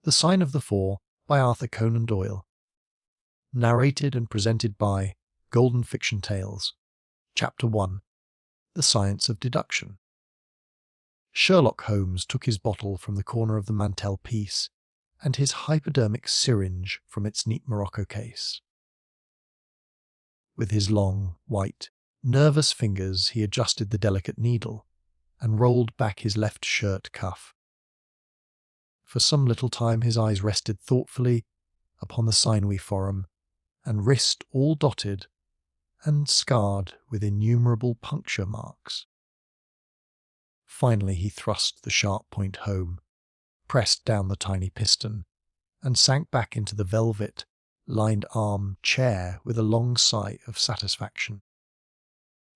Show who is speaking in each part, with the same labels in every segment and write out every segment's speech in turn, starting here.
Speaker 1: The Sign of the Four by Arthur Conan Doyle. Narrated and presented by Golden Fiction Tales. Chapter 1. The Science of Deduction. Sherlock Holmes took his bottle from the corner of the mantelpiece and his hypodermic syringe from its neat morocco case. With his long, white, nervous fingers he adjusted the delicate needle and rolled back his left shirt cuff. For some little time his eyes rested thoughtfully upon the sinewy forearm and wrist all dotted and scarred with innumerable puncture marks. Finally he thrust the sharp point home, pressed down the tiny piston, and sank back into the velvet-lined arm chair with a long sigh of satisfaction.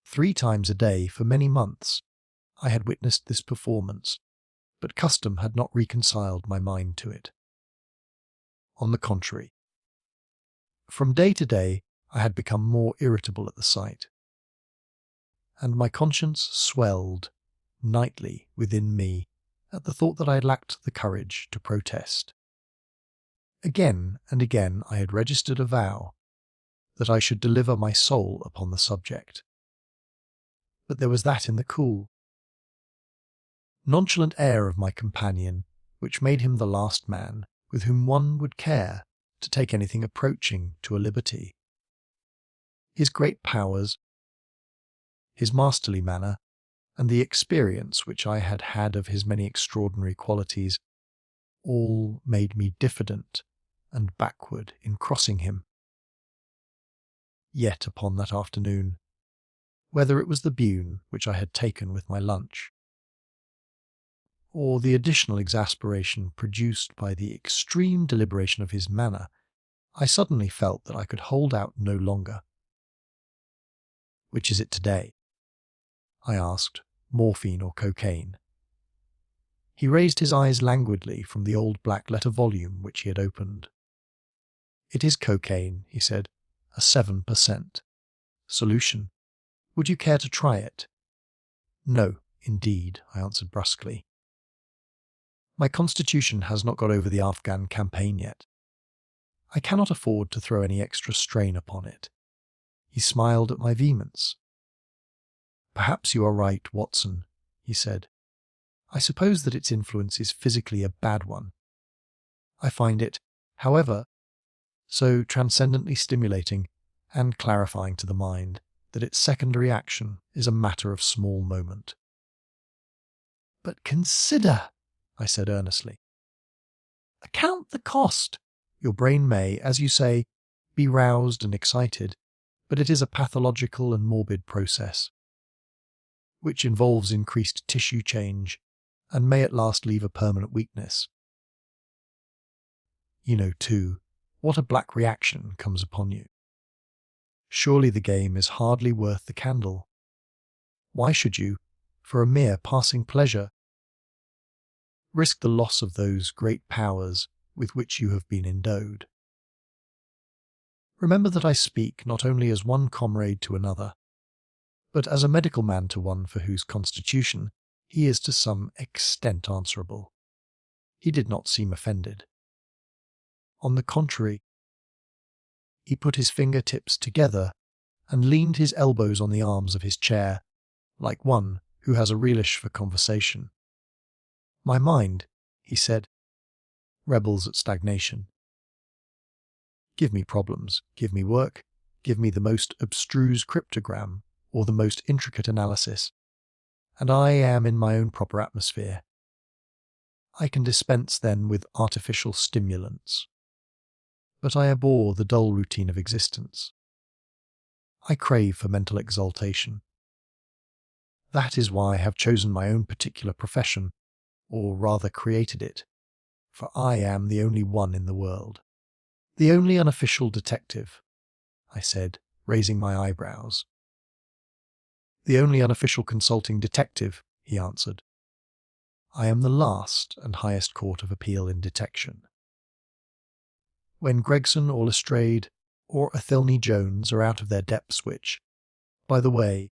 Speaker 1: 3 times a day for many months I had witnessed this performance, but custom had not reconciled my mind to it. On the contrary, from day to day I had become more irritable at the sight, and my conscience swelled nightly within me at the thought that I had lacked the courage to protest. Again and again I had registered a vow that I should deliver my soul upon the subject. But there was that in the cool, nonchalant air of my companion which made him the last man with whom one would care to take anything approaching to a liberty. His great powers, his masterly manner, and the experience which I had had of his many extraordinary qualities, all made me diffident and backward in crossing him. Yet upon that afternoon, whether it was the bune which I had taken with my lunch, or the additional exasperation produced by the extreme deliberation of his manner, I suddenly felt that I could hold out no longer. "Which is it today?" I asked, morphine or cocaine. He raised his eyes languidly from the old black-letter volume which he had opened. "It is cocaine," he said, "a 7% solution. Would you care to try it?" "No, indeed," I answered brusquely. "My constitution has not got over the Afghan campaign yet. I cannot afford to throw any extra strain upon it." He smiled at my vehemence. "Perhaps you are right, Watson," he said. "I suppose that its influence is physically a bad one. I find it, however, so transcendently stimulating and clarifying to the mind that its secondary action is a matter of small moment." "But consider," I said earnestly. "Account the cost. Your brain may, as you say, be roused and excited, but it is a pathological and morbid process, which involves increased tissue change and may at last leave a permanent weakness. You know, too, what a black reaction comes upon you. Surely the game is hardly worth the candle. Why should you, for a mere passing pleasure, risk the loss of those great powers with which you have been endowed? Remember that I speak not only as one comrade to another, but as a medical man to one for whose constitution he is to some extent answerable." He did not seem offended. On the contrary, he put his finger-tips together and leaned his elbows on the arms of his chair, like one who has a relish for conversation. "My mind," he said, "rebels at stagnation. Give me problems, give me work, give me the most abstruse cryptogram or the most intricate analysis, and I am in my own proper atmosphere. I can dispense then with artificial stimulants. But I abhor the dull routine of existence. I crave for mental exaltation. That is why I have chosen my own particular profession, or rather created it, for I am the only one in the world." "The only unofficial detective," I said, raising my eyebrows. "The only unofficial consulting detective," he answered. "I am the last and highest court of appeal in detection. When Gregson or Lestrade or Athelney Jones are out of their depths, which, by the way,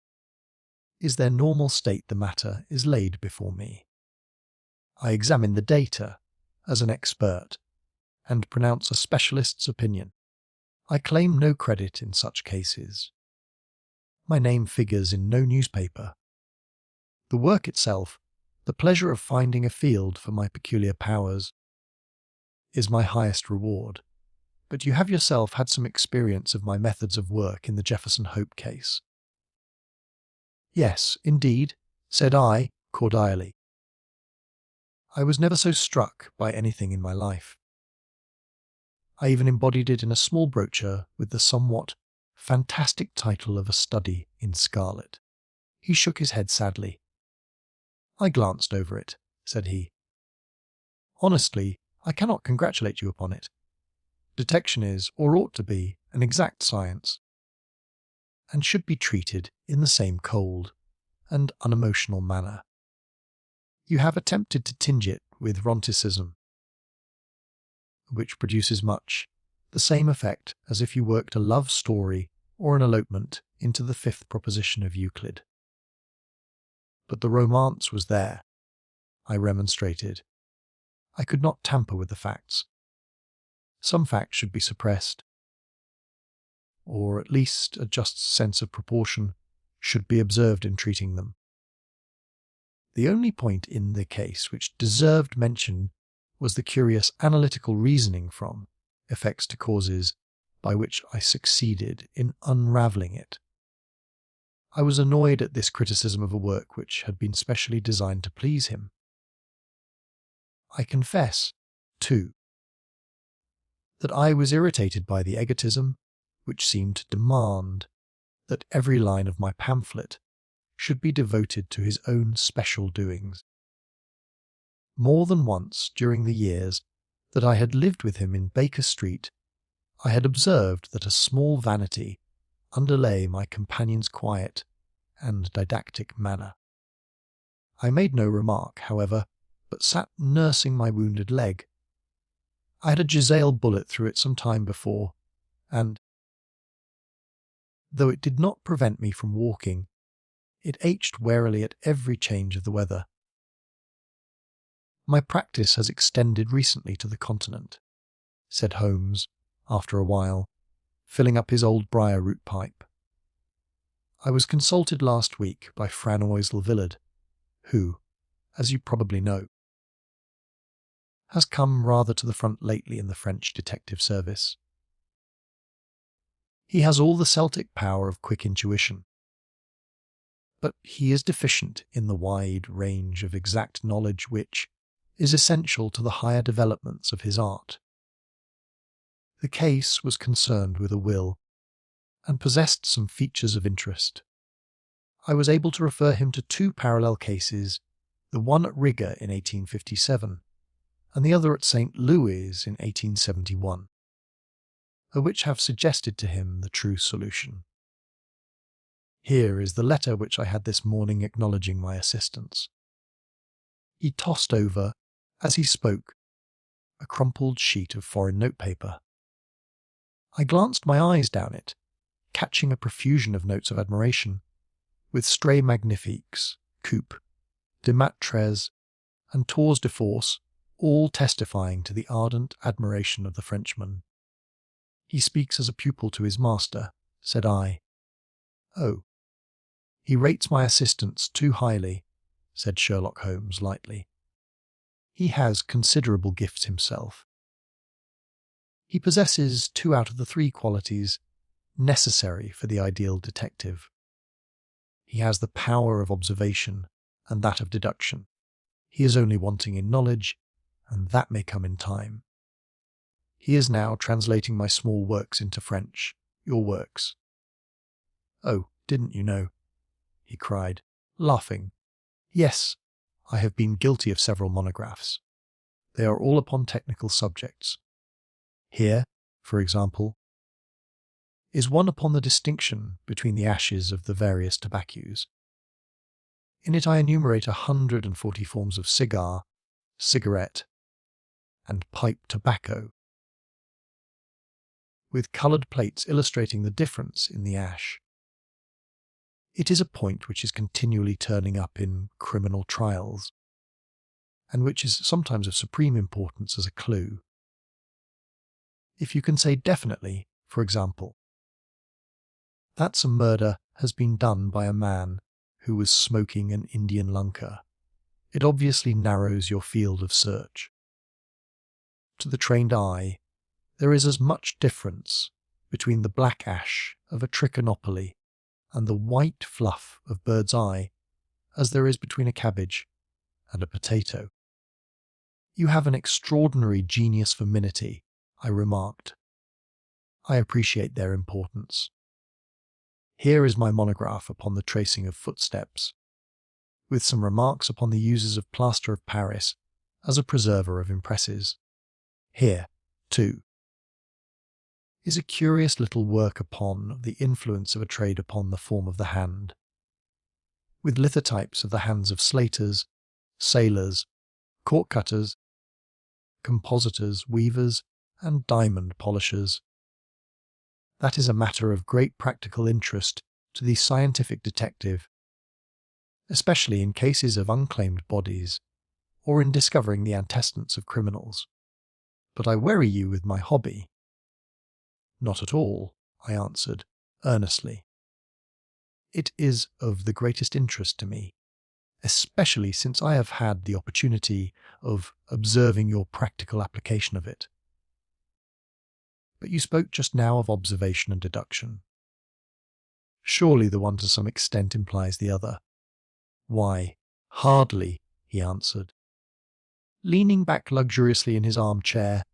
Speaker 1: is their normal state, the matter is laid before me. I examine the data as an expert and pronounce a specialist's opinion. I claim no credit in such cases. My name figures in no newspaper. The work itself, the pleasure of finding a field for my peculiar powers, is my highest reward. But you have yourself had some experience of my methods of work in the Jefferson Hope case. Yes, indeed, said I, cordially. I was never so struck by anything in my life. I even embodied it in a small brochure with the somewhat fantastic title of a study in scarlet. He shook his head sadly. I glanced over it, said he. Honestly, I cannot congratulate you upon it. Detection is, or ought to be, an exact science, and should be treated in the same cold and unemotional manner. You have attempted to tinge it with romanticism, which produces much the same effect as if you worked a love story or an elopement into the fifth proposition of Euclid. But the romance was there, I remonstrated. I could not tamper with the facts. Some facts should be suppressed, or at least a just sense of proportion should be observed in treating them. The only point in the case which deserved mention was the curious analytical reasoning from effects to causes by which I succeeded in unravelling it. I was annoyed at this criticism of a work which had been specially designed to please him. I confess, too, that I was irritated by the egotism which seemed to demand that every line of my pamphlet should be devoted to his own special doings. More than once during the years that I had lived with him in Baker Street, I had observed that a small vanity underlay my companion's quiet and didactic manner. I made no remark, however, but sat nursing my wounded leg. I had a Giselle bullet through it some time before, and, though it did not prevent me from walking, it ached warily at every change of the weather. My practice has extended recently to the continent, said Holmes, after a while, filling up his old briar-root pipe. I was consulted last week by Franois Villard, who, as you probably know, has come rather to the front lately in the French detective service. He has all the Celtic power of quick intuition, but he is deficient in the wide range of exact knowledge which is essential to the higher developments of his art. The case was concerned with a will, and possessed some features of interest. I was able to refer him to two parallel cases, the one at Riga in 1857, and the other at St. Louis in 1871, which have suggested to him the true solution. Here is the letter which I had this morning acknowledging my assistance. He tossed over, as he spoke, a crumpled sheet of foreign notepaper. I glanced my eyes down it, catching a profusion of notes of admiration, with stray magnifiques, coupe, de maîtresse, and tours de force, all testifying to the ardent admiration of the Frenchman. He speaks as a pupil to his master, said I. Oh, he rates my assistance too highly, said Sherlock Holmes lightly. He has considerable gifts himself. He possesses 2 out of the 3 qualities necessary for the ideal detective. He has the power of observation and that of deduction. He is only wanting in knowledge, and that may come in time. He is now translating my small works into French, your works. Oh, didn't you know? He cried, laughing. Yes, I have been guilty of several monographs. They are all upon technical subjects. Here, for example, is one upon the distinction between the ashes of the various tobaccos. In it I enumerate 140 forms of cigar, cigarette, and pipe tobacco, with coloured plates illustrating the difference in the ash. It is a point which is continually turning up in criminal trials, and which is sometimes of supreme importance as a clue. If you can say definitely, for example, that some murder has been done by a man who was smoking an Indian lunka, it obviously narrows your field of search. To the trained eye, there is as much difference between the black ash of a trichinopoly and the white fluff of bird's eye as there is between a cabbage and a potato. You have an extraordinary genius for minutiae, I remarked. I appreciate their importance. Here is my monograph upon the tracing of footsteps, with some remarks upon the uses of plaster of Paris as a preserver of impresses. Here, too, is a curious little work upon the influence of a trade upon the form of the hand, with lithotypes of the hands of slaters, sailors, cork cutters, compositors, weavers, and diamond polishers. That is a matter of great practical interest to the scientific detective, especially in cases of unclaimed bodies or in discovering the antecedents of criminals. But I weary you with my hobby. Not at all, I answered, earnestly. It is of the greatest interest to me, especially since I have had the opportunity of observing your practical application of it. But you spoke just now of observation and deduction. Surely the one to some extent implies the other. Why, hardly, he answered, leaning back luxuriously in his armchair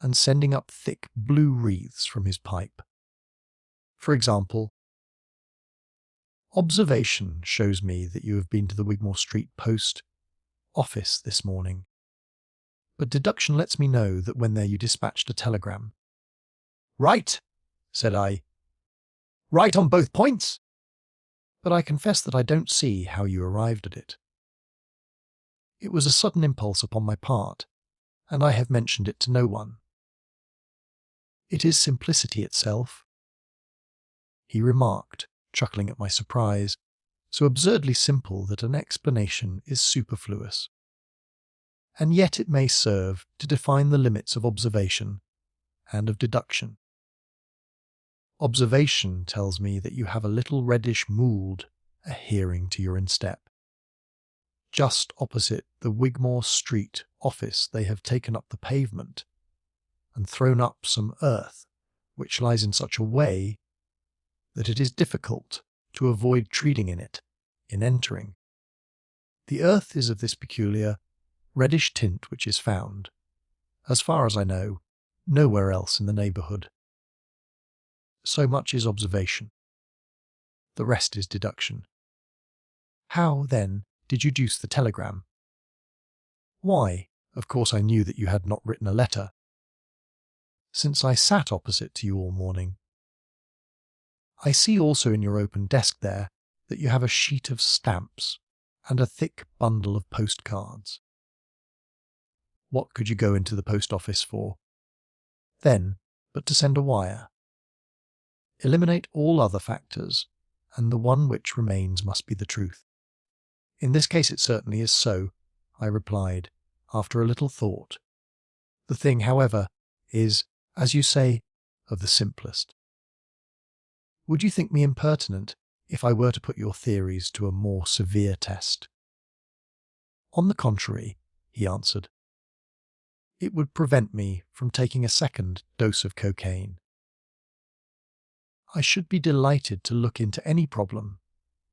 Speaker 1: and sending up thick blue wreaths from his pipe. For example, observation shows me that you have been to the Wigmore Street Post office this morning, but deduction lets me know that when there you dispatched a telegram. Right, said I. Right on both points. But I confess that I don't see how you arrived at it. It was a sudden impulse upon my part, and I have mentioned it to no one. It is simplicity itself, he remarked, chuckling at my surprise, so absurdly simple that an explanation is superfluous. And yet it may serve to define the limits of observation and of deduction. Observation tells me that you have a little reddish mould adhering to your instep. Just opposite the Wigmore Street office they have taken up the pavement and thrown up some earth which lies in such a way that it is difficult to avoid treading in it in entering. The earth is of this peculiar reddish tint which is found, as far as I know, nowhere else in the neighbourhood. So much is observation. The rest is deduction. How, then, did you deuce the telegram? Why, of course I knew that you had not written a letter, since I sat opposite to you all morning. I see also in your open desk there that you have a sheet of stamps and a thick bundle of postcards. What could you go into the post office for, then, but to send a wire? Eliminate all other factors, and the one which remains must be the truth. In this case it certainly is so, I replied, after a little thought. The thing, however, is, as you say, of the simplest. Would you think me impertinent if I were to put your theories to a more severe test? On the contrary, he answered, it would prevent me from taking a second dose of cocaine. I should be delighted to look into any problem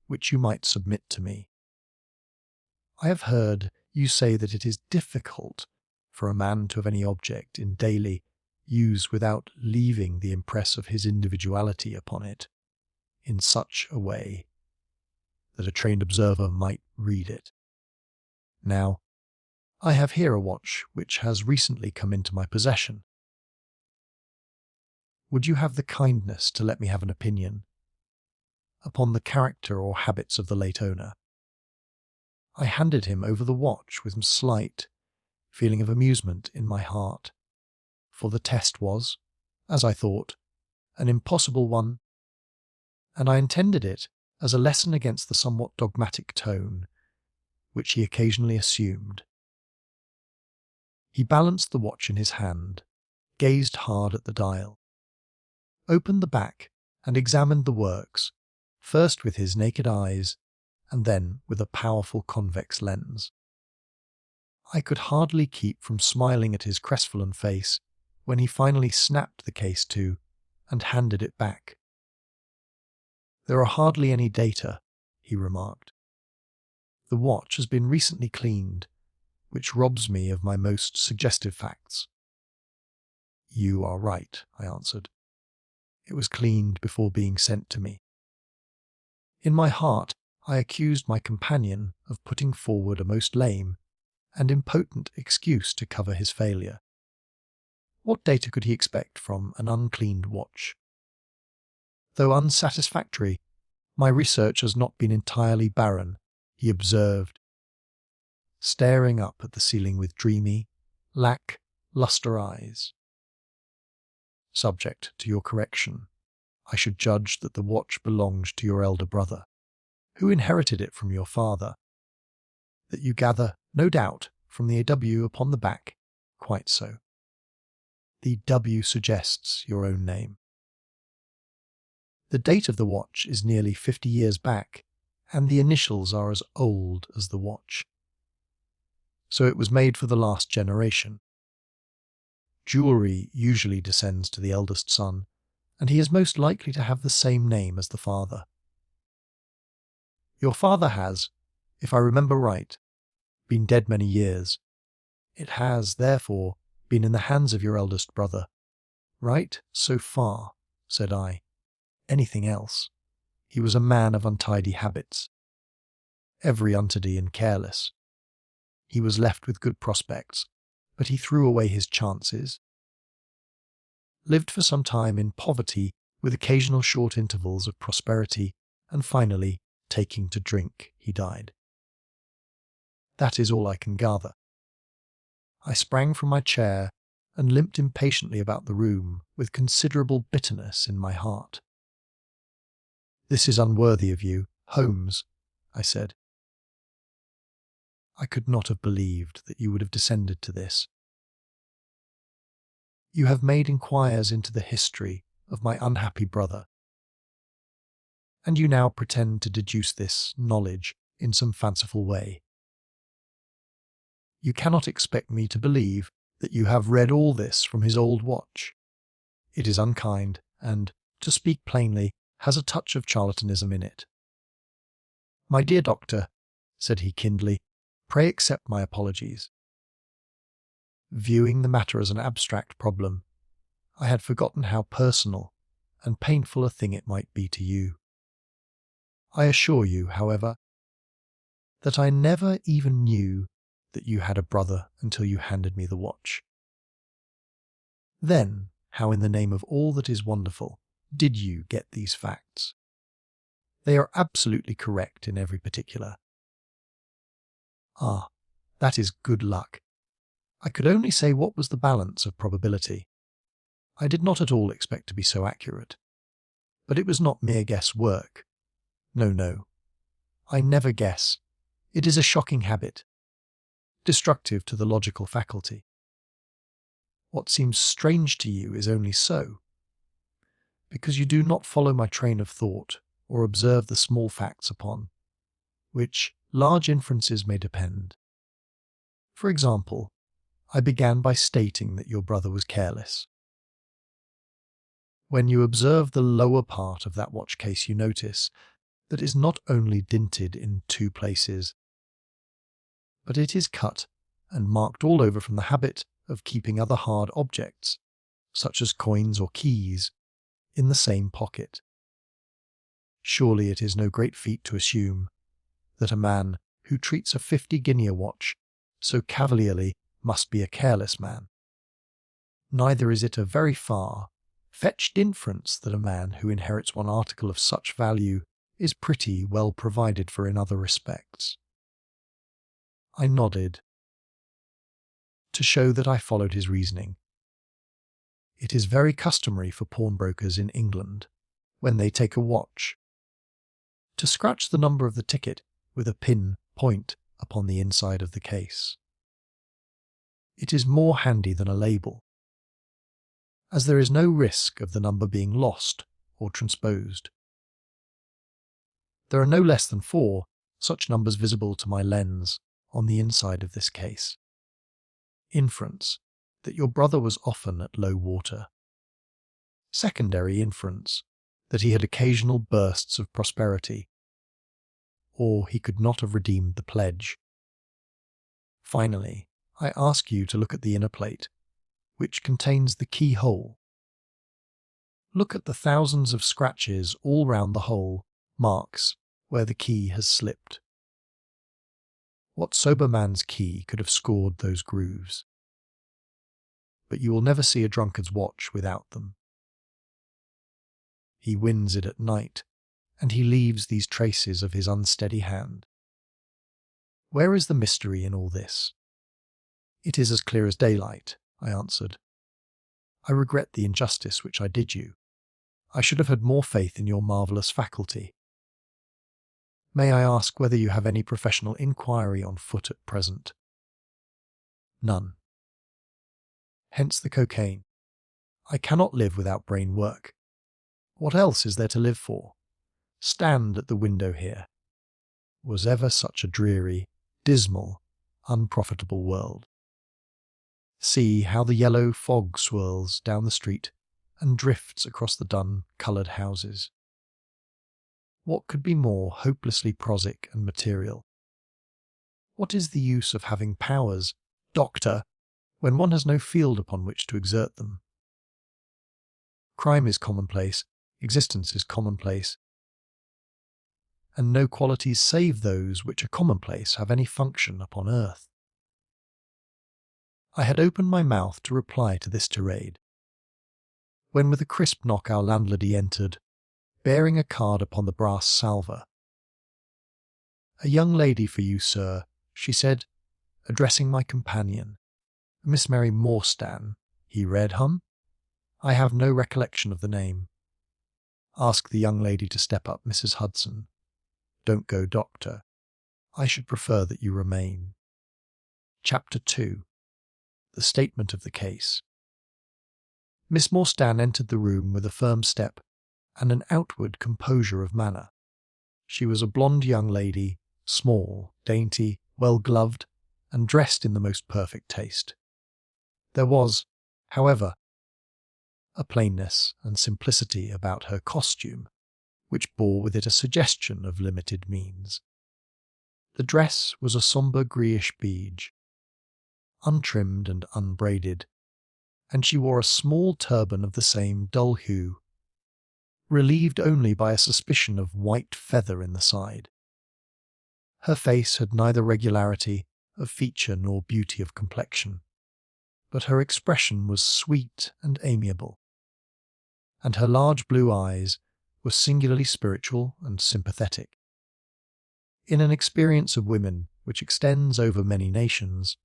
Speaker 1: which you might submit to me. I have heard you say that it is difficult for a man to have any object in daily use without leaving the impress of his individuality upon it in such a way that a trained observer might read it. Now, I have here a watch which has recently come into my possession. Would you have the kindness to let me have an opinion upon the character or habits of the late owner? I handed him over the watch with some slight feeling of amusement in my heart, for the test was, as I thought, an impossible one, and I intended it as a lesson against the somewhat dogmatic tone which he occasionally assumed. He balanced the watch in his hand, gazed hard at the dial, opened the back and examined the works, first with his naked eyes and then with a powerful convex lens. I could hardly keep from smiling at his crestfallen face when he finally snapped the case to and handed it back. "There are hardly any data," he remarked. "The watch has been recently cleaned, which robs me of my most suggestive facts." "You are right," I answered. "It was cleaned before being sent to me." In my heart, I accused my companion of putting forward a most lame and impotent excuse to cover his failure. What data could he expect from an uncleaned watch? "Though unsatisfactory, my research has not been entirely barren," he observed, staring up at the ceiling with dreamy, lack-lustre eyes. "Subject to your correction, I should judge that the watch belonged to your elder brother, who inherited it from your father. That you gather, no doubt, from the W upon the back. Quite so. The W suggests your own name. The date of the watch is nearly 50 years back, and the initials are as old as the watch. So it was made for the last generation. Jewellery usually descends to the eldest son, and he is most likely to have the same name as the father. Your father has, if I remember right, been dead many years. It has, therefore, been in the hands of your eldest brother. Right, so far, said I. Anything else? He was a man of untidy habits. Every untidy and careless. He was left with good prospects, but he threw away his chances. Lived for some time in poverty with occasional short intervals of prosperity, and finally, taking to drink, he died. That is all I can gather. I sprang from my chair and limped impatiently about the room with considerable bitterness in my heart. "This is unworthy of you, Holmes," I said. "I could not have believed that you would have descended to this. You have made inquiries into the history of my unhappy brother, and you now pretend to deduce this knowledge in some fanciful way. You cannot expect me to believe that you have read all this from his old watch. It is unkind and, to speak plainly, has a touch of charlatanism in it." "My dear doctor," said he kindly, "pray accept my apologies. Viewing the matter as an abstract problem, I had forgotten how personal and painful a thing it might be to you. I assure you, however, that I never even knew that you had a brother until you handed me the watch. Then, how in the name of all that is wonderful did you get these facts? They are absolutely correct in every particular." "Ah, that is good luck. I could only say what was the balance of probability. I did not at all expect to be so accurate. But it was not mere guesswork. No. I never guess. It is a shocking habit, destructive to the logical faculty. What seems strange to you is only so, because you do not follow my train of thought or observe the small facts upon which large inferences may depend. For example, I began by stating that your brother was careless. When you observe the lower part of that watch case, you notice that it is not only dinted in 2 places, but it is cut and marked all over from the habit of keeping other hard objects, such as coins or keys, in the same pocket. Surely it is no great feat to assume that a man who treats a 50-guinea watch so cavalierly must be a careless man. Neither is it a very far-fetched inference that a man who inherits one article of such value is pretty well provided for in other respects." I nodded, to show that I followed his reasoning. It is very customary for pawnbrokers in England, when they take a watch, to scratch the number of the ticket with a pin point upon the inside of the case. It is more handy than a label, as there is no risk of the number being lost or transposed. There are no less than 4 such numbers visible to my lens on the inside of this case. Inference that your brother was often at low water. Secondary inference that he had occasional bursts of prosperity, or he could not have redeemed the pledge. Finally, I ask you to look at the inner plate, which contains the keyhole. Look at the thousands of scratches all round the hole, marks where the key has slipped. What sober man's key could have scored those grooves? But you will never see a drunkard's watch without them. He wins it at night, and he leaves these traces of his unsteady hand. Where is the mystery in all this? It is as clear as daylight, I answered. I regret the injustice which I did you. I should have had more faith in your marvellous faculty. May I ask whether you have any professional inquiry on foot at present? None. Hence the cocaine. I cannot live without brain work. What else is there to live for? Stand at the window here. Was ever such a dreary, dismal, unprofitable world? See how the yellow fog swirls down the street and drifts across the dun-coloured houses. What could be more hopelessly prosaic and material? What is the use of having powers, doctor, when one has no field upon which to exert them? Crime is commonplace, existence is commonplace, and no qualities save those which are commonplace have any function upon earth. I had opened my mouth to reply to this tirade, when with a crisp knock our landlady entered, bearing a card upon the brass salver. "A young lady for you, sir," she said, addressing my companion. "Miss Mary Morstan," he read, "I have no recollection of the name." "Ask the young lady to step up, Mrs. Hudson. Don't go, doctor. I should prefer that you remain." Chapter 2. The Statement of the Case. Miss Morstan entered the room with a firm step and an outward composure of manner. She was a blonde young lady, small, dainty, well-gloved, and dressed in the most perfect taste. There was, however, a plainness and simplicity about her costume which bore with it a suggestion of limited means. The dress was a sombre greyish beige, untrimmed and unbraided, and she wore a small turban of the same dull hue, relieved only by a suspicion of white feather in the side. Her face had neither regularity of feature nor beauty of complexion, but her expression was sweet and amiable, and her large blue eyes were singularly spiritual and sympathetic. In an experience of women which extends over many nations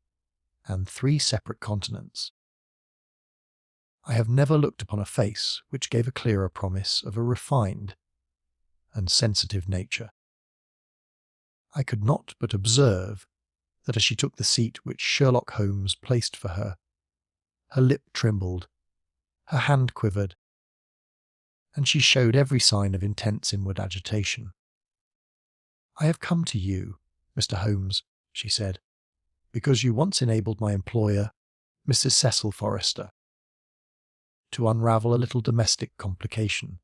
Speaker 1: and 3 separate continents, I have never looked upon a face which gave a clearer promise of a refined and sensitive nature. I could not but observe that as she took the seat which Sherlock Holmes placed for her, her lip trembled, her hand quivered, and she showed every sign of intense inward agitation. "I have come to you, Mr. Holmes," she said, "because you once enabled my employer, Mrs. Cecil Forrester, to unravel a little domestic complication.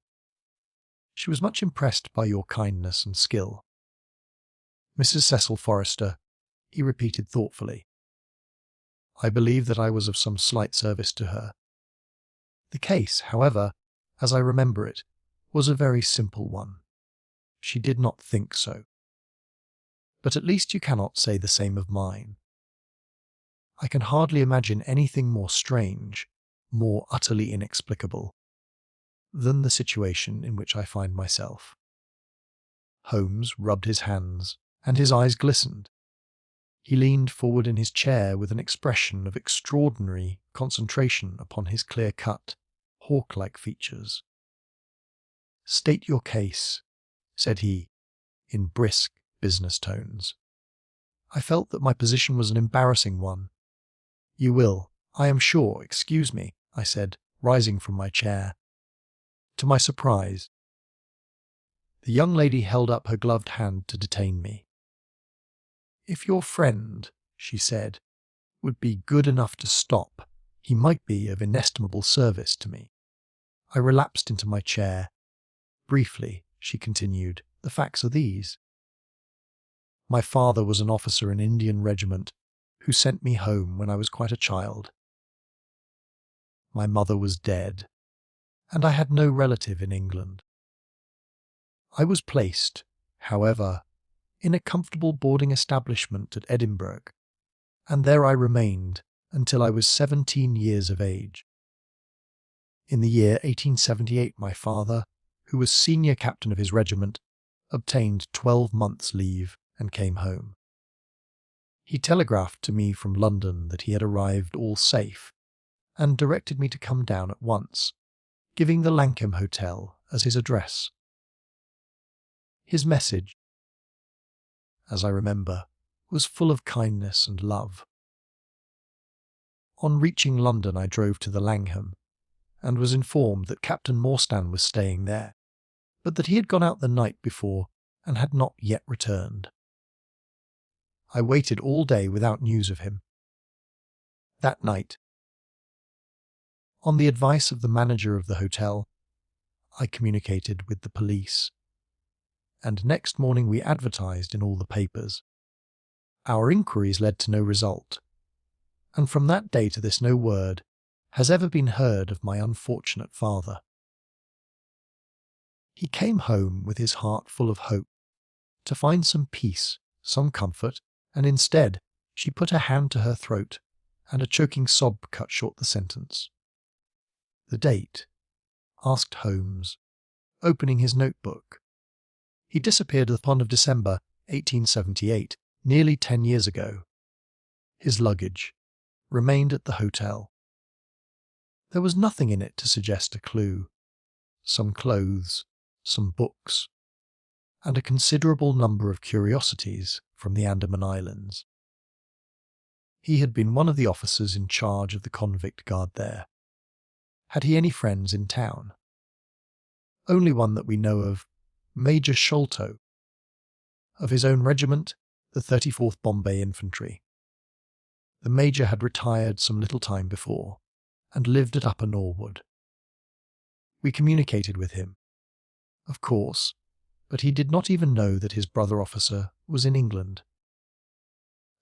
Speaker 1: She was much impressed by your kindness and skill." "Mrs. Cecil Forrester," he repeated thoughtfully. "I believe that I was of some slight service to her. The case, however, as I remember it, was a very simple one. She did not think so. But at least you cannot say the same of mine. I can hardly imagine anything more strange, more utterly inexplicable, than the situation in which I find myself." Holmes rubbed his hands, and his eyes glistened. He leaned forward in his chair with an expression of extraordinary concentration upon his clear-cut, hawk-like features. "State your case," said he, in brisk business tones. I felt that my position was an embarrassing one, You will, I am sure. Excuse me, I said, rising from my chair. To my surprise, the young lady held up her gloved hand to detain me. If your friend, she said, would be good enough to stop, he might be of inestimable service to me. I relapsed into my chair. Briefly, she continued, the facts are these. My father was an officer in an Indian regiment who sent me home when I was quite a child. My mother was dead, and I had no relative in England. I was placed, however, in a comfortable boarding establishment at Edinburgh, and there I remained until I was 17 years of age. In the year 1878, my father, who was senior captain of his regiment, obtained 12 months' leave and came home. He telegraphed to me from London that he had arrived all safe and directed me to come down at once, giving the Lankham Hotel as his address. His message, as I remember, was full of kindness and love. On reaching London, I drove to the Langham and was informed that Captain Morstan was staying there, but that he had gone out the night before and had not yet returned. I waited all day without news of him. That night, on the advice of the manager of the hotel, I communicated with the police, and next morning we advertised in all the papers. Our inquiries led to no result, and from that day to this no word has ever been heard of my unfortunate father. He came home with his heart full of hope, to find some peace, some comfort, and instead she put her hand to her throat, and a choking sob cut short the sentence. The date? Asked Holmes, opening his notebook. He disappeared the pond of December 1878, nearly 10 years ago. His luggage remained at the hotel. There was nothing in it to suggest a clue. Some clothes, some books, and a considerable number of curiosities from the Andaman Islands. He had been one of the officers in charge of the convict guard there. Had he any friends in town? Only one that we know of, Major Sholto, of his own regiment, the 34th Bombay Infantry. The Major had retired some little time before, and lived at Upper Norwood. We communicated with him, of course, but he did not even know that his brother officer was in England.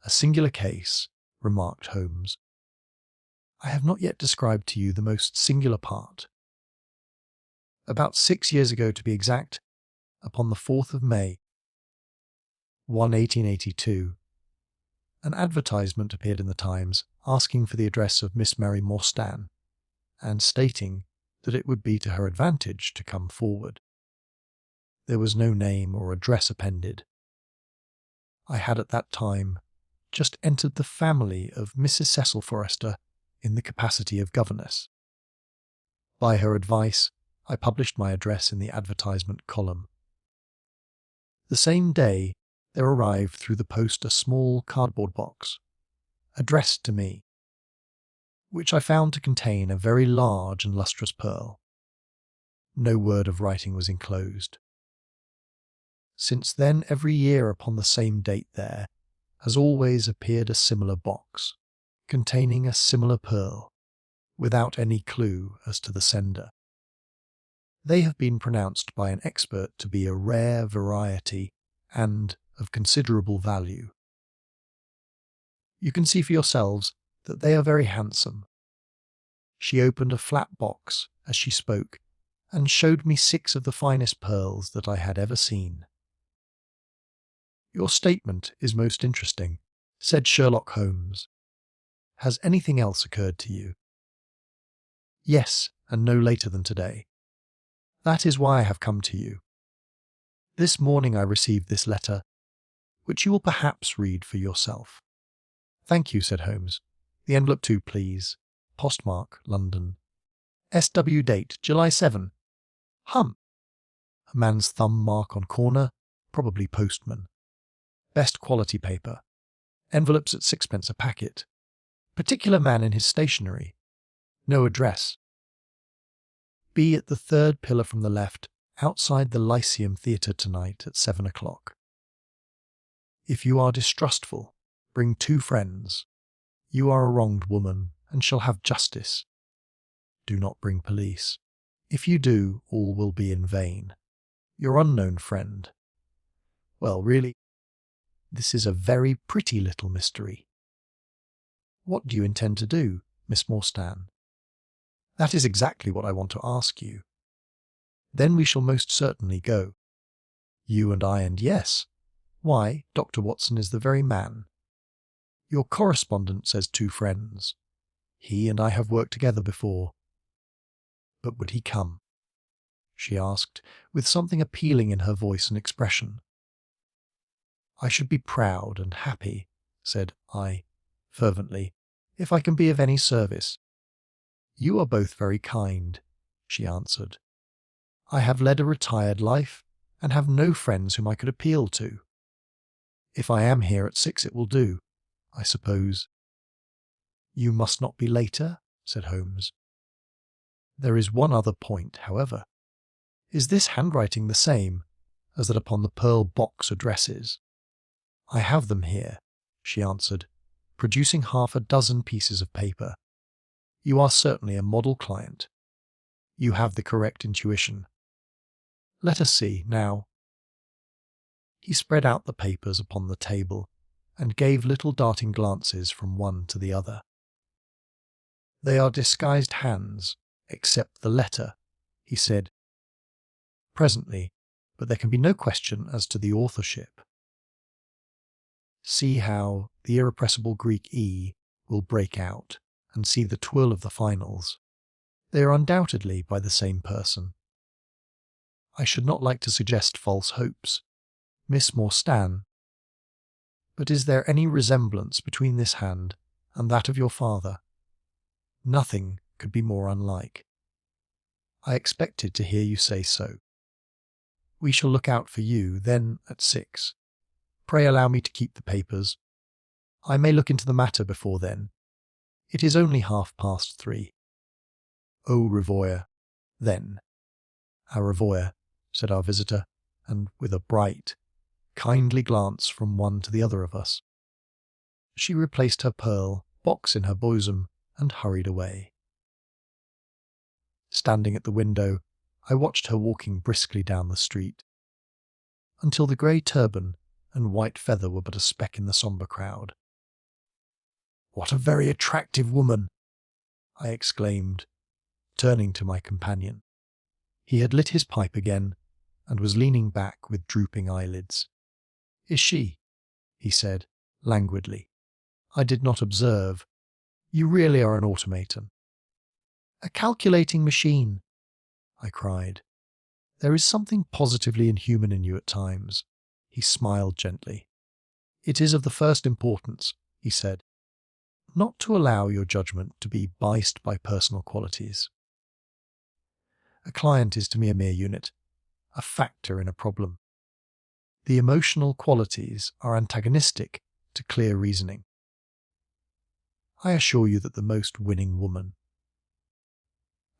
Speaker 1: A singular case, remarked Holmes. I have not yet described to you the most singular part. About 6 years ago, to be exact, upon the 4th of May, 1882, an advertisement appeared in the Times asking for the address of Miss Mary Morstan, and stating that it would be to her advantage to come forward. There was no name or address appended. I had at that time just entered the family of Mrs. Cecil Forrester in the capacity of governess. By her advice, I published my address in the advertisement column. The same day, there arrived through the post a small cardboard box, addressed to me, which I found to contain a very large and lustrous pearl. No word of writing was enclosed. Since then, every year upon the same date there has always appeared a similar box, containing a similar pearl, without any clue as to the sender. They have been pronounced by an expert to be a rare variety and of considerable value. You can see for yourselves that they are very handsome. She opened a flat box as she spoke and showed me 6 of the finest pearls that I had ever seen. Your statement is most interesting, said Sherlock Holmes. Has anything else occurred to you? Yes, and no later than today. That is why I have come to you. This morning I received this letter, which you will perhaps read for yourself. Thank you, said Holmes. The envelope too, please. Postmark, London. SW date, July 7. A man's thumb mark on corner, probably postman. Best quality paper. Envelopes at 6 pence a packet. Particular man in his stationery. No address. Be at the third pillar from the left, outside the Lyceum Theatre tonight at 7 o'clock. If you are distrustful, bring 2 friends. You are a wronged woman and shall have justice. Do not bring police. If you do, all will be in vain. Your unknown friend. Well, really, this is a very pretty little mystery. What do you intend to do, Miss Morstan? That is exactly what I want to ask you. Then we shall most certainly go. You and I, and yes. Why, Dr. Watson is the very man. Your correspondent says 2 friends. He and I have worked together before. But would he come? She asked, with something appealing in her voice and expression. I should be proud and happy, said I, fervently, if I can be of any service. You are both very kind, she answered. I have led a retired life and have no friends whom I could appeal to. If I am here at 6 it will do, I suppose. You must not be later, said Holmes. There is one other point, however. Is this handwriting the same as that upon the pearl box addresses? I have them here, she answered, producing 6 pieces of paper. You are certainly a model client. You have the correct intuition. Let us see, now. He spread out the papers upon the table and gave little darting glances from one to the other. They are disguised hands, except the letter, he said. Presently, but there can be no question as to the authorship. See how the irrepressible Greek E will break out, and see the twirl of the finals. They are undoubtedly by the same person. I should not like to suggest false hopes, Miss Morstan, but is there any resemblance between this hand and that of your father? Nothing could be more unlike. I expected to hear you say so. We shall look out for you, then, at 6. Pray allow me to keep the papers. I may look into the matter before then. It is only 3:30. Au revoir, then. Au revoir, said our visitor, and with a bright, kindly glance from one to the other of us, she replaced her pearl box in her bosom and hurried away. Standing at the window, I watched her walking briskly down the street, until the grey turban and white feather were but a speck in the sombre crowd. What a very attractive woman! I exclaimed, turning to my companion. He had lit his pipe again, and was leaning back with drooping eyelids. Is she? He said, languidly. I did not observe. You really are an automaton. A calculating machine, I cried. There is something positively inhuman in you at times. He smiled gently. It is of the first importance, he said, not to allow your judgment to be biased by personal qualities. A client is to me a mere unit, a factor in a problem. The emotional qualities are antagonistic to clear reasoning. I assure you that the most winning woman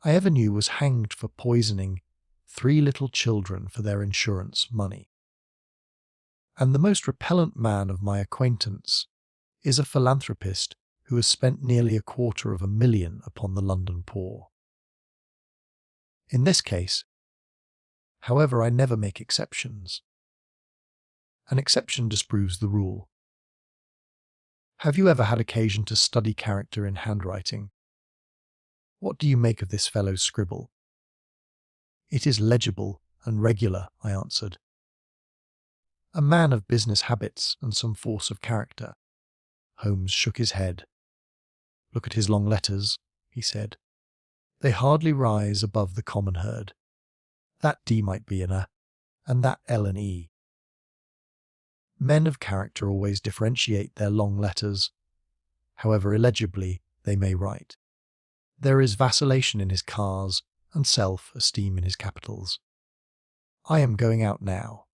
Speaker 1: I ever knew was hanged for poisoning 3 little children for their insurance money. And the most repellent man of my acquaintance is a philanthropist who has spent nearly $250,000 upon the London poor. In this case, however, I never make exceptions. An exception disproves the rule. Have you ever had occasion to study character in handwriting? What do you make of this fellow's scribble? It is legible and regular, I answered. A man of business habits and some force of character. Holmes shook his head. Look at his long letters, he said. They hardly rise above the common herd. That D might be an A, and that L an E. Men of character always differentiate their long letters, however illegibly they may write. There is vacillation in his cars and self-esteem in his capitals. I am going out now.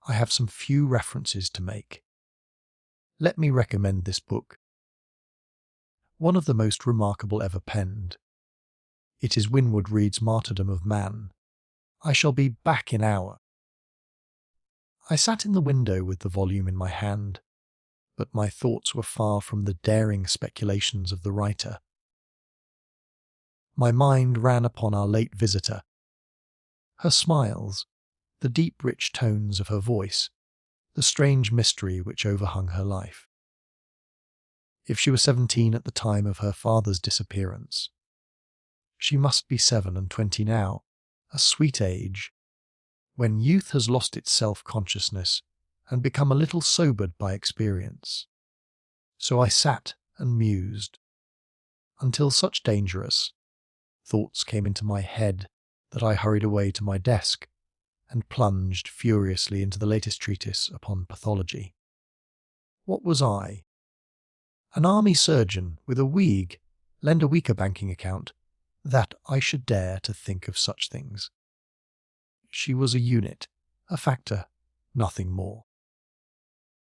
Speaker 1: I have some few references to make. Let me recommend this book. one of the most remarkable ever penned. It is Winwood Reade's Martyrdom of Man. I shall be back in hour. I sat in the window with the volume in my hand, but my thoughts were far from the daring speculations of the writer. My mind ran upon our late visitor. Her smiles, the deep rich tones of her voice, the strange mystery which overhung her life. If she was 17 at the time of her father's disappearance, she must be 27 now, a sweet age, when youth has lost its self-consciousness and become a little sobered by experience. So I sat and mused, until such dangerous thoughts came into my head that I hurried away to my desk and plunged furiously into the latest treatise upon pathology. What was I? An army surgeon with a weak, lend a weaker banking account, that I should dare to think of such things. She was a unit, a factor, nothing more.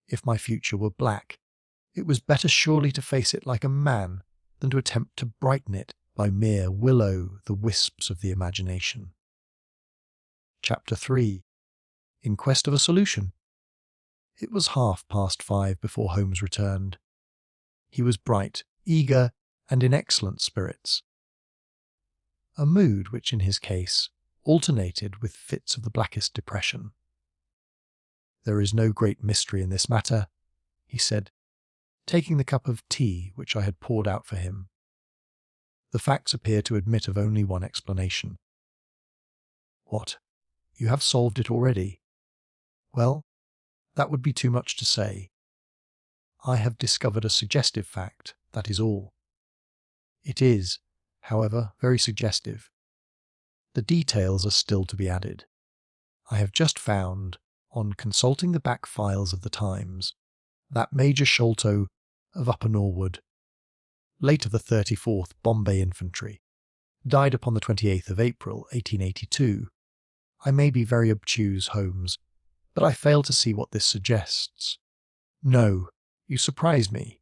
Speaker 1: If my future were black, it was better surely to face it like a man than to attempt to brighten it by mere will-o'-the-wisps of the imagination. Chapter 3. In Quest of a Solution. It was 5:30 before Holmes returned. He was bright, eager, and in excellent spirits. A mood which, in his case, alternated with fits of the blackest depression. "There is no great mystery in this matter," he said, taking the cup of tea which I had poured out for him. "The facts appear to admit of only one explanation." "What? You have solved it already?" "Well, that would be too much to say. I have discovered a suggestive fact, that is all. It is, however, very suggestive. The details are still to be added. I have just found, on consulting the back files of the Times, that Major Sholto of Upper Norwood, late of the 34th Bombay Infantry, died upon the 28th of April, 1882. I may be very obtuse, Holmes, but I fail to see what this suggests. No, you surprise me.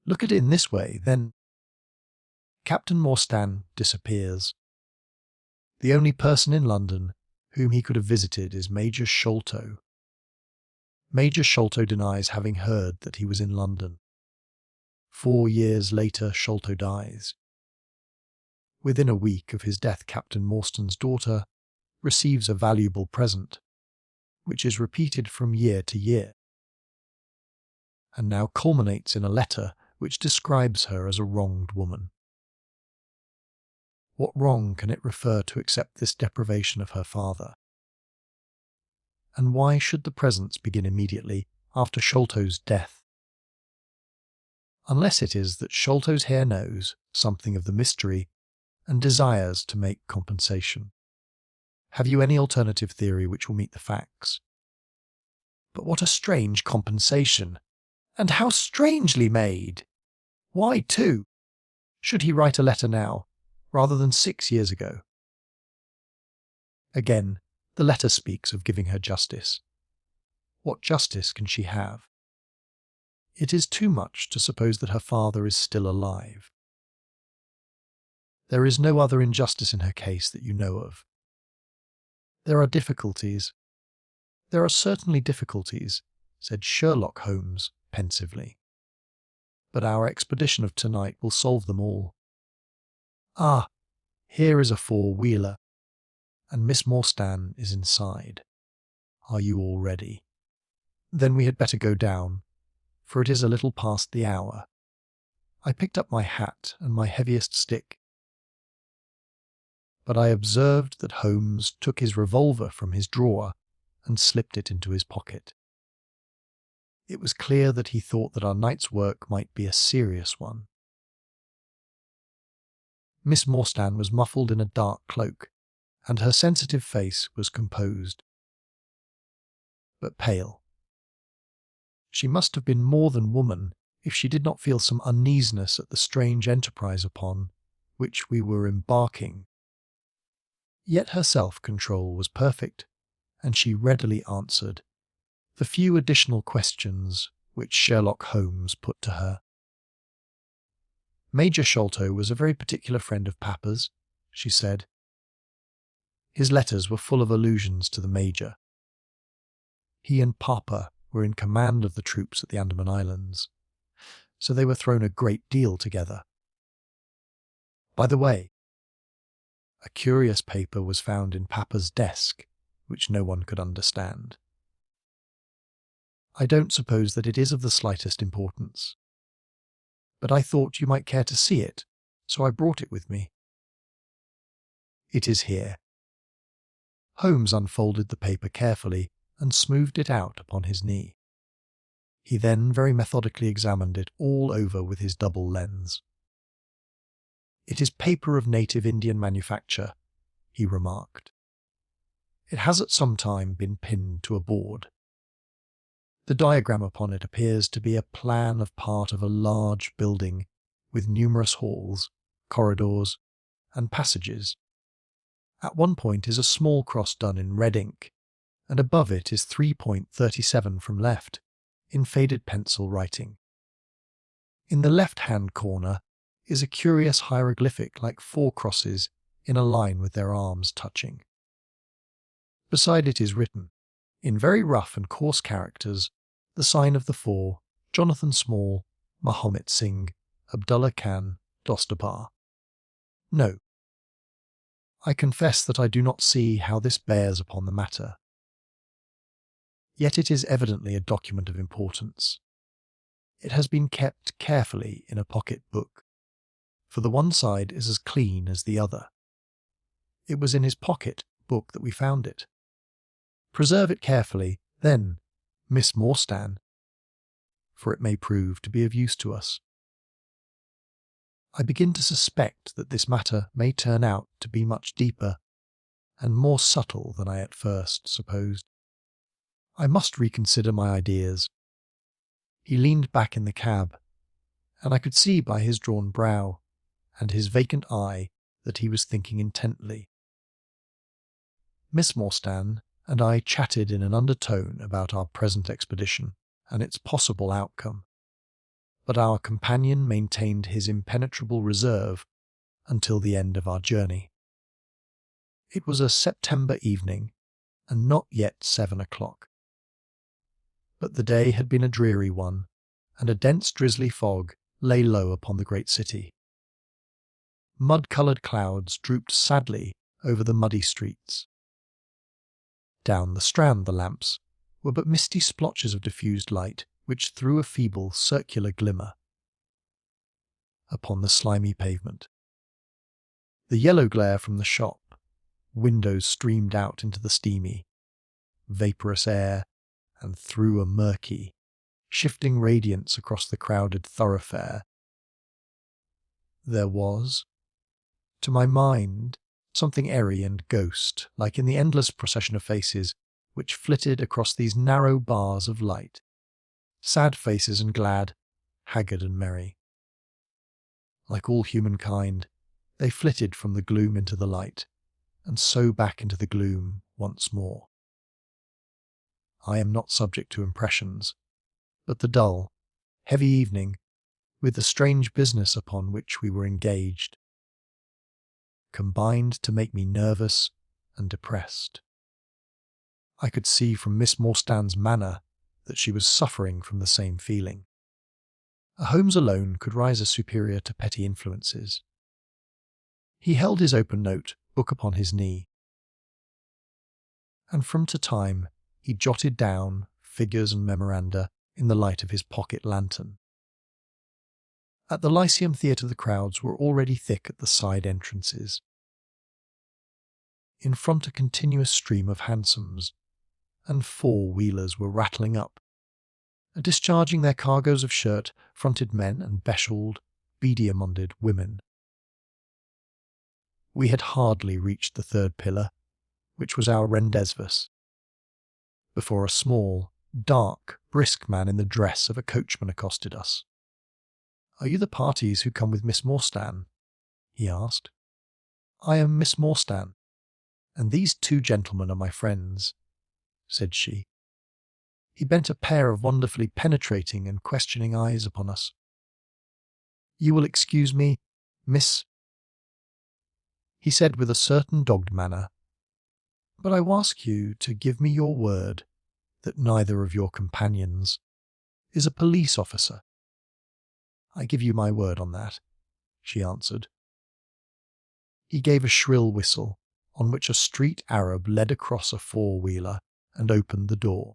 Speaker 1: Look at it in this way, then. Captain Morstan disappears. The only person in London whom he could have visited is Major Sholto. Major Sholto denies having heard that he was in London. 4 years later, Sholto dies. Within a week of his death, Captain Morstan's daughter receives a valuable present, which is repeated from year to year, and now culminates in a letter which describes her as a wronged woman. What wrong can it refer to except this deprivation of her father? And why should the presents begin immediately after Sholto's death? Unless it is that Sholto's heir knows something of the mystery and desires to make compensation. Have you any alternative theory which will meet the facts? But what a strange compensation! And how strangely made! Why, too? Should he write a letter now, rather than 6 years ago? Again, the letter speaks of giving her justice. What justice can she have? It is too much to suppose that her father is still alive. There is no other injustice in her case that you know of. There are difficulties. There are certainly difficulties, said Sherlock Holmes pensively. But our expedition of tonight will solve them all. Ah, here is a four-wheeler, and Miss Morstan is inside. Are you all ready? Then we had better go down, for it is a little past the hour. I picked up my hat and my heaviest stick, but I observed that Holmes took his revolver from his drawer and slipped it into his pocket. It was clear that he thought that our night's work might be a serious one. Miss Morstan was muffled in a dark cloak, and her sensitive face was composed, but pale. She must have been more than woman if she did not feel some uneasiness at the strange enterprise upon which we were embarking. Yet her self-control was perfect, and she readily answered the few additional questions which Sherlock Holmes put to her. Major Sholto was a very particular friend of Papa's, she said. His letters were full of allusions to the Major. He and Papa were in command of the troops at the Andaman Islands, so they were thrown a great deal together. By the way, a curious paper was found in Papa's desk, which no one could understand. I don't suppose that it is of the slightest importance, but I thought you might care to see it, so I brought it with me. It is here. Holmes unfolded the paper carefully and smoothed it out upon his knee. He then very methodically examined it all over with his double lens. "It is paper of native Indian manufacture," he remarked. "It has at some time been pinned to a board. The diagram upon it appears to be a plan of part of a large building with numerous halls, corridors, and passages. At one point is a small cross done in red ink, and above it is 3.37 from left, in faded pencil writing. In the left-hand corner is a curious hieroglyphic like 4 crosses in a line with their arms touching. Beside it is written, in very rough and coarse characters, the sign of the 4, Jonathan Small, Mahomet Singh, Abdullah Khan, Dostabar. No. I confess that I do not see how this bears upon the matter. Yet it is evidently a document of importance. It has been kept carefully in a pocket book, for the one side is as clean as the other. It was in his pocket book that we found it. Preserve it carefully, then, Miss Morstan, for it may prove to be of use to us. I begin to suspect that this matter may turn out to be much deeper and more subtle than I at first supposed. I must reconsider my ideas." He leaned back in the cab, and I could see by his drawn brow and his vacant eye that he was thinking intently. Miss Morstan and I chatted in an undertone about our present expedition and its possible outcome, but our companion maintained his impenetrable reserve until the end of our journey. It was a September evening, and not yet 7 o'clock. But the day had been a dreary one, and a dense drizzly fog lay low upon the great city. Mud-coloured clouds drooped sadly over the muddy streets. Down the Strand the lamps were but misty splotches of diffused light which threw a feeble circular glimmer upon the slimy pavement. The yellow glare from the shop windows streamed out into the steamy, vaporous air and threw a murky, shifting radiance across the crowded thoroughfare. There was, to my mind, something airy and ghost-like in the endless procession of faces which flitted across these narrow bars of light, sad faces and glad, haggard and merry. Like all humankind, they flitted from the gloom into the light, and so back into the gloom once more. I am not subject to impressions, but the dull, heavy evening, with the strange business upon which we were engaged, combined to make me nervous and depressed. I could see from Miss Morstan's manner that she was suffering from the same feeling. A Holmes alone could rise as superior to petty influences. He held his open note book upon his knee, and from to time he jotted down figures and memoranda in the light of his pocket lantern. At the Lyceum Theatre the crowds were already thick at the side entrances. In front a continuous stream of hansoms and four-wheelers were rattling up, discharging their cargoes of shirt-fronted men and beshawled, beadiamonded women. We had hardly reached the third pillar, which was our rendezvous, before a small, dark, brisk man in the dress of a coachman accosted us. "Are you the parties who come with Miss Morstan?" he asked. "I am Miss Morstan, and these 2 gentlemen are my friends," said she. He bent a pair of wonderfully penetrating and questioning eyes upon us. You will excuse me, miss, he said with a certain dogged manner, but I ask you to give me your word that neither of your companions is a police officer. I give you my word on that, she answered. He gave a shrill whistle, on which a street Arab led across a four-wheeler and opened the door.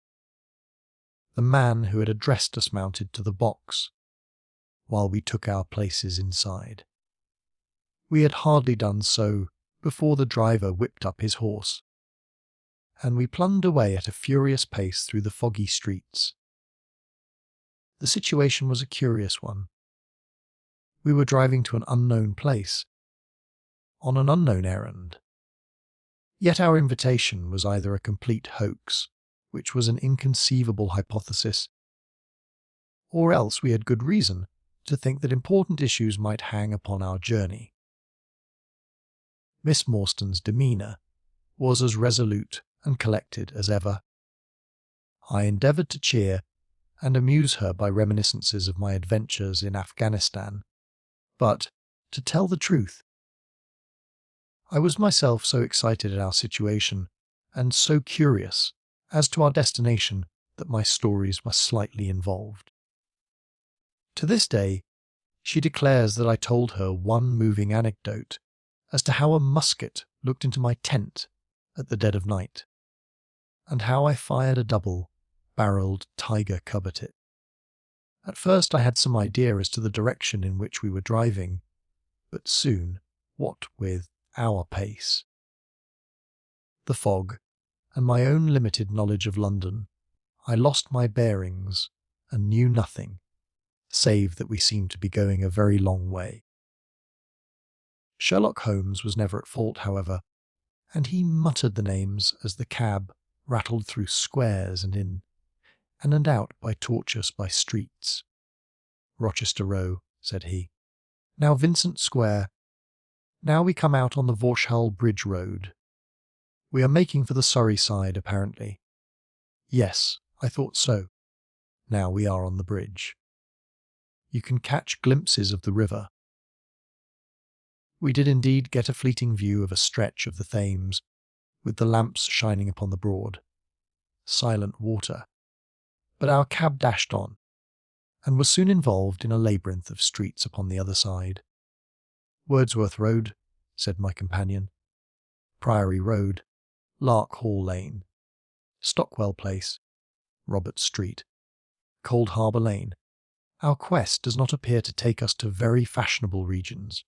Speaker 1: The man who had addressed us mounted to the box, while we took our places inside. We had hardly done so before the driver whipped up his horse, and we plunged away at a furious pace through the foggy streets. The situation was a curious one. We were driving to an unknown place, on an unknown errand. Yet our invitation was either a complete hoax, which was an inconceivable hypothesis, or else we had good reason to think that important issues might hang upon our journey. Miss Morstan's demeanour was as resolute and collected as ever. I endeavoured to cheer and amuse her by reminiscences of my adventures in Afghanistan, but, to tell the truth, I was myself so excited at our situation and so curious as to our destination that my stories were slightly involved. To this day, she declares that I told her one moving anecdote as to how a musket looked into my tent at the dead of night, and how I fired a double-barreled tiger cub at it. At first I had some idea as to the direction in which we were driving, but soon, what with our pace, the fog, and my own limited knowledge of London, I lost my bearings and knew nothing, save that we seemed to be going a very long way. Sherlock Holmes was never at fault, however, and he muttered the names as the cab rattled through squares and in and out by tortuous by streets. Rochester Row, said he. Now Vincent Square. Now we come out on the Vauxhall Bridge Road. We are making for the Surrey side, apparently. Yes, I thought so. Now we are on the bridge. You can catch glimpses of the river. We did indeed get a fleeting view of a stretch of the Thames, with the lamps shining upon the broad, silent water. But our cab dashed on, and was soon involved in a labyrinth of streets upon the other side. Wordsworth Road, said my companion. Priory Road, Lark Hall Lane, Stockwell Place, Robert Street, Cold Harbour Lane. Our quest does not appear to take us to very fashionable regions.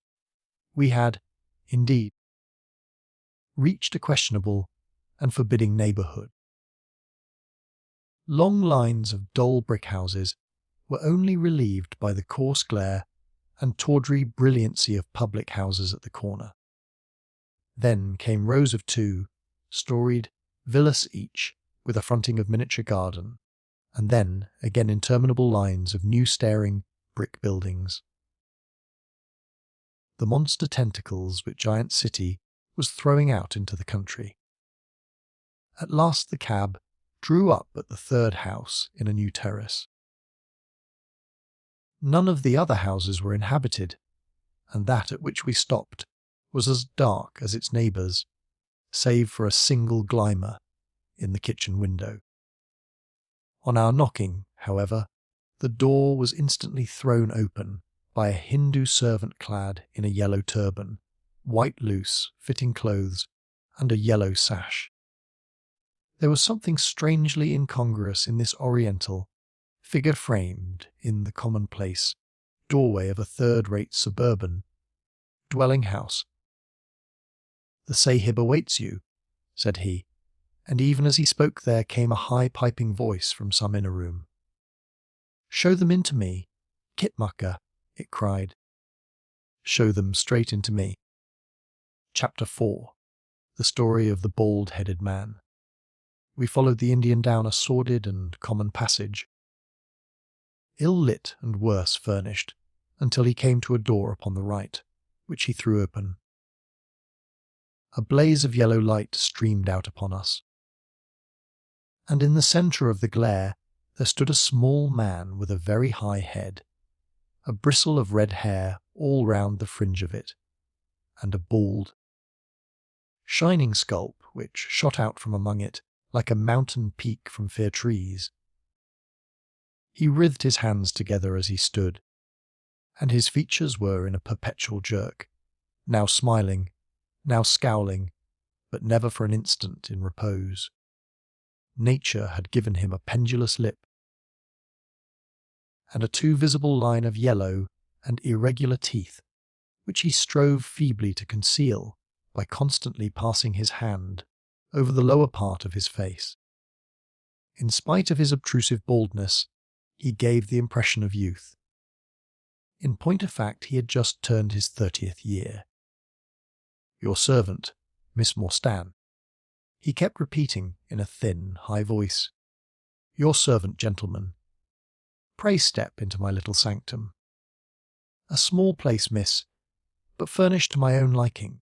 Speaker 1: We had, indeed, reached a questionable and forbidding neighbourhood. Long lines of dull brick houses were only relieved by the coarse glare and tawdry brilliancy of public houses at the corner. Then came rows of two-storied villas each, with a fronting of miniature garden, and then again interminable lines of new staring brick buildings. The monster tentacles which Giant City was throwing out into the country. At last the cab drew up at the third house in a new terrace. None of the other houses were inhabited, and that at which we stopped was as dark as its neighbours, save for a single glimmer in the kitchen window. On our knocking, however, the door was instantly thrown open by a Hindu servant clad in a yellow turban, white loose-fitting clothes, and a yellow sash. There was something strangely incongruous in this Oriental, figure framed in the commonplace doorway of a third-rate suburban dwelling-house. "The Sahib awaits you," said he, and even as he spoke there came a high piping voice from some inner room. "Show them into me, Kitmucker," it cried. "Show them straight into me." Chapter 4. The Story of the Bald-Headed Man. We followed the Indian down a sordid and common passage, ill-lit and worse furnished, until he came to a door upon the right, which he threw open. A blaze of yellow light streamed out upon us, and in the centre of the glare there stood a small man with a very high head, a bristle of red hair all round the fringe of it, and a bald, shining scalp which shot out from among it like a mountain peak from fair trees. He writhed his hands together as he stood, and his features were in a perpetual jerk, now smiling, now scowling, but never for an instant in repose. Nature had given him a pendulous lip, and a too visible line of yellow and irregular teeth, which he strove feebly to conceal by constantly passing his hand over the lower part of his face. In spite of his obtrusive baldness, he gave the impression of youth. In point of fact, he had just turned his 30th year. "Your servant, Miss Morstan," he kept repeating in a thin, high voice. "Your servant, gentlemen. Pray step into my little sanctum. A small place, miss, but furnished to my own liking.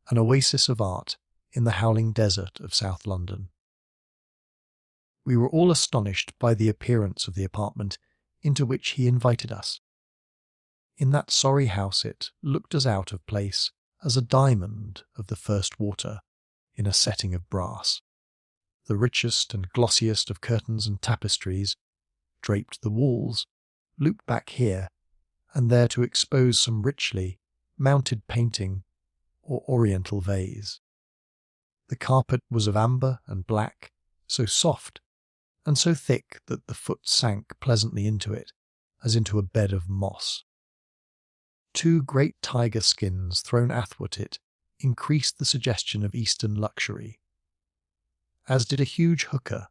Speaker 1: An oasis of art in the howling desert of South London." We were all astonished by the appearance of the apartment into which he invited us. In that sorry house it looked as out of place as a diamond of the first water in a setting of brass. The richest and glossiest of curtains and tapestries draped the walls, looped back here and there to expose some richly mounted painting or oriental vase. The carpet was of amber and black, so soft and so thick that the foot sank pleasantly into it, as into a bed of moss. 2 great tiger skins thrown athwart it increased the suggestion of Eastern luxury, as did a huge hookah,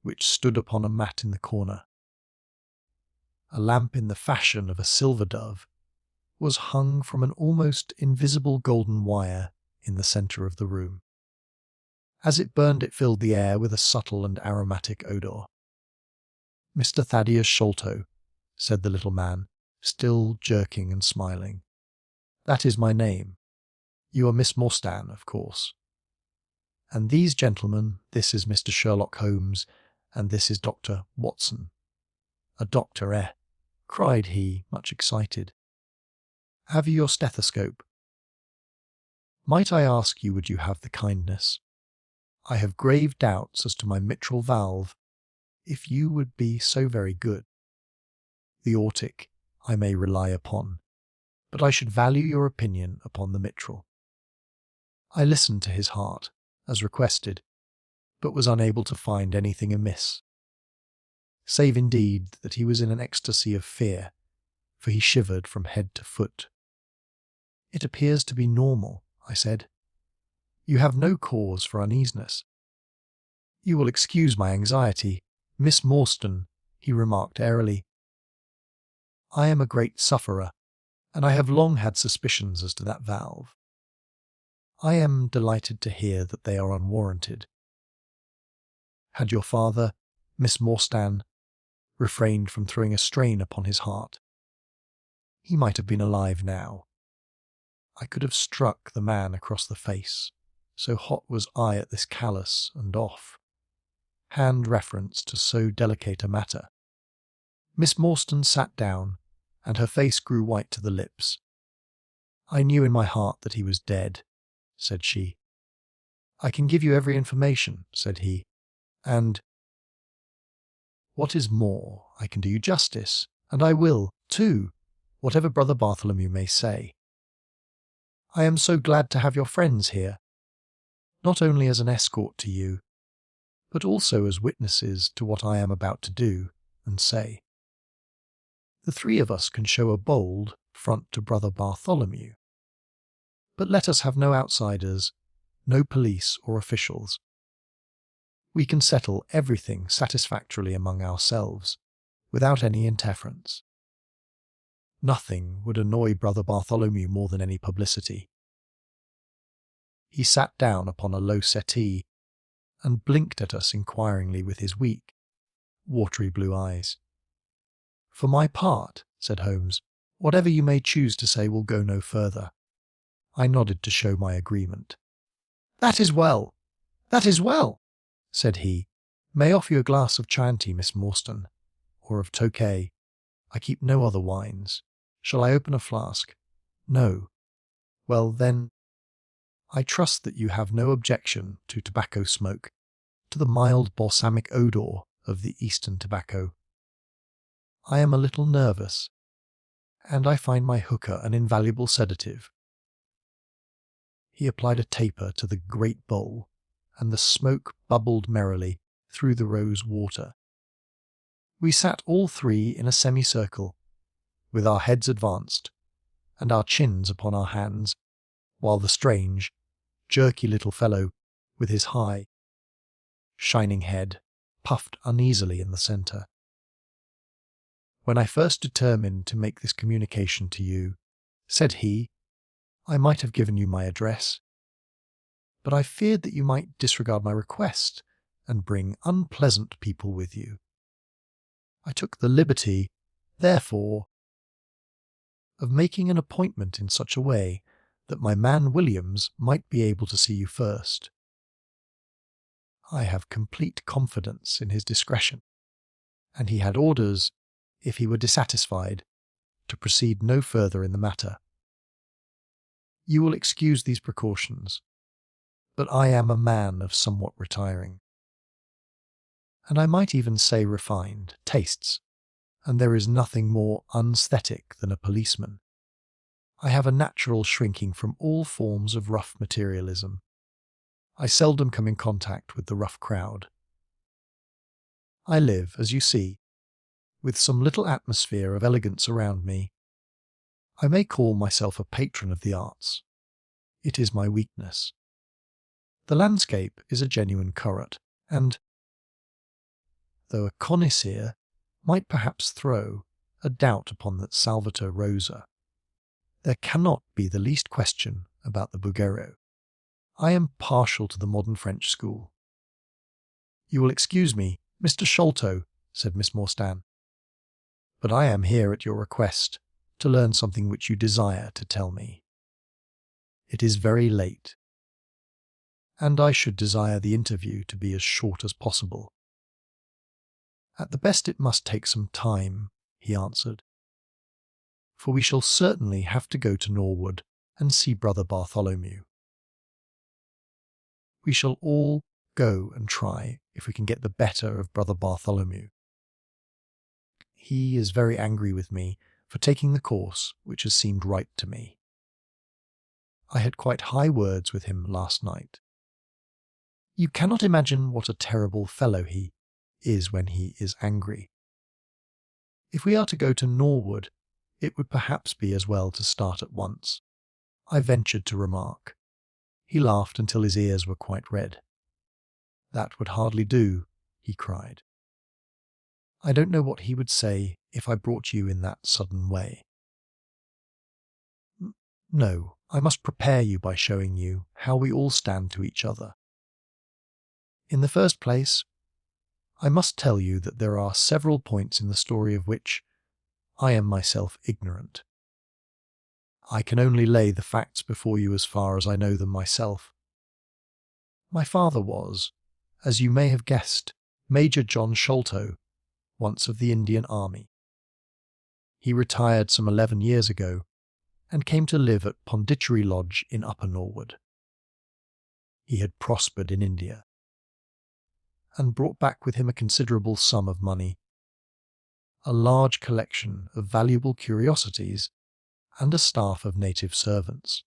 Speaker 1: which stood upon a mat in the corner. A lamp in the fashion of a silver dove was hung from an almost invisible golden wire in the centre of the room. As it burned, it filled the air with a subtle and aromatic odour. "Mr. Thaddeus Sholto," said the little man, still jerking and smiling. "That is my name. You are Miss Morstan, of course. And these gentlemen, this is Mr. Sherlock Holmes, and this is Dr. Watson." "A doctor, eh?" cried he, much excited. "Have you your stethoscope? Might I ask you, would you have the kindness? I have grave doubts as to my mitral valve, if you would be so very good. The aortic I may rely upon, but I should value your opinion upon the mitral." I listened to his heart, as requested, but was unable to find anything amiss, save indeed that he was in an ecstasy of fear, for he shivered from head to foot. "It appears to be normal," I said. "You have no cause for uneasiness." "You will excuse my anxiety, Miss Morstan," he remarked airily. "I am a great sufferer, and I have long had suspicions as to that valve. I am delighted to hear that they are unwarranted. Had your father, Miss Morstan, refrained from throwing a strain upon his heart, he might have been alive now. I could have struck the man across the face, so hot was I at this callous and off-hand reference to so delicate a matter." Miss Morstan sat down, and her face grew white to the lips. "I knew in my heart that he was dead," said she. "I can give you every information," said he, "and what is more, I can do you justice, and I will, too, whatever Brother Bartholomew may say. I am so glad to have your friends here, not only as an escort to you, but also as witnesses to what I am about to do and say. The 3 of us can show a bold front to Brother Bartholomew, but let us have no outsiders, no police or officials. We can settle everything satisfactorily among ourselves, without any interference. Nothing would annoy Brother Bartholomew more than any publicity." He sat down upon a low settee and blinked at us inquiringly with his weak, watery blue eyes. "For my part," said Holmes, "whatever you may choose to say will go no further." I nodded to show my agreement. "That is well, that is well," said he. "May I offer you a glass of Chianti, Miss Morstan, or of Tokay? I keep no other wines. Shall I open a flask? No. Well, then, I trust that you have no objection to tobacco smoke, to the mild balsamic odour of the Eastern tobacco. I am a little nervous, and I find my hookah an invaluable sedative. He applied a taper to the great bowl, and the smoke bubbled merrily through the rose water. We sat all three in a semicircle, with our heads advanced, and our chins upon our hands, while the strange, jerky little fellow, with his high, shining head, puffed uneasily in the centre. When I first determined to make this communication to you, said he, I might have given you my address, but I feared that you might disregard my request and bring unpleasant people with you. I took the liberty, therefore, of making an appointment in such a way that my man Williams might be able to see you first. I have complete confidence in his discretion, and he had orders, if he were dissatisfied, to proceed no further in the matter. You will excuse these precautions, but I am a man of somewhat retiring, and I might even say refined, tastes, and there is nothing more unaesthetic than a policeman. I have a natural shrinking from all forms of rough materialism. I seldom come in contact with the rough crowd. I live, as you see, with some little atmosphere of elegance around me. I may call myself a patron of the arts. It is my weakness. The landscape is a genuine current, and, though a connoisseur might perhaps throw a doubt upon that Salvator Rosa, there cannot be the least question about the Bouguereau. I am partial to the modern French school. You will excuse me, Mr. Sholto, said Miss Morstan, but I am here at your request to learn something which you desire to tell me. It is very late, and I should desire the interview to be as short as possible. At the best it must take some time, he answered, for we shall certainly have to go to Norwood and see Brother Bartholomew. We shall all go and try if we can get the better of Brother Bartholomew. He is very angry with me for taking the course which has seemed right to me. I had quite high words with him last night. You cannot imagine what a terrible fellow he is when he is angry. If we are to go to Norwood, it would perhaps be as well to start at once, I ventured to remark. He laughed until his ears were quite red. That would hardly do, he cried. I don't know what he would say if I brought you in that sudden way. No, I must prepare you by showing you how we all stand to each other. In the first place, I must tell you that there are several points in the story of which I am myself ignorant. I can only lay the facts before you as far as I know them myself. My father was, as you may have guessed, Major John Sholto, once of the Indian Army. He retired some 11 years ago and came to live at Pondicherry Lodge in Upper Norwood. He had prospered in India and brought back with him a considerable sum of money, a large collection of valuable curiosities, and a staff of native servants.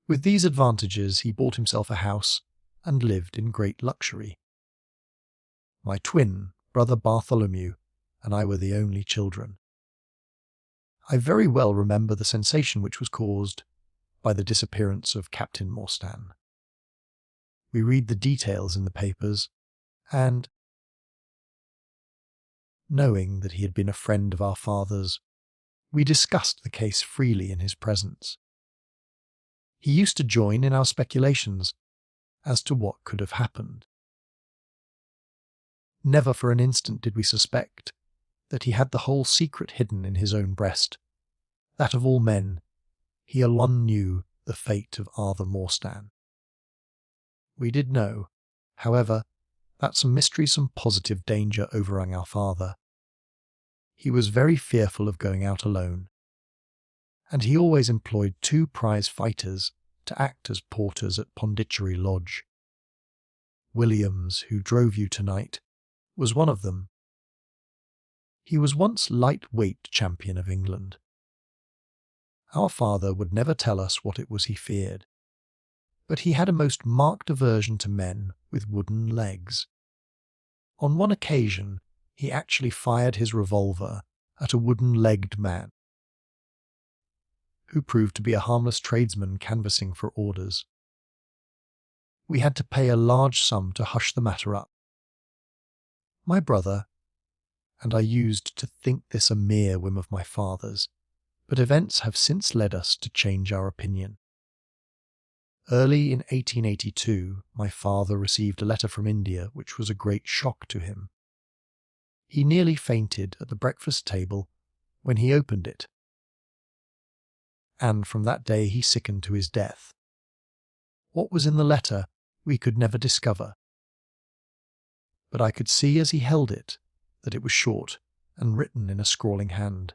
Speaker 1: With these advantages he bought himself a house and lived in great luxury. My twin, Brother Bartholomew, and I were the only children. I very well remember the sensation which was caused by the disappearance of Captain Morstan. We read the details in the papers, and, knowing that he had been a friend of our father's, we discussed the case freely in his presence. He used to join in our speculations as to what could have happened. Never for an instant did we suspect that he had the whole secret hidden in his own breast, that of all men he alone knew the fate of Arthur Morstan. We did know, however, that some mystery, some positive danger overhung our father. He was very fearful of going out alone, and he always employed 2 prize fighters to act as porters at Pondicherry Lodge. Williams, who drove you tonight, was one of them. He was once lightweight champion of England. Our father would never tell us what it was he feared, but he had a most marked aversion to men with wooden legs. On one occasion, he actually fired his revolver at a wooden-legged man, who proved to be a harmless tradesman canvassing for orders. We had to pay a large sum to hush the matter up. My brother and I used to think this a mere whim of my father's, but events have since led us to change our opinion. Early in 1882, my father received a letter from India which was a great shock to him. He nearly fainted at the breakfast table when he opened it, and from that day he sickened to his death. What was in the letter we could never discover, but I could see as he held it that it was short and written in a scrawling hand.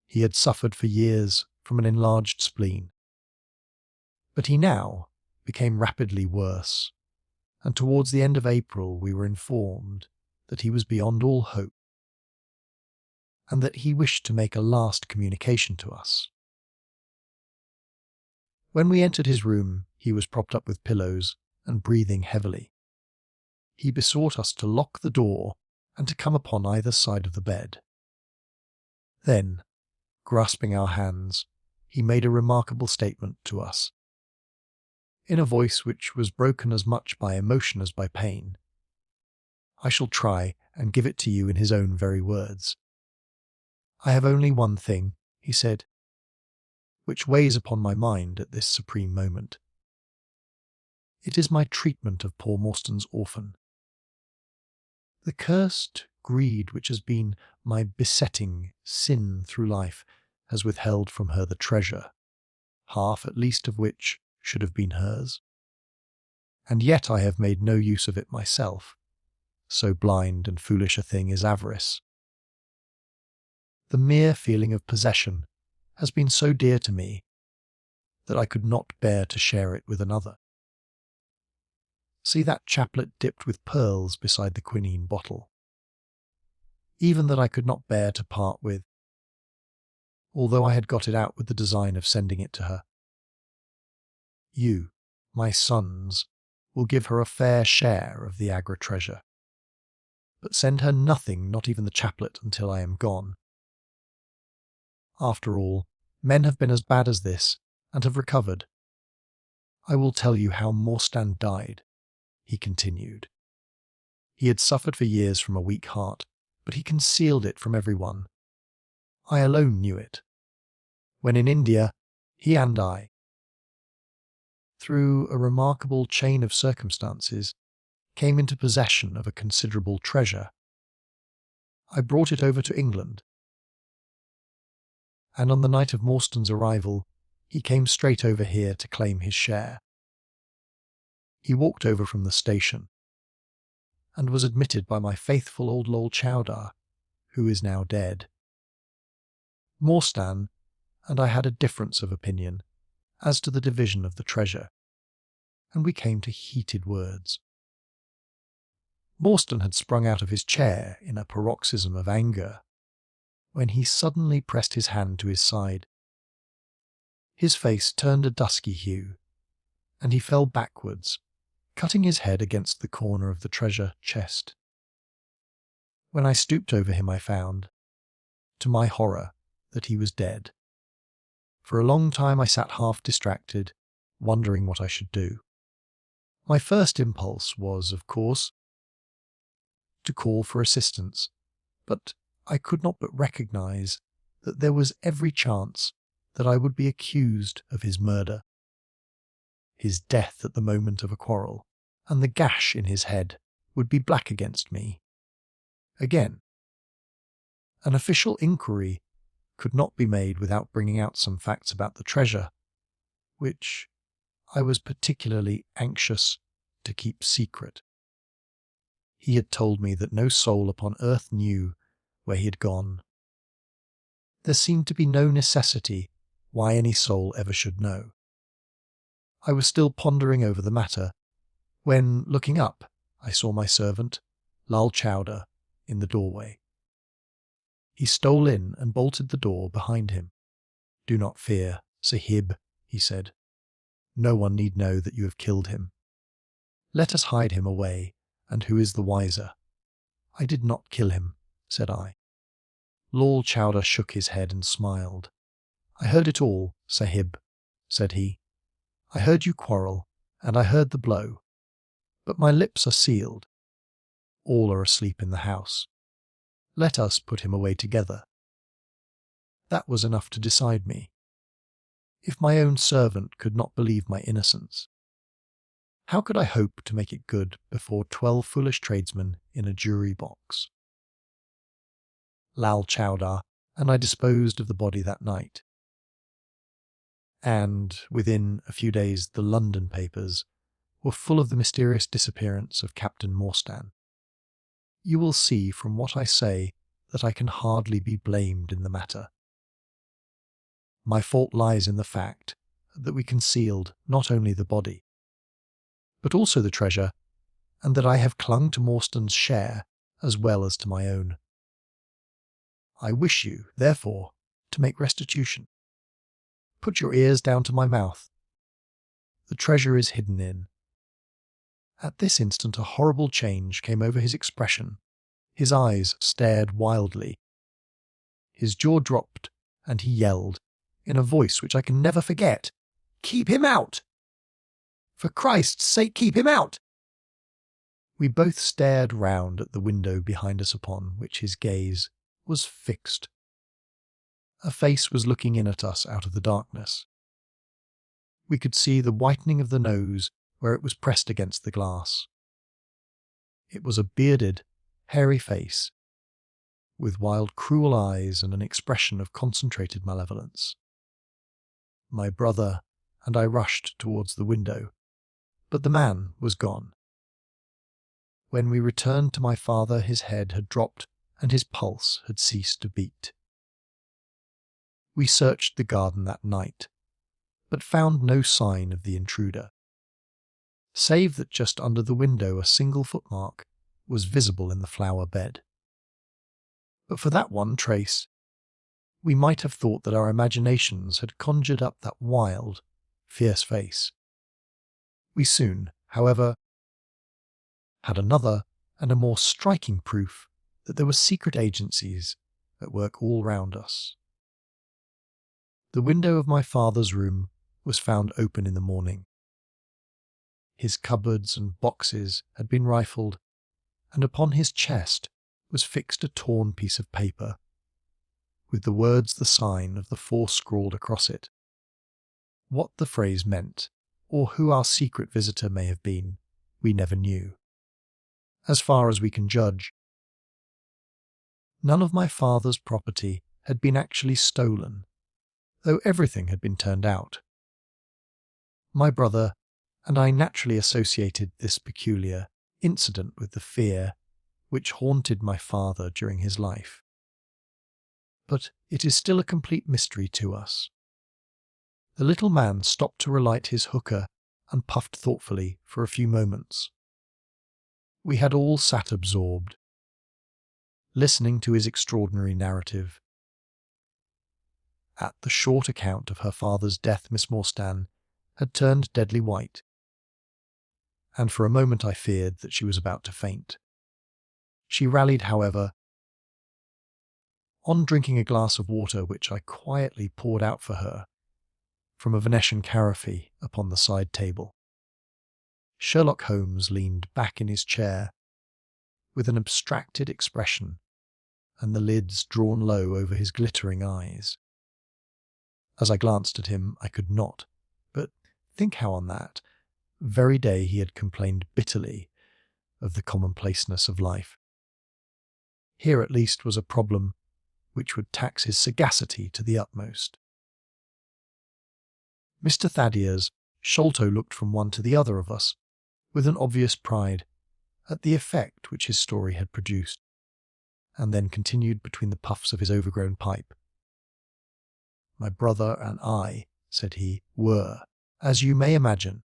Speaker 1: He had suffered for years from an enlarged spleen, but he now became rapidly worse, and towards the end of April we were informed that he was beyond all hope, and that he wished to make a last communication to us. When we entered his room, he was propped up with pillows and breathing heavily. He besought us to lock the door and to come upon either side of the bed. Then, grasping our hands, he made a remarkable statement to us. In a voice which was broken as much by emotion as by pain, I shall try and give it to you in his own very words. I have only one thing, he said, which weighs upon my mind at this supreme moment. It is my treatment of poor Morstan's orphan. The cursed greed which has been my besetting sin through life has withheld from her the treasure, half at least of which should have been hers. And yet I have made no use of it myself, so blind and foolish a thing is avarice. The mere feeling of possession has been so dear to me that I could not bear to share it with another. See that chaplet dipped with pearls beside the quinine bottle. Even that I could not bear to part with, although I had got it out with the design of sending it to her. You, my sons, will give her a fair share of the Agra treasure, but send her nothing, not even the chaplet, until I am gone. After all, men have been as bad as this, and have recovered. I will tell you how Morstan died, he continued. He had suffered for years from a weak heart, but he concealed it from everyone. I alone knew it. When in India, he and I, through a remarkable chain of circumstances, came into possession of a considerable treasure. I brought it over to England, and on the night of Morstan's arrival, he came straight over here to claim his share. He walked over from the station, and was admitted by my faithful old Lol Chowdar, who is now dead. Morstan and I had a difference of opinion as to the division of the treasure, and we came to heated words. Morstan had sprung out of his chair in a paroxysm of anger, when he suddenly pressed his hand to his side. His face turned a dusky hue, and he fell backwards, cutting his head against the corner of the treasure chest. When I stooped over him, I found, to my horror, that he was dead. For a long time I sat half distracted, wondering what I should do. My first impulse was, of course, to call for assistance, but I could not but recognize that there was every chance that I would be accused of his murder, his death at the moment of a quarrel, and the gash in his head would be black against me. Again, an official inquiry could not be made without bringing out some facts about the treasure, which I was particularly anxious to keep secret. He had told me that no soul upon earth knew where he had gone. There seemed to be no necessity why any soul ever should know. I was still pondering over the matter when, looking up, I saw my servant, Lal Chowder, in the doorway. He stole in and bolted the door behind him. "Do not fear, Sahib," he said. "No one need know that you have killed him. Let us hide him away, and who is the wiser?" "I did not kill him," said I. Lal Chowder shook his head and smiled. "I heard it all, Sahib," said he. "I heard you quarrel, and I heard the blow. But my lips are sealed. All are asleep in the house. Let us put him away together." That was enough to decide me. If my own servant could not believe my innocence, how could I hope to make it good before 12 foolish tradesmen in a jury box? Lal Chowder and I disposed of the body that night. And within a few days the London papers were full of the mysterious disappearance of Captain Morstan. You will see from what I say that I can hardly be blamed in the matter. My fault lies in the fact that we concealed not only the body, but also the treasure, and that I have clung to Morstan's share as well as to my own. I wish you, therefore, to make restitution. Put your ears down to my mouth. The treasure is hidden in. At this instant a horrible change came over his expression. His eyes stared wildly. His jaw dropped, and he yelled, in a voice which I can never forget, "Keep him out! For Christ's sake, keep him out!" We both stared round at the window behind us upon which his gaze was fixed. A face was looking in at us out of the darkness. We could see the whitening of the nose where it was pressed against the glass. It was a bearded, hairy face, with wild, cruel eyes and an expression of concentrated malevolence. My brother and I rushed towards the window, but the man was gone. When we returned to my father, his head had dropped and his pulse had ceased to beat. We searched the garden that night, but found no sign of the intruder, save that just under the window a single footmark was visible in the flower bed. But for that one trace, we might have thought that our imaginations had conjured up that wild, fierce face. We soon, however, had another and a more striking proof that there were secret agencies at work all round us. The window of my father's room was found open in the morning. His cupboards and boxes had been rifled, and upon his chest was fixed a torn piece of paper, with the words the sign of the four scrawled across it. What the phrase meant, or who our secret visitor may have been, we never knew. As far as we can judge, none of my father's property had been actually stolen, though everything had been turned out. My brother and I naturally associated this peculiar incident with the fear which haunted my father during his life. But it is still a complete mystery to us. The little man stopped to relight his hookah and puffed thoughtfully for a few moments. We had all sat absorbed, listening to his extraordinary narrative. At the short account of her father's death, Miss Morstan had turned deadly white, and for a moment I feared that she was about to faint. She rallied, however. On drinking a glass of water which I quietly poured out for her from a Venetian carafe upon the side table, Sherlock Holmes leaned back in his chair with an abstracted expression and the lids drawn low over his glittering eyes. As I glanced at him, I could not but think how on that very day he had complained bitterly of the commonplaceness of life. Here at least was a problem which would tax his sagacity to the utmost. Mr. Thaddeus Sholto looked from one to the other of us with an obvious pride at the effect which his story had produced, and then continued between the puffs of his overgrown pipe. "My brother and I," said he, "were, as you may imagine,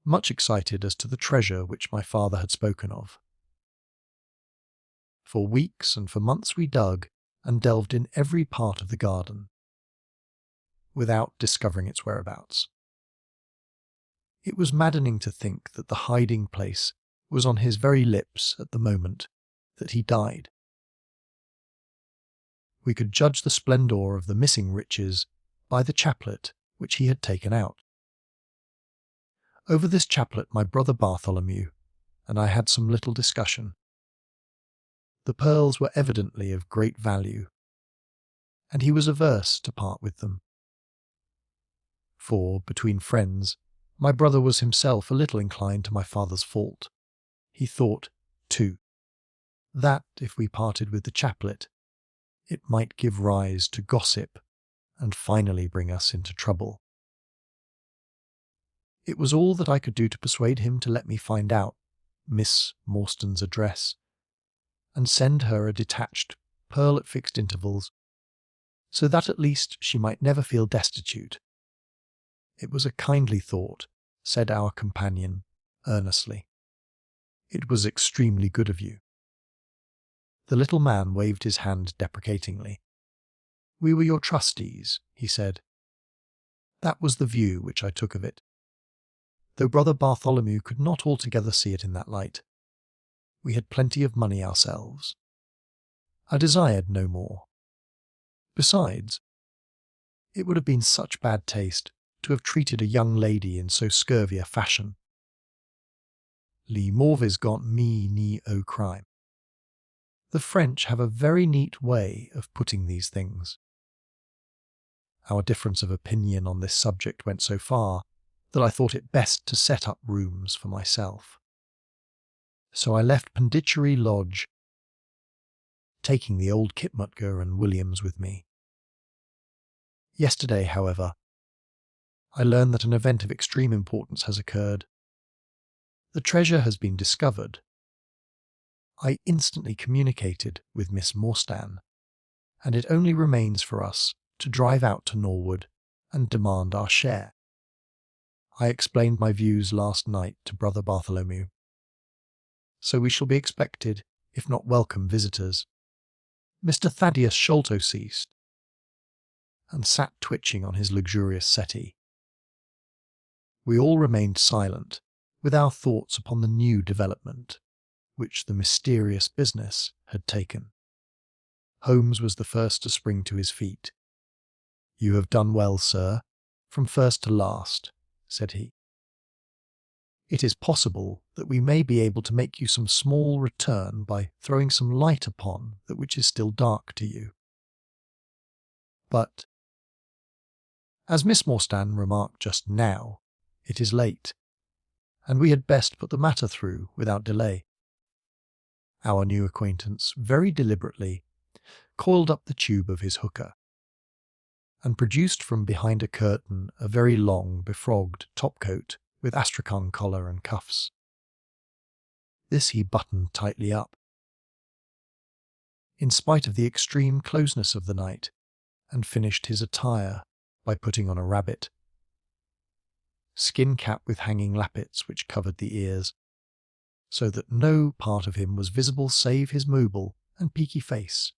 Speaker 1: much excited as to the treasure which my father had spoken of. For weeks and for months we dug and delved in every part of the garden, without discovering its whereabouts. It was maddening to think that the hiding place was on his very lips at the moment that he died. We could judge the splendour of the missing riches by the chaplet which he had taken out. Over this chaplet my brother Bartholomew and I had some little discussion. The pearls were evidently of great value, and he was averse to part with them. For, between friends, my brother was himself a little inclined to my father's fault. He thought, too, that if we parted with the chaplet, it might give rise to gossip and finally bring us into trouble. It was all that I could do to persuade him to let me find out Miss Morstan's address and send her a detached pearl at fixed intervals, so that at least she might never feel destitute. It was a kindly thought, said our companion earnestly. It was extremely good of you. The little man waved his hand deprecatingly. We were your trustees, he said. That was the view which I took of it, though brother Bartholomew could not altogether see it in that light. We had plenty of money ourselves. I desired no more. Besides, it would have been such bad taste to have treated a young lady in so scurvy a fashion. Li morvis gant mi ni au crime. The French have a very neat way of putting these things. Our difference of opinion on this subject went so far that I thought it best to set up rooms for myself. So I left Pondicherry Lodge, taking the old Kitmutger and Williams with me. Yesterday, however, I learned that an event of extreme importance has occurred. The treasure has been discovered. I instantly communicated with Miss Morstan, and it only remains for us to drive out to Norwood and demand our share. I explained my views last night to brother Bartholomew. So we shall be expected, if not welcome, visitors. Mr. Thaddeus Sholto ceased, and sat twitching on his luxurious settee. We all remained silent, with our thoughts upon the new development which the mysterious business had taken. Holmes was the first to spring to his feet. You have done well, sir, from first to last, said he. It is possible that we may be able to make you some small return by throwing some light upon that which is still dark to you. But, as Miss Morstan remarked just now, it is late, and we had best put the matter through without delay. Our new acquaintance very deliberately coiled up the tube of his hookah, and produced from behind a curtain a very long, befrogged topcoat with astrakhan collar and cuffs. This he buttoned tightly up, in spite of the extreme closeness of the night, and finished his attire by putting on a rabbit skin cap with hanging lappets which covered the ears, so that no part of him was visible save his mobile and peaky face.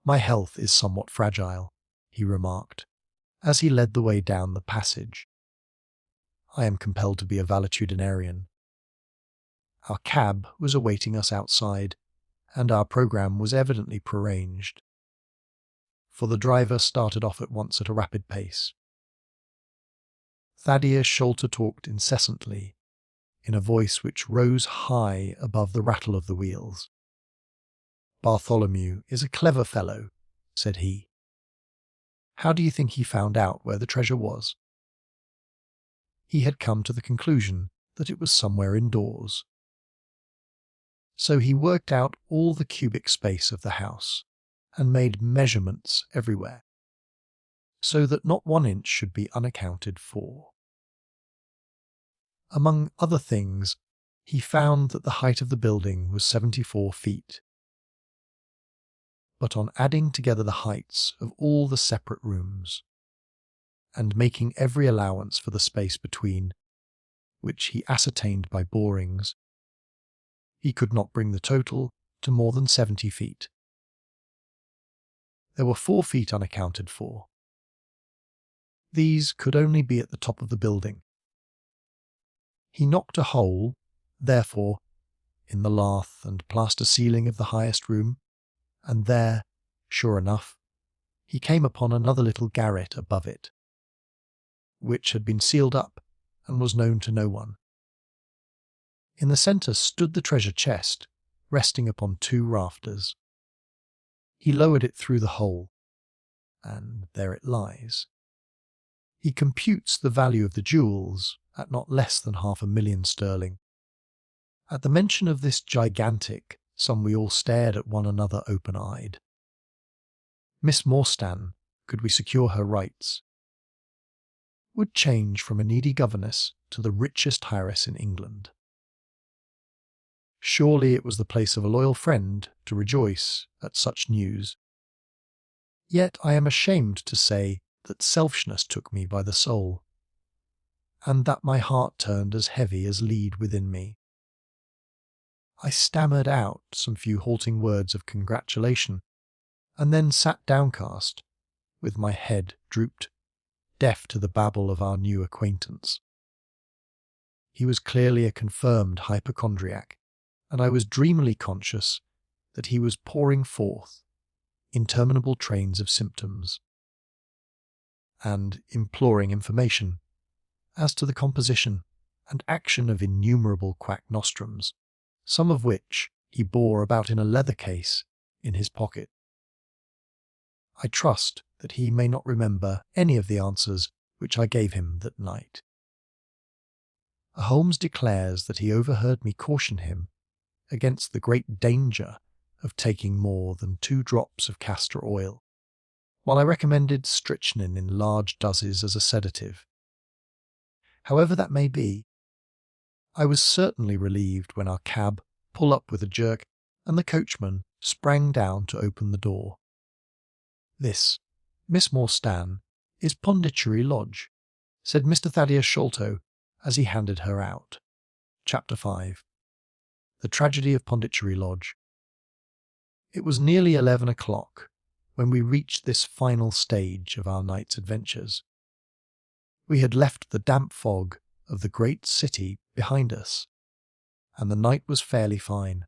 Speaker 1: My health is somewhat fragile, he remarked, as he led the way down the passage. I am compelled to be a valetudinarian. Our cab was awaiting us outside, and our programme was evidently prearranged, for the driver started off at once at a rapid pace. Thaddeus Sholto talked incessantly, in a voice which rose high above the rattle of the wheels. Bartholomew is a clever fellow, said he. How do you think he found out where the treasure was? He had come to the conclusion that it was somewhere indoors. So he worked out all the cubic space of the house, and made measurements everywhere, so that not 1 inch should be unaccounted for. Among other things, He found that the height of the building was 74 feet. But on adding together the heights of all the separate rooms, and making every allowance for the space between, which he ascertained by borings, he could not bring the total to more than 70 feet. There were 4 feet unaccounted for. These could only be at the top of the building. He knocked a hole, therefore, in the lath and plaster ceiling of the highest room, and there, sure enough, he came upon another little garret above it, which had been sealed up and was known to no one. In the centre stood the treasure chest, resting upon 2 rafters. He lowered it through the hole, and there it lies. He computes the value of the jewels at not less than £500,000 sterling. At the mention of this gigantic sum we all stared at one another open-eyed. Miss Morstan, could we secure her rights, would change from a needy governess to the richest heiress in England. Surely it was the place of a loyal friend to rejoice at such news. Yet I am ashamed to say that selfishness took me by the soul, and that my heart turned as heavy as lead within me. I stammered out some few halting words of congratulation, and then sat downcast, with my head drooped, deaf to the babble of our new acquaintance. He was clearly a confirmed hypochondriac, and I was dreamily conscious that he was pouring forth interminable trains of symptoms, and imploring information as to the composition and action of innumerable quack nostrums, some of which he bore about in a leather case in his pocket. I trust that he may not remember any of the answers which I gave him that night. Holmes declares that he overheard me caution him against the great danger of taking more than 2 drops of castor oil, while I recommended strychnine in large doses as a sedative. However that may be, I was certainly relieved when our cab pulled up with a jerk and the coachman sprang down to open the door. "This, Miss Morstan, is Pondicherry Lodge," said Mr. Thaddeus Sholto as he handed her out. Chapter 5. The Tragedy of Pondicherry Lodge. It was nearly 11 o'clock when we reached this final stage of our night's adventures. We had left the damp fog of the great city behind us, and the night was fairly fine.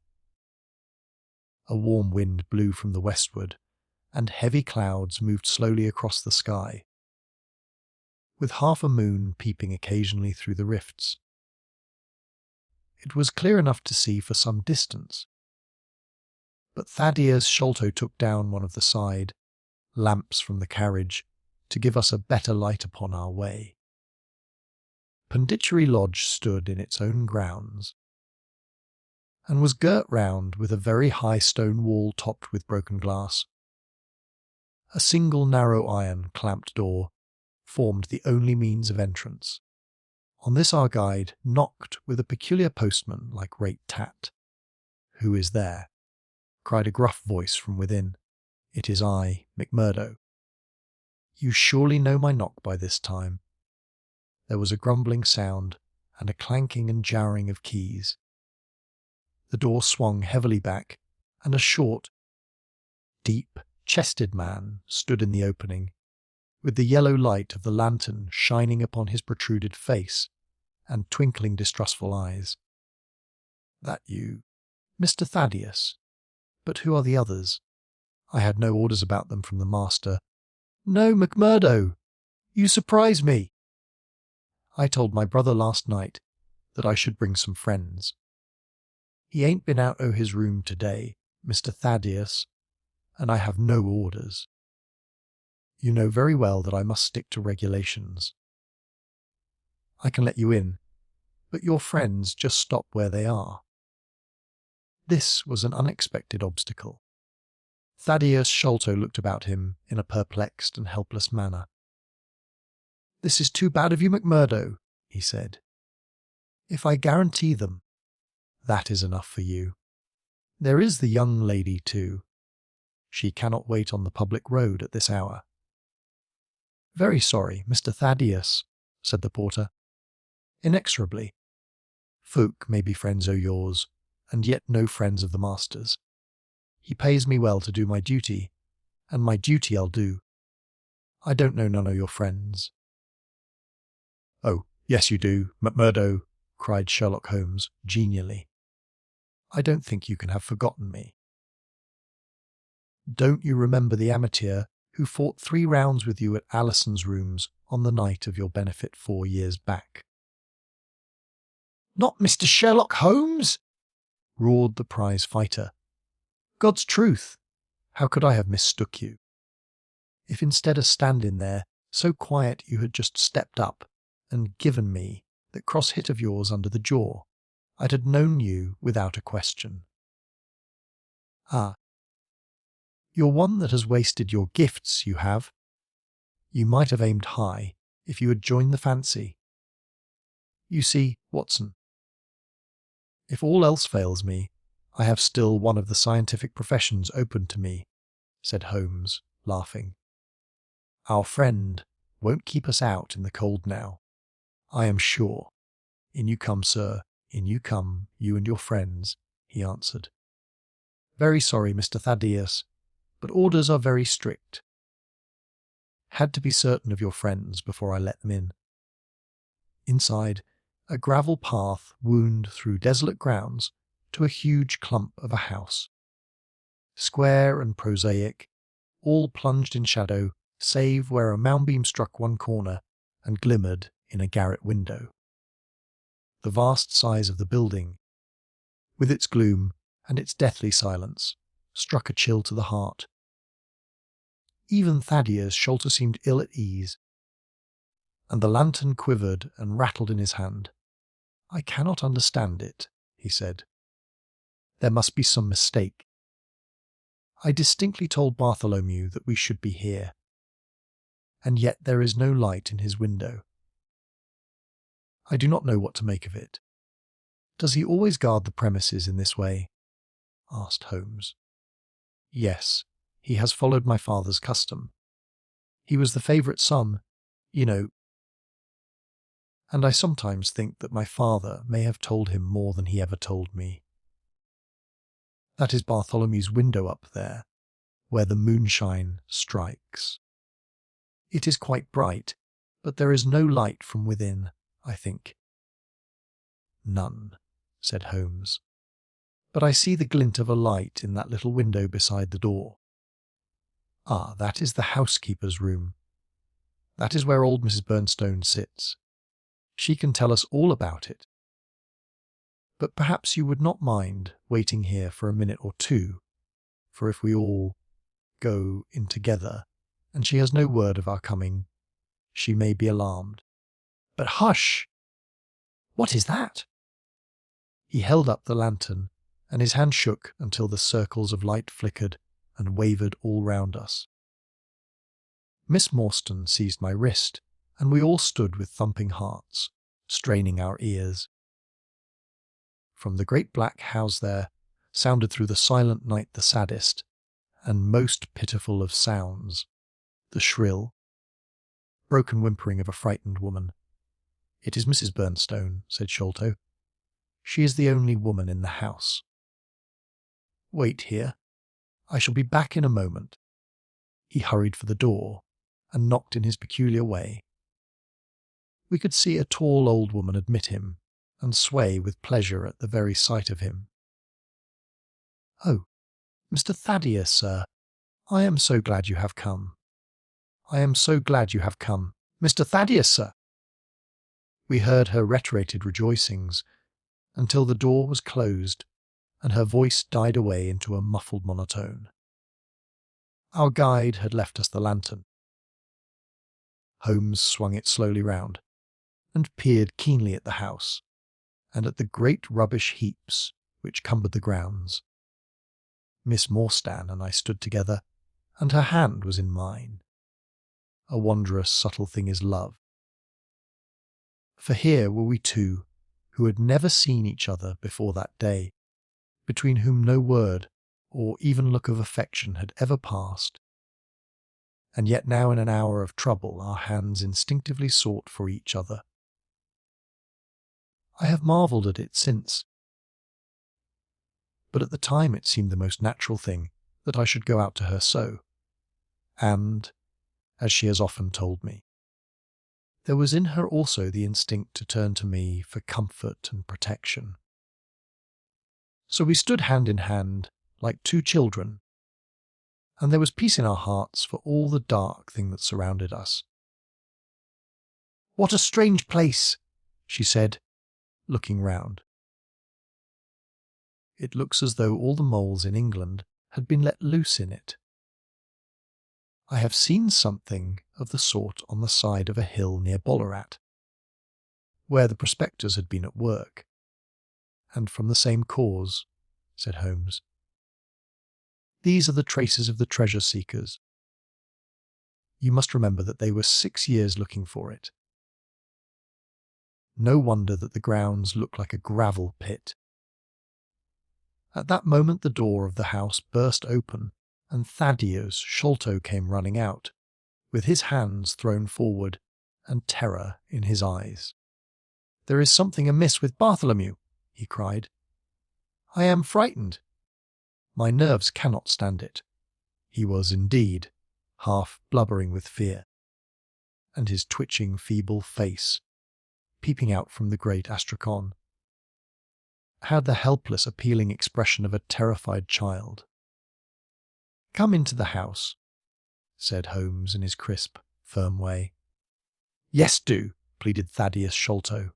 Speaker 1: A warm wind blew from the westward, and heavy clouds moved slowly across the sky, with half a moon peeping occasionally through the rifts. It was clear enough to see for some distance, but Thaddeus Sholto took down one of the side lamps from the carriage to give us a better light upon our way. Pondicherry Lodge stood in its own grounds, and was girt round with a very high stone wall topped with broken glass. A single narrow iron clamped door formed the only means of entrance. On this our guide knocked with a peculiar postman-like rate-tat. "Who is there?" cried a gruff voice from within. "It is I, McMurdo." "You surely know my knock by this time." There was a grumbling sound and a clanking and jarring of keys. The door swung heavily back, and a short, deep-chested man stood in the opening, with the yellow light of the lantern shining upon his protruded face and twinkling distrustful eyes. "That you, Mr. Thaddeus? But who are the others? I had no orders about them from the master." "No, McMurdo! You surprise me." "I told my brother last night that I should bring some friends. He ain't been out o' his room to-day, Mr. Thaddeus, and I have no orders. You know very well that I must stick to regulations. I can let you in, but your friends just stop where they are." This was an unexpected obstacle. Thaddeus Sholto looked about him in a perplexed and helpless manner. "This is too bad of you, McMurdo," he said. "If I guarantee them, That is enough for you. There is the young lady, too. She cannot wait on the public road at this hour." "Very sorry, Mr. Thaddeus," said the porter, inexorably. "Folk may be friends o' yours, and yet no friends of the master's. He pays me well to do my duty, and my duty I'll do. I don't know none o' your friends." "Oh, yes you do, Macmurdo," cried Sherlock Holmes genially. "I don't think you can have forgotten me. Don't you remember the amateur who fought 3 rounds with you at Alison's rooms on the night of your benefit 4 years back?" "Not Mr. Sherlock Holmes?" roared the prize fighter. "God's truth, how could I have mistook you? If instead of standing there, so quiet you had just stepped up and given me that cross hit of yours under the jaw, I'd have known you without a question. Ah, you're one that has wasted your gifts, you have. You might have aimed high if you had joined the fancy. You see, Watson, if all else fails me, I have still one of the scientific professions open to me," said Holmes, laughing. "Our friend won't keep us out in the cold now, I am sure. In you come, sir, in you come, you and your friends," he answered. "Very sorry, Mr. Thaddeus, but orders are very strict. Had to be certain of your friends before I let them in." Inside, a gravel path wound through desolate grounds to a huge clump of a house. Square and prosaic, all plunged in shadow, save where a moonbeam struck one corner and glimmered in a garret window. The vast size of the building, with its gloom and its deathly silence, struck a chill to the heart. Even Thaddeus Sholto seemed ill at ease, and the lantern quivered and rattled in his hand. "I cannot understand it," he said. "There must be some mistake. I distinctly told Bartholomew that we should be here, and yet there is no light in his window. I do not know what to make of it." "Does he always guard the premises in this way?" asked Holmes. "Yes, he has followed my father's custom. He was the favourite son, you know, and I sometimes think that my father may have told him more than he ever told me. That is Bartholomew's window up there, where the moonshine strikes. It is quite bright, but there is no light from within, I think." "None," said Holmes. "But I see the glint of a light in that little window beside the door. Ah, that is the housekeeper's room. That is where old Mrs. Bernstone sits. She can tell us all about it. But perhaps you would not mind waiting here for a minute or two, for if we all go in together, and she has no word of our coming, she may be alarmed." "But hush! What is that?" He held up the lantern, and his hand shook until the circles of light flickered and wavered all round us. Miss Morstan seized my wrist, and we all stood with thumping hearts, straining our ears. From the great black house there sounded through the silent night the saddest and most pitiful of sounds, the shrill, broken whimpering of a frightened woman. "It is Mrs. Bernstone," said Sholto. "She is the only woman in the house. Wait here. I shall be back in a moment." He hurried for the door and knocked in his peculiar way. We could see a tall old woman admit him and sway with pleasure at the very sight of him. "Oh, Mr. Thaddeus, sir, I am so glad you have come. I am so glad you have come. Mr. Thaddeus, sir." We heard her reiterated rejoicings until the door was closed and her voice died away into a muffled monotone. Our guide had left us the lantern. Holmes swung it slowly round and peered keenly at the house and at the great rubbish heaps which cumbered the grounds. Miss Morstan and I stood together, and her hand was in mine. A wondrous subtle thing is love. For here were we two, who had never seen each other before that day, between whom no word or even look of affection had ever passed. And yet now in an hour of trouble our hands instinctively sought for each other. I have marvelled at it since, but at the time it seemed the most natural thing that I should go out to her so, and, as she has often told me, there was in her also the instinct to turn to me for comfort and protection. So we stood hand in hand, like two children, and there was peace in our hearts for all the dark thing that surrounded us. "What a strange place!" she said, looking round. "It looks as though all the moles in England had been let loose in it. I have seen something of the sort on the side of a hill near Ballarat, where the prospectors had been at work, and from the same cause," said Holmes. "These are the traces of the treasure-seekers. You must remember that they were 6 years looking for it. No wonder that the grounds look like a gravel pit." At that moment the door of the house burst open, and Thaddeus Sholto came running out, with his hands thrown forward and terror in his eyes. "There is something amiss with Bartholomew," he cried. "I am frightened. My nerves cannot stand it." He was indeed half blubbering with fear, and his twitching feeble face, peeping out from the great astrakhan, had the helpless appealing expression of a terrified child. "Come into the house," said Holmes in his crisp, firm way. "Yes, do," pleaded Thaddeus Sholto.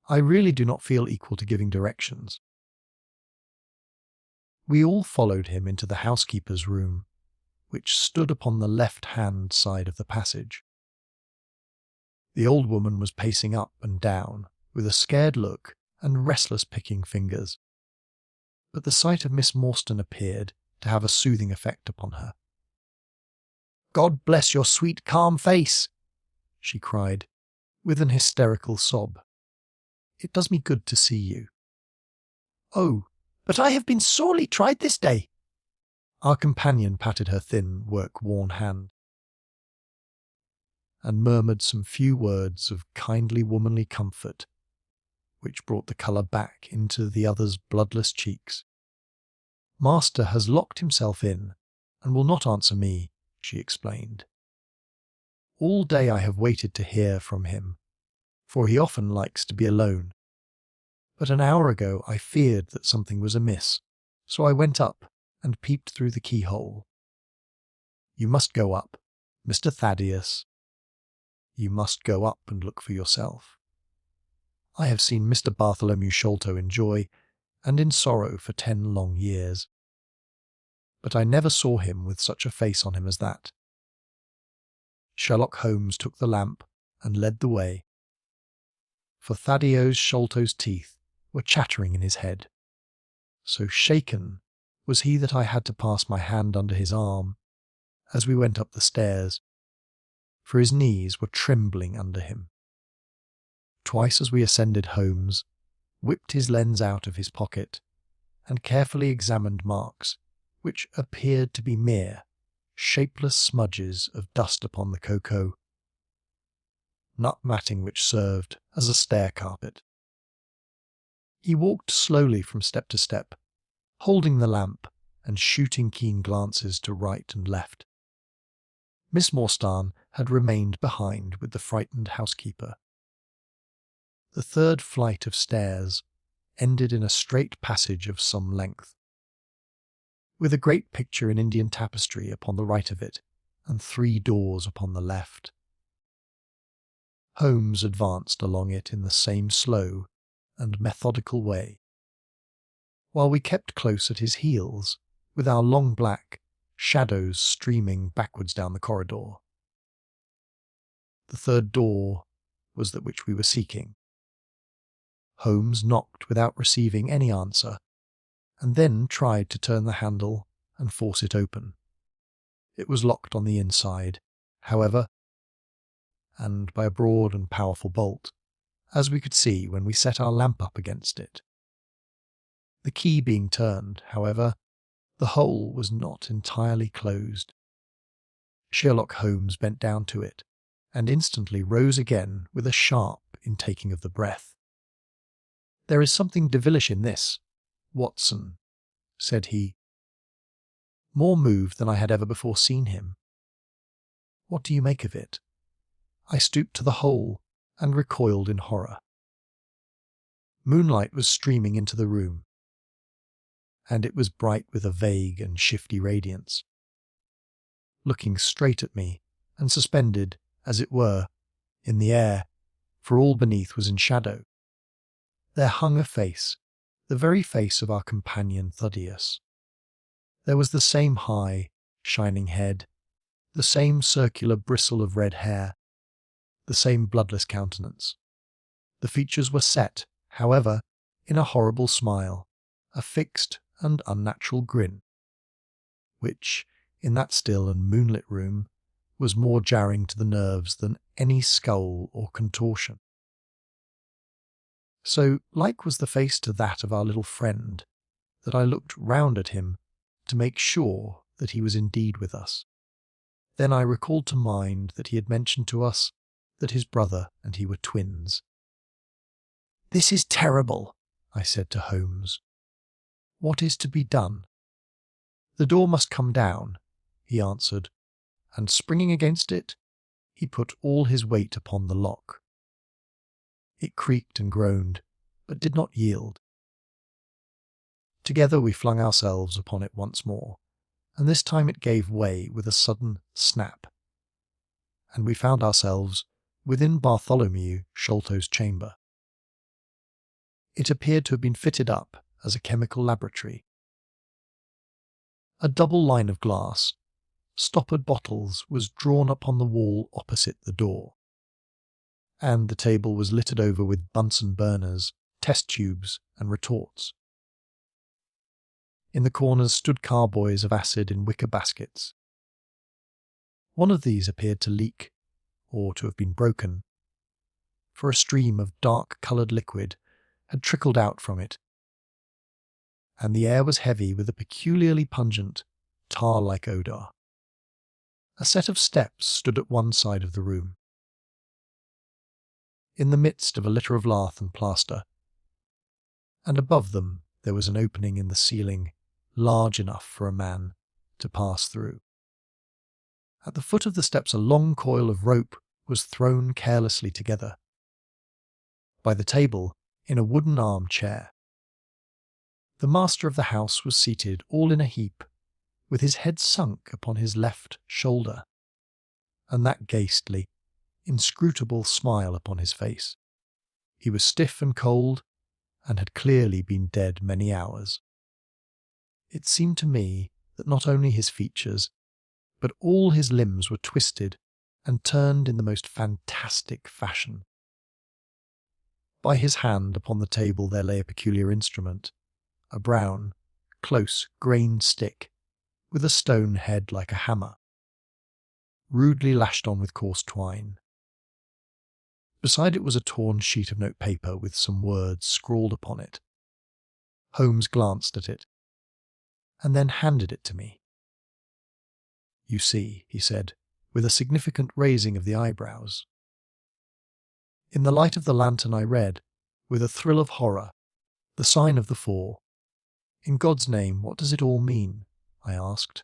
Speaker 1: "I really do not feel equal to giving directions." We all followed him into the housekeeper's room, which stood upon the left-hand side of the passage. The old woman was pacing up and down, with a scared look and restless picking fingers, but the sight of Miss Morstan appeared to have a soothing effect upon her. "God bless your sweet, calm face!" she cried, with an hysterical sob. "It does me good to see you." "Oh, but I have been sorely tried this day." Our companion patted her thin, work-worn hand, and murmured some few words of kindly womanly comfort, which brought the colour back into the other's bloodless cheeks. "Master has locked himself in, and will not answer me," she explained. "All day I have waited to hear from him, for he often likes to be alone. But an hour ago I feared that something was amiss, so I went up and peeped through the keyhole. You must go up, Mr. Thaddeus. You must go up and look for yourself. I have seen Mr. Bartholomew Sholto in joy and in sorrow for 10 long years, but I never saw him with such a face on him as that." Sherlock Holmes took the lamp and led the way, for Thaddeus Sholto's teeth were chattering in his head. So shaken was he that I had to pass my hand under his arm as we went up the stairs, for his knees were trembling under him. Twice as we ascended, Holmes whipped his lens out of his pocket and carefully examined marks which appeared to be mere, shapeless smudges of dust upon the cocoa, nut matting which served as a stair carpet. He walked slowly from step to step, holding the lamp and shooting keen glances to right and left. Miss Morstan had remained behind with the frightened housekeeper. The third flight of stairs ended in a straight passage of some length, with a great picture in Indian tapestry upon the right of it, and 3 doors upon the left. Holmes advanced along it in the same slow and methodical way, while we kept close at his heels, with our long black shadows streaming backwards down the corridor. The third door was that which we were seeking. Holmes knocked without receiving any answer, and then tried to turn the handle and force it open. It was locked on the inside, however, and by a broad and powerful bolt, as we could see when we set our lamp up against it. The key being turned, however, the hole was not entirely closed. Sherlock Holmes bent down to it, and instantly rose again with a sharp intaking of the breath. "There is something devilish in this, Watson," said he, more moved than I had ever before seen him. "What do you make of it?" I stooped to the hole and recoiled in horror. Moonlight was streaming into the room, and it was bright with a vague and shifty radiance. Looking straight at me, and suspended, as it were, in the air, for all beneath was in shadow, there hung a face, the very face of our companion Thaddeus. There was the same high, shining head, the same circular bristle of red hair, the same bloodless countenance. The features were set, however, in a horrible smile, a fixed and unnatural grin, which, in that still and moonlit room, was more jarring to the nerves than any scowl or contortion. So like was the face to that of our little friend, that I looked round at him to make sure that he was indeed with us. Then I recalled to mind that he had mentioned to us that his brother and he were twins. "This is terrible," I said to Holmes. "What is to be done?" "The door must come down," he answered, and springing against it, he put all his weight upon the lock. It creaked and groaned, but did not yield. Together we flung ourselves upon it once more, and this time it gave way with a sudden snap, and we found ourselves within Bartholomew Sholto's chamber. It appeared to have been fitted up as a chemical laboratory. A double line of glass, stoppered bottles, was drawn upon the wall opposite the door, and the table was littered over with Bunsen burners, test tubes, and retorts. In the corners stood carboys of acid in wicker baskets. One of these appeared to leak, or to have been broken, for a stream of dark-coloured liquid had trickled out from it, and the air was heavy with a peculiarly pungent, tar-like odour. A set of steps stood at one side of the room, in the midst of a litter of lath and plaster, and above them there was an opening in the ceiling large enough for a man to pass through. At the foot of the steps a long coil of rope was thrown carelessly together. By the table, in a wooden arm-chair, the master of the house was seated all in a heap, with his head sunk upon his left shoulder, and that ghastly, inscrutable smile upon his face. He was stiff and cold, and had clearly been dead many hours. It seemed to me that not only his features, but all his limbs were twisted and turned in the most fantastic fashion. By his hand upon the table there lay a peculiar instrument, a brown, close-grained stick, with a stone head like a hammer, rudely lashed on with coarse twine. Beside it was a torn sheet of notepaper with some words scrawled upon it. Holmes glanced at it, and then handed it to me. "You see," he said, with a significant raising of the eyebrows. In the light of the lantern I read, with a thrill of horror, the sign of the four. "In God's name, what does it all mean?" I asked.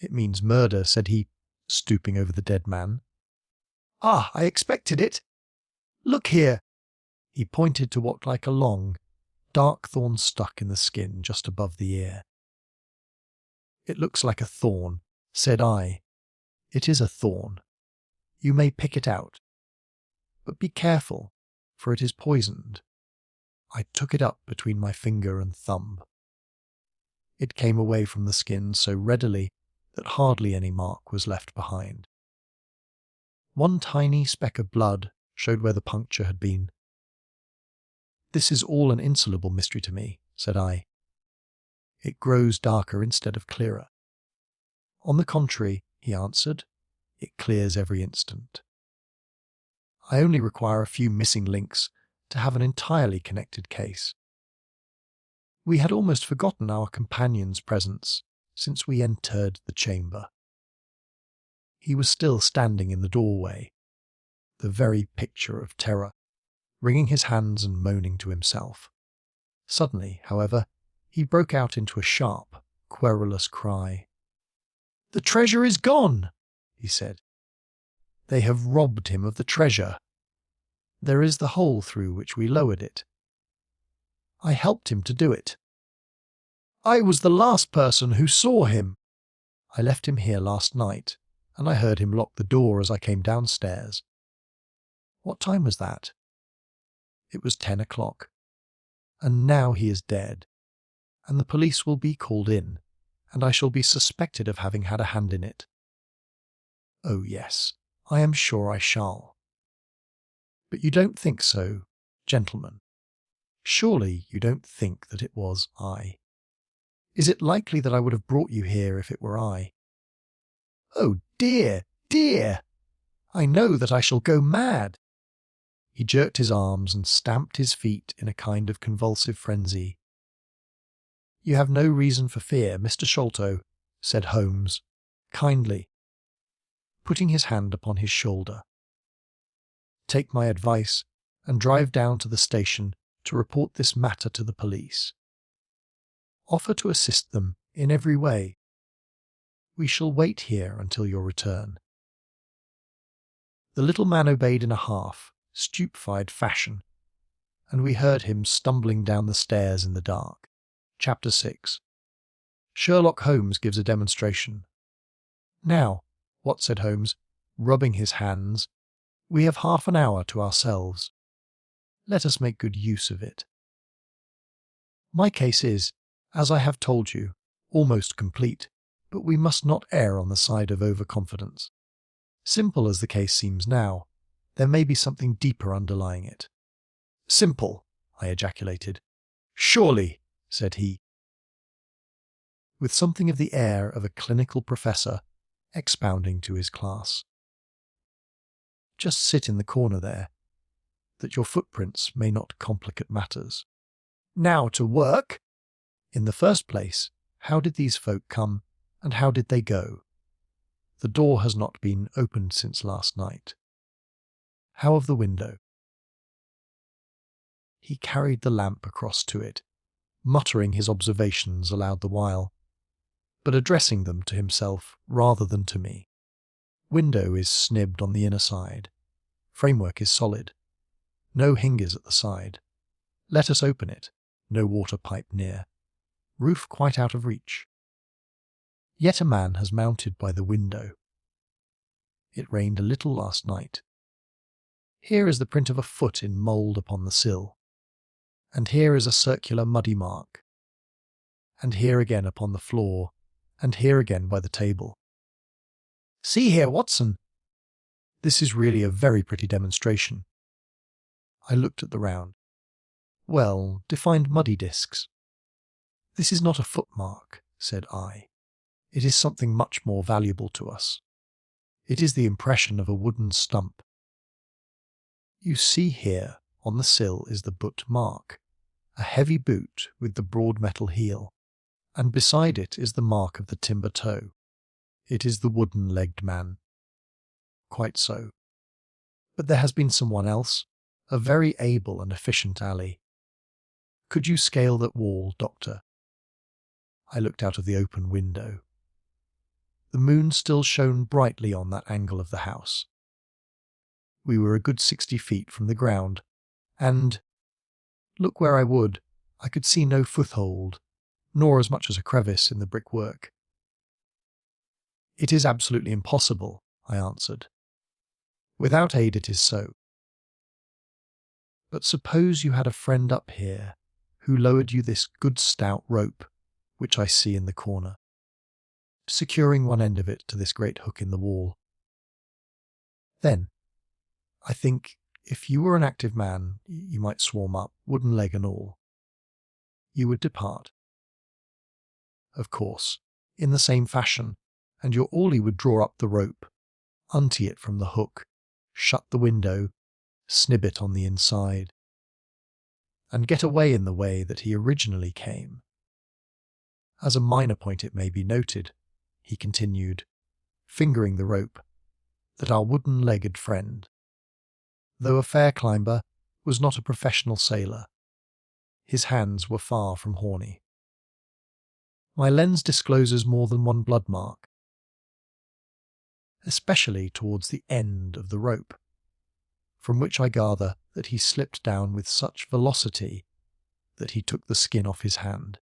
Speaker 1: "It means murder," said he, stooping over the dead man. "Ah, I expected it! Look here!" He pointed to what like a long, dark thorn stuck in the skin just above the ear. "It looks like a thorn," said I. "It is a thorn. You may pick it out. But be careful, for it is poisoned." I took it up between my finger and thumb. It came away from the skin so readily that hardly any mark was left behind. One tiny speck of blood showed where the puncture had been. "This is all an insoluble mystery to me," said I. "It grows darker instead of clearer." "On the contrary," he answered, "it clears every instant. I only require a few missing links, to have an entirely connected case. We had almost forgotten our companion's presence since we entered the chamber. He was still standing in the doorway, the very picture of terror, wringing his hands and moaning to himself. Suddenly, however, he broke out into a sharp, querulous cry. "The treasure is gone!" he said. "They have robbed him of the treasure. There is the hole through which we lowered it. I helped him to do it. I was the last person who saw him. I left him here last night, and I heard him lock the door as I came downstairs." "What time was that?" "It was 10 o'clock. And now he is dead, and the police will be called in, and I shall be suspected of having had a hand in it." "Oh yes, I am sure I shall." "But you don't think so, gentlemen? Surely you don't think that it was I? Is it likely that I would have brought you here if it were I? Oh dear, dear! I know that I shall go mad." He jerked his arms and stamped his feet in a kind of convulsive frenzy. "You have no reason for fear, Mr. Sholto," said Holmes, kindly, putting his hand upon his shoulder. "Take my advice and drive down to the station to report this matter to the police. Offer to assist them in every way. We shall wait here until your return." The little man obeyed in a half, stupefied fashion, and we heard him stumbling down the stairs in the dark. Chapter 6. Sherlock Holmes gives a demonstration. "Now, what," said Holmes, rubbing his hands, "we have half an hour to ourselves. Let us make good use of it. My case is, as I have told you, almost complete, but we must not err on the side of overconfidence. Simple as the case seems now, there may be something deeper underlying it." "Simple!" I ejaculated. "Surely," said he, with something of the air of a clinical professor expounding to his class. "Just sit in the corner there, that your footprints may not complicate matters. Now to work! In the first place, how did these folk come, and how did they go? The door has not been opened since last night. How of the window?" He carried the lamp across to it, muttering his observations aloud the while, but addressing them to himself rather than to me. "Window is snibbed on the inner side. Framework is solid. No hinges at the side. Let us open it. No water pipe near. Roof quite out of reach. Yet a man has mounted by the window. It rained a little last night. Here is the print of a foot in mould upon the sill. And here is a circular muddy mark. And here again upon the floor, and here again by the table. See here, Watson! This is really a very pretty demonstration." I looked at the round. "Well, defined muddy discs." "This is not a footmark," said I. "It is something much more valuable to us. It is the impression of a wooden stump. You see here, on the sill is the boot mark, a heavy boot with the broad metal heel, and beside it is the mark of the timber toe. It is the wooden-legged man." "Quite so. But there has been someone else, a very able and efficient alley. Could you scale that wall, Doctor?" I looked out of the open window. The moon still shone brightly on that angle of the house. We were a good 60 feet from the ground, and, look where I would, I could see no foothold, nor as much as a crevice in the brickwork. "It is absolutely impossible," I answered. "Without aid it is so. But suppose you had a friend up here who lowered you this good stout rope, which I see in the corner, securing one end of it to this great hook in the wall. Then, I think, if you were an active man, you might swarm up, wooden leg and all. You would depart. Of course, in the same fashion, and your Orley would draw up the rope, untee it from the hook, shut the window, snib it on the inside, and get away in the way that he originally came. As a minor point it may be noted, he continued, fingering the rope, that our wooden-legged friend, though a fair climber, was not a professional sailor. His hands were far from horny. My lens discloses more than one blood mark, especially towards the end of the rope, from which I gather that he slipped down with such velocity that he took the skin off his hand.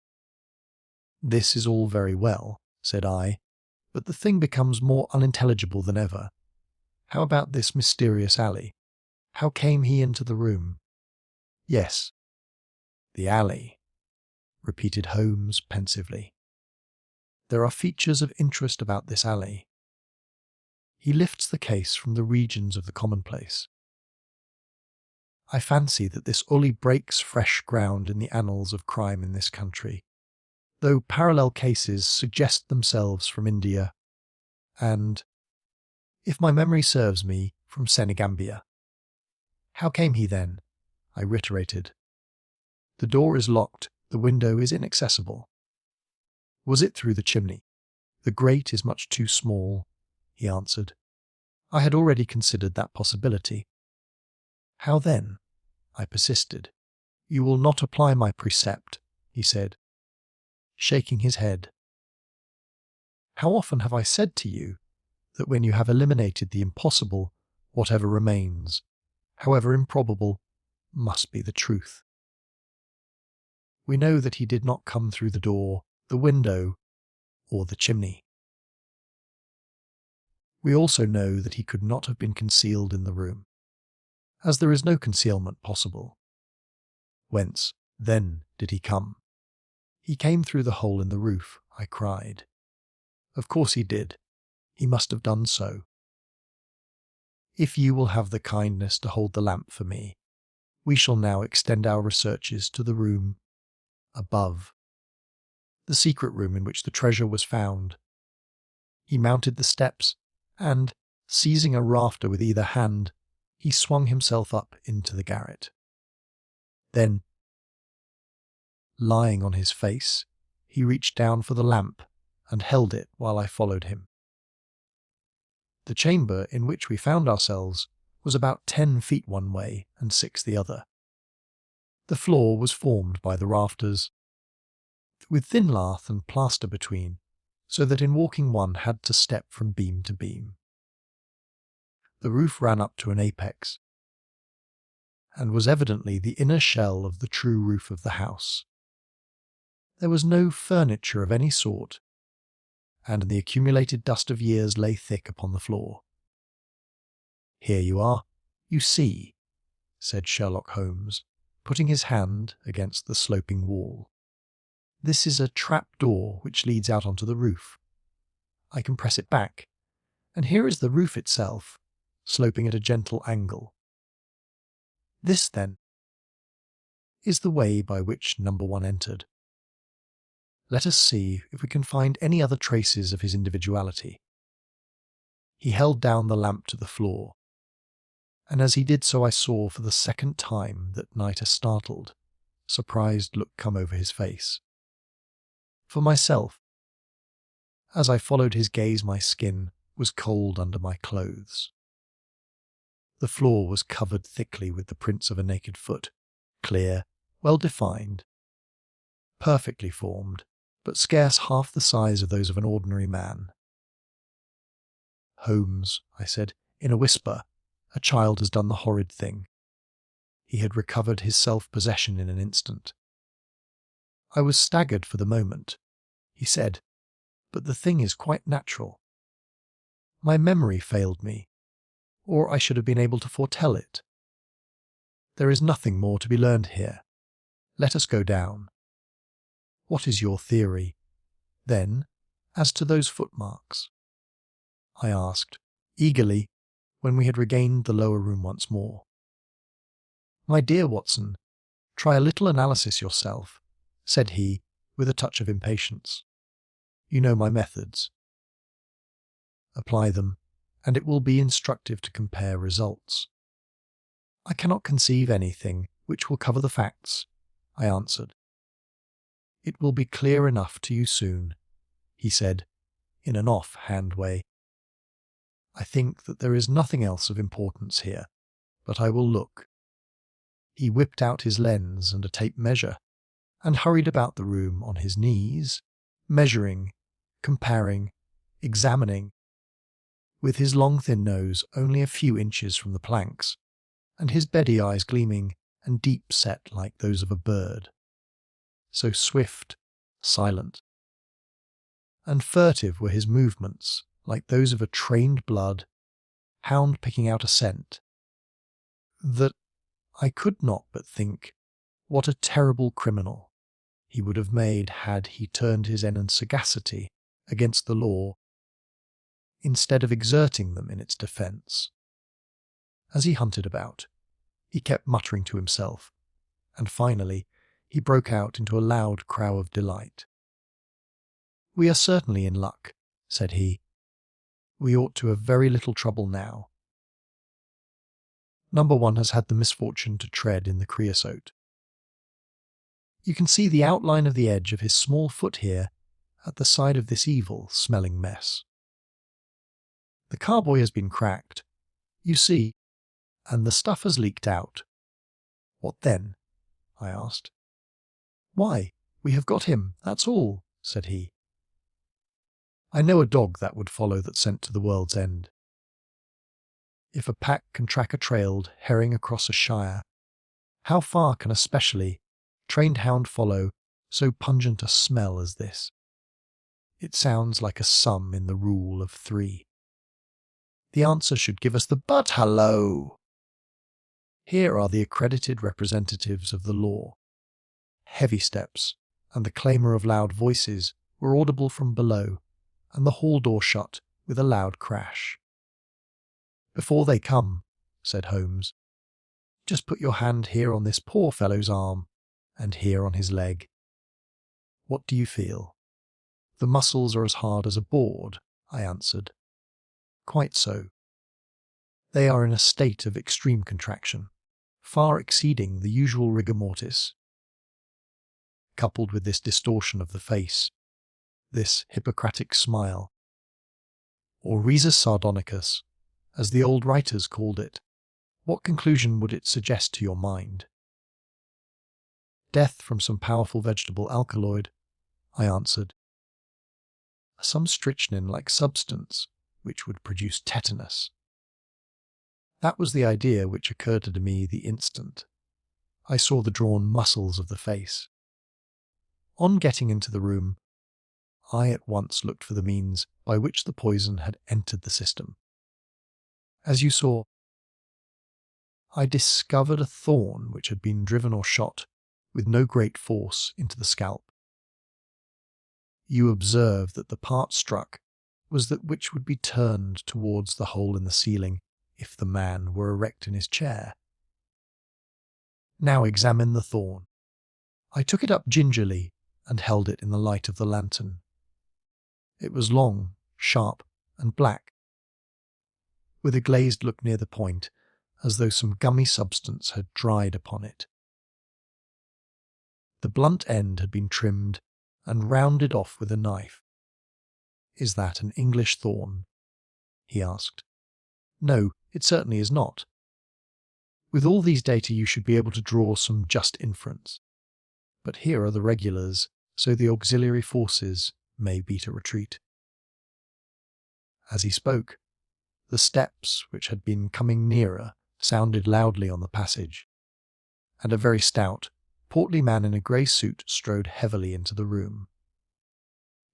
Speaker 1: This is all very well, said I, but the thing becomes more unintelligible than ever. How about this mysterious alley? How came he into the room? Yes, the alley, repeated Holmes pensively. There are features of interest about this alley. He lifts the case from the regions of the commonplace. I fancy that this only breaks fresh ground in the annals of crime in this country, though parallel cases suggest themselves from India and, if my memory serves me, from Senegambia. How came he then? I reiterated. The door is locked, the window is inaccessible. Was it through the chimney? The grate is much too small, he answered. I had already considered that possibility. How then? I persisted. You will not apply my precept, he said, shaking his head. How often have I said to you that when you have eliminated the impossible, whatever remains, however improbable, must be the truth? We know that he did not come through the door, the window, or the chimney. We also know that he could not have been concealed in the room, as there is no concealment possible. Whence, then, did he come? He came through the hole in the roof, I cried. Of course he did. He must have done so. If you will have the kindness to hold the lamp for me, we shall now extend our researches to the room above, the secret room in which the treasure was found. He mounted the steps, and, seizing a rafter with either hand, he swung himself up into the garret. Then, lying on his face, he reached down for the lamp and held it while I followed him. The chamber in which we found ourselves was about 10 feet one way and 6 the other. The floor was formed by the rafters, with thin lath and plaster between, so that in walking one had to step from beam to beam. The roof ran up to an apex, and was evidently the inner shell of the true roof of the house. There was no furniture of any sort, and the accumulated dust of years lay thick upon the floor. Here you are, you see, said Sherlock Holmes, putting his hand against the sloping wall. This is a trap door which leads out onto the roof. I can press it back, and here is the roof itself, sloping at a gentle angle. This, then, is the way by which number 1 entered. Let us see if we can find any other traces of his individuality. He held down the lamp to the floor, and as he did so I saw for the second time that night a startled, surprised look come over his face. For myself, as I followed his gaze, my skin was cold under my clothes. The floor was covered thickly with the prints of a naked foot, clear, well defined, perfectly formed, but scarce half the size of those of an ordinary man. Holmes, I said, in a whisper, a child has done the horrid thing. He had recovered his self-possession in an instant. I was staggered for the moment. He said, but the thing is quite natural. My memory failed me, or I should have been able to foretell it. There is nothing more to be learned here. Let us go down. What is your theory, then, as to those footmarks? I asked, eagerly, when we had regained the lower room once more. My dear Watson, try a little analysis yourself, said he, with a touch of impatience. You know my methods. Apply them, and it will be instructive to compare results. I cannot conceive anything which will cover the facts I answered. "It will be clear enough to you soon," he said, in an off-hand way. "I think that there is nothing else of importance here, but I will look." He whipped out his lens and a tape measure, and hurried about the room on his knees, measuring, comparing, examining, with his long thin nose only a few inches from the planks, and his beady eyes gleaming and deep-set like those of a bird. So swift, silent, and furtive were his movements, like those of a trained blood hound picking out a scent, that I could not but think what a terrible criminal he would have made had he turned his enemy sagacity against the law, instead of exerting them in its defence. As he hunted about, he kept muttering to himself, and finally he broke out into a loud crow of delight. "We are certainly in luck," said he. "We ought to have very little trouble now. Number 1 has had the misfortune to tread in the creosote. You can see the outline of the edge of his small foot here at the side of this evil-smelling mess. The carboy has been cracked, you see, and the stuff has leaked out." "What then?" I asked. "Why, we have got him, that's all," said he. "I know a dog that would follow that sent to the world's end. If a pack can track a trailed herring across a shire, how far can a specially trained hound follow so pungent a smell as this? It sounds like a sum in the rule of 3. The answer should give us the but hello! Here are the accredited representatives of the law." Heavy steps and the clamour of loud voices were audible from below, and the hall door shut with a loud crash. "Before they come," said Holmes, "just put your hand here on this poor fellow's arm, and here on his leg. What do you feel?" "The muscles are as hard as a board," I answered. "Quite so. They are in a state of extreme contraction, far exceeding the usual rigor mortis. Coupled with this distortion of the face, this Hippocratic smile, or risus sardonicus, as the old writers called it, what conclusion would it suggest to your mind?" "Death from some powerful vegetable alkaloid," I answered. "Some strychnine-like substance which would produce tetanus." That was the idea which occurred to me the instant I saw the drawn muscles of the face. On getting into the room, I at once looked for the means by which the poison had entered the system. As you saw, I discovered a thorn which had been driven or shot with no great force into the scalp. You observe that the part struck was that which would be turned towards the hole in the ceiling if the man were erect in his chair. Now examine the thorn. I took it up gingerly and held it in the light of the lantern. It was long, sharp, and black, with a glazed look near the point, as though some gummy substance had dried upon it. The blunt end had been trimmed and rounded off with a knife. "Is that an English thorn?" he asked. "No, it certainly is not. With all these data you should be able to draw some just inference. But here are the regulars, so the auxiliary forces may beat a retreat." As he spoke, the steps, which had been coming nearer, sounded loudly on the passage, and a very stout, portly man in a grey suit strode heavily into the room.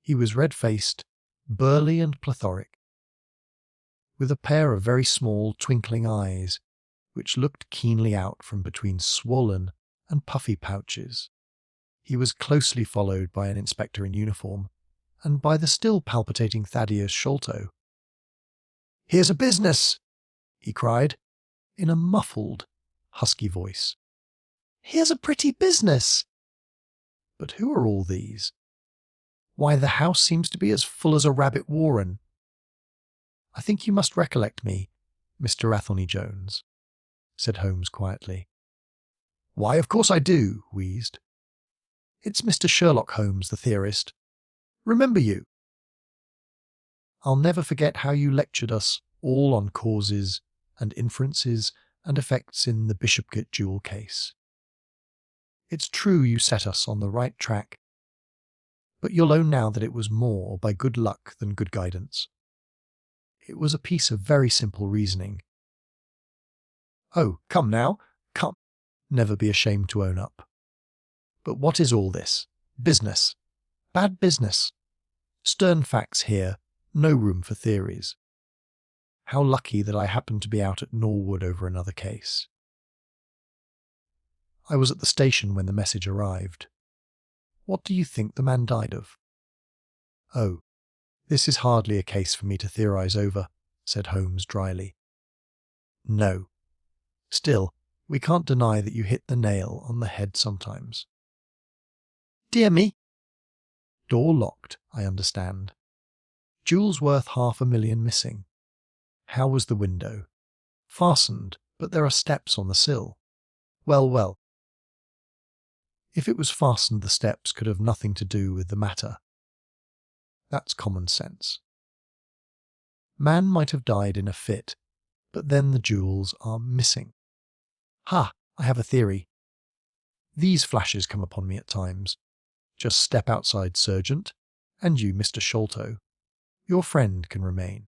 Speaker 1: He was red-faced, burly and plethoric, with a pair of very small, twinkling eyes, which looked keenly out from between swollen and puffy pouches. He was closely followed by an inspector in uniform, and by the still palpitating Thaddeus Sholto. "Here's a business!" he cried, in a muffled, husky voice. "Here's a pretty business!" But who are all these? Why, the house seems to be as full as a rabbit warren. "I think you must recollect me, Mr. Athelney Jones," said Holmes quietly. "Why, of course I do," wheezed It's Mr. Sherlock Holmes, the theorist. Remember you? I'll never forget how you lectured us all on causes and inferences and effects in the Bishopgate jewel case. It's true you set us on the right track, but you'll own now that it was more by good luck than good guidance. It was a piece of very simple reasoning. Oh, come now, come. Never be ashamed to own up. But what is all this? Business. Bad business. Stern facts here, no room for theories. How lucky that I happened to be out at Norwood over another case. I was at the station when the message arrived. What do you think the man died of? Oh, this is hardly a case for me to theorize over, said Holmes dryly. No. Still, we can't deny that you hit the nail on the head sometimes. Dear me. Door locked, I understand. Jewels worth $500,000 missing. How was the window? Fastened, but there are steps on the sill. Well, well. If it was fastened, the steps could have nothing to do with the matter. That's common sense. Man might have died in a fit, but then the jewels are missing. Ha! I have a theory. These flashes come upon me at times. Just step outside, Sergeant, and you, Mr. Sholto. Your friend can remain.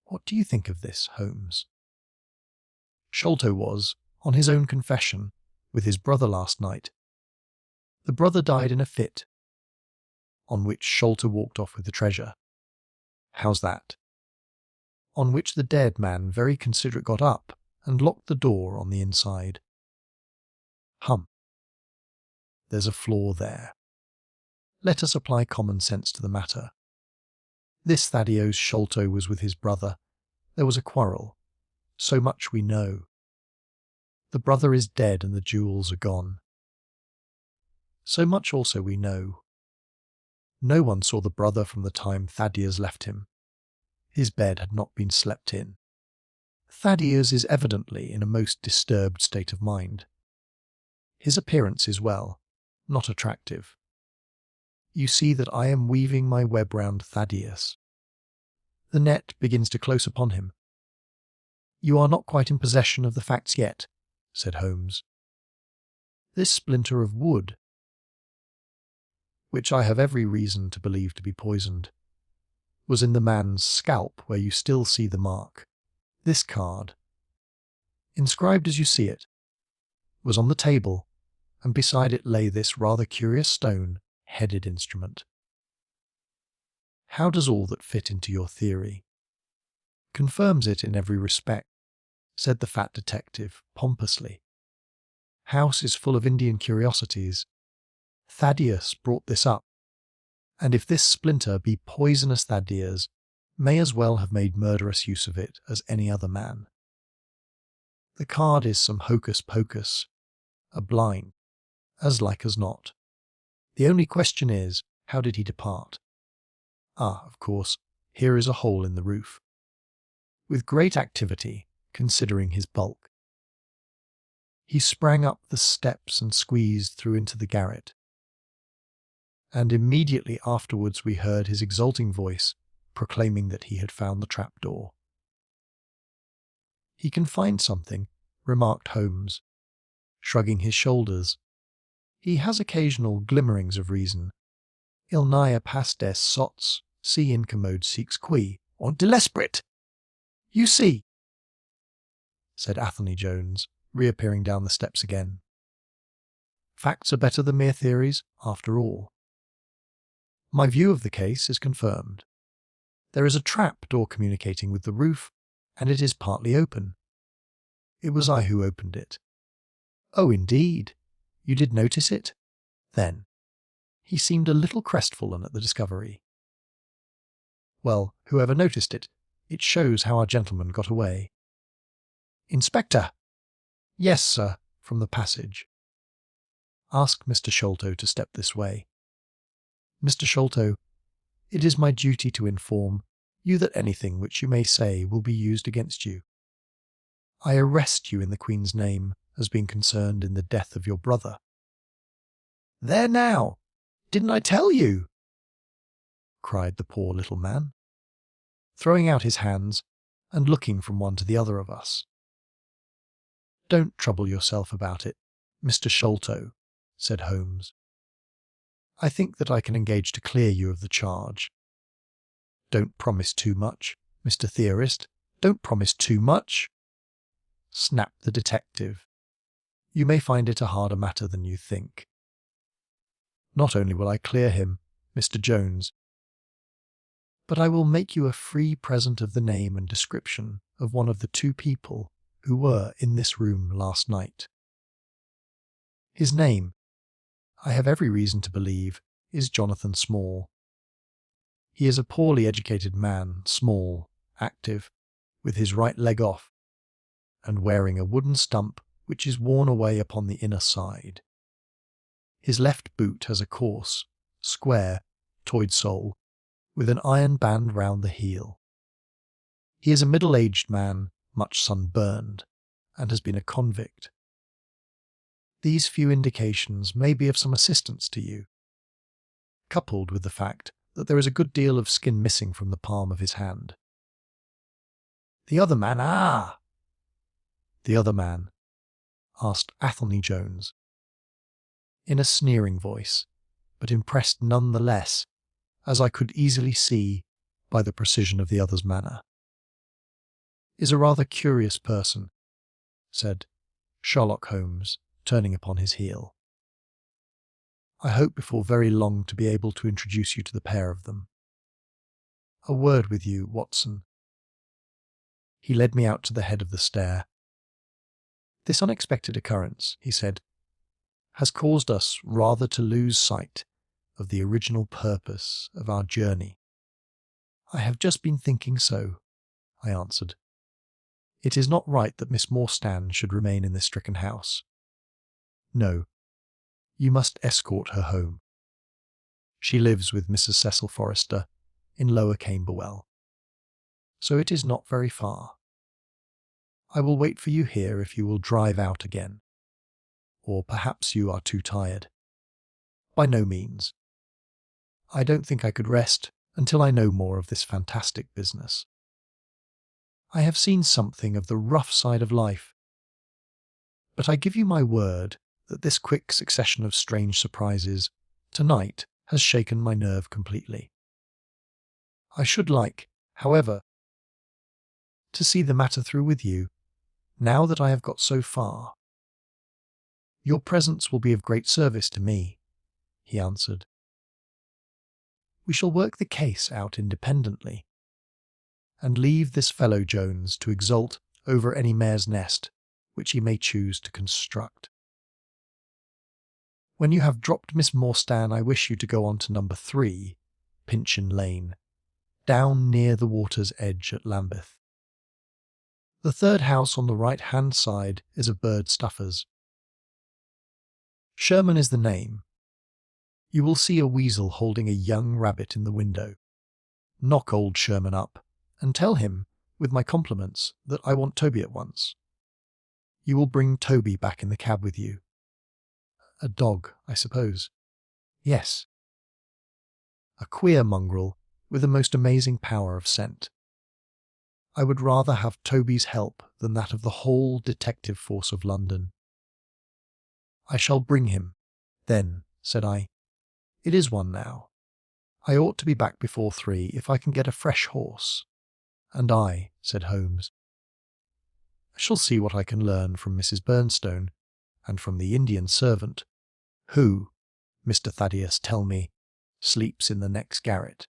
Speaker 1: What do you think of this, Holmes? Sholto was, on his own confession, with his brother last night. The brother died in a fit, on which Sholto walked off with the treasure. How's that? On which the dead man, very considerate, got up and locked the door on the inside. Hum. There's a flaw there. Let us apply common sense to the matter. This Thaddeus Sholto was with his brother. There was a quarrel. So much we know. The brother is dead and the jewels are gone. So much also we know. No one saw the brother from the time Thaddeus left him. His bed had not been slept in. Thaddeus is evidently in a most disturbed state of mind. His appearance is, well, not attractive. You see that I am weaving my web round Thaddeus. The net begins to close upon him. You are not quite in possession of the facts yet, said Holmes. This splinter of wood, which I have every reason to believe to be poisoned, was in the man's scalp where you still see the mark. This card, inscribed as you see it, was on the table, and beside it lay this rather curious stone-headed instrument. How does all that fit into your theory? Confirms it in every respect, said the fat detective pompously. House is full of Indian curiosities. Thaddeus brought this up, and if this splinter be poisonous, Thaddeus may as well have made murderous use of it as any other man. The card is some hocus-pocus, a blind, as like as not. The only question is, how did he depart? Ah, of course, here is a hole in the roof. With great activity, considering his bulk. He sprang up the steps and squeezed through into the garret. And immediately afterwards we heard his exulting voice proclaiming that he had found the trapdoor. He can find something, remarked Holmes, shrugging his shoulders. He has occasional glimmerings of reason. Il n'y a pas des sots, si incommode six qui, ont de l'esprit. You see, said Athelney Jones, reappearing down the steps again. Facts are better than mere theories, after all. My view of the case is confirmed. There is a trap door communicating with the roof, and it is partly open. It was I who opened it. Oh, indeed. You did notice it? Then. He seemed a little crestfallen at the discovery. Well, whoever noticed it, it shows how our gentleman got away. Inspector! Yes, sir, from the passage. Ask Mr. Sholto to step this way. Mr. Sholto, it is my duty to inform you that anything which you may say will be used against you. I arrest you in the Queen's name as being concerned in the death of your brother. "There now! Didn't I tell you?" cried the poor little man, throwing out his hands and looking from one to the other of us. "Don't trouble yourself about it, Mr. Sholto," said Holmes. "I think that I can engage to clear you of the charge." "Don't promise too much, Mr. Theorist. Don't promise too much," snapped the detective. "You may find it a harder matter than you think. Not only will I clear him, Mr. Jones, but I will make you a free present of the name and description of one of the two people who were in this room last night. His name, I have every reason to believe, is Jonathan Small. He is a poorly educated man, small, active, with his right leg off, and wearing a wooden stump which is worn away upon the inner side. His left boot has a coarse, square, toed sole, with an iron band round the heel. He is a middle-aged man, much sunburned, and has been a convict. These few indications may be of some assistance to you, coupled with the fact that there is a good deal of skin missing from the palm of his hand. The other man, The other man, asked Athelney Jones, in a sneering voice, but impressed none the less, as I could easily see by the precision of the other's manner. "Is a rather curious person," said Sherlock Holmes, turning upon his heel. "I hope before very long to be able to introduce you to the pair of them. A word with you, Watson." He led me out to the head of the stair. "This unexpected occurrence," he said, "has caused us rather to lose sight of the original purpose of our journey." "I have just been thinking so," I answered. "It is not right that Miss Morstan should remain in this stricken house. No, you must escort her home. She lives with Mrs. Cecil Forrester in Lower Camberwell, so it is not very far. I will wait for you here if you will drive out again. Or perhaps you are too tired." "By no means. I don't think I could rest until I know more of this fantastic business. I have seen something of the rough side of life, but I give you my word that this quick succession of strange surprises tonight has shaken my nerve completely. I should like, however, to see the matter through with you, now that I have got so far." "Your presence will be of great service to me," he answered. "We shall work the case out independently, and leave this fellow Jones to exult over any mare's nest which he may choose to construct. When you have dropped Miss Morstan, I wish you to go on to number 3, Pinchin Lane, down near the water's edge at Lambeth. The third house on the right-hand side is a bird stuffer's. Sherman is the name. You will see a weasel holding a young rabbit in the window. Knock old Sherman up, and tell him, with my compliments, that I want Toby at once. You will bring Toby back in the cab with you. A dog, I suppose?" "Yes." "A queer mongrel, with a most amazing power of scent. I would rather have Toby's help than that of the whole detective force of London." "I shall bring him, then," said I. "It is 1 now. I ought to be back before 3 if I can get a fresh horse." "And I," said Holmes. "I shall see what I can learn from Mrs. Bernstone, and from the Indian servant, who, Mr. Thaddeus tell me, sleeps in the next garret.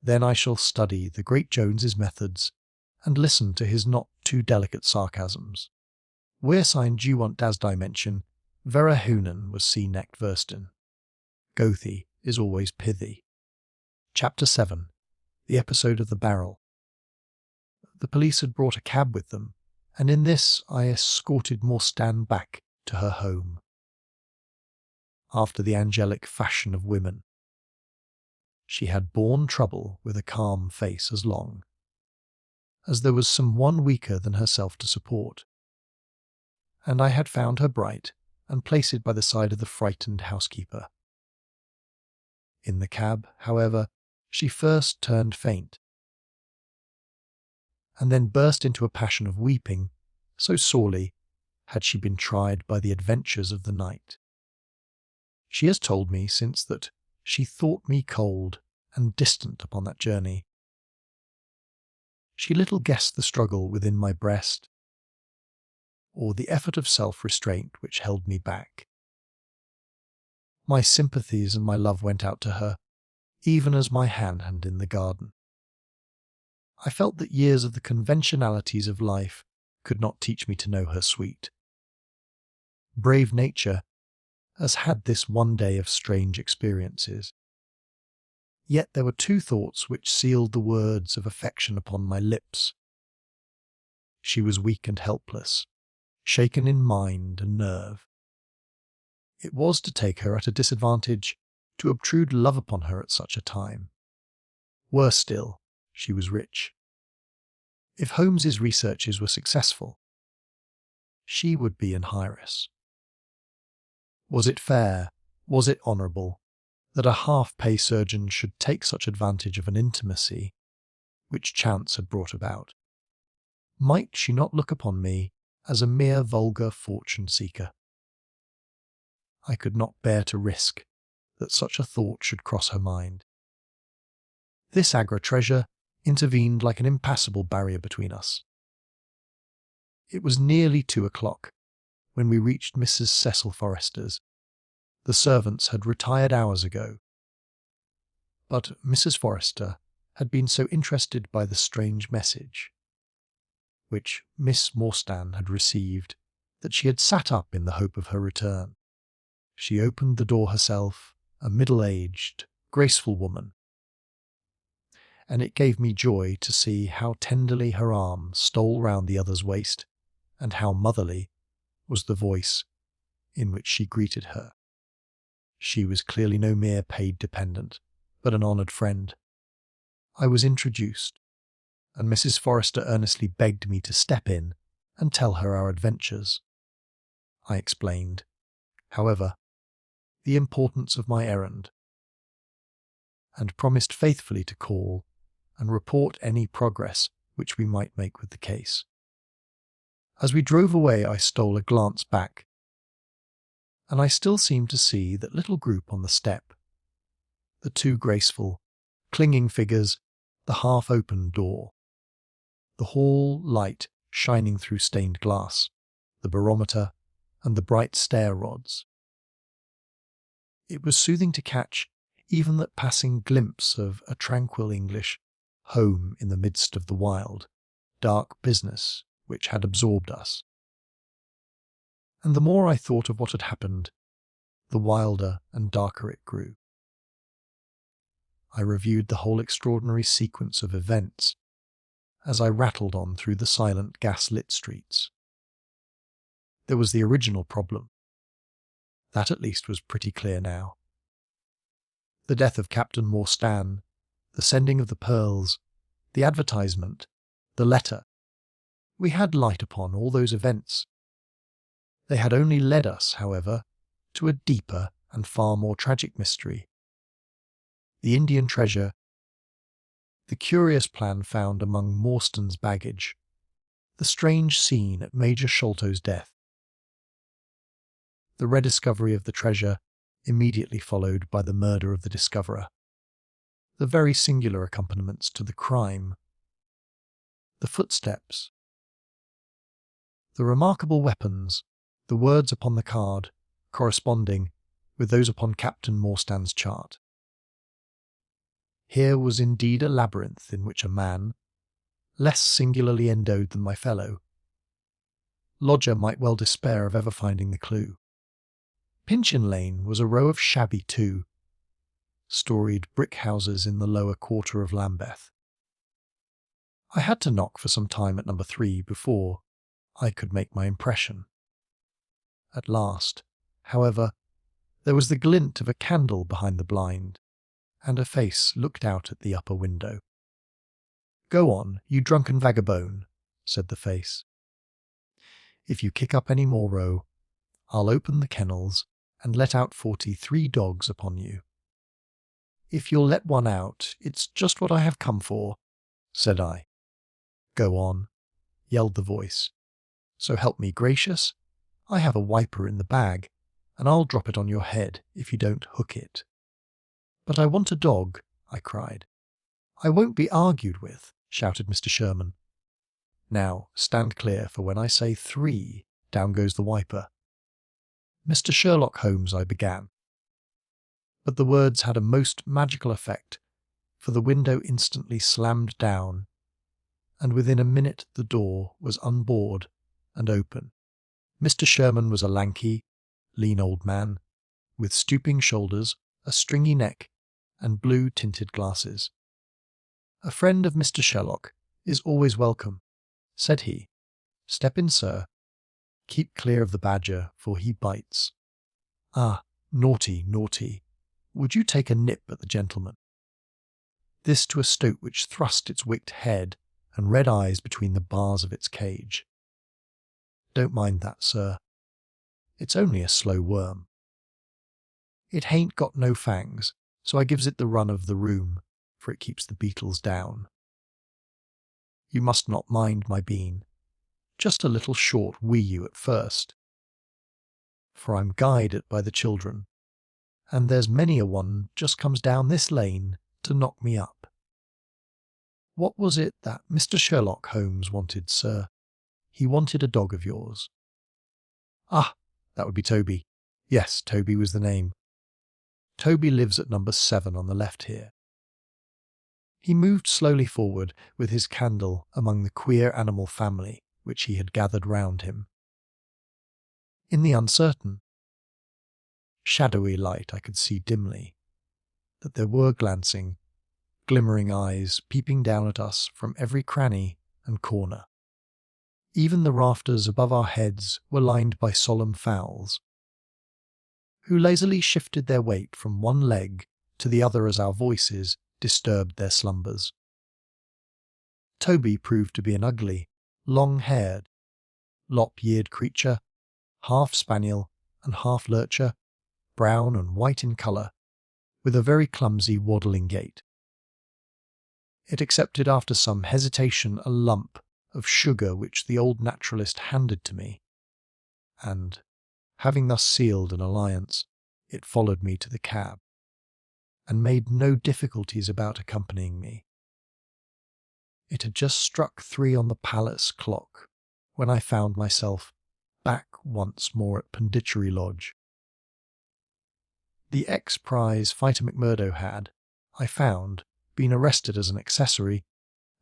Speaker 1: Then I shall study the great Jones's methods, and listen to his not too delicate sarcasms. Where sign do you want das dimension? Vera Hunan was sea-necked Verston. Goethe is always pithy." Chapter 7. The Episode of the Barrel. The police had brought a cab with them, and in this I escorted Morstan back to her home. After the angelic fashion of women, she had borne trouble with a calm face as long, as there was some one weaker than herself to support, and I had found her bright and place it by the side of the frightened housekeeper. In the cab, however, she first turned faint, and then burst into a passion of weeping, so sorely had she been tried by the adventures of the night. She has told me since that she thought me cold and distant upon that journey. She little guessed the struggle within my breast, or the effort of self-restraint which held me back. My sympathies and my love went out to her, even as my hand in the garden. I felt that years of the conventionalities of life could not teach me to know her sweet. Brave nature has had this one day of strange experiences. Yet there were two thoughts which sealed the words of affection upon my lips. She was weak and helpless, shaken in mind and nerve. It was to take her at a disadvantage to obtrude love upon her at such a time. Worse still, she was rich. If Holmes's researches were successful, she would be an heiress. Was it fair, was it honourable, that a half-pay surgeon should take such advantage of an intimacy which chance had brought about? Might she not look upon me as a mere vulgar fortune-seeker? I could not bear to risk that such a thought should cross her mind. This Agra treasure intervened like an impassable barrier between us. It was nearly 2:00 when we reached Mrs. Cecil Forrester's. The servants had retired hours ago, but Mrs. Forrester had been so interested by the strange message which Miss Morstan had received that she had sat up in the hope of her return. She opened the door herself, a middle-aged, graceful woman, and it gave me joy to see how tenderly her arm stole round the other's waist, and how motherly was the voice in which she greeted her. She was clearly no mere paid dependent, but an honoured friend. I was introduced, and Mrs. Forrester earnestly begged me to step in and tell her our adventures. I explained, however, the importance of my errand, and promised faithfully to call and report any progress which we might make with the case. As we drove away, I stole a glance back, and I still seemed to see that little group on the step, the two graceful, clinging figures, the half-open door, the hall light shining through stained glass, the barometer, and the bright stair rods. It was soothing to catch even that passing glimpse of a tranquil English home in the midst of the wild, dark business which had absorbed us. And the more I thought of what had happened, the wilder and darker it grew. I reviewed the whole extraordinary sequence of events as I rattled on through the silent gas-lit streets. There was the original problem. That at least was pretty clear now. The death of Captain Morstan, the sending of the pearls, the advertisement, the letter. We had light upon all those events. They had only led us, however, to a deeper and far more tragic mystery. The Indian treasure, the curious plan found among Morstan's baggage, the strange scene at Major Sholto's death. The rediscovery of the treasure immediately followed by the murder of the discoverer, the very singular accompaniments to the crime, the footsteps, the remarkable weapons, the words upon the card corresponding with those upon Captain Morstan's chart. Here was indeed a labyrinth in which a man, less singularly endowed than my fellow, lodger might well despair of ever finding the clue. Pinchin Lane was a row of shabby two-storied brick houses in the lower quarter of Lambeth. I had to knock for some time at number 3 before I could make my impression. At last, however, there was the glint of a candle behind the blind, and a face looked out at the upper window. "Go on, you drunken vagabone," said the face. "If you kick up any more row, I'll open the kennels and let out 43 dogs upon you." "If you'll let one out, it's just what I have come for," said I. "Go on," yelled the voice. "So help me gracious, I have a wiper in the bag, and I'll drop it on your head if you don't hook it." "But I want a dog," I cried. "I won't be argued with," shouted Mr. Sherman. "Now stand clear, for when I say 3, down goes the wiper." "Mr. Sherlock Holmes," I began. But the words had a most magical effect, for the window instantly slammed down, and within a minute the door was unbarred and open. Mr. Sherman was a lanky, lean old man, with stooping shoulders, a stringy neck, and blue-tinted glasses. "A friend of Mr. Sherlock is always welcome," said he. "Step in, sir. Keep clear of the badger, for he bites. Ah, naughty, naughty. Would you take a nip at the gentleman?" This to a stoat which thrust its wicked head and red eyes between the bars of its cage. "Don't mind that, sir. It's only a slow worm. It hain't got no fangs, so I gives it the run of the room, for it keeps the beetles down. You must not mind my being just a little short wi' you at first, for I'm guided by the children, and there's many a one just comes down this lane to knock me up. What was it that Mr. Sherlock Holmes wanted, sir? He wanted a dog of yours." "Ah, that would be Toby. Yes, Toby was the name. Toby lives at number 7 on the left here." He moved slowly forward with his candle among the queer animal family which he had gathered round him. In the uncertain, shadowy light I could see dimly that there were glancing, glimmering eyes peeping down at us from every cranny and corner. Even the rafters above our heads were lined by solemn fowls, who lazily shifted their weight from one leg to the other as our voices disturbed their slumbers. Toby proved to be an ugly, long-haired, lop-eared creature, half spaniel and half lurcher, brown and white in colour, with a very clumsy waddling gait. It accepted after some hesitation a lump of sugar which the old naturalist handed to me, and, having thus sealed an alliance, it followed me to the cab, and made no difficulties about accompanying me. It had just struck 3 on the palace clock when I found myself back once more at Pondicherry Lodge. The ex-prize Fighter McMurdo had, I found, been arrested as an accessory,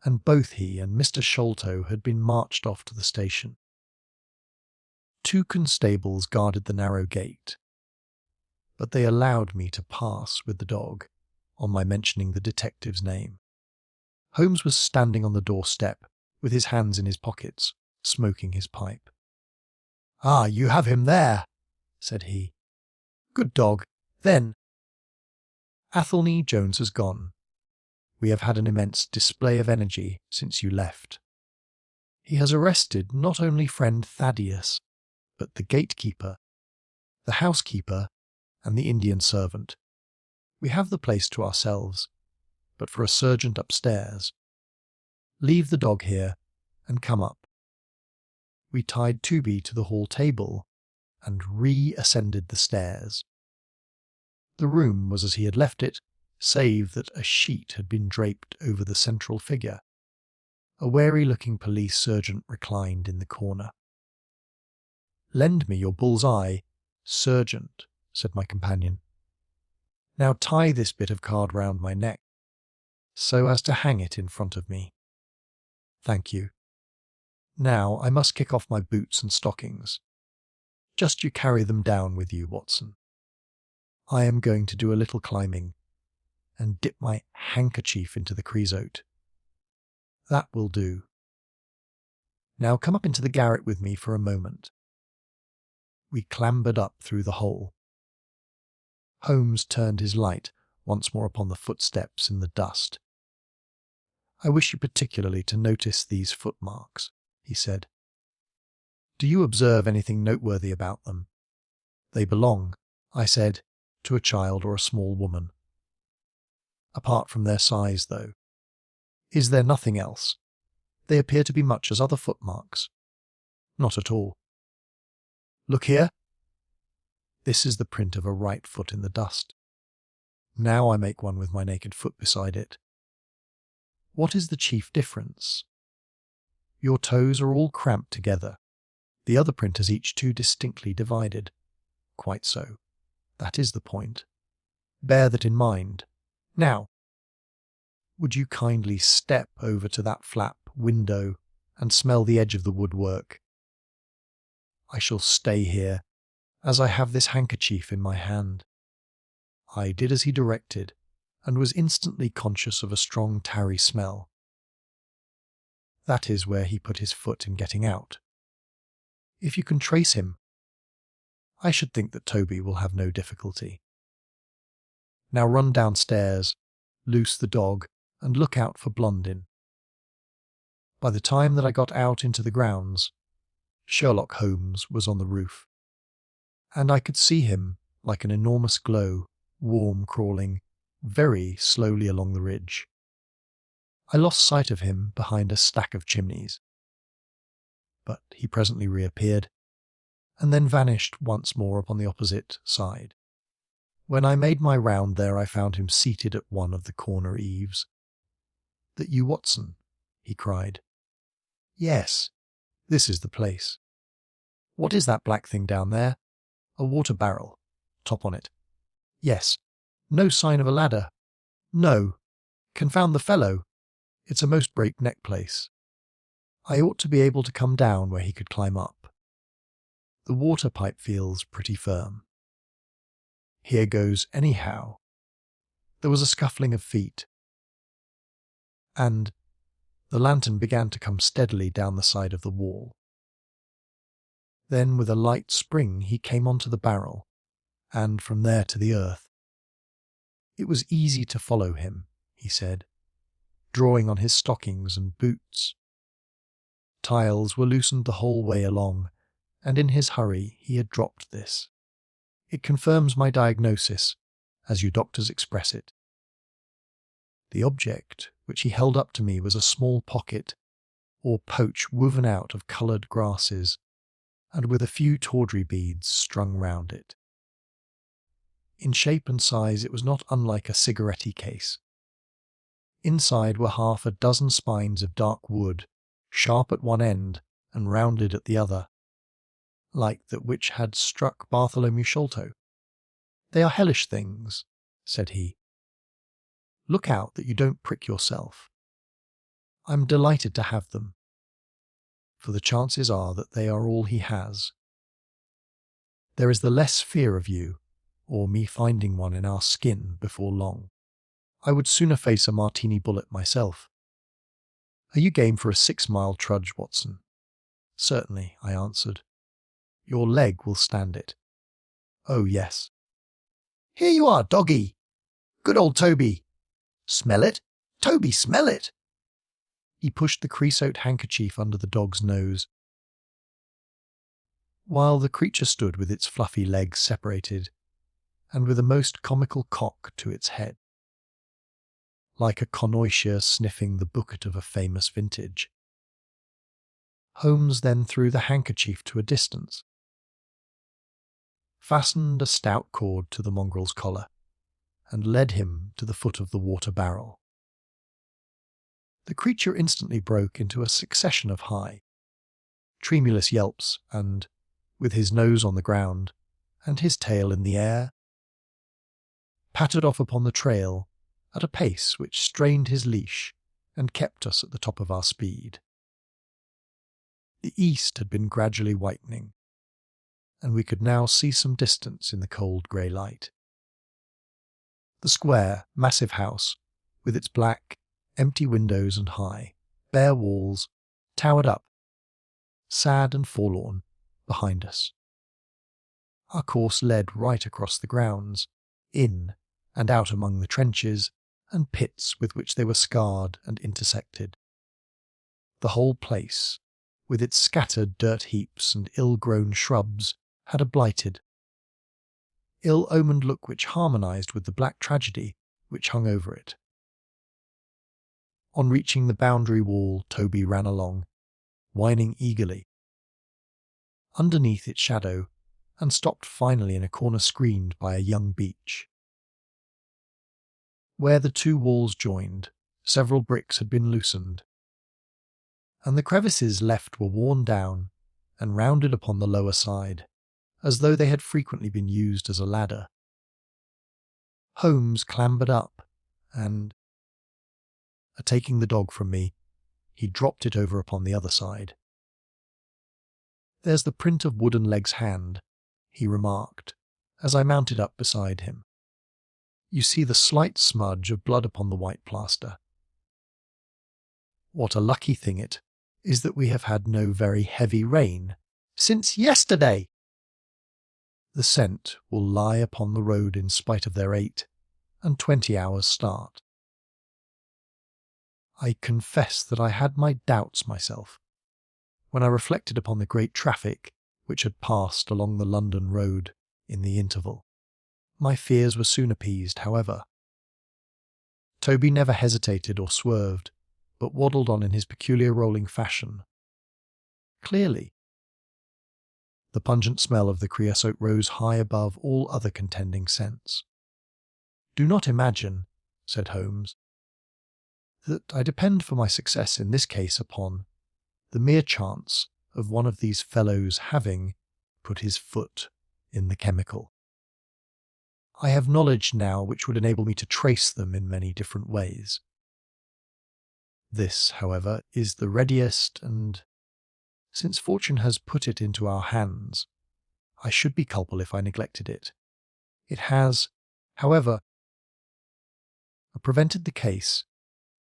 Speaker 1: and both he and Mr. Sholto had been marched off to the station. 2 constables guarded the narrow gate, but they allowed me to pass with the dog on my mentioning the detective's name. Holmes was standing on the doorstep with his hands in his pockets, smoking his pipe. "Ah, you have him there," said he. "Good dog. Then, Athelney Jones has gone. We have had an immense display of energy since you left. He has arrested not only friend Thaddeus, but the gatekeeper, the housekeeper, and the Indian servant. We have the place to ourselves, but for a sergeant upstairs. Leave the dog here, and come up." We tied Toby to the hall table, and re-ascended the stairs. The room was as he had left it, save that a sheet had been draped over the central figure. A wary-looking police sergeant reclined in the corner. "Lend me your bull's eye, sergeant," said my companion. "Now tie this bit of card round my neck, so as to hang it in front of me. Thank you. Now I must kick off my boots and stockings. Just you carry them down with you, Watson. I am going to do a little climbing, and dip my handkerchief into the creosote. That will do. Now come up into the garret with me for a moment." We clambered up through the hole. Holmes turned his light once more upon the footsteps in the dust. "I wish you particularly to notice these footmarks," he said. "Do you observe anything noteworthy about them? They belong, I said, to a child or a small woman. Apart from their size, though. Is there nothing else? They appear to be much as other footmarks. Not at all. Look here. This is the print of a right foot in the dust. Now I make one with my naked foot beside it. What is the chief difference? Your toes are all cramped together. The other print is each two distinctly divided. Quite so. That is the point. Bear that in mind. Now, would you kindly step over to that flap window and smell the edge of the woodwork? I shall stay here, as I have this handkerchief in my hand. I did as he directed, and was instantly conscious of a strong tarry smell. That is where he put his foot in getting out. If you can trace him, I should think that Toby will have no difficulty. Now run downstairs, loose the dog, and look out for Blondin. By the time that I got out into the grounds, Sherlock Holmes was on the roof, and I could see him, like an enormous glow, warm crawling very slowly along the ridge. I lost sight of him behind a stack of chimneys, but he presently reappeared, and then vanished once more upon the opposite side. When I made my round there, I found him seated at one of the corner eaves. "That you, Watson?" he cried. "Yes, this is the place." "What is that black thing down there?" "A water barrel. Top on it." "Yes. No sign of a ladder." "No. Confound the fellow. It's a most breakneck place. I ought to be able to come down where he could climb up. The water pipe feels pretty firm. Here goes anyhow." There was a scuffling of feet, and the lantern began to come steadily down the side of the wall. Then with a light spring he came onto the barrel, and from there to the earth. It was easy to follow him, he said, drawing on his stockings and boots. Tiles were loosened the whole way along, and in his hurry he had dropped this. It confirms my diagnosis, as you doctors express it. The object which he held up to me was a small pocket, or poach woven out of coloured grasses, and with a few tawdry beads strung round it. In shape and size it was not unlike a cigarette case. Inside were half a dozen spines of dark wood, sharp at one end and rounded at the other, like that which had struck Bartholomew Sholto. "They are hellish things," said he. "Look out that you don't prick yourself. I'm delighted to have them, for the chances are that they are all he has. There is the less fear of you, or me finding one in our skin before long. I would sooner face a martini bullet myself. Are you game for a 6-mile trudge, Watson?" "Certainly," I answered. "Your leg will stand it." "Oh, yes." "Here you are, doggy! Good old Toby! Smell it? Toby, smell it!" He pushed the creosote handkerchief under the dog's nose, while the creature stood with its fluffy legs separated, and with a most comical cock to its head, like a connoisseur sniffing the bouquet of a famous vintage. Holmes then threw the handkerchief to a distance, fastened a stout cord to the mongrel's collar, and led him to the foot of the water barrel. The creature instantly broke into a succession of high, tremulous yelps, and, with his nose on the ground, and his tail in the air, pattered off upon the trail at a pace which strained his leash and kept us at the top of our speed. The east had been gradually whitening, and we could now see some distance in the cold grey light. The square, massive house, with its black, empty windows and high, bare walls, towered up, sad and forlorn, behind us. Our course led right across the grounds, in and out among the trenches and pits with which they were scarred and intersected. The whole place, with its scattered dirt heaps and ill-grown shrubs, had a blighted, ill-omened look which harmonized with the black tragedy which hung over it. On reaching the boundary wall, Toby ran along, whining eagerly, underneath its shadow, and stopped finally in a corner screened by a young beech. Where the two walls joined, several bricks had been loosened, and the crevices left were worn down and rounded upon the lower side, as though they had frequently been used as a ladder. Holmes clambered up, and, taking the dog from me, he dropped it over upon the other side. "There's the print of Wooden Leg's hand," he remarked, as I mounted up beside him. "You see the slight smudge of blood upon the white plaster. What a lucky thing it is that we have had no very heavy rain since yesterday! The scent will lie upon the road in spite of their 8-20 hours' start." I confess that I had my doubts myself, when I reflected upon the great traffic which had passed along the London road in the interval. My fears were soon appeased, however. Toby never hesitated or swerved, but waddled on in his peculiar rolling fashion. Clearly, the pungent smell of the creosote rose high above all other contending scents. "Do not imagine," said Holmes, "that I depend for my success in this case upon the mere chance of one of these fellows having put his foot in the chemical. I have knowledge now which would enable me to trace them in many different ways. This, however, is the readiest, and, since fortune has put it into our hands, I should be culpable if I neglected it. It has, however, prevented the case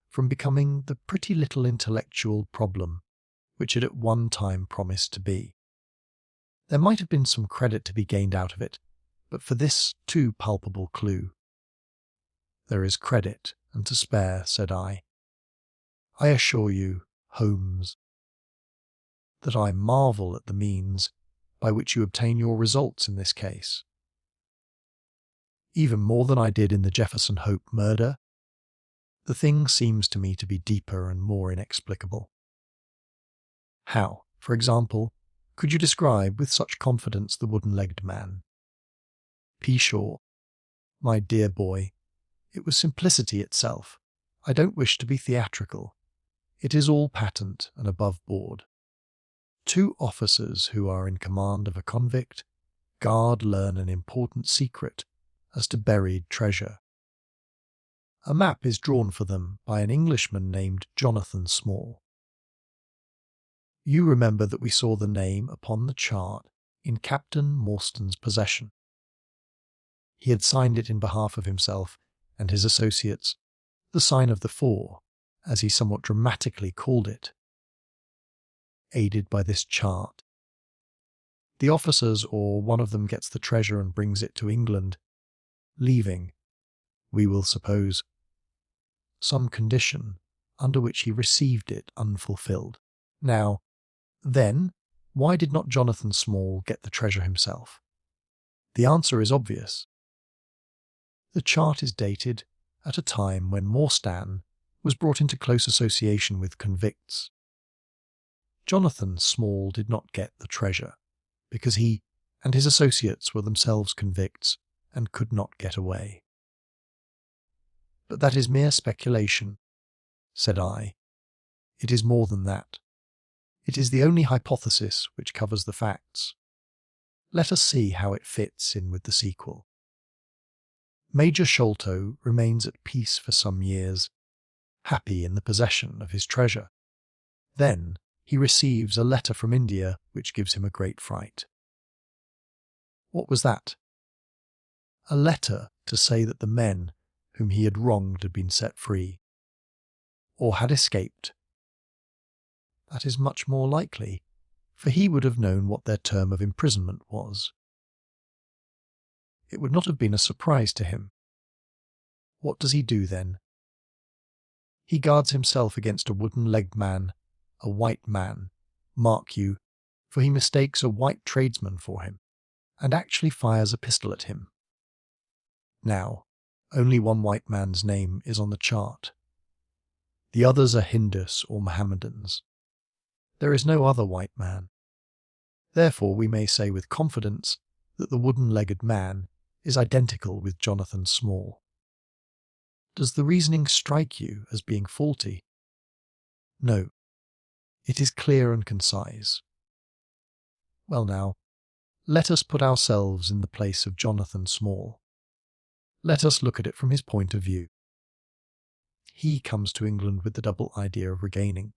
Speaker 1: from becoming the pretty little intellectual problem which it at one time promised to be. There might have been some credit to be gained out of it, but for this too palpable clue." "There is credit, and to spare," said I. "I assure you, Holmes, that I marvel at the means by which you obtain your results in this case. Even more than I did in the Jefferson Hope murder, the thing seems to me to be deeper and more inexplicable. How, for example, could you describe with such confidence the wooden-legged man?" "Pshaw, my dear boy, it was simplicity itself. I don't wish to be theatrical. It is all patent and above board. Two officers who are in command of a convict learn an important secret as to buried treasure. A map is drawn for them by an Englishman named Jonathan Small. You remember that we saw the name upon the chart in Captain Morstan's possession. He had signed it in behalf of himself and his associates, the sign of the four, as he somewhat dramatically called it. Aided by this chart, the officers or one of them gets the treasure and brings it to England, leaving, we will suppose, some condition under which he received it unfulfilled. Now, then, why did not Jonathan Small get the treasure himself? The answer is obvious. The chart is dated at a time when Morstan was brought into close association with convicts. Jonathan Small did not get the treasure because he and his associates were themselves convicts and could not get away. But that is mere speculation, said I. It is more than that. It is the only hypothesis which covers the facts. Let us see how it fits in with the sequel. Major Sholto remains at peace for some years, happy in the possession of his treasure. Then he receives a letter from India which gives him a great fright. What was that? A letter to say that the men whom he had wronged had been set free, or had escaped. That is much more likely, for he would have known what their term of imprisonment was. It would not have been a surprise to him. What does he do then? He guards himself against a wooden-legged man, a white man, mark you, for he mistakes a white tradesman for him, and actually fires a pistol at him. Now, only one white man's name is on the chart. The others are Hindus or Mohammedans. There is no other white man. Therefore, we may say with confidence that the wooden-legged man is identical with Jonathan Small. Does the reasoning strike you as being faulty? No. It is clear and concise. Well now, let us put ourselves in the place of Jonathan Small. Let us look at it from his point of view. He comes to England with the double idea of regaining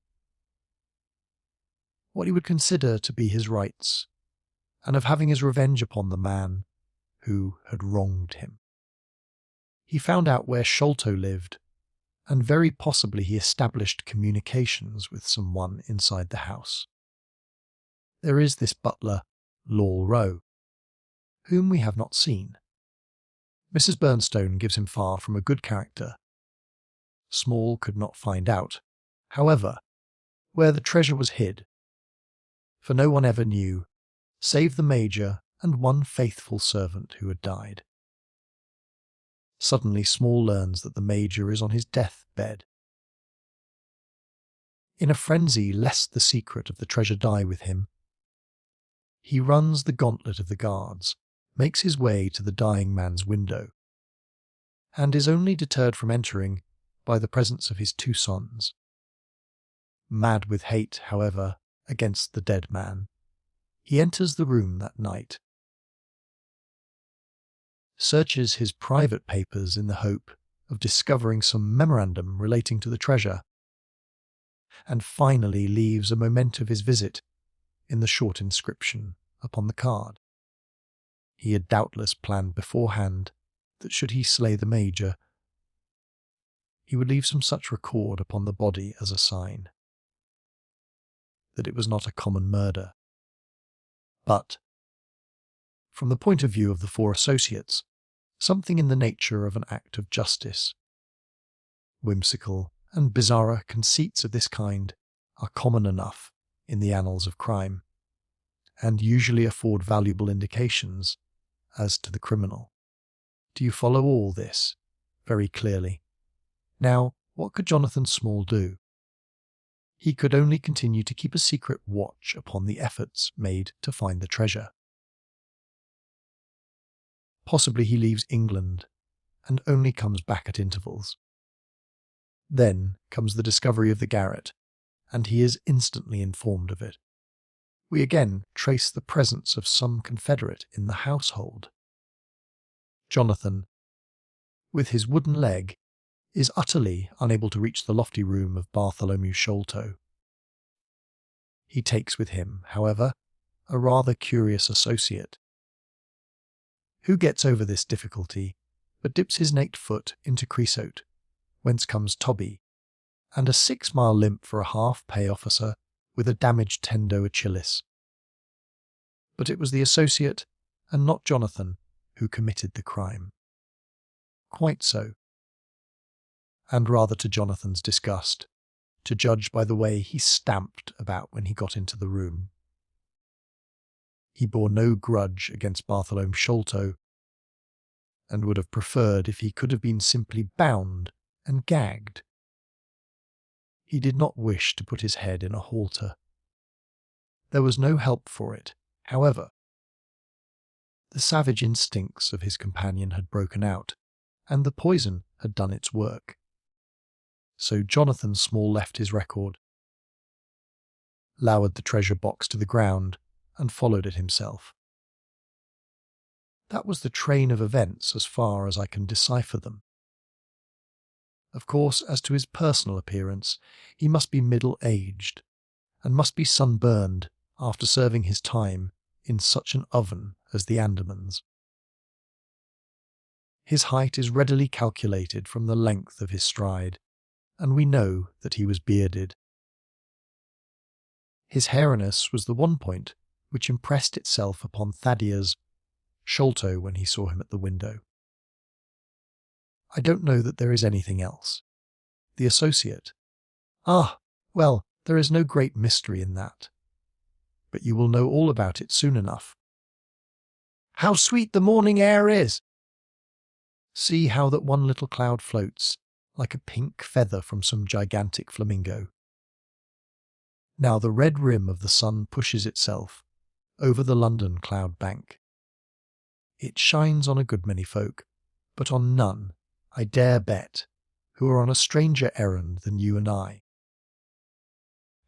Speaker 1: what he would consider to be his rights, and of having his revenge upon the man who had wronged him. He found out where Sholto lived, and very possibly he established communications with someone inside the house. There is this butler, Lawle Rowe, whom we have not seen. Mrs. Bernstone gives him far from a good character. Small could not find out, however, where the treasure was hid, for no one ever knew, save the Major and one faithful servant who had died. Suddenly Small learns that the Major is on his death-bed. In a frenzy lest the secret of the treasure die with him, he runs the gauntlet of the guards, makes his way to the dying man's window, and is only deterred from entering by the presence of his two sons. Mad with hate, however, against the dead man, he enters the room that night, searches his private papers in the hope of discovering some memorandum relating to the treasure, and finally leaves a memento of his visit in the short inscription upon the card. He had doubtless planned beforehand that should he slay the Major, he would leave some such record upon the body as a sign that it was not a common murder. But, from the point of view of the four associates, something in the nature of an act of justice. Whimsical and bizarre conceits of this kind are common enough in the annals of crime, and usually afford valuable indications as to the criminal. Do you follow all this very clearly? Now, what could Jonathan Small do? He could only continue to keep a secret watch upon the efforts made to find the treasure. Possibly he leaves England and only comes back at intervals. Then comes the discovery of the garret, and he is instantly informed of it. We again trace the presence of some confederate in the household. Jonathan, with his wooden leg, is utterly unable to reach the lofty room of Bartholomew Sholto. He takes with him, however, a rather curious associate, who gets over this difficulty, but dips his naked foot into Creosote, whence comes Toby, and a 6-mile limp for a half-pay officer with a damaged tendo Achillis. But it was the associate, and not Jonathan, who committed the crime. Quite so. And rather to Jonathan's disgust, to judge by the way he stamped about when he got into the room. He bore no grudge against Bartholomew Sholto, and would have preferred if he could have been simply bound and gagged. He did not wish to put his head in a halter. There was no help for it, however. The savage instincts of his companion had broken out, and the poison had done its work. So Jonathan Small left his record, lowered the treasure box to the ground, and followed it himself. That was the train of events as far as I can decipher them. Of course, as to his personal appearance, he must be middle-aged, and must be sunburned after serving his time in such an oven as the Andamans. His height is readily calculated from the length of his stride, and we know that he was bearded. His hairiness was the one point which impressed itself upon Thaddeus Sholto when he saw him at the window. I don't know that there is anything else. The associate. Ah, well, there is no great mystery in that. But you will know all about it soon enough. How sweet the morning air is! See how that one little cloud floats, like a pink feather from some gigantic flamingo. Now the red rim of the sun pushes itself over the London cloud bank. It shines on a good many folk, but on none, I dare bet, who are on a stranger errand than you and I.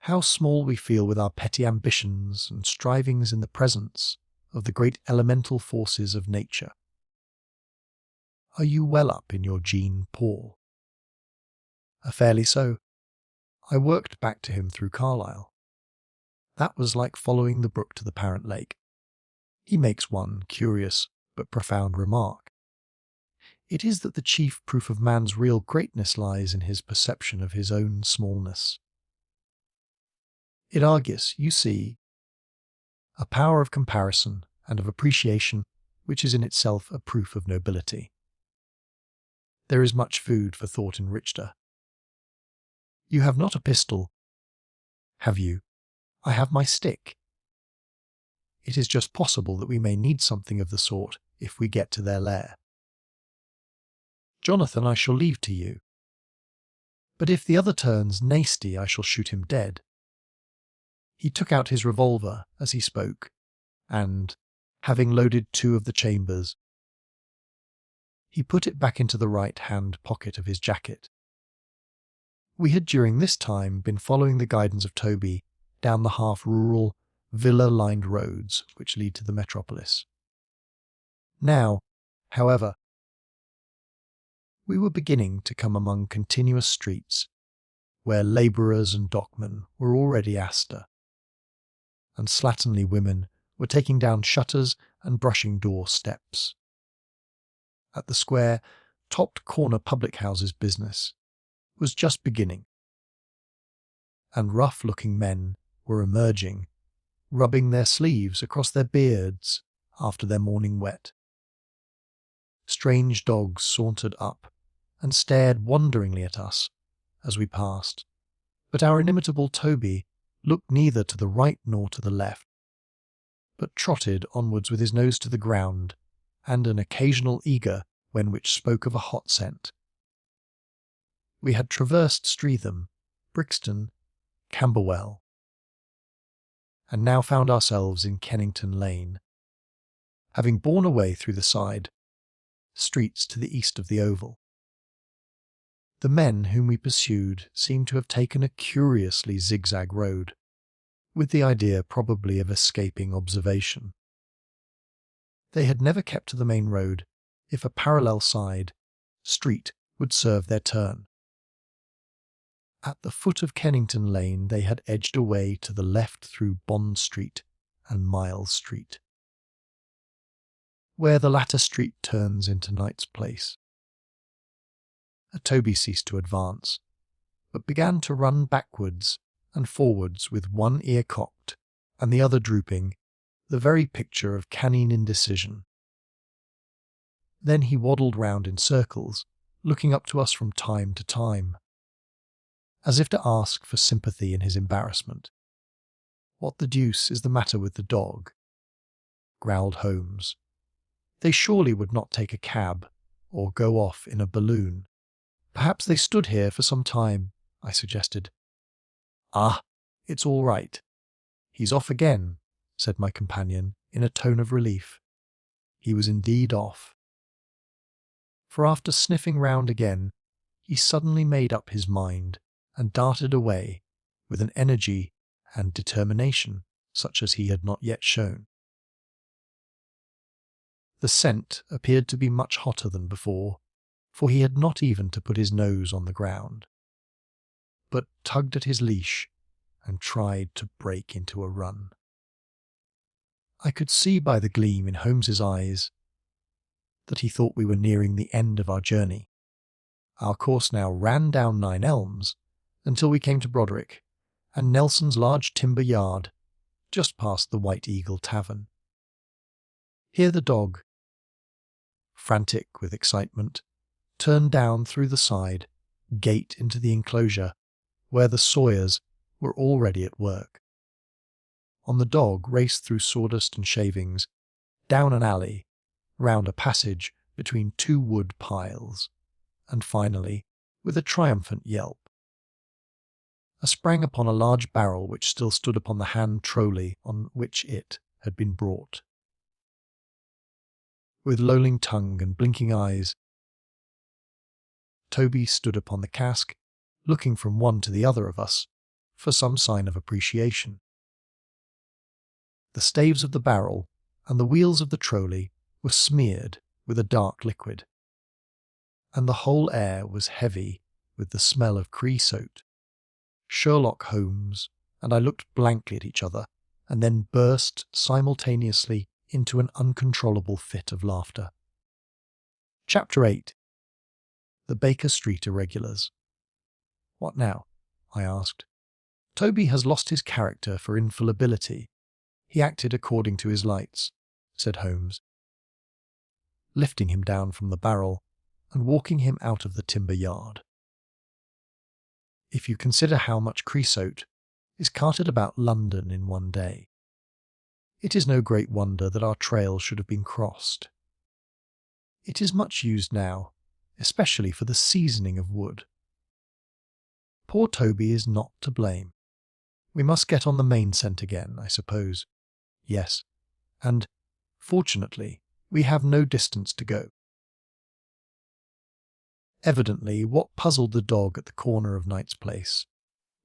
Speaker 1: How small we feel with our petty ambitions and strivings in the presence of the great elemental forces of nature. Are you well up in your Jean Paul? Fairly so. I worked back to him through Carlyle. That was like following the brook to the parent lake. He makes one curious but profound remark. It is that the chief proof of man's real greatness lies in his perception of his own smallness. It argues, you see, a power of comparison and of appreciation which is in itself a proof of nobility. There is much food for thought in Richter. You have not a pistol, have you? I have my stick. It is just possible that we may need something of the sort if we get to their lair. Jonathan I shall leave to you. But if the other turns nasty, I shall shoot him dead. He took out his revolver as he spoke, and, having loaded 2 of the chambers, he put it back into the right-hand pocket of his jacket. We had during this time been following the guidance of Toby down the half-rural, villa-lined roads which lead to the metropolis. Now, however, we were beginning to come among continuous streets where labourers and dockmen were already astir, and slatternly women were taking down shutters and brushing door steps. At the square, topped corner public houses business was just beginning, and rough-looking men were emerging, rubbing their sleeves across their beards after their morning wet. Strange dogs sauntered up and stared wonderingly at us as we passed, but our inimitable Toby looked neither to the right nor to the left, but trotted onwards with his nose to the ground, and an occasional eager when which spoke of a hot scent. We had traversed Streatham, Brixton, Camberwell, and now found ourselves in Kennington Lane, having borne away through the side streets to the east of the Oval. The men whom we pursued seemed to have taken a curiously zigzag road, with the idea probably of escaping observation. They had never kept to the main road if a parallel side street would serve their turn. At the foot of Kennington Lane they had edged away to the left through Bond Street and Miles Street, where the latter street turns into Knight's Place. Toby ceased to advance, but began to run backwards and forwards with one ear cocked and the other drooping, the very picture of canine indecision. Then he waddled round in circles, looking up to us from time to time, as if to ask for sympathy in his embarrassment. "What the deuce is the matter with the dog?" growled Holmes. "They surely would not take a cab or go off in a balloon." "Perhaps they stood here for some time," I suggested. "Ah, it's all right. He's off again," said my companion in a tone of relief. He was indeed off. For after sniffing round again, he suddenly made up his mind and darted away with an energy and determination such as he had not yet shown. The scent appeared to be much hotter than before, for he had not even to put his nose on the ground, but tugged at his leash and tried to break into a run. I could see by the gleam in Holmes's eyes that he thought we were nearing the end of our journey. Our course now ran down 9 Elms until we came to Broderick and Nelson's large timber yard, just past the White Eagle Tavern. Here the dog, frantic with excitement, turned down through the side gate into the enclosure where the sawyers were already at work. On the dog raced through sawdust and shavings, down an alley, round a passage between two wood piles, and finally, with a triumphant yelp, I sprang upon a large barrel which still stood upon the hand trolley on which it had been brought. With lolling tongue and blinking eyes, Toby stood upon the cask, looking from one to the other of us for some sign of appreciation. The staves of the barrel and the wheels of the trolley were smeared with a dark liquid, and the whole air was heavy with the smell of creosote. Sherlock Holmes and I looked blankly at each other, and then burst simultaneously into an uncontrollable fit of laughter. Chapter 8. The Baker Street Irregulars. What now? I asked. Toby has lost his character for infallibility. He acted according to his lights, said Holmes, lifting him down from the barrel and walking him out of the timber yard. If you consider how much creosote is carted about London in one day, it is no great wonder that our trail should have been crossed. It is much used now, especially for the seasoning of wood. Poor Toby is not to blame. We must get on the main scent again, I suppose. Yes, and, fortunately, we have no distance to go. Evidently, what puzzled the dog at the corner of Knight's Place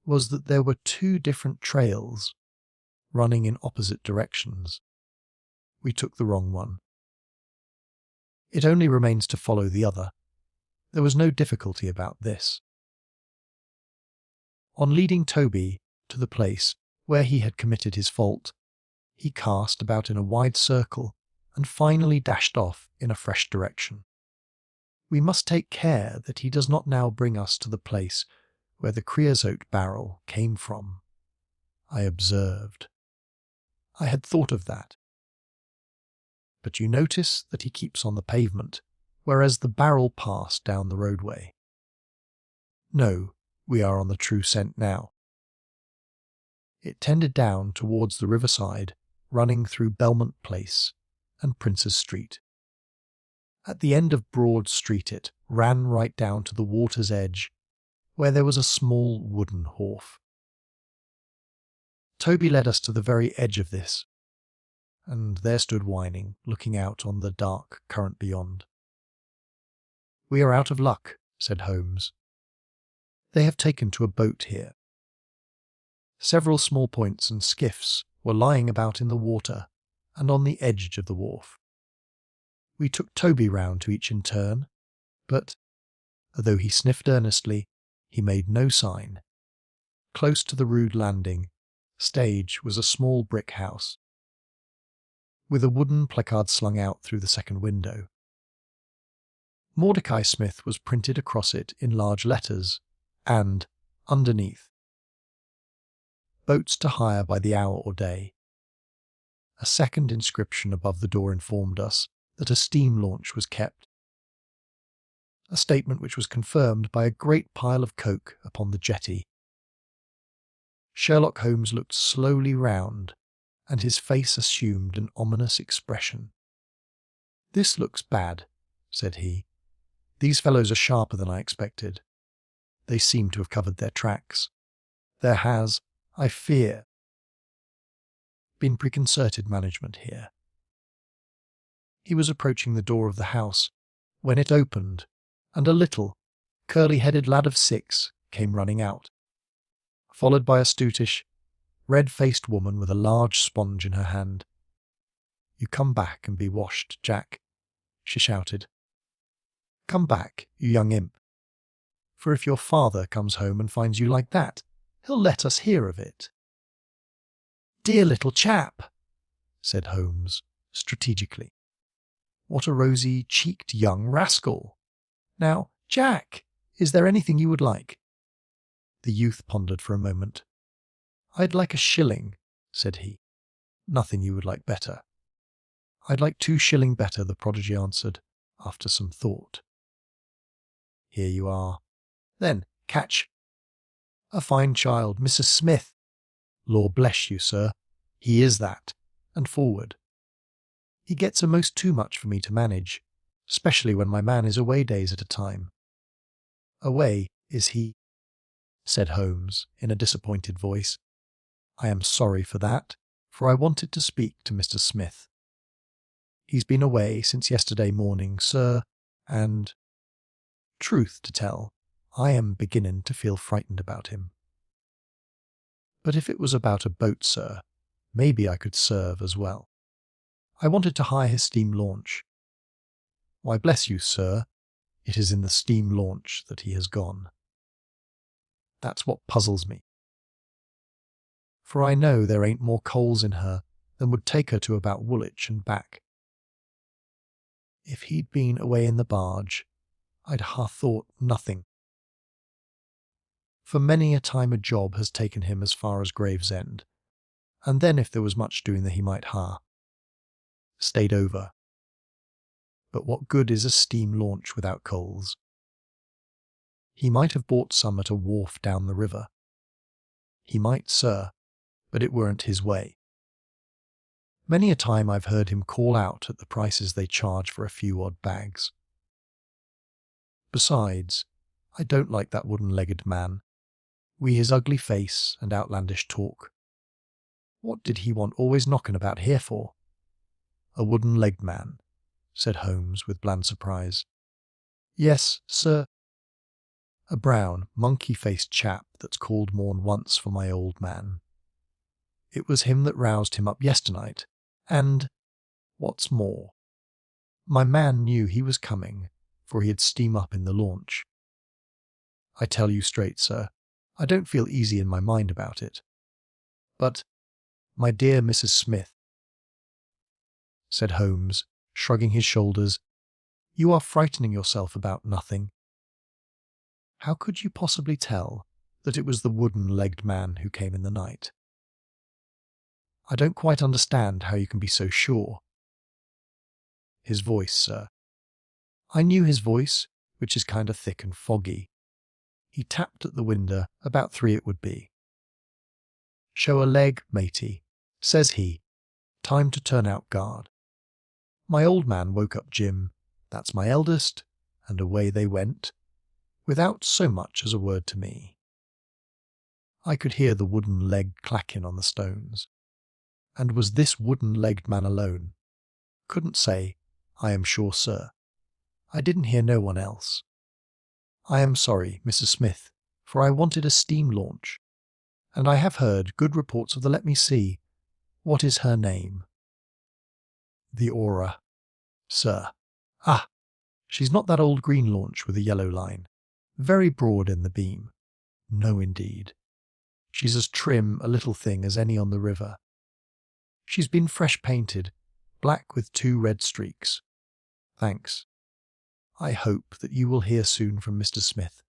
Speaker 1: was that there were two different trails running in opposite directions. We took the wrong one. It only remains to follow the other. There was no difficulty about this. On leading Toby to the place where he had committed his fault, he cast about in a wide circle and finally dashed off in a fresh direction. We must take care that he does not now bring us to the place where the creosote barrel came from, I observed. I had thought of that. But you notice that he keeps on the pavement, whereas the barrel passed down the roadway. No, we are on the true scent now. It tended down towards the riverside, running through Belmont Place and Prince's Street. At the end of Broad Street it ran right down to the water's edge, where there was a small wooden wharf. Toby led us to the very edge of this, and there stood whining, looking out on the dark current beyond. "We are out of luck," said Holmes. "They have taken to a boat here." Several small points and skiffs were lying about in the water and on the edge of the wharf. We took Toby round to each in turn, but, although he sniffed earnestly, he made no sign. Close to the rude landing stage was a small brick house, with a wooden placard slung out through the second window. Mordecai Smith was printed across it in large letters, and, underneath, "Boats to hire by the hour or day." A second inscription above the door informed us that a steam launch was kept, a statement which was confirmed by a great pile of coke upon the jetty. Sherlock Holmes looked slowly round, and his face assumed an ominous expression. "This looks bad," said he. "These fellows are sharper than I expected. They seem to have covered their tracks. There has, I fear, been preconcerted management here." He was approaching the door of the house when it opened, and a little, curly-headed lad of 6 came running out, followed by a stutish, red-faced woman with a large sponge in her hand. "You come back and be washed, Jack," she shouted. "Come back, you young imp. For if your father comes home and finds you like that, he'll let us hear of it." "Dear little chap," said Holmes, strategically. "What a rosy-cheeked young rascal. Now, Jack, is there anything you would like?" The youth pondered for a moment. "I'd like a shilling," said he. "Nothing you would like better." "I'd like 2 shilling better," the prodigy answered, after some thought. "Here you are. Then, catch. A fine child, Mrs. Smith. Lord bless you, sir, he is that, and forward. He gets a most too much for me to manage, especially when my man is away days at a time." "Away, is he?" said Holmes in a disappointed voice. "I am sorry for that, for I wanted to speak to Mr. Smith. He's been away since yesterday morning, sir, and, truth to tell, I am beginning to feel frightened about him. But if it was about a boat, sir, maybe I could serve as well. I wanted to hire his steam launch." "Why, bless you, sir, it is in the steam launch that he has gone. That's what puzzles me. For I know there ain't more coals in her than would take her to about Woolwich and back. If he'd been away in the barge, I'd ha' thought nothing. For many a time a job has taken him as far as Gravesend, and then if there was much doing that he might stayed over. But what good is a steam launch without coals? He might have bought some at a wharf down the river. He might, sir, but it weren't his way. Many a time I've heard him call out at the prices they charge for a few odd bags. Besides, I don't like that wooden-legged man, wi' his ugly face and outlandish talk. What did he want always knocking about here for?" "A wooden-legged man," said Holmes with bland surprise. "Yes, sir. A brown, monkey-faced chap that's called more'n once for my old man. It was him that roused him up yesternight, and, what's more, my man knew he was coming, for he'd steam up in the launch. I tell you straight, sir, I don't feel easy in my mind about it. But, my dear Mrs. Smith," said Holmes, shrugging his shoulders, "you are frightening yourself about nothing. How could you possibly tell that it was the wooden-legged man who came in the night? I don't quite understand how you can be so sure." "His voice, sir. I knew his voice, which is kind of thick and foggy. He tapped at the window, about 3 it would be. 'Show a leg, matey,' says he. 'Time to turn out guard.' My old man woke up Jim, that's my eldest, and away they went, without so much as a word to me. I could hear the wooden leg clacking on the stones. And was this wooden-legged man alone? Couldn't say, I am sure, sir. I didn't hear no one else. I am sorry, Mrs. Smith, for I wanted a steam launch, and I have heard good reports of the let me see. What is her name?" "The Aura, sir." "Ah, she's not that old green launch with a yellow line, very broad in the beam. No, indeed. She's as trim a little thing as any on the river. She's been fresh painted, black with 2 red streaks. Thanks. I hope that you will hear soon from Mr. Smith.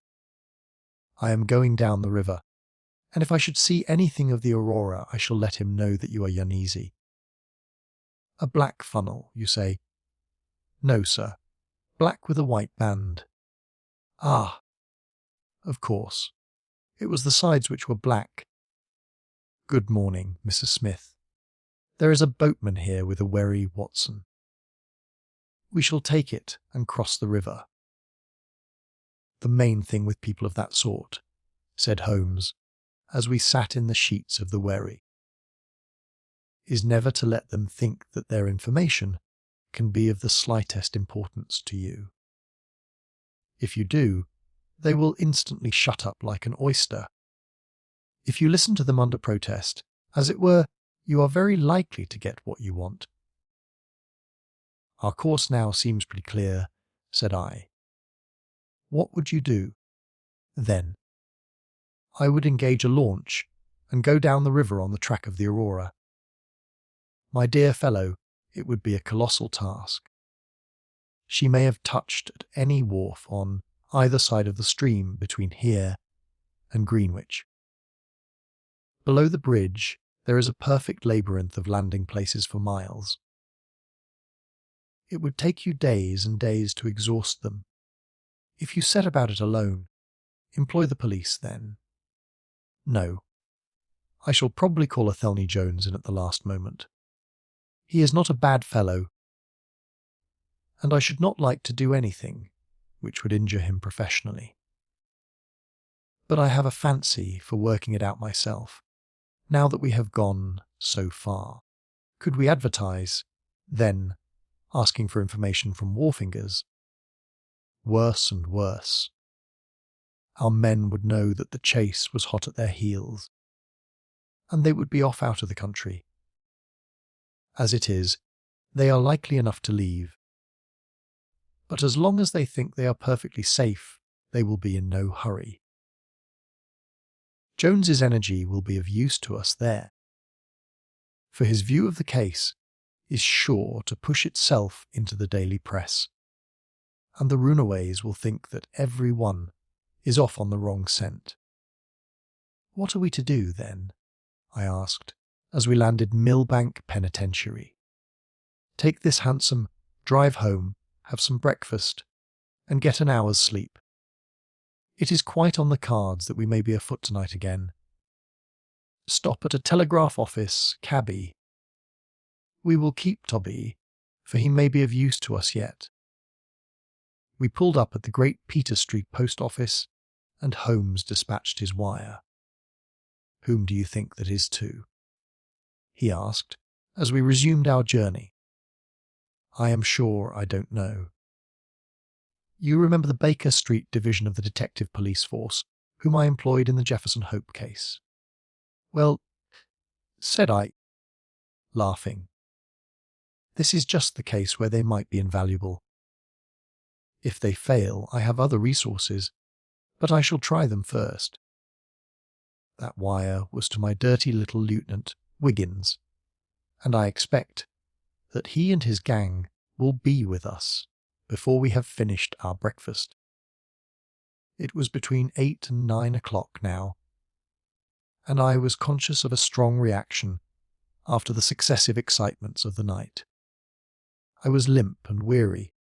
Speaker 1: I am going down the river, and if I should see anything of the Aurora, I shall let him know that you are uneasy. A black funnel, you say?" "No, sir. Black with a white band." "Ah, of course. It was the sides which were black. Good morning, Mrs. Smith. There is a boatman here with a wherry, Watson. We shall take it and cross the river." "The main thing with people of that sort," said Holmes, as we sat in the sheets of the wherry, "is never to let them think that their information can be of the slightest importance to you. If you do, they will instantly shut up like an oyster. If you listen to them under protest, as it were, you are very likely to get what you want." "Our course now seems pretty clear," said I. "What would you do, then?" "I would engage a launch and go down the river on the track of the Aurora. My dear fellow, it would be a colossal task. She may have touched at any wharf on either side of the stream between here and Greenwich. Below the bridge there is a perfect labyrinth of landing places for miles. It would take you days and days to exhaust them. If you set about it alone, employ the police then. No. I shall probably call Athelney Jones in at the last moment. He is not a bad fellow, and I should not like to do anything which would injure him professionally. But I have a fancy for working it out myself, now that we have gone so far. Could we advertise, then, asking for information from wharfingers? Worse and worse. Our men would know that the chase was hot at their heels, and they would be off out of the country. As it is, they are likely enough to leave. But as long as they think they are perfectly safe, they will be in no hurry. Jones's energy will be of use to us there, for his view of the case is sure to push itself into the daily press, and the runaways will think that every one is off on the wrong scent. What are we to do, then? I asked, as we landed Millbank Penitentiary. Take this hansom, drive home, have some breakfast, and get an hour's sleep. It is quite on the cards that we may be afoot tonight again. Stop at a telegraph office, cabby. We will keep Toby, for he may be of use to us yet. We pulled up at the Great Peter Street post office, and Holmes dispatched his wire. "Whom do you think that is to?" he asked, as we resumed our journey. "I am sure I don't know." "You remember the Baker Street division of the detective police force, whom I employed in the Jefferson Hope case?" "Well," said I, laughing, "this is just the case where they might be invaluable. If they fail, I have other resources, but I shall try them first." That wire was to my dirty little lieutenant, Wiggins, and I expect that he and his gang will be with us before we have finished our breakfast. It was between 8 and 9 o'clock now, and I was conscious of a strong reaction after the successive excitements of the night. I was limp and weary,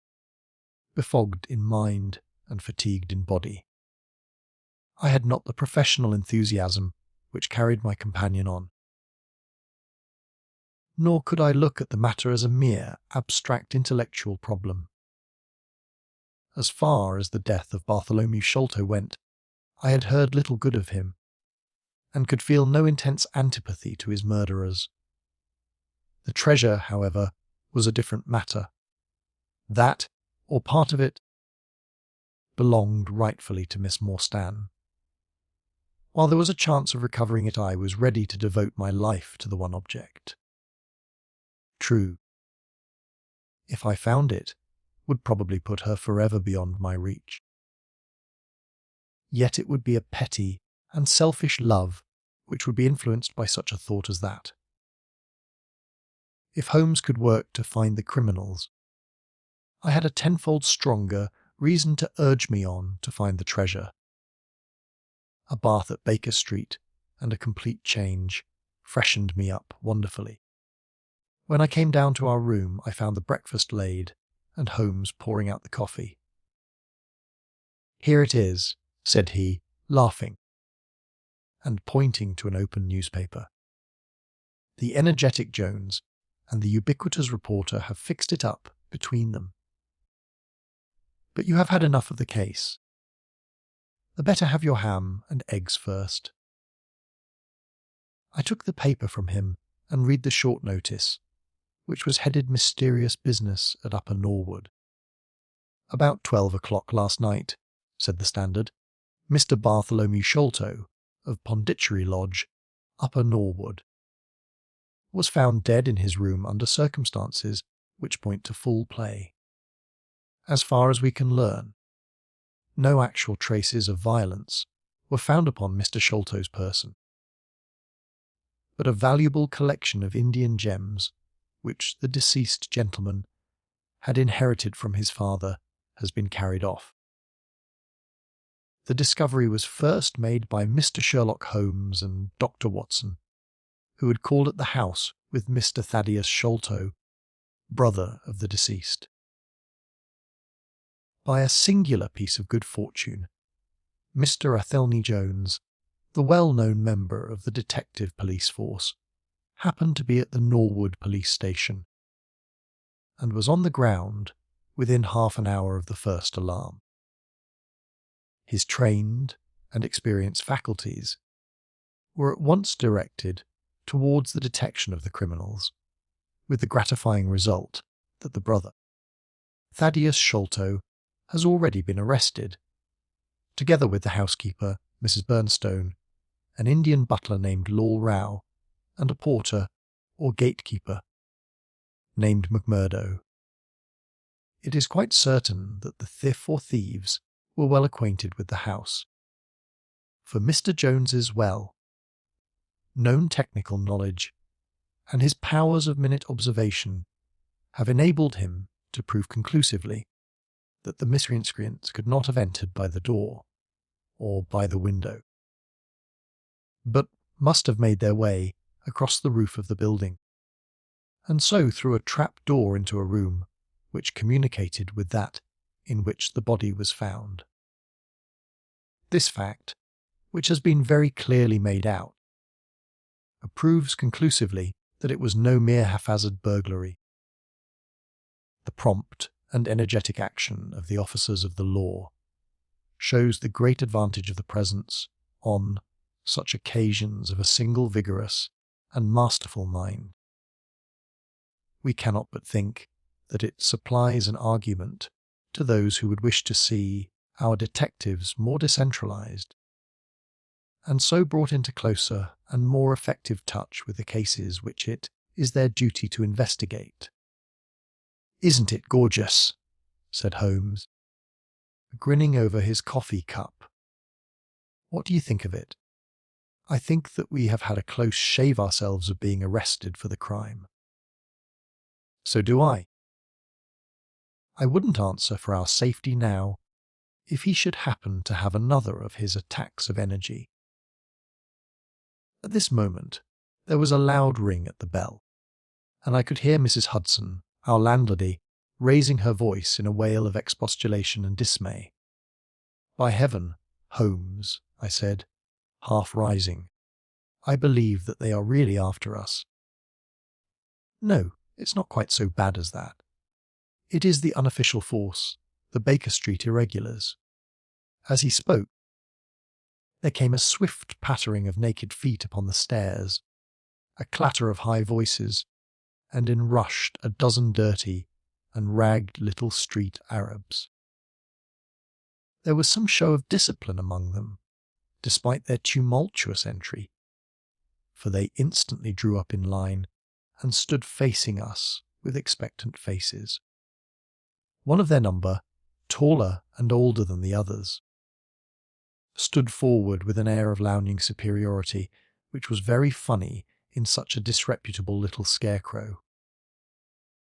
Speaker 1: befogged in mind and fatigued in body. I had not the professional enthusiasm which carried my companion on. Nor could I look at the matter as a mere abstract intellectual problem. As far as the death of Bartholomew Sholto went, I had heard little good of him, and could feel no intense antipathy to his murderers. The treasure, however, was a different matter. That, or part of it, belonged rightfully to Miss Morstan. While there was a chance of recovering it, I was ready to devote my life to the one object. True, if I found it, would probably put her forever beyond my reach. Yet it would be a petty and selfish love which would be influenced by such a thought as that. If Holmes could work to find the criminals, I had a tenfold stronger reason to urge me on to find the treasure. A bath at Baker Street and a complete change freshened me up wonderfully. When I came down to our room, I found the breakfast laid and Holmes pouring out the coffee. "Here it is," said he, laughing, and pointing to an open newspaper. "The energetic Jones and the ubiquitous reporter have fixed it up between them. But you have had enough of the case. The better have your ham and eggs first." I took the paper from him and read the short notice, which was headed "Mysterious Business at Upper Norwood." "About 12 o'clock last night," said the Standard, "Mr. Bartholomew Sholto, of Pondicherry Lodge, Upper Norwood, was found dead in his room under circumstances which point to foul play. As far as we can learn, no actual traces of violence were found upon Mr. Sholto's person, but a valuable collection of Indian gems, which the deceased gentleman had inherited from his father, has been carried off. The discovery was first made by Mr. Sherlock Holmes and Dr. Watson, who had called at the house with Mr. Thaddeus Sholto, brother of the deceased. By a singular piece of good fortune, Mr. Athelney Jones, the well-known member of the detective police force, happened to be at the Norwood police station, and was on the ground within half an hour of the first alarm. His trained and experienced faculties were at once directed towards the detection of the criminals, with the gratifying result that the brother, Thaddeus Sholto, has already been arrested, together with the housekeeper, Mrs. Burnstone, an Indian butler named Lal Rao, and a porter, or gatekeeper, named McMurdo. It is quite certain that the thief or thieves were well acquainted with the house, for Mr. Jones's known technical knowledge and his powers of minute observation have enabled him to prove conclusively that the miscreants could not have entered by the door or by the window, but must have made their way across the roof of the building, and so through a trap door into a room which communicated with that in which the body was found. This fact, which has been very clearly made out, proves conclusively that it was no mere haphazard burglary. The prompt and energetic action of the officers of the law shows the great advantage of the presence, on such occasions, of a single vigorous and masterful mind. We cannot but think that it supplies an argument to those who would wish to see our detectives more decentralized, and so brought into closer and more effective touch with the cases which it is their duty to investigate. "Isn't it gorgeous?" said Holmes, grinning over his coffee cup. "What do you think of it?" "I think that we have had a close shave ourselves of being arrested for the crime." "So do I. I wouldn't answer for our safety now if he should happen to have another of his attacks of energy." At this moment there was a loud ring at the bell, and I could hear Mrs. Hudson, our landlady, raising her voice in a wail of expostulation and dismay. "By heaven, Holmes," I said, half rising, "I believe that they are really after us." "No, it's not quite so bad as that. It is the unofficial force, the Baker Street Irregulars." As he spoke, there came a swift pattering of naked feet upon the stairs, a clatter of high voices, and in rushed a dozen dirty and ragged little street Arabs. There was some show of discipline among them, despite their tumultuous entry, for they instantly drew up in line and stood facing us with expectant faces. One of their number, taller and older than the others, stood forward with an air of lounging superiority which was very funny in such a disreputable little scarecrow.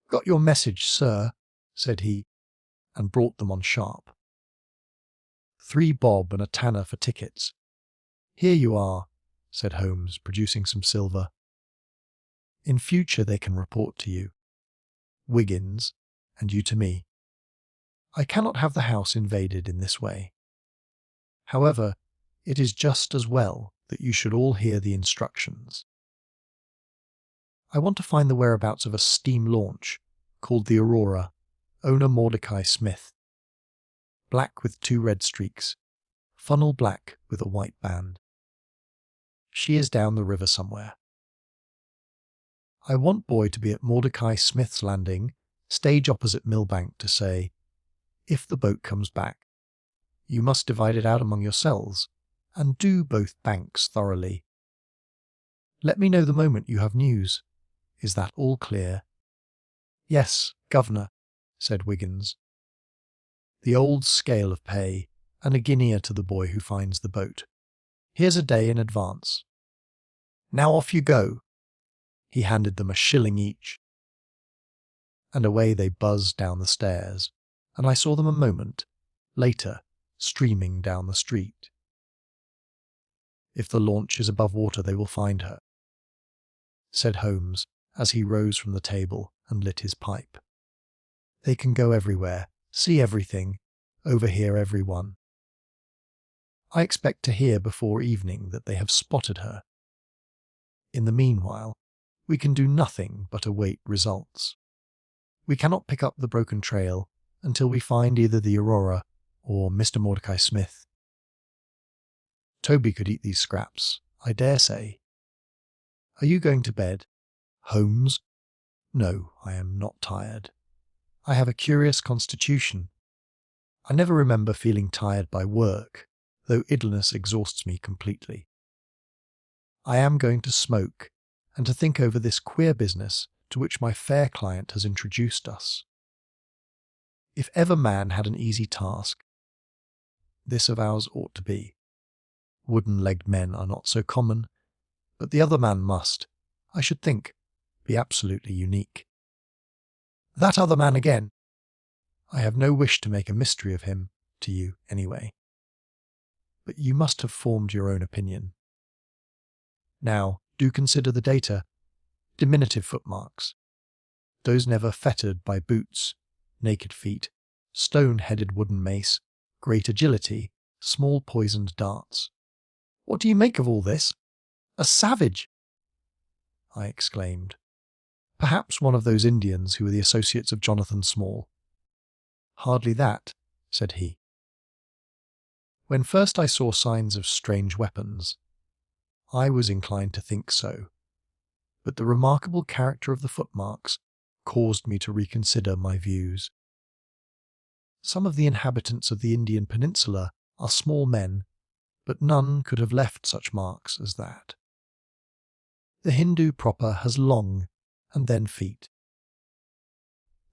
Speaker 1: "Got your message, sir," said he, and brought them on sharp. "3 bob and a tanner for tickets." "Here you are," said Holmes, producing some silver. "In future they can report to you, Wiggins, and you to me. I cannot have the house invaded in this way. However, it is just as well that you should all hear the instructions. I want to find the whereabouts of a steam launch called the Aurora, owner Mordecai Smith. Black with 2 red streaks, funnel black with a white band. She is down the river somewhere. I want boy to be at Mordecai Smith's landing, stage opposite Millbank, to say, 'If the boat comes back, you must divide it out among yourselves, and do both banks thoroughly. Let me know the moment you have news. Is that all clear?' "Yes, governor," said Wiggins. "The old scale of pay, and a guinea to the boy who finds the boat. Here's a day in advance. Now off you go." He handed them a shilling each, and away they buzzed down the stairs, and I saw them a moment later streaming down the street. "If the launch is above water they will find her," said Holmes as he rose from the table and lit his pipe. "They can go everywhere, see everything, overhear everyone. I expect to hear before evening that they have spotted her. In the meanwhile, we can do nothing but await results. We cannot pick up the broken trail until we find either the Aurora or Mr. Mordecai Smith. Toby could eat these scraps, I dare say. Are you going to bed, Holmes? No, I am not tired. I have a curious constitution. I never remember feeling tired by work, though idleness exhausts me completely. I am going to smoke and to think over this queer business to which my fair client has introduced us. If ever man had an easy task, this of ours ought to be. Wooden-legged men are not so common, but the other man must, I should think, be absolutely unique. That other man again! I have no wish to make a mystery of him, to you, anyway. But you must have formed your own opinion. Now, do consider the data. Diminutive footmarks. Those never fettered by boots, naked feet, stone-headed wooden mace, great agility, small poisoned darts. What do you make of all this? A savage! I exclaimed. Perhaps one of those Indians who were the associates of Jonathan Small. Hardly that, said he. When first I saw signs of strange weapons, I was inclined to think so, but the remarkable character of the footmarks caused me to reconsider my views. Some of the inhabitants of the Indian peninsula are small men, but none could have left such marks as that. The Hindu proper has long and then feet.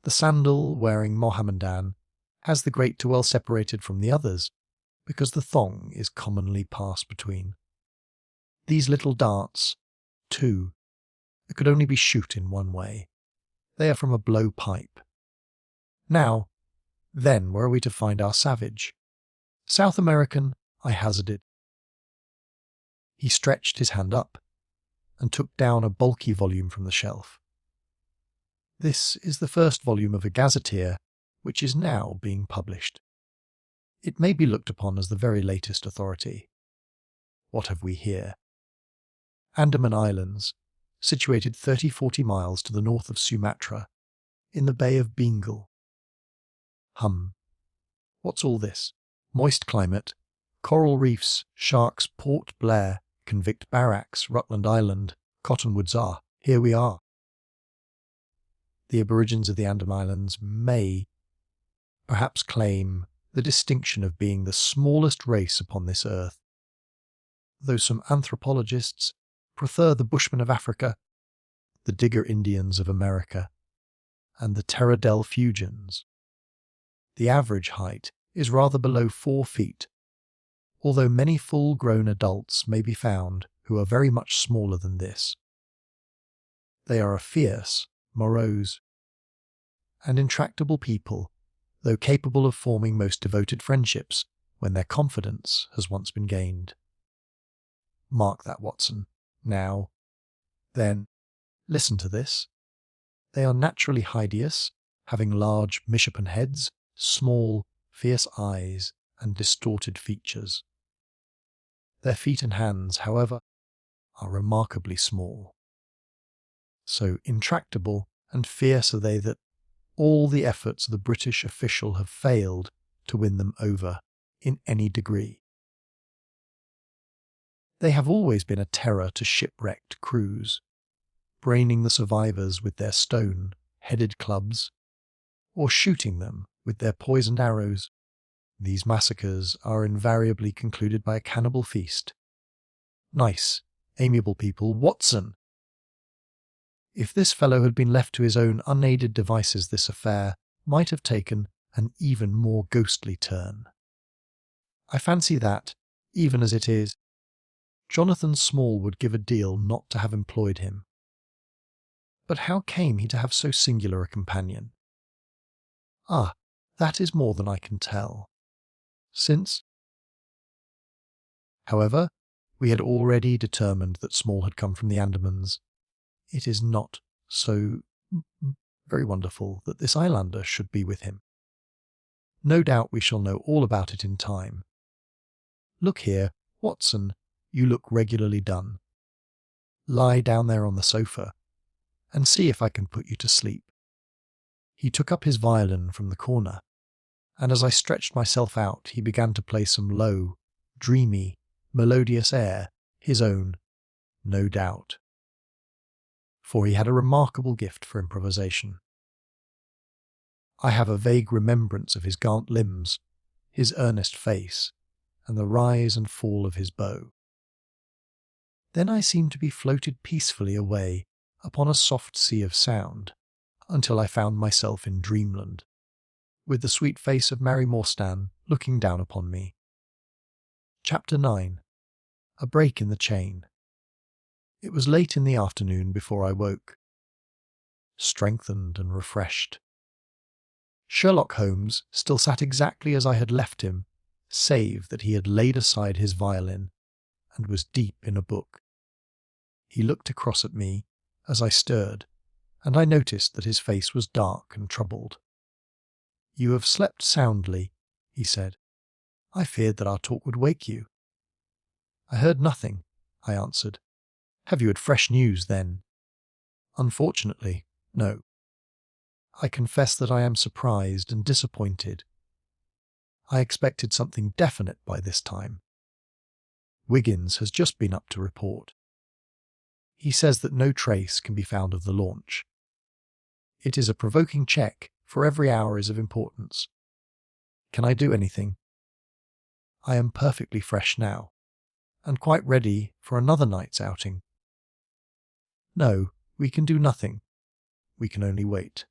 Speaker 1: The sandal-wearing Mohammedan has the great toe well separated from the others, because the thong is commonly passed between. These little darts, too, could only be shoot in one way. They are from a blow-pipe. Now, then, where are we to find our savage? South American, I hazarded. He stretched his hand up and took down a bulky volume from the shelf. This is the first volume of a gazetteer which is now being published. It may be looked upon as the very latest authority. What have we here? Andaman Islands, situated 30-40 miles to the north of Sumatra, in the Bay of Bengal. What's all this? Moist climate, coral reefs, sharks, Port Blair, convict barracks, Rutland Island, cottonwoods are. Here we are. The aborigines of the Andaman Islands may perhaps claim the distinction of being the smallest race upon this earth, though some anthropologists prefer the Bushmen of Africa, the Digger Indians of America, and the Terra del Fuegians. The average height is rather below 4 feet, although many full-grown adults may be found who are very much smaller than this. They are a fierce, morose, and intractable people, though capable of forming most devoted friendships when their confidence has once been gained. Mark that, Watson. Now, then, listen to this. They are naturally hideous, having large misshapen heads, small, fierce eyes, and distorted features. Their feet and hands, however, are remarkably small. So intractable and fierce are they that all the efforts of the British official have failed to win them over in any degree. They have always been a terror to shipwrecked crews, braining the survivors with their stone-headed clubs, or shooting them with their poisoned arrows. These massacres are invariably concluded by a cannibal feast. Nice, amiable people, Watson! If this fellow had been left to his own unaided devices, this affair might have taken an even more ghostly turn. I fancy that, even as it is, Jonathan Small would give a deal not to have employed him. But how came he to have so singular a companion? Ah, that is more than I can tell. Since, however, we had already determined that Small had come from the Andamans, it is not so very wonderful that this islander should be with him. No doubt we shall know all about it in time. Look here, Watson, you look regularly done. Lie down there on the sofa, and see if I can put you to sleep. He took up his violin from the corner and as I stretched myself out, he began to play some low, dreamy, melodious air, his own, no doubt. For he had a remarkable gift for improvisation. I have a vague remembrance of his gaunt limbs, his earnest face, and the rise and fall of his bow. Then I seemed to be floated peacefully away upon a soft sea of sound, until I found myself in dreamland, with the sweet face of Mary Morstan looking down upon me. Chapter 9. A Break in the Chain. It was late in the afternoon before I woke, strengthened and refreshed. Sherlock Holmes still sat exactly as I had left him, save that he had laid aside his violin and was deep in a book. He looked across at me as I stirred, and I noticed that his face was dark and troubled. "You have slept soundly," he said. "I feared that our talk would wake you." "I heard nothing," I answered. "Have you had fresh news, then?" "Unfortunately, no. I confess that I am surprised and disappointed. I expected something definite by this time. Wiggins has just been up to report. He says that no trace can be found of the launch. It is a provoking check, for every hour is of importance. Can I do anything? I am perfectly fresh now, and quite ready for another night's outing. No, we can do nothing. We can only wait.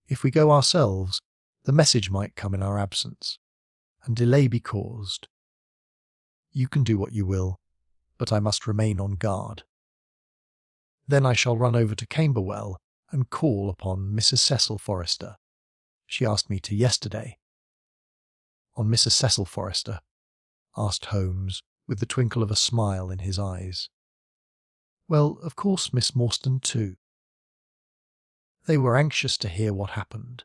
Speaker 1: If we go ourselves, the message might come in our absence, and delay be caused. You can do what you will, but I must remain on guard. Then I shall run over to Camberwell and call upon Mrs. Cecil Forrester. She asked me to yesterday." "On Mrs. Cecil Forrester?" asked Holmes, with the twinkle of a smile in his eyes. "Well, of course Miss Morstan too." They were anxious to hear what happened.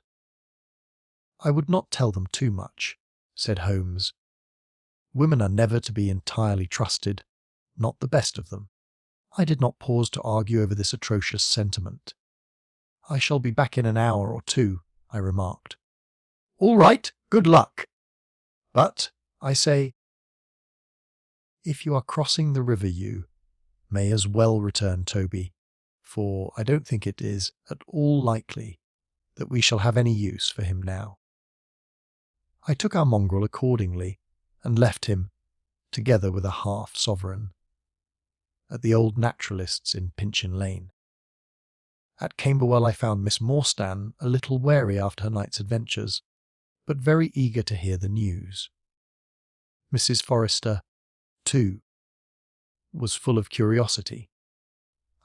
Speaker 1: "I would not tell them too much," said Holmes. "Women are never to be entirely trusted, not the best of them." I did not pause to argue over this atrocious sentiment. "I shall be back in an hour or two," I remarked. "All right, good luck. But, I say, if you are crossing the river you may as well return Toby, for I don't think it is at all likely that we shall have any use for him now." I took our mongrel accordingly, and left him, together with a half-sovereign, at the old naturalist's in Pinchin Lane. At Camberwell I found Miss Morstan a little wary after her night's adventures, but very eager to hear the news. Mrs. Forrester, too, was full of curiosity.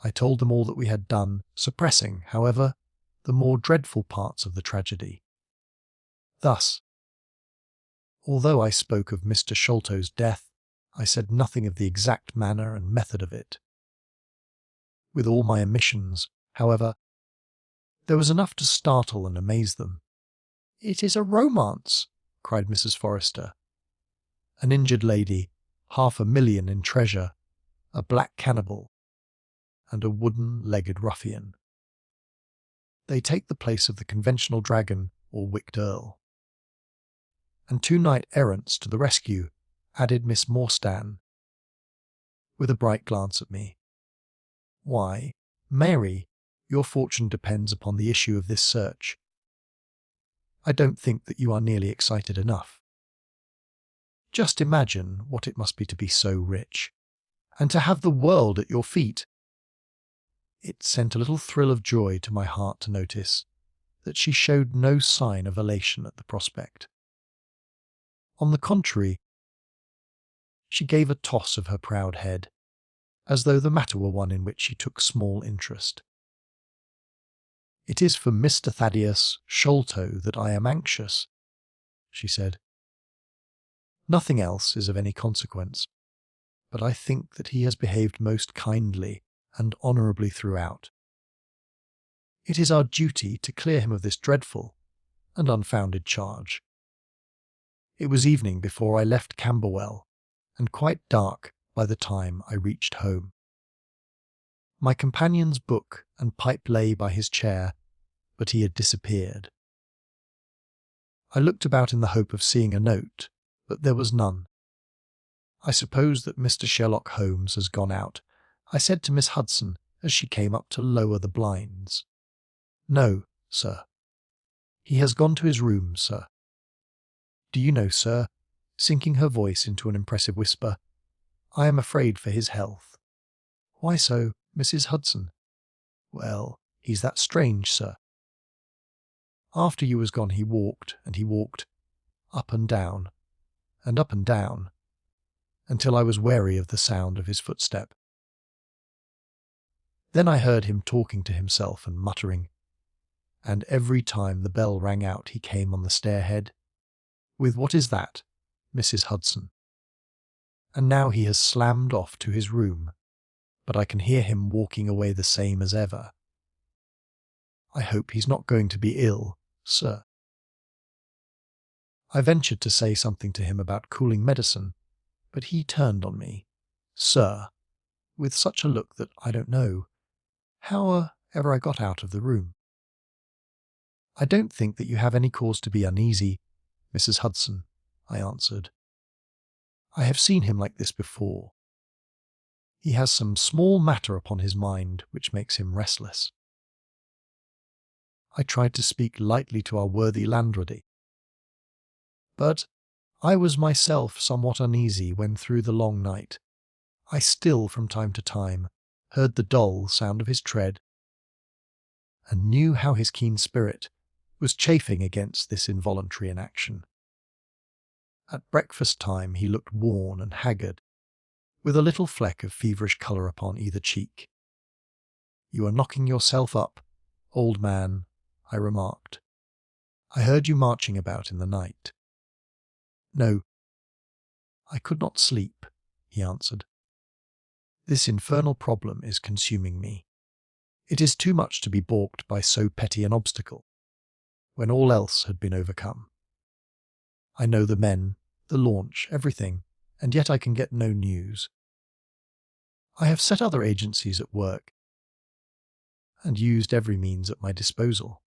Speaker 1: I told them all that we had done, suppressing, however, the more dreadful parts of the tragedy. Thus, although I spoke of Mr. Sholto's death, I said nothing of the exact manner and method of it. With all my omissions, however, there was enough to startle and amaze them. "It is a romance!" cried Mrs. Forrester. "An injured lady, 500,000 in treasure, a black cannibal, and a wooden-legged ruffian. They take the place of the conventional dragon or wicked earl. And 2 knight-errants to the rescue," added Miss Morstan, with a bright glance at me. "Why, Mary, your fortune depends upon the issue of this search. I don't think that you are nearly excited enough. Just imagine what it must be to be so rich, and to have the world at your feet." It sent a little thrill of joy to my heart to notice that she showed no sign of elation at the prospect. On the contrary, she gave a toss of her proud head, as though the matter were one in which she took small interest. "It is for Mr. Thaddeus Sholto that I am anxious," she said. "Nothing else is of any consequence, but I think that he has behaved most kindly and honourably throughout. It is our duty to clear him of this dreadful and unfounded charge." It was evening before I left Camberwell, and quite dark by the time I reached home. My companion's book and pipe lay by his chair, but he had disappeared. I looked about in the hope of seeing a note, but there was none. "I suppose that Mr. Sherlock Holmes has gone out," I said to Miss Hudson as she came up to lower the blinds. "No, sir. He has gone to his room, sir. Do you know, sir," sinking her voice into an impressive whisper, "I am afraid for his health." "Why so, Mrs. Hudson?" "Well, he's that strange, sir. After you was gone he walked, and he walked, up and down, until I was wary of the sound of his footstep. Then I heard him talking to himself and muttering, and every time the bell rang out he came on the stairhead, with 'What is that, Mrs. Hudson?' And now he has slammed off to his room, but I can hear him walking away the same as ever. I hope he's not going to be ill, sir." I ventured to say something to him about cooling medicine, but he turned on me, "Sir," with such a look that I don't know how ever I got out of the room. "I don't think that you have any cause to be uneasy, Mrs. Hudson," I answered. "I have seen him like this before. He has some small matter upon his mind which makes him restless." I tried to speak lightly to our worthy landlady, but I was myself somewhat uneasy when through the long night I still from time to time heard the dull sound of his tread, and knew how his keen spirit was chafing against this involuntary inaction. At breakfast time he looked worn and haggard, with a little fleck of feverish colour upon either cheek. "You are knocking yourself up, old man," I remarked. "I heard you marching about in the night." "No, I could not sleep," he answered. "This infernal problem is consuming me. It is too much to be balked by so petty an obstacle, when all else had been overcome. I know the men, the launch, everything, and yet I can get no news. I have set other agencies at work, and used every means at my disposal.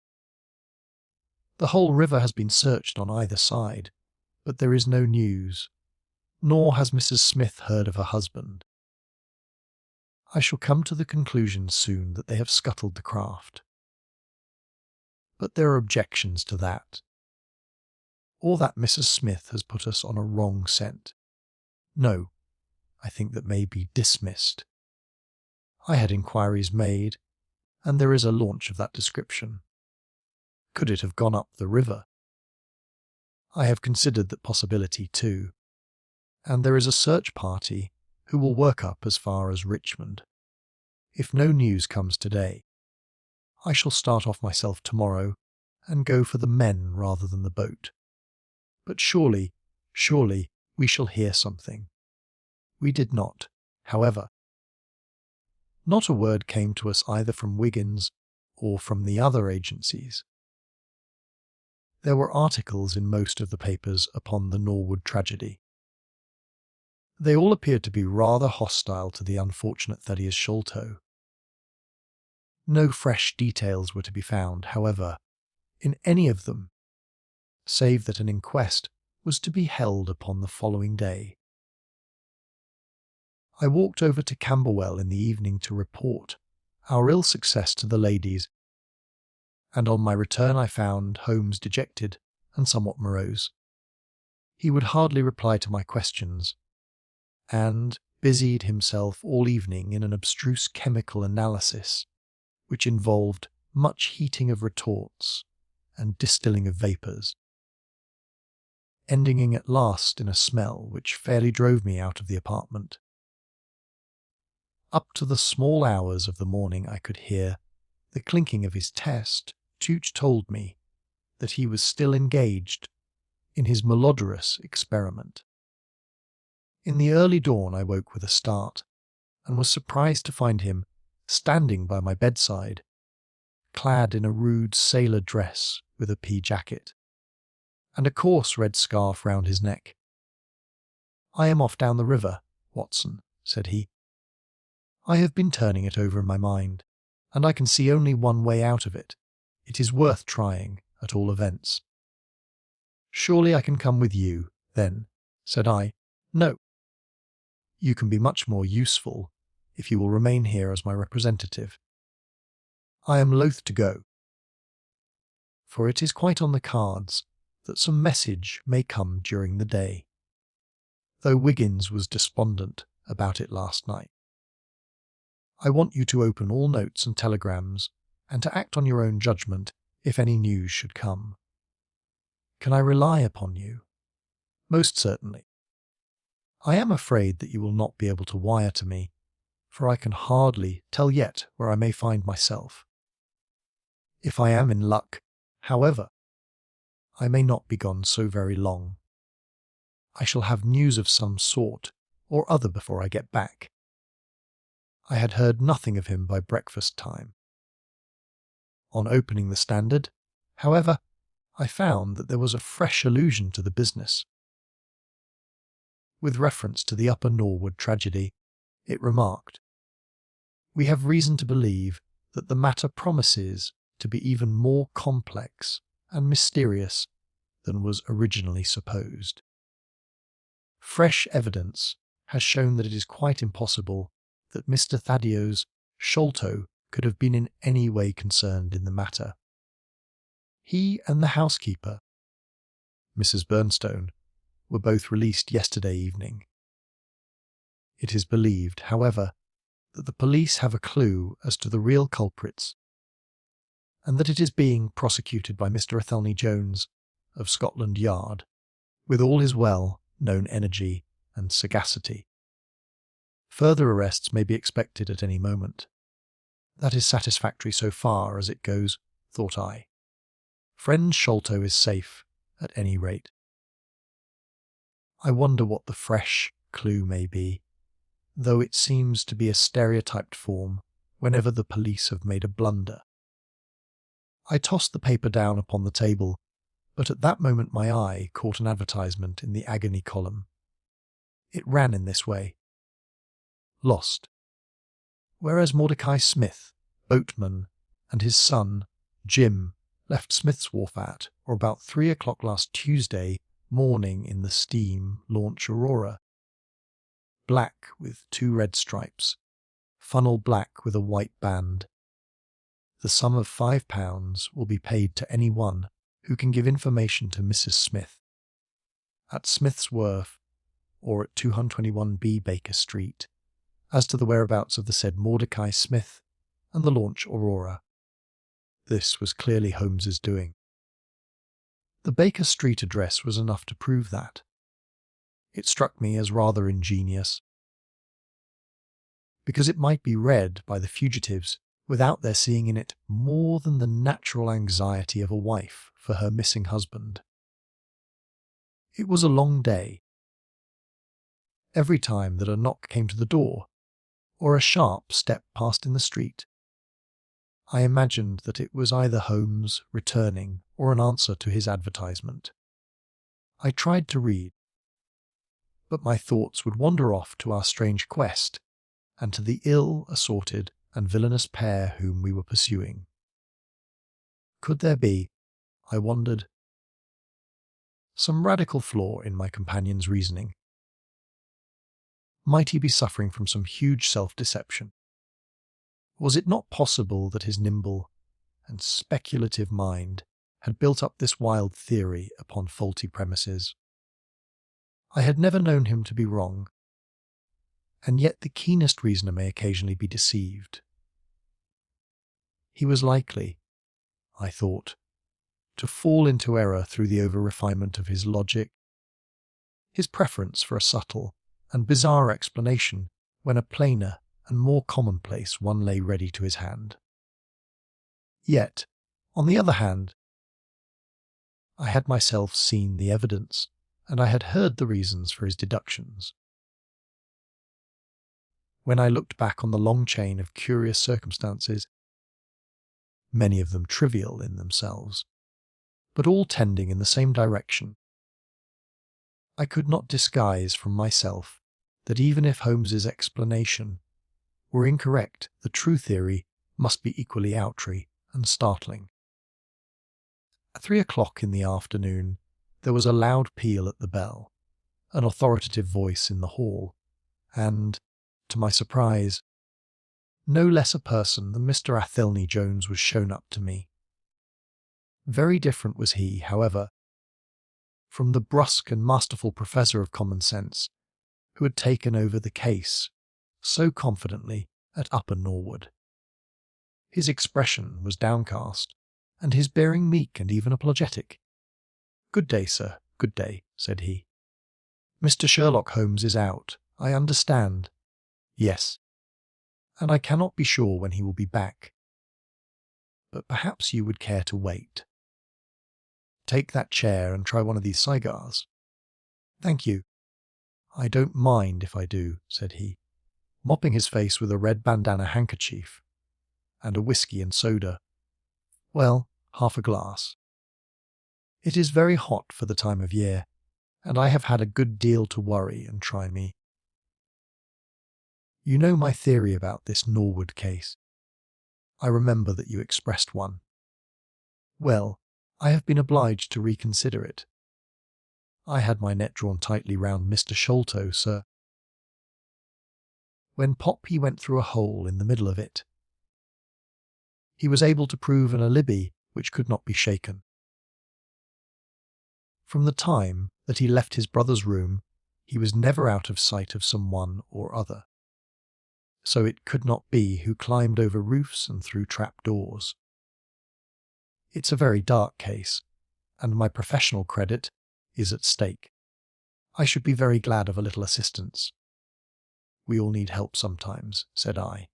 Speaker 1: The whole river has been searched on either side, but there is no news, nor has Mrs. Smith heard of her husband. I shall come to the conclusion soon that they have scuttled the craft. But there are objections to that, or that Mrs. Smith has put us on a wrong scent. No, I think that may be dismissed. I had inquiries made, and there is a launch of that description. Could it have gone up the river? I have considered that possibility too, and there is a search party who will work up as far as Richmond. If no news comes today, I shall start off myself tomorrow and go for the men rather than the boat. But surely, we shall hear something. We did not, however. Not a word came to us either from Wiggins or from the other agencies. There were articles in most of the papers upon the Norwood tragedy. They all appeared to be rather hostile to the unfortunate Thaddeus Sholto. No fresh details were to be found, however, in any of them, save that an inquest was to be held upon the following day. I walked over to Camberwell in the evening to report our ill success to the ladies, and on my return I found Holmes dejected and somewhat morose. He would hardly reply to my questions, and busied himself all evening in an abstruse chemical analysis which involved much heating of retorts and distilling of vapours, ending at last in a smell which fairly drove me out of the apartment. Up to the small hours of the morning I could hear the clinking of his test, which told me that he was still engaged in his malodorous experiment. In the early dawn I woke with a start, and was surprised to find him standing by my bedside, clad in a rude sailor dress with a pea jacket, and a coarse red scarf round his neck. "I am off down the river, Watson," said he. "I have been turning it over in my mind, and I can see only one way out of it. It is worth trying, at all events." "Surely I can come with you, then," said I. "No. You can be much more useful if you will remain here as my representative. I am loath to go, for it is quite on the cards that some message may come during the day, though Wiggins was despondent about it last night. I want you to open all notes and telegrams and to act on your own judgment if any news should come. Can I rely upon you?" "Most certainly. I am afraid that you will not be able to wire to me, for I can hardly tell yet where I may find myself. If I am in luck, however, I may not be gone so very long. I shall have news of some sort or other before I get back." I had heard nothing of him by breakfast time. On opening the Standard, however, I found that there was a fresh allusion to the business. With reference to the Upper Norwood tragedy, it remarked, "We have reason to believe that the matter promises to be even more complex and mysterious than was originally supposed. Fresh evidence has shown that it is quite impossible that Mr. Thaddeus Sholto could have been in any way concerned in the matter. He and the housekeeper, Mrs. Burnstone, were both released yesterday evening. It is believed, however, that the police have a clue as to the real culprits, and that it is being prosecuted by Mr. Athelney Jones of Scotland Yard with all his well-known energy and sagacity. Further arrests may be expected at any moment. That is satisfactory so far as it goes, thought I. Friend Sholto is safe, at any rate. I wonder what the fresh clue may be, though it seems to be a stereotyped form whenever the police have made a blunder. I tossed the paper down upon the table, but at that moment my eye caught an advertisement in the agony column. It ran in this way: "Lost. Whereas Mordecai Smith, boatman, and his son, Jim, left Smith's Wharf at, or about 3 o'clock last Tuesday morning in the steam launch Aurora. Black with 2 red stripes, funnel black with a white band. The sum of £5 will be paid to any one who can give information to Mrs. Smith at Smith's Wharf or at 221B Baker Street as to the whereabouts of the said Mordecai Smith and the launch Aurora." This was clearly Holmes's doing. The Baker Street address was enough to prove that. It struck me as rather ingenious, because it might be read by the fugitives without their seeing in it more than the natural anxiety of a wife for her missing husband. It was a long day. Every time that a knock came to the door, or a sharp step passed in the street, I imagined that it was either Holmes returning or an answer to his advertisement. I tried to read, but my thoughts would wander off to our strange quest and to the ill-assorted and villainous pair whom we were pursuing. Could there be, I wondered, some radical flaw in my companion's reasoning? Might he be suffering from some huge self-deception? Was it not possible that his nimble and speculative mind had built up this wild theory upon faulty premises? I had never known him to be wrong, and yet the keenest reasoner may occasionally be deceived. He was likely, I thought, to fall into error through the over-refinement of his logic, his preference for a subtle and bizarre explanation when a plainer and more commonplace one lay ready to his hand. Yet, on the other hand, I had myself seen the evidence, and I had heard the reasons for his deductions. When I looked back on the long chain of curious circumstances, many of them trivial in themselves, but all tending in the same direction, I could not disguise from myself that even if Holmes's explanation were incorrect, the true theory must be equally outre and startling. At 3 o'clock in the afternoon, There was a loud peal at the bell, an authoritative voice in the hall, and, to my surprise, no less a person than Mr. Athelney Jones was shown up to me. Very different was he, however, from the brusque and masterful professor of common sense who had taken over the case so confidently at Upper Norwood. His expression was downcast, and his bearing meek and even apologetic. "Good day, sir, good day," said he. "Mr. Sherlock Holmes is out, I understand." "Yes, and I cannot be sure when he will be back. But perhaps you would care to wait. Take that chair and try one of these cigars." "Thank you. I don't mind if I do," said he, mopping his face with a red bandana handkerchief. "And a whisky and soda. Well, half a glass. It is very hot for the time of year, and I have had a good deal to worry and try me. You know my theory about this Norwood case. I remember that you expressed one. Well, I have been obliged to reconsider it. I had my net drawn tightly round Mr. Sholto, sir. When Poppy went through a hole in the middle of it, he was able to prove an alibi which could not be shaken. From the time that he left his brother's room, he was never out of sight of some one or other. So it could not be who climbed over roofs and through trap doors. It's a very dark case, and my professional credit is at stake. I should be very glad of a little assistance." "We all need help sometimes," said I.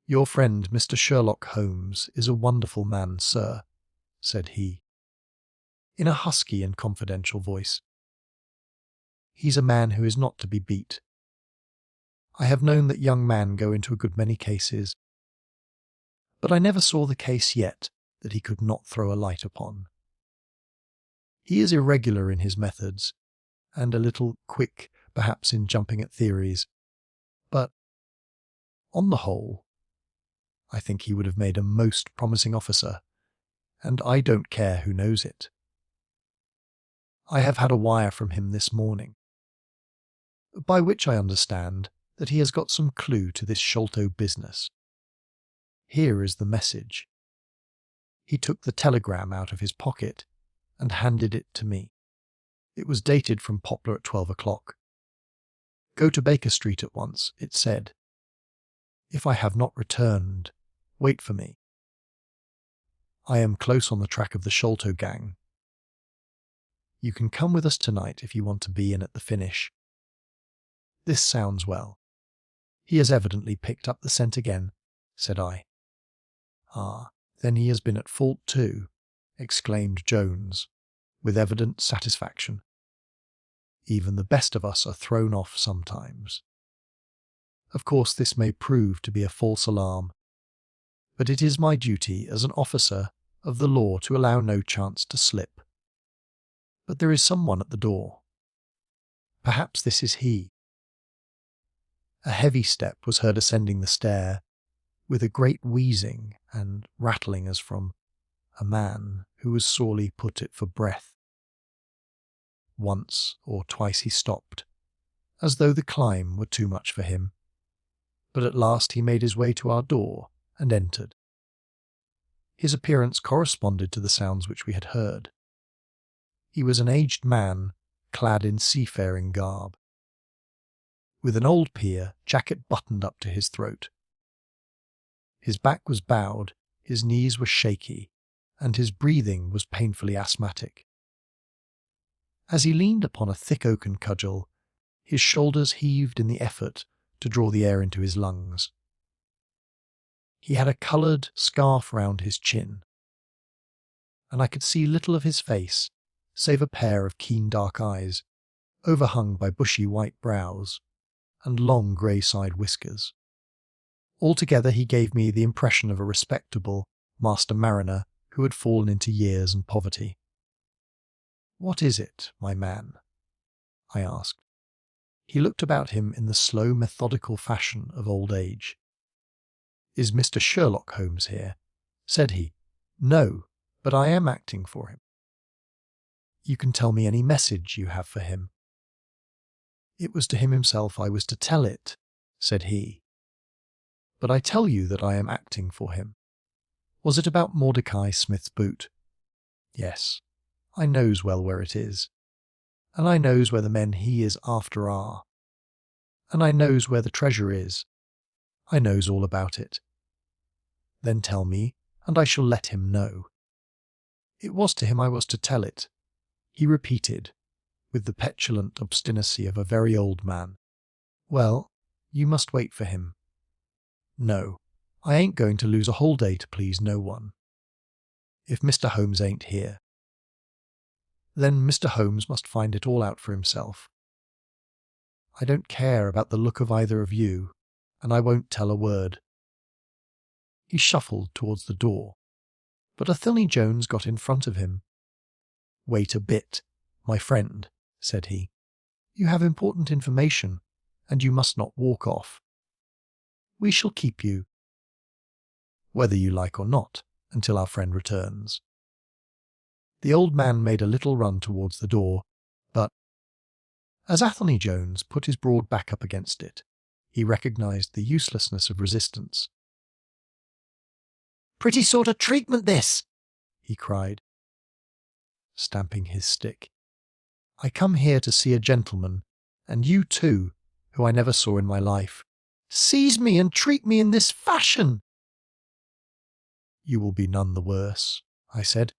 Speaker 1: "Your friend, Mr. Sherlock Holmes, is a wonderful man, sir," said he, in a husky and confidential voice. "He's a man who is not to be beat. I have known that young man go into a good many cases, but I never saw the case yet that he could not throw a light upon. He is irregular in his methods, and a little quick, perhaps, in jumping at theories, but, on the whole, I think he would have made a most promising officer, and I don't care who knows it. I have had a wire from him this morning, by which I understand that he has got some clue to this Sholto business. Here is the message." He took the telegram out of his pocket and handed it to me. It was dated from Poplar at 12 o'clock. "Go to Baker Street at once," it said. "If I have not returned, wait for me. I am close on the track of the Sholto gang. You can come with us tonight if you want to be in at the finish." "This sounds well. He has evidently picked up the scent again," said I. "Ah, then he has been at fault too," exclaimed Jones, with evident satisfaction. "Even the best of us are thrown off sometimes. Of course this may prove to be a false alarm, but it is my duty as an officer of the law to allow no chance to slip. But there is someone at the door. Perhaps this is he." A heavy step was heard ascending the stair, with a great wheezing and rattling as from a man who was sorely put it for breath. Once or twice he stopped, as though the climb were too much for him, but at last he made his way to our door and entered. His appearance corresponded to the sounds which we had heard. He was an aged man, clad in seafaring garb, with an old pier jacket buttoned up to his throat. His back was bowed, his knees were shaky, and his breathing was painfully asthmatic. As he leaned upon a thick oaken cudgel, his shoulders heaved in the effort to draw the air into his lungs. He had a coloured scarf round his chin, and I could see little of his face save a pair of keen dark eyes, overhung by bushy white brows and long grey side whiskers. Altogether he gave me the impression of a respectable master mariner who had fallen into years and poverty. "What is it, my man?" I asked. He looked about him in the slow, methodical fashion of old age. "Is Mr. Sherlock Holmes here?" said he. "No, but I am acting for him." You can tell me any message you have for him." "It was to him himself I was to tell it," said he. "But I tell you that I am acting for him." "Was it about Mordecai Smith's boot?" "Yes, I knows well where it is, and I knows where the men he is after are, and I knows where the treasure is. I knows all about it." "Then tell me, and I shall let him know." "It was to him I was to tell it," he repeated, with the petulant obstinacy of a very old man. "Well, you must wait for him." "No, I ain't going to lose a whole day to please no one. If Mr. Holmes ain't here." "Then Mr. Holmes must find it all out for himself. I don't care about the look of either of you, and I won't tell a word." He shuffled towards the door, but Athelney Jones got in front of him. "Wait a bit, my friend," said he. "You have important information, and you must not walk off. We shall keep you, whether you like or not, until our friend returns." The old man made a little run towards the door, but as Athelney Jones put his broad back up against it, he recognised the uselessness of resistance. "Pretty sort of treatment, this!" he cried, stamping his stick. "I come here to see a gentleman, and you too, who I never saw in my life, seize me and treat me in this fashion!" "You will be none the worse," I said.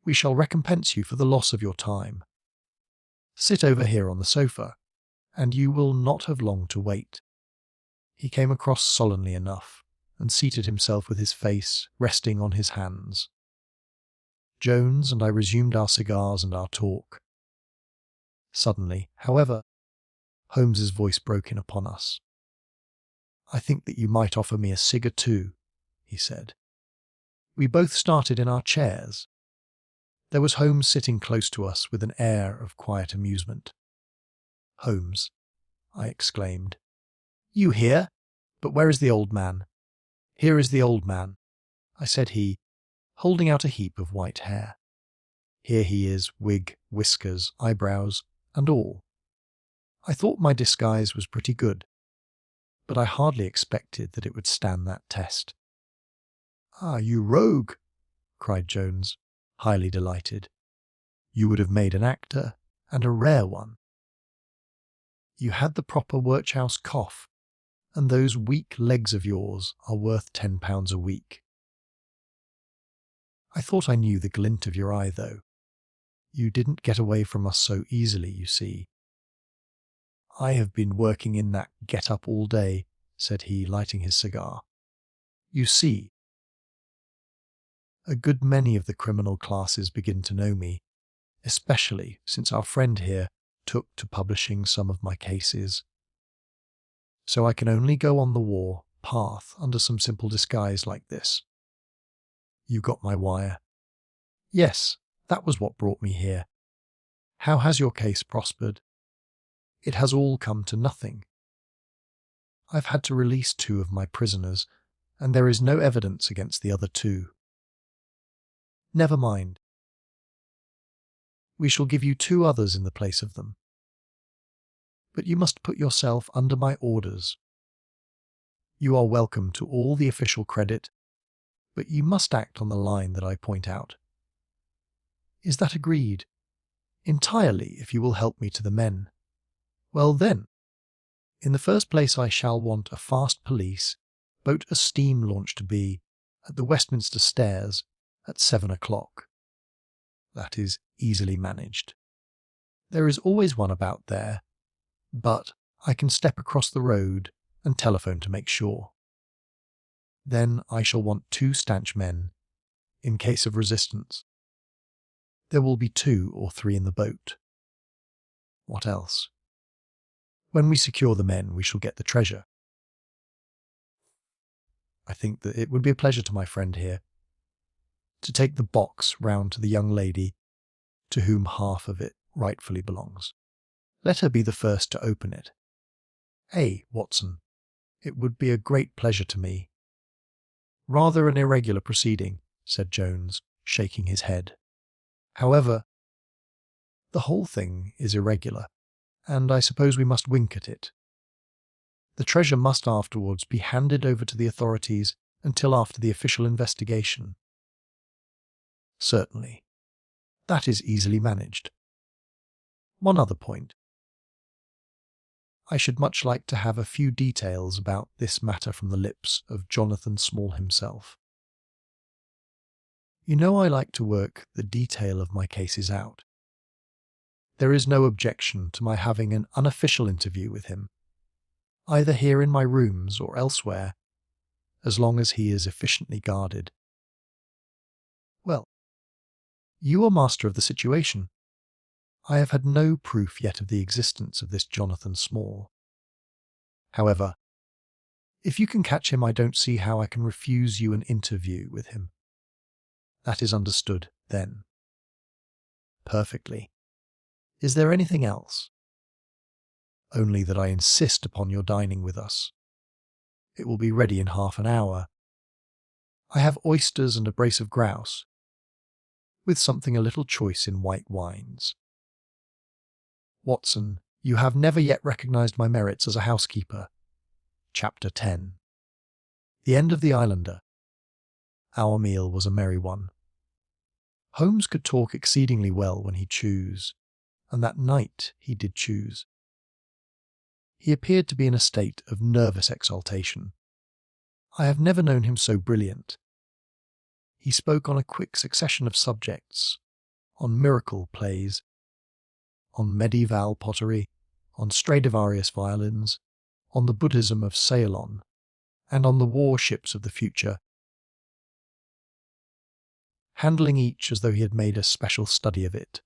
Speaker 1: "We shall recompense you for the loss of your time. Sit over here on the sofa, and you will not have long to wait." He came across solemnly enough, and seated himself with his face resting on his hands. Jones and I resumed our cigars and our talk. Suddenly, however, Holmes's voice broke in upon us. "I think that you might offer me a cigar too," he said. We both started in our chairs. There was Holmes sitting close to us with an air of quiet amusement. "Holmes," I exclaimed. "You here? But where is the old man?" "Here is the old man," said he, holding out a heap of white hair. "Here he is, wig, whiskers, eyebrows, and all. I thought my disguise was pretty good, but I hardly expected that it would stand that test." "Ah, you rogue!" cried Jones, highly delighted. "You would have made an actor, and a rare one. You had the proper workhouse cough, and those weak legs of yours are worth £10 a week. I thought I knew the glint of your eye, though. You didn't get away from us so easily, you see." "I have been working in that get-up all day," said he, lighting his cigar. "You see, a good many of the criminal classes begin to know me, especially since our friend here took to publishing some of my cases. So I can only go on the war path under some simple disguise like this. You got my wire?" "Yes, that was what brought me here. How has your case prospered?" "It has all come to nothing. I've had to release 2 of my prisoners, and there is no evidence against the other 2. Never mind. We shall give you 2 others in the place of them. But you must put yourself under my orders. You are welcome to all the official credit, but you must act on the line that I point out. Is that agreed?" "Entirely, if you will help me to the men." "Well then, in the first place I shall want a fast police, boat a steam launch to be, at the Westminster Stairs, at 7 o'clock. That is easily managed. There is always one about there, but I can step across the road and telephone to make sure. Then I shall want 2 stanch men, in case of resistance. There will be 2 or 3 in the boat. What else? When we secure the men, we shall get the treasure. I think that it would be a pleasure to my friend here to take the box round to the young lady to whom half of it rightfully belongs. Let her be the first to open it. Watson, it would be a great pleasure to me." "Rather an irregular proceeding," said Jones, shaking his head. "However, The whole thing is irregular, and I suppose we must wink at it. The treasure must afterwards be handed over to the authorities until after the official investigation. Certainly. That is easily managed. One other point. I should much like to have a few details about this matter from the lips of Jonathan Small himself. You know I like to work the detail of my cases out. There is no objection to my having an unofficial interview with him, either here in my rooms or elsewhere, as long as he is efficiently guarded. Well, you are master of the situation. I have had no proof yet of the existence of this Jonathan Small. However, if you can catch him, I don't see how I can refuse you an interview with him. That is understood, then. Perfectly. Is there anything else? Only that I insist upon your dining with us. It will be ready in half an hour. I have oysters and a brace of grouse, with something a little choice in white wines. Watson, you have never yet recognized my merits as a housekeeper. Chapter 10. The End of the Islander. Our meal was a merry one. Holmes could talk exceedingly well when he chose, and that night he did choose. He appeared to be in a state of nervous exaltation. I have never known him so brilliant. He spoke on a quick succession of subjects, on miracle plays, on medieval pottery, on Stradivarius violins, on the Buddhism of Ceylon, and on the warships of the future, handling each as though he had made a special study of it.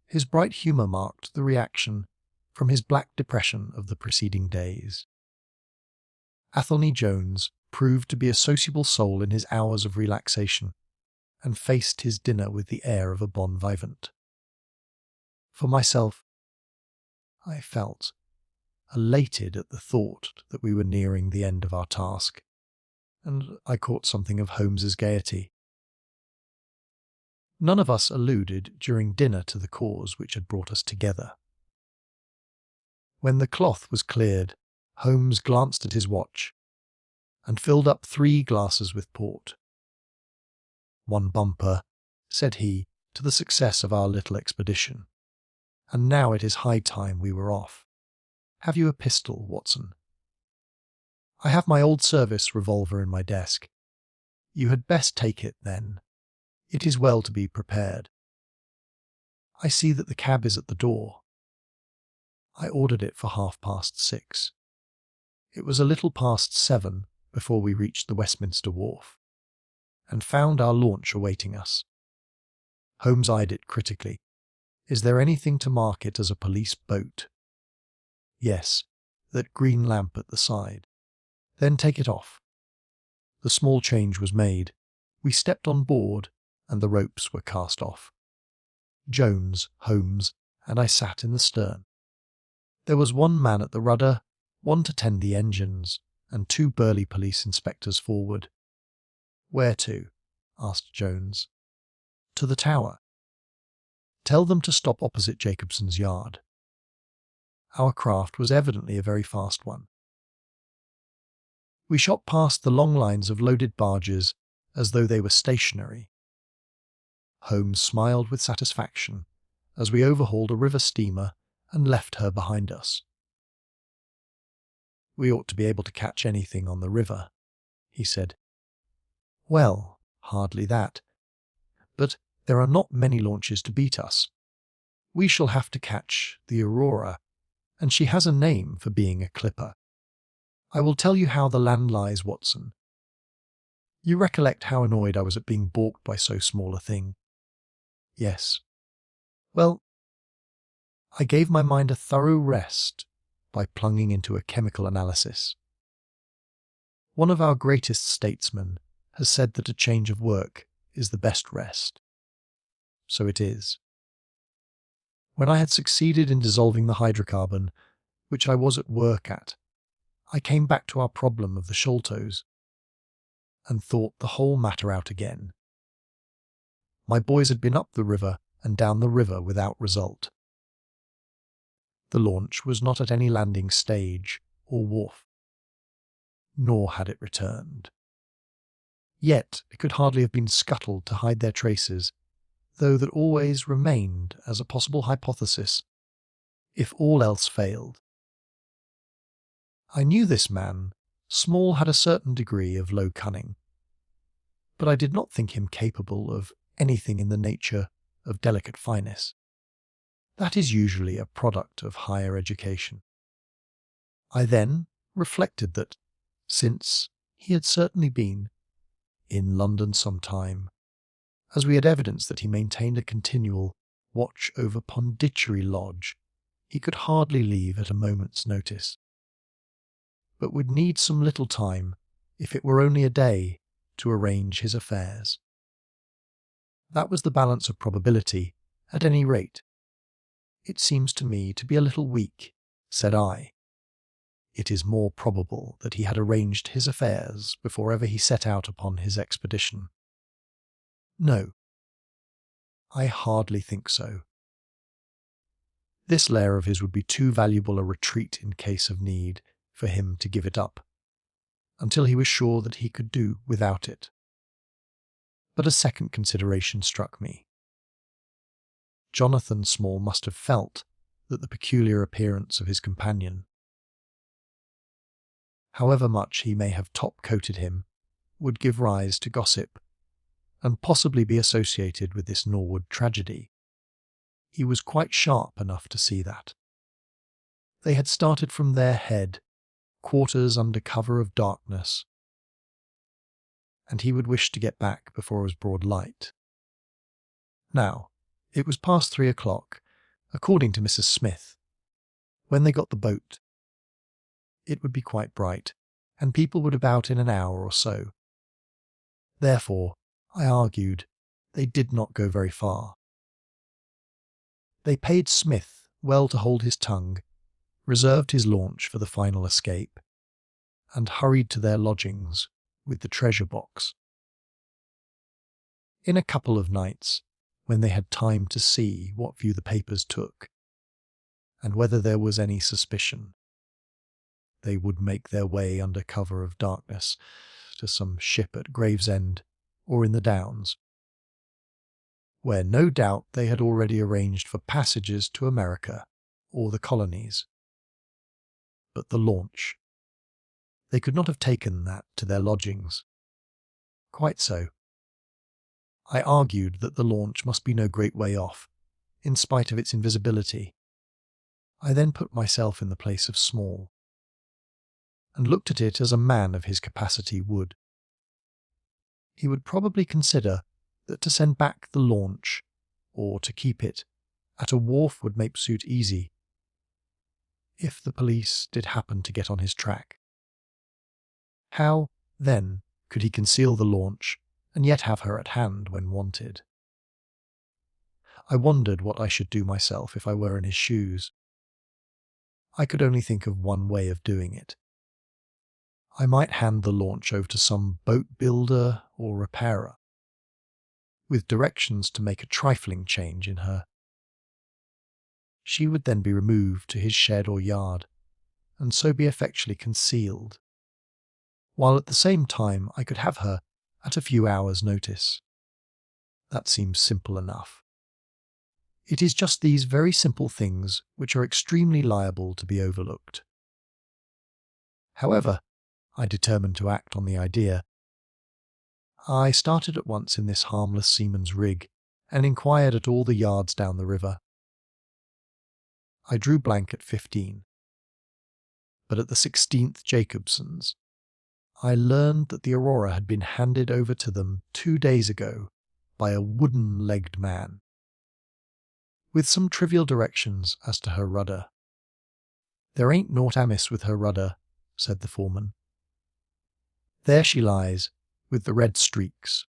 Speaker 1: His bright humour marked the reaction from his black depression of the preceding days. Athelney Jones proved to be a sociable soul in his hours of relaxation, and faced his dinner with the air of a bon vivant. For myself, I felt elated at the thought that we were nearing the end of our task, and I caught something of Holmes's gaiety. None of us alluded during dinner to the cause which had brought us together. When the cloth was cleared, Holmes glanced at his watch and filled up 3 glasses with port. "One bumper," said he, "to the success of our little expedition. And now it is high time we were off. Have you a pistol, Watson?" "I have my old service revolver in my desk." "You had best take it, then. It is well to be prepared. I see that the cab is at the door." I ordered it for 6:30. It was a little past 7 before we reached the Westminster Wharf, and found our launch awaiting us. Holmes eyed it critically. "Is there anything to mark it as a police boat?" "Yes, that green lamp at the side." "Then take it off." The small change was made. We stepped on board, and the ropes were cast off. Jones, Holmes, and I sat in the stern. There was 1 man at the rudder, 1 to tend the engines, and 2 burly police inspectors forward. "Where to?" asked Jones. "To the tower. Tell them to stop opposite Jacobson's yard." Our craft was evidently a very fast one. We shot past the long lines of loaded barges as though they were stationary. Holmes smiled with satisfaction as we overhauled a river steamer and left her behind us. "We ought to be able to catch anything on the river," he said. "Well, hardly that. But there are not many launches to beat us. We shall have to catch the Aurora, and she has a name for being a clipper. I will tell you how the land lies, Watson. You recollect how annoyed I was at being balked by so small a thing?" "Yes." "Well, I gave my mind a thorough rest by plunging into a chemical analysis. One of our greatest statesmen has said that a change of work is the best rest. So it is. When I had succeeded in dissolving the hydrocarbon, which I was at work at, I came back to our problem of the Sholtos, and thought the whole matter out again. My boys had been up the river and down the river without result. The launch was not at any landing stage or wharf, nor had it returned. Yet it could hardly have been scuttled to hide their traces, though that always remained as a possible hypothesis, if all else failed. I knew this man. Small had a certain degree of low cunning, but I did not think him capable of anything in the nature of delicate fineness. That is usually a product of higher education. I then reflected that, since he had certainly been in London some time, as we had evidence that he maintained a continual watch over Pondicherry Lodge, he could hardly leave at a moment's notice, but would need some little time, if it were only a day, to arrange his affairs. That was the balance of probability, at any rate. It seems to me to be a little weak, said I. It is more probable that he had arranged his affairs before ever he set out upon his expedition. No, I hardly think so. This lair of his would be too valuable a retreat in case of need for him to give it up, until he was sure that he could do without it. But a second consideration struck me. Jonathan Small must have felt that the peculiar appearance of his companion, however much he may have top-coated him, would give rise to gossip, and possibly be associated with this Norwood tragedy. He was quite sharp enough to see that. They had started from their head, quarters under cover of darkness, and he would wish to get back before it was broad light. Now, it was past 3 o'clock, according to Mrs. Smith. When they got the boat, it would be quite bright, and people would be about in an hour or so. Therefore, I argued, they did not go very far. They paid Smith well to hold his tongue, reserved his launch for the final escape, and hurried to their lodgings with the treasure box. In a couple of nights, when they had time to see what view the papers took, and whether there was any suspicion, they would make their way under cover of darkness to some ship at Gravesend or in the Downs, where no doubt they had already arranged for passages to America or the colonies. But the launch. They could not have taken that to their lodgings. Quite so. I argued that the launch must be no great way off, in spite of its invisibility. I then put myself in the place of Small, and looked at it as a man of his capacity would. He would probably consider that to send back the launch, or to keep it, at a wharf would make suit easy, if the police did happen to get on his track. How, then, could he conceal the launch, and yet have her at hand when wanted? I wondered what I should do myself if I were in his shoes. I could only think of one way of doing it. I might hand the launch over to some boat builder or repairer, with directions to make a trifling change in her. She would then be removed to his shed or yard, and so be effectually concealed, while at the same time I could have her at a few hours' notice. That seems simple enough. It is just these very simple things which are extremely liable to be overlooked. However, I determined to act on the idea. I started at once in this harmless seaman's rig, and inquired at all the yards down the river. I drew blank at 15. But at the 16th Jacobson's, I learned that the Aurora had been handed over to them 2 days ago by a wooden-legged man, with some trivial directions as to her rudder. "There ain't naught amiss with her rudder," said the foreman. "There she lies, with the red streaks."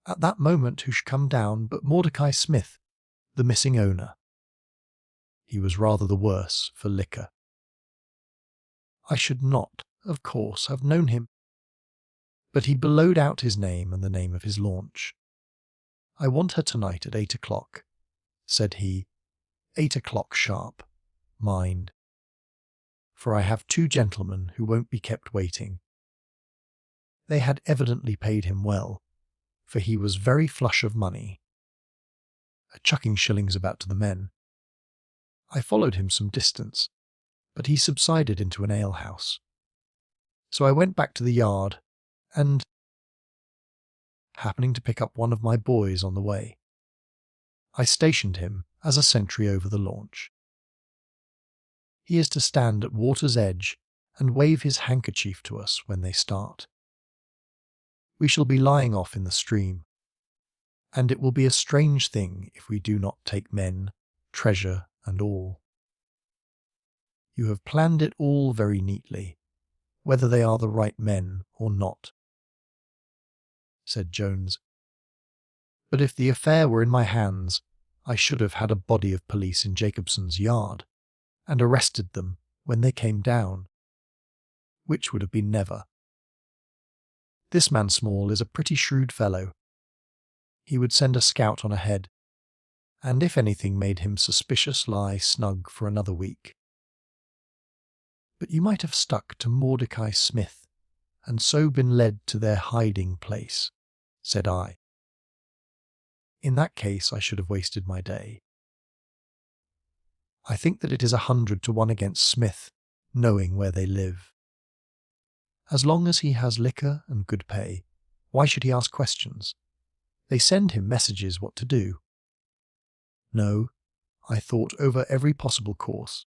Speaker 1: At that moment who should come down but Mordecai Smith, the missing owner. He was rather the worse for liquor. I should not, of course, have known him, but he bellowed out his name and the name of his launch. "I want her tonight at 8 o'clock," said he. 8 o'clock sharp, mind. For I have 2 gentlemen who won't be kept waiting. They had evidently paid him well, for he was very flush of money, chucking shillings about to the men. I followed him some distance, but he subsided into an alehouse. So I went back to the yard, and, happening to pick up one of my boys on the way, I stationed him as a sentry over the launch. He is to stand at water's edge and wave his handkerchief to us when they start. We shall be lying off in the stream, and it will be a strange thing if we do not take men, treasure, and all. You have planned it all very neatly, whether they are the right men or not, said Jones. But if the affair were in my hands, I should have had a body of police in Jacobson's yard, and arrested them when they came down, which would have been never. This man Small is a pretty shrewd fellow. He would send a scout on ahead, and if anything made him suspicious, lie snug for another week. But you might have stuck to Mordecai Smith, and so been led to their hiding place, said I. In that case I should have wasted my day. I think that it is 100 to 1 against Smith, knowing where they live. As long as he has liquor and good pay, why should he ask questions? They send him messages what to do. No, I thought over every possible course.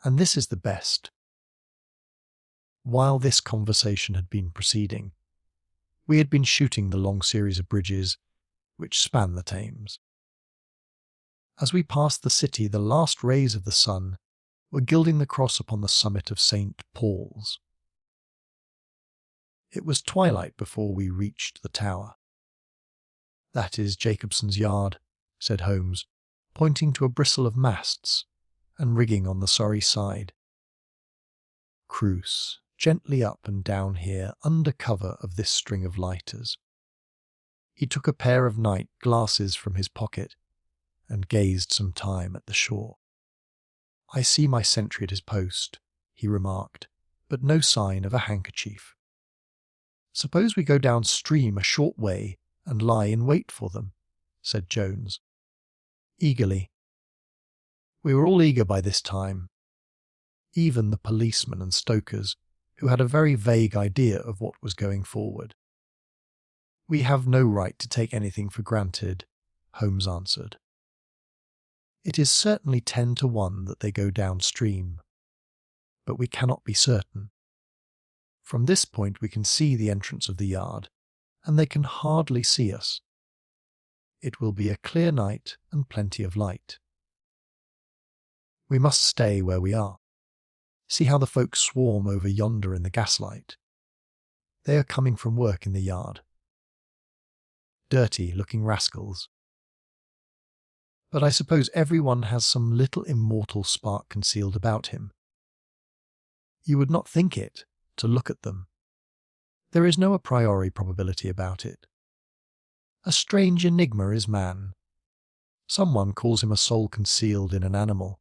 Speaker 1: And this is the best. While this conversation had been proceeding, we had been shooting the long series of bridges which span the Thames. As we passed the city, the last rays of the sun were gilding the cross upon the summit of St. Paul's. It was twilight before we reached the tower. That is Jacobson's yard, said Holmes, pointing to a bristle of masts and rigging on the Surrey side. Cruise gently up and down here under cover of this string of lighters. He took a pair of night glasses from his pocket and gazed some time at the shore. I see my sentry at his post, he remarked, but no sign of a handkerchief. Suppose we go downstream a short way and lie in wait for them, said Jones, eagerly. We were all eager by this time, even the policemen and stokers, who had a very vague idea of what was going forward. We have no right to take anything for granted, Holmes answered. It is certainly 10 to 1 that they go downstream, but we cannot be certain. From this point we can see the entrance of the yard, and they can hardly see us. It will be a clear night and plenty of light. We must stay where we are. See how the folk swarm over yonder in the gaslight. They are coming from work in the yard. Dirty-looking rascals. But I suppose everyone has some little immortal spark concealed about him. You would not think it, to look at them. There is no a priori probability about it. A strange enigma is man. Someone calls him a soul concealed in an animal,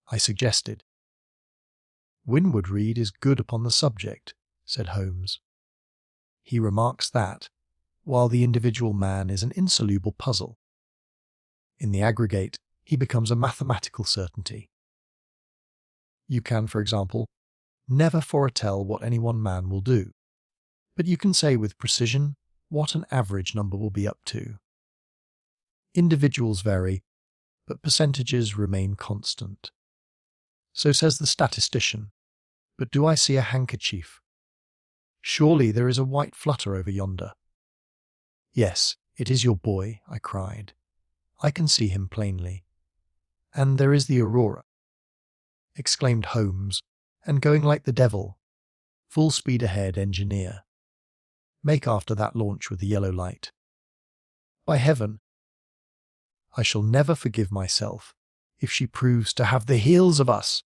Speaker 1: I suggested. Winwood Reade is good upon the subject, said Holmes. He remarks that, while the individual man is an insoluble puzzle, in the aggregate he becomes a mathematical certainty. You can, for example, never foretell what any one man will do, but you can say with precision what an average number will be up to. Individuals vary, but percentages remain constant. So says the statistician. But do I see a handkerchief? Surely there is a white flutter over yonder. Yes, it is your boy, I cried. I can see him plainly. And there is the aurora, exclaimed Holmes, and going like the devil, full speed ahead, engineer. Make after that launch with the yellow light. By heaven, I shall never forgive myself if she proves to have the heels of us.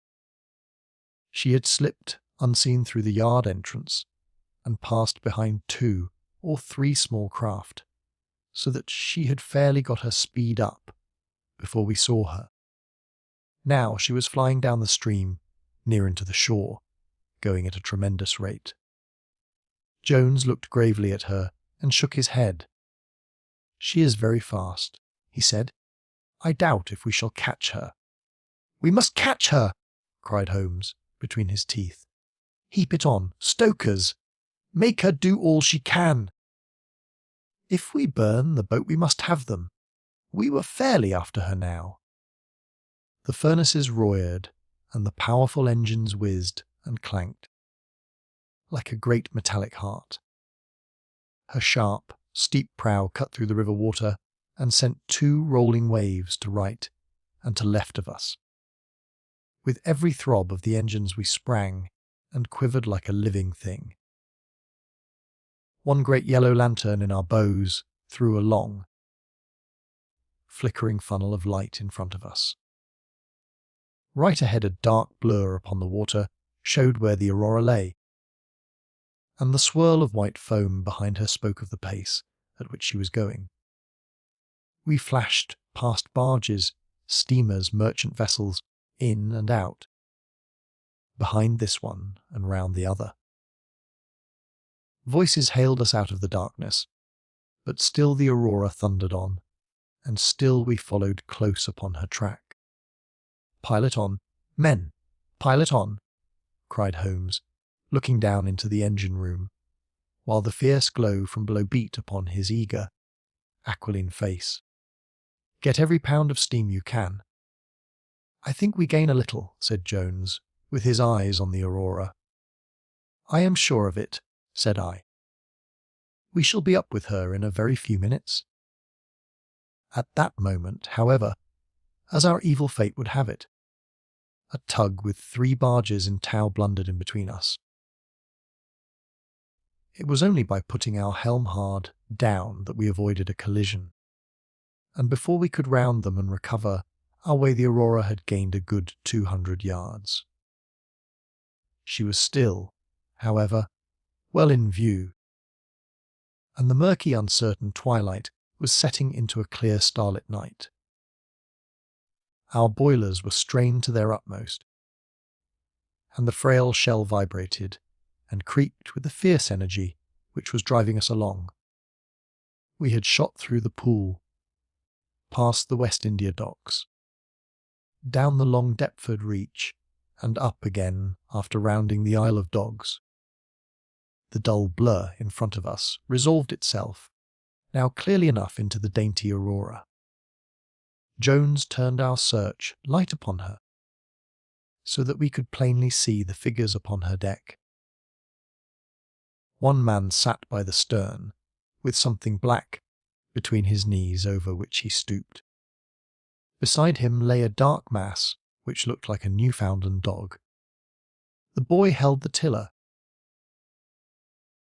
Speaker 1: She had slipped unseen through the yard entrance and passed behind 2 or 3 small craft, so that she had fairly got her speed up before we saw her. Now she was flying down the stream, near into the shore, going at a tremendous rate. Jones looked gravely at her and shook his head. "She is very fast," he said. "I doubt if we shall catch her." "We must catch her!" cried Holmes, between his teeth. "Heap it on, stokers! Make her do all she can!" "If we burn the boat we must have them. We were fairly after her now." The furnaces roared, and the powerful engines whizzed and clanked, like a great metallic heart. Her sharp, steep prow cut through the river water and sent 2 rolling waves to right and to left of us. With every throb of the engines we sprang and quivered like a living thing. One great yellow lantern in our bows threw a long, flickering funnel of light in front of us. Right ahead, a dark blur upon the water showed where the Aurora lay, and the swirl of white foam behind her spoke of the pace at which she was going. We flashed past barges, steamers, merchant vessels, in and out, behind this one and round the other. Voices hailed us out of the darkness, but still the Aurora thundered on, and still we followed close upon her track. "Pilot on, men! Pilot on!" cried Holmes, looking down into the engine room, while the fierce glow from below beat upon his eager, aquiline face. "Get every pound of steam you can." "I think we gain a little," said Jones, with his eyes on the Aurora. "I am sure of it," said I. "We shall be up with her in a very few minutes." At that moment, however, as our evil fate would have it, a tug with 3 barges in tow blundered in between us. It was only by putting our helm hard down that we avoided a collision, and before we could round them and recover our way, the Aurora had gained a good 200 yards. She was still, however, well in view, and the murky, uncertain twilight was setting into a clear starlit night. Our boilers were strained to their utmost, and the frail shell vibrated and creaked with the fierce energy which was driving us along. We had shot through the Pool, past the West India Docks, down the long Deptford Reach, and up again after rounding the Isle of Dogs. The dull blur in front of us resolved itself, now clearly enough, into the dainty Aurora. Jones turned our search light upon her, so that we could plainly see the figures upon her deck. One man sat by the stern, with something black between his knees over which he stooped. Beside him lay a dark mass which looked like a Newfoundland dog. The boy held the tiller,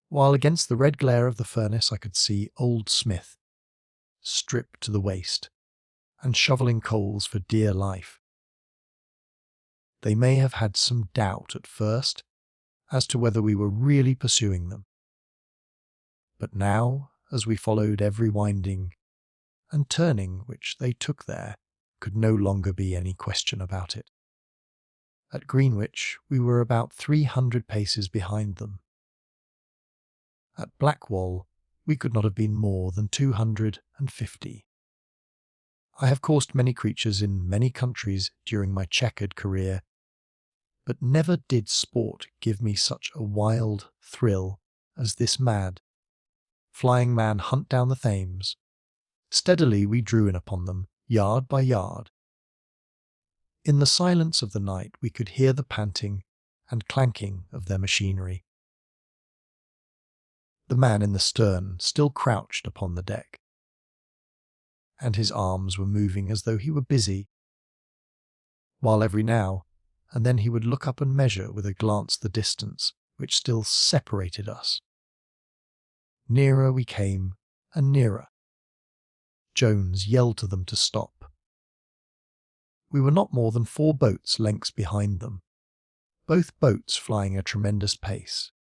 Speaker 1: while against the red glare of the furnace I could see Old Smith, stripped to the waist, and shovelling coals for dear life. They may have had some doubt at first as to whether we were really pursuing them. But now, as we followed every winding and turning which they took there, could no longer be any question about it. At Greenwich we were about 300 paces behind them. At Blackwall we could not have been more than 250. I have coursed many creatures in many countries during my checkered career, but never did sport give me such a wild thrill as this mad, flying man hunt down the Thames. Steadily we drew in upon them, yard by yard. In the silence of the night we could hear the panting and clanking of their machinery. The man in the stern still crouched upon the deck, and his arms were moving as though he were busy, while every now and then he would look up and measure with a glance the distance which still separated us. Nearer we came, and nearer. Jones yelled to them to stop. We were not more than 4 boats' lengths behind them, both boats flying a tremendous pace.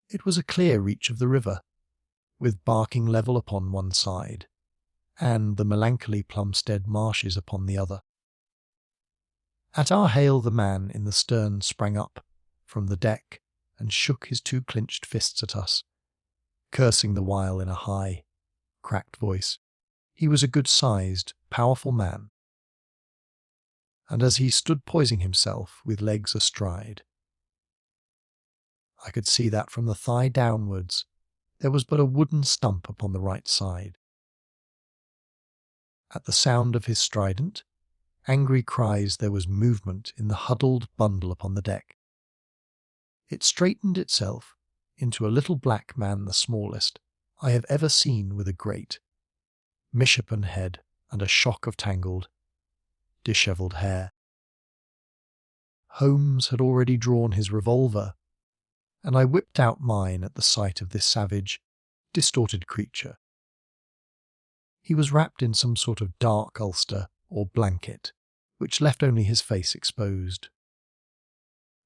Speaker 1: It was a clear reach of the river, with Barking level upon one side, and the melancholy Plumstead marshes upon the other. At our hail the man in the stern sprang up from the deck and shook his two clenched fists at us, cursing the while in a high, cracked voice. He was a good-sized, powerful man, and as he stood poising himself with legs astride, I could see that from the thigh downwards there was but a wooden stump upon the right side. At the sound of his strident, angry cries there was movement in the huddled bundle upon the deck. It straightened itself into a little black man, the smallest I have ever seen, with a great, misshapen head and a shock of tangled, dishevelled hair. Holmes had already drawn his revolver, and I whipped out mine at the sight of this savage, distorted creature. He was wrapped in some sort of dark ulster or blanket, which left only his face exposed.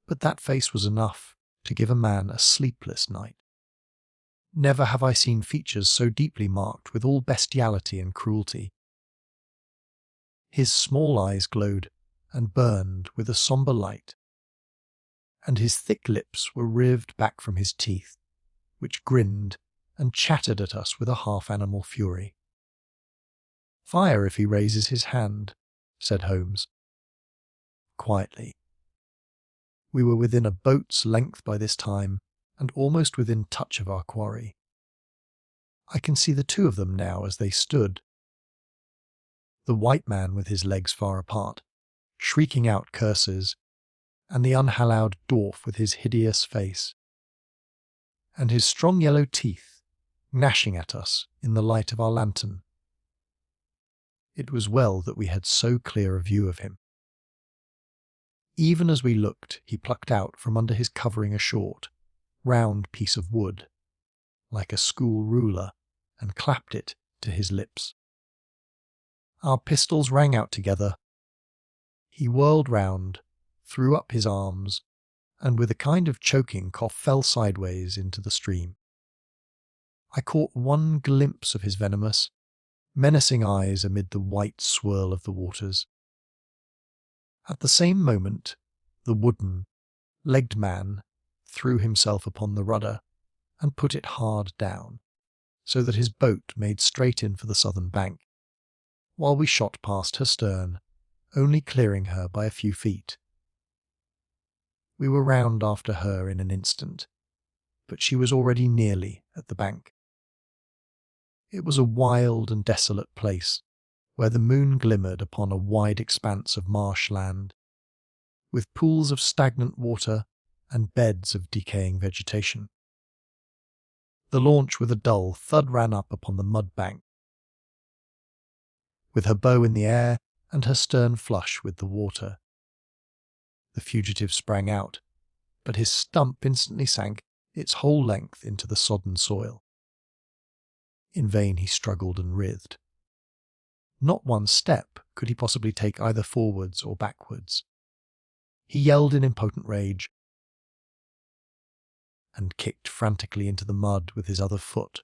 Speaker 1: But that face was enough to give a man a sleepless night. Never have I seen features so deeply marked with all bestiality and cruelty. His small eyes glowed and burned with a sombre light, and his thick lips were rived back from his teeth, which grinned and chattered at us with a half-animal fury. "Fire if he raises his hand," said Holmes. Quietly. We were within a boat's length by this time, and almost within touch of our quarry. I can see the two of them now as they stood. The white man with his legs far apart, shrieking out curses, and the unhallowed dwarf with his hideous face, and his strong yellow teeth gnashing at us in the light of our lantern. It was well that we had so clear a view of him. Even as we looked, he plucked out from under his covering a short, round piece of wood, like a school ruler, and clapped it to his lips. Our pistols rang out together. He whirled round, threw up his arms, and with a kind of choking cough fell sideways into the stream. I caught one glimpse of his venomous, menacing eyes amid the white swirl of the waters. At the same moment, the wooden, legged man threw himself upon the rudder and put it hard down, so that his boat made straight in for the southern bank, while we shot past her stern, only clearing her by a few feet. We were round after her in an instant, but she was already nearly at the bank. It was a wild and desolate place, where the moon glimmered upon a wide expanse of marshland, with pools of stagnant water and beds of decaying vegetation. The launch with a dull thud ran up upon the mud bank, with her bow in the air and her stern flush with the water. The fugitive sprang out, but his stump instantly sank its whole length into the sodden soil. In vain he struggled and writhed. Not one step could he possibly take either forwards or backwards. He yelled in impotent rage, and kicked frantically into the mud with his other foot,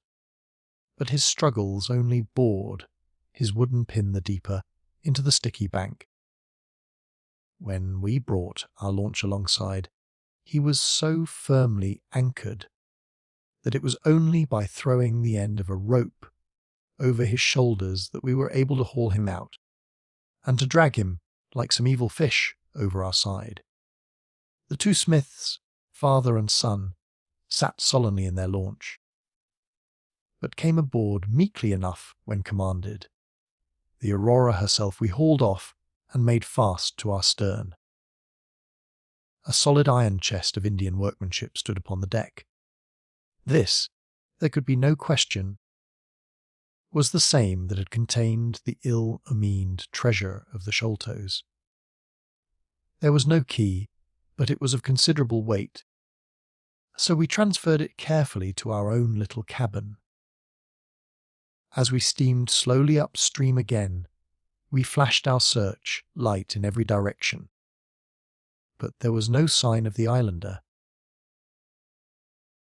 Speaker 1: but his struggles only bored his wooden pin the deeper into the sticky bank. When we brought our launch alongside, he was so firmly anchored that it was only by throwing the end of a rope over his shoulders that we were able to haul him out, and to drag him, like some evil fish, over our side. The two Smiths, father and son, sat solemnly in their launch, but came aboard meekly enough when commanded. The Aurora herself we hauled off and made fast to our stern. A solid iron chest of Indian workmanship stood upon the deck. This, there could be no question, was the same that had contained the ill-omened treasure of the Sholtos. There was no key, but it was of considerable weight, so we transferred it carefully to our own little cabin. As we steamed slowly upstream again, we flashed our search light in every direction, but there was no sign of the islander.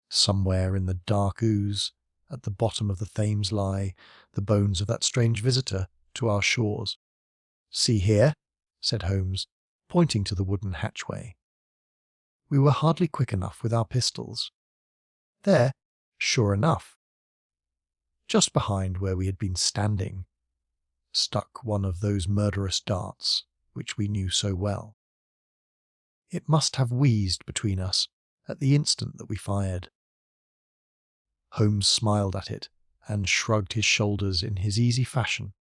Speaker 1: Somewhere in the dark ooze, at the bottom of the Thames lie the bones of that strange visitor to our shores. "See here," said Holmes, pointing to the wooden hatchway. We were hardly quick enough with our pistols. There, sure enough, just behind where we had been standing, stuck one of those murderous darts which we knew so well. It must have wheezed between us at the instant that we fired. Holmes smiled at it and shrugged his shoulders in his easy fashion.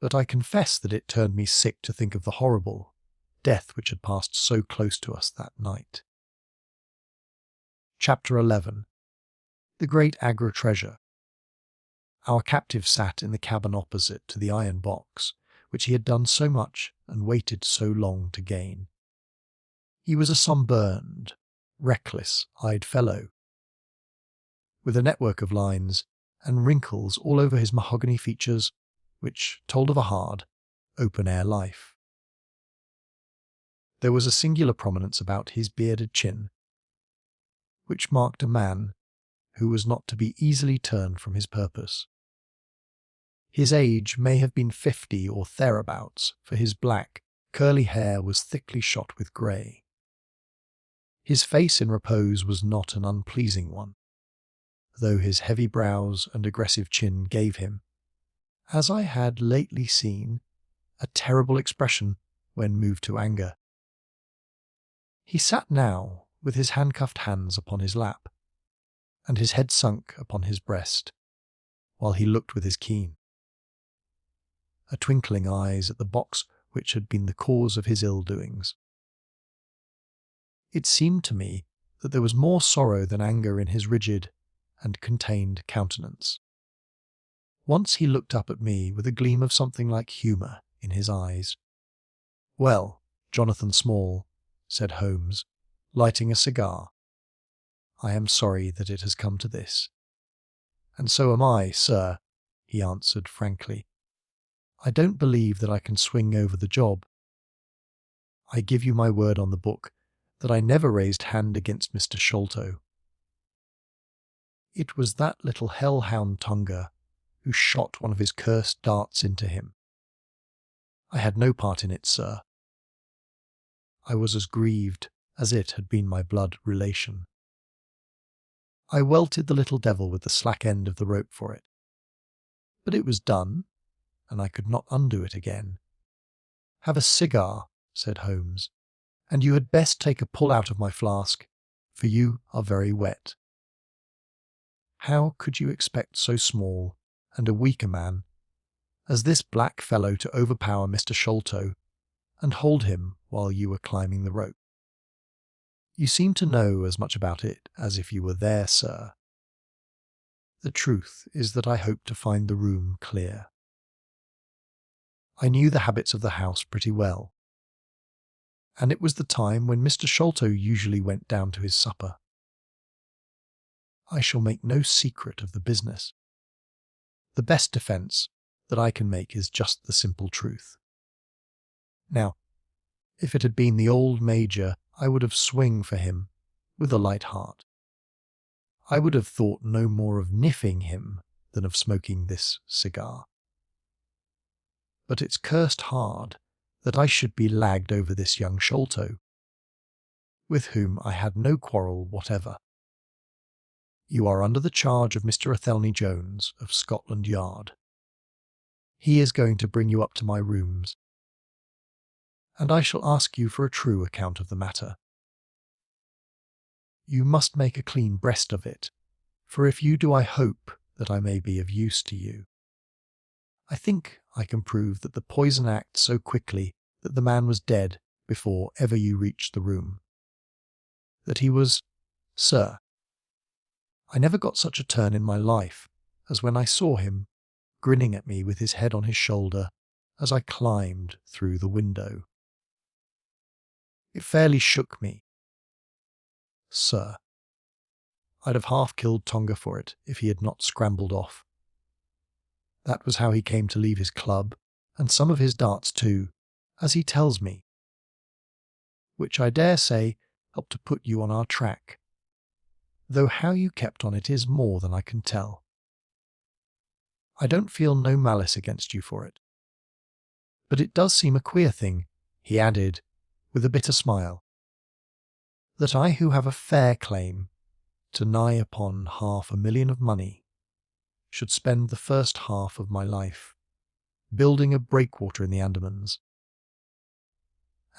Speaker 1: But I confess that it turned me sick to think of the horrible death which had passed so close to us that night. Chapter 11. The Great Agra Treasure. Our captive sat in the cabin opposite to the iron box, which he had done so much and waited so long to gain. He was a sunburned, reckless-eyed fellow, with a network of lines and wrinkles all over his mahogany features, which told of a hard, open-air life. There was a singular prominence about his bearded chin, which marked a man who was not to be easily turned from his purpose. His age may have been 50 or thereabouts, for his black, curly hair was thickly shot with grey. His face in repose was not an unpleasing one, though his heavy brows and aggressive chin gave him, as I had lately seen, a terrible expression when moved to anger. He sat now with his handcuffed hands upon his lap, and his head sunk upon his breast, while he looked with his keen, twinkling eyes at the box which had been the cause of his ill-doings. It seemed to me that there was more sorrow than anger in his rigid and contained countenance. Once he looked up at me with a gleam of something like humour in his eyes. "Well, Jonathan Small," said Holmes, lighting a cigar, "I am sorry that it has come to this." "And so am I, sir," he answered frankly. "I don't believe that I can swing over the job. I give you my word on the book that I never raised hand against Mr. Sholto. It was that little hell-hound Tonga who shot one of his cursed darts into him. I had no part in it, sir. I was as grieved as it had been my blood relation. I welted the little devil with the slack end of the rope for it. But it was done, and I could not undo it again." "Have a cigar," said Holmes, "and you had best take a pull out of my flask, for you are very wet. How could you expect so small and a weak a man as this black fellow to overpower Mr. Sholto and hold him while you were climbing the rope? You seem to know as much about it as if you were there, sir. The truth is that I hope to find the room clear." I knew the habits of the house pretty well, and it was the time when Mr. Sholto usually went down to his supper. I shall make no secret of the business. The best defence that I can make is just the simple truth. Now, if it had been the old Major, I would have swung for him with a light heart. I would have thought no more of niffing him than of smoking this cigar. But it's cursed hard that I should be lagged over this young Sholto, with whom I had no quarrel whatever. You are under the charge of Mr. Athelney Jones of Scotland Yard. He is going to bring you up to my rooms, and I shall ask you for a true account of the matter. You must make a clean breast of it, for if you do I hope that I may be of use to you. I think I can prove that the poison acts so quickly that the man was dead before ever you reached the room. That he was, sir, I never got such a turn in my life as when I saw him grinning at me with his head on his shoulder as I climbed through the window. It fairly shook me. Sir, I'd have half killed Tonga for it if he had not scrambled off. That was how he came to leave his club, and some of his darts too, as he tells me, which I dare say helped to put you on our track. though how you kept on it is more than I can tell. I don't feel no malice against you for it. But it does seem a queer thing," he added, with a bitter smile, "that I who have a fair claim to nigh upon 500,000 of money should spend the first half of my life building a breakwater in the Andamans,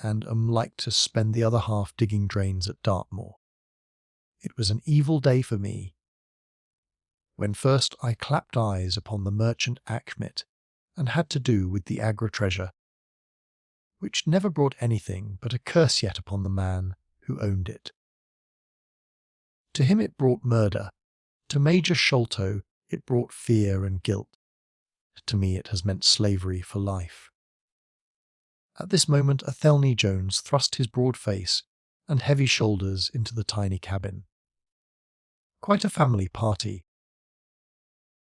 Speaker 1: and am like to spend the other half digging drains at Dartmoor. It was an evil day for me when first I clapped eyes upon the merchant Achmet and had to do with the Agra treasure, which never brought anything but a curse yet upon the man who owned it. To him it brought murder, to Major Sholto it brought fear and guilt. To me it has meant slavery for life." At this moment Athelney Jones thrust his broad face and heavy shoulders into the tiny cabin. "Quite a family party,"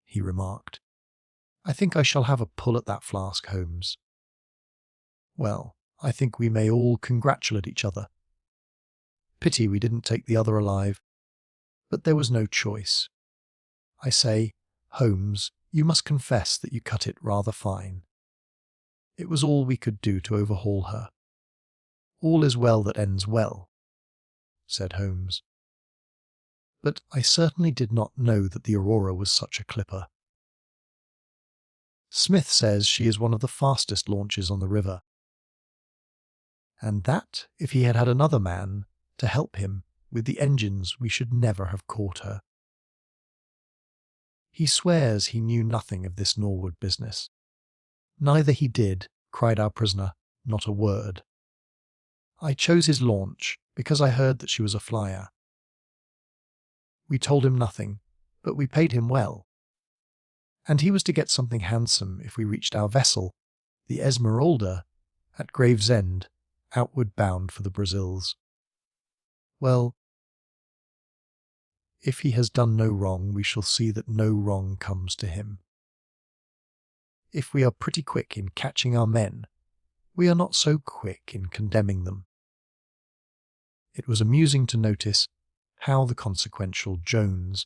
Speaker 1: he remarked. "I think I shall have a pull at that flask, Holmes." "Well, I think we may all congratulate each other. Pity we didn't take the other alive, but there was no choice. I say, Holmes, you must confess that you cut it rather fine. It was all we could do to overhaul her." "All is well that ends well," said Holmes. "But I certainly did not know that the Aurora was such a clipper. Smith says she is one of the fastest launches on the river, and that if he had had another man to help him with the engines we should never have caught her. He swears he knew nothing of this Norwood business." "Neither he did," cried our prisoner, "not a word. I chose his launch because I heard that she was a flyer. We told him nothing, but we paid him well. And he was to get something handsome if we reached our vessel, the Esmeralda, at Gravesend, outward bound for the Brazils. Well, if he has done no wrong, we shall see that no wrong comes to him. If we are pretty quick in catching our men, we are not so quick in condemning them." It was amusing to notice how the consequential Jones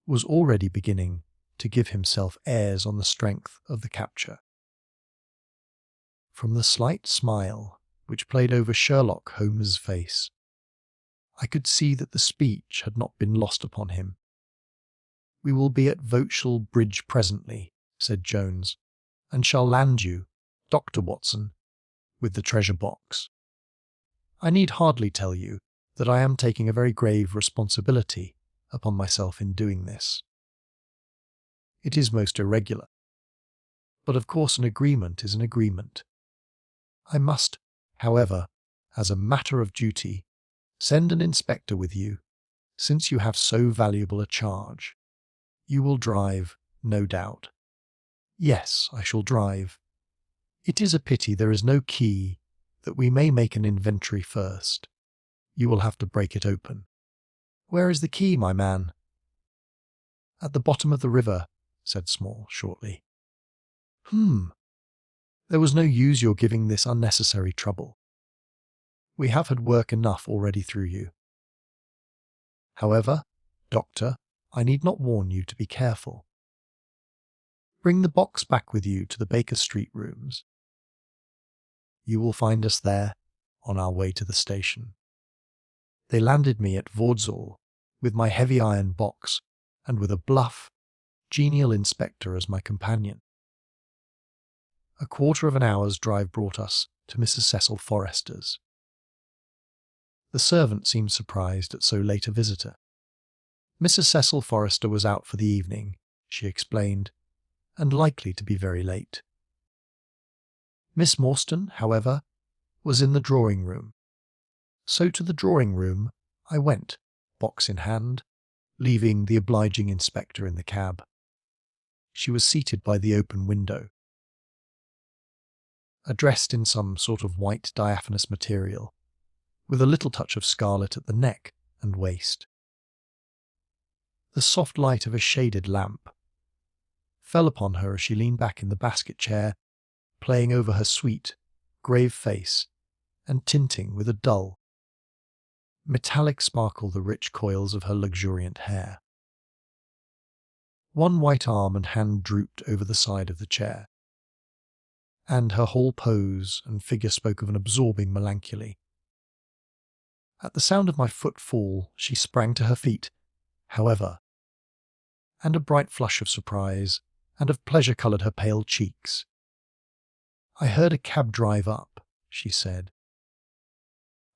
Speaker 1: was already beginning to give himself airs on the strength of the capture. From the slight smile which played over Sherlock Holmes's face, I could see that the speech had not been lost upon him. "We will be at Vauxhall Bridge presently," said Jones, "and shall land you, Dr. Watson, with the treasure box. I need hardly tell you that I am taking a very grave responsibility upon myself in doing this. It is most irregular, but of course an agreement is an agreement. I must, however, as a matter of duty, send an inspector with you, since you have so valuable a charge. You will drive, no doubt." "Yes, I shall drive. It is a pity there is no key, that we may make an inventory first. You will have to break it open." "Where is the key, my man?" "At the bottom of the river," said Small shortly. There was no use your giving this unnecessary trouble. We have had work enough already through you. However, Doctor, I need not warn you to be careful. Bring the box back with you to the Baker Street rooms. You will find us there, on our way to the station." They landed me at Vauxhall with my heavy iron box and with a bluff, genial inspector as my companion. A quarter of an hour's drive brought us to Mrs. Cecil Forrester's. The servant seemed surprised at so late a visitor. Mrs. Cecil Forrester was out for the evening, she explained, and likely to be very late. Miss Morstan, however, was in the drawing-room. So to the drawing-room I went, box in hand, leaving the obliging inspector in the cab. She was seated by the open window, dressed in some sort of white diaphanous material, with a little touch of scarlet at the neck and waist. The soft light of a shaded lamp fell upon her as she leaned back in the basket chair, playing over her sweet, grave face and tinting with a dull, Metallic sparkle the rich coils of her luxuriant hair. One white arm and hand drooped over the side of the chair, and her whole pose and figure spoke of an absorbing melancholy. At the sound of my footfall, she sprang to her feet, however, and a bright flush of surprise and of pleasure coloured her pale cheeks. "I heard a cab drive up," she said.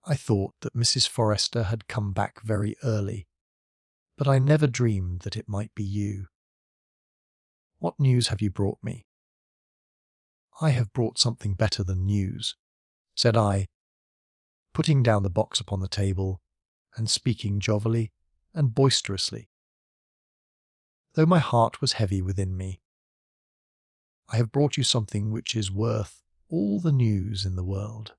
Speaker 1: "I thought that Mrs. Forrester had come back very early, but I never dreamed that it might be you. What news have you brought me?" "I have brought something better than news," said I, putting down the box upon the table and speaking jovially and boisterously, though my heart was heavy within me. "I have brought you something which is worth all the news in the world.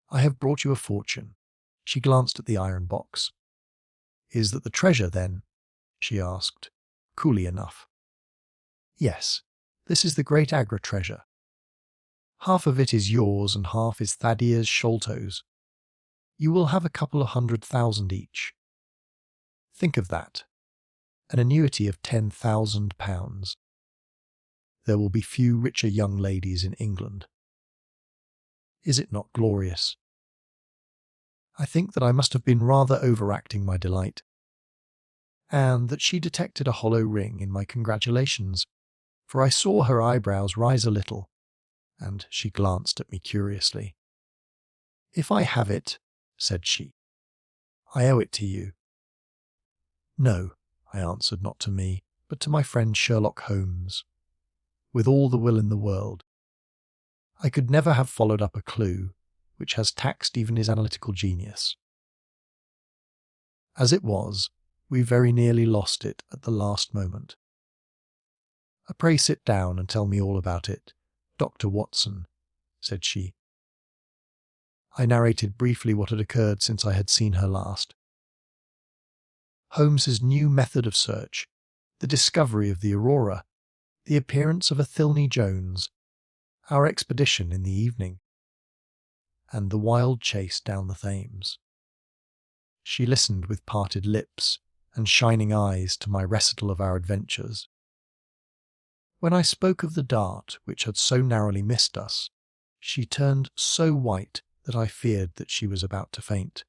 Speaker 1: I have brought you a fortune." She glanced at the iron box. "Is that the treasure, then?" she asked, coolly enough. "Yes, this is the great Agra treasure. Half of it is yours and half is Thaddeus Sholto's. You will have a couple of 100,000 each. Think of that. An annuity of £10,000. There will be few richer young ladies in England. Is it not glorious?" I think that I must have been rather overacting my delight, and that she detected a hollow ring in my congratulations, for I saw her eyebrows rise a little, and she glanced at me curiously. "If I have it," said she, "I owe it to you." "No," I answered, "not to me, but to my friend Sherlock Holmes. With all the will in the world. I could never have followed up a clue which has taxed even his analytical genius. As it was, we very nearly lost it at the last moment. Pray sit down and tell me all about it, Dr. Watson," said she. I narrated briefly what had occurred since I had seen her last. Holmes's new method of search, the discovery of the Aurora, the appearance of Athilne Jones, our expedition in the evening, and the wild chase down the Thames. She listened with parted lips and shining eyes to my recital of our adventures. When I spoke of the dart which had so narrowly missed us, she turned so white that I feared that she was about to faint.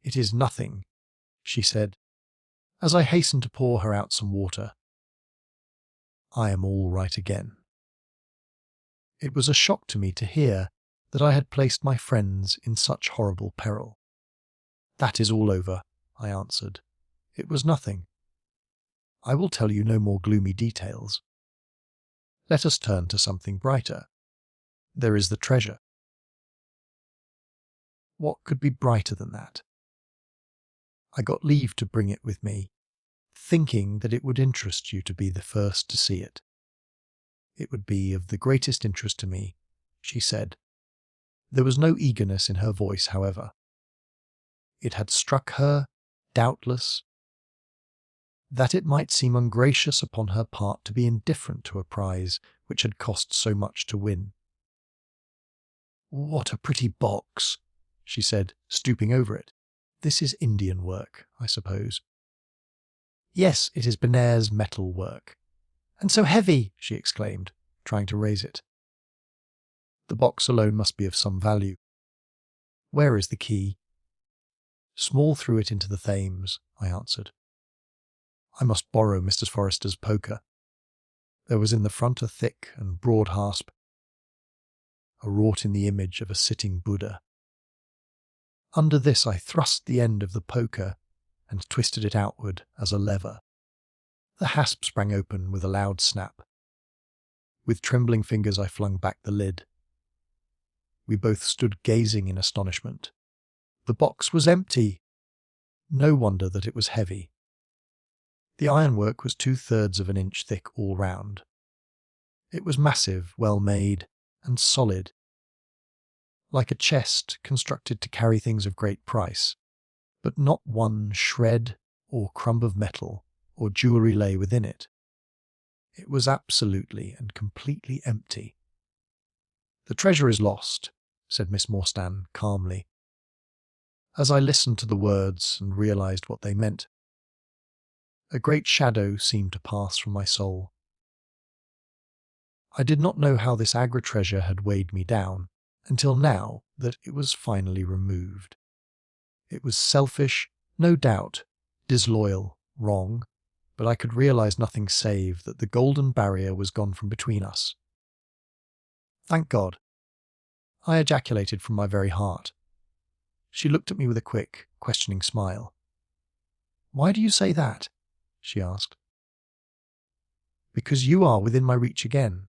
Speaker 1: "It is nothing," she said, as I hastened to pour her out some water. "I am all right again." It was a shock to me to hear that I had placed my friends in such horrible peril. "That is all over," I answered. "It was nothing. I will tell you no more gloomy details. Let us turn to something brighter. There is the treasure." What could be brighter than that? I got leave to bring it with me, thinking that it would interest you to be the first to see it. "It would be of the greatest interest to me," she said. There was no eagerness in her voice, however. It had struck her, doubtless, that it might seem ungracious upon her part to be indifferent to a prize which had cost so much to win. "What a pretty box," she said, stooping over it. "This is Indian work, I suppose." "Yes, it is Benares metal work." "And so heavy!" she exclaimed, trying to raise it. "The box alone must be of some value. Where is the key?" "Small threw it into the Thames," I answered. "I must borrow Mr. Forrester's poker." There was in the front a thick and broad hasp, wrought in the image of a sitting Buddha. Under this I thrust the end of the poker and twisted it outward as a lever. The hasp sprang open with a loud snap. With trembling fingers I flung back the lid. We both stood gazing in astonishment. The box was empty! No wonder that it was heavy. The ironwork was 2/3 of an inch thick all round. It was massive, well made, and solid, like a chest constructed to carry things of great price, but not one shred or crumb of metal or jewellery lay within it. It was absolutely and completely empty. "The treasure is lost," said Miss Morstan calmly. As I listened to the words and realized what they meant, a great shadow seemed to pass from my soul. I did not know how this Agra treasure had weighed me down until now that it was finally removed. It was selfish, no doubt, disloyal, wrong, but I could realize nothing save that the golden barrier was gone from between us. Thank God. I ejaculated from my very heart. She looked at me with a quick, questioning smile. Why do you say that? She asked. Because you are within my reach again,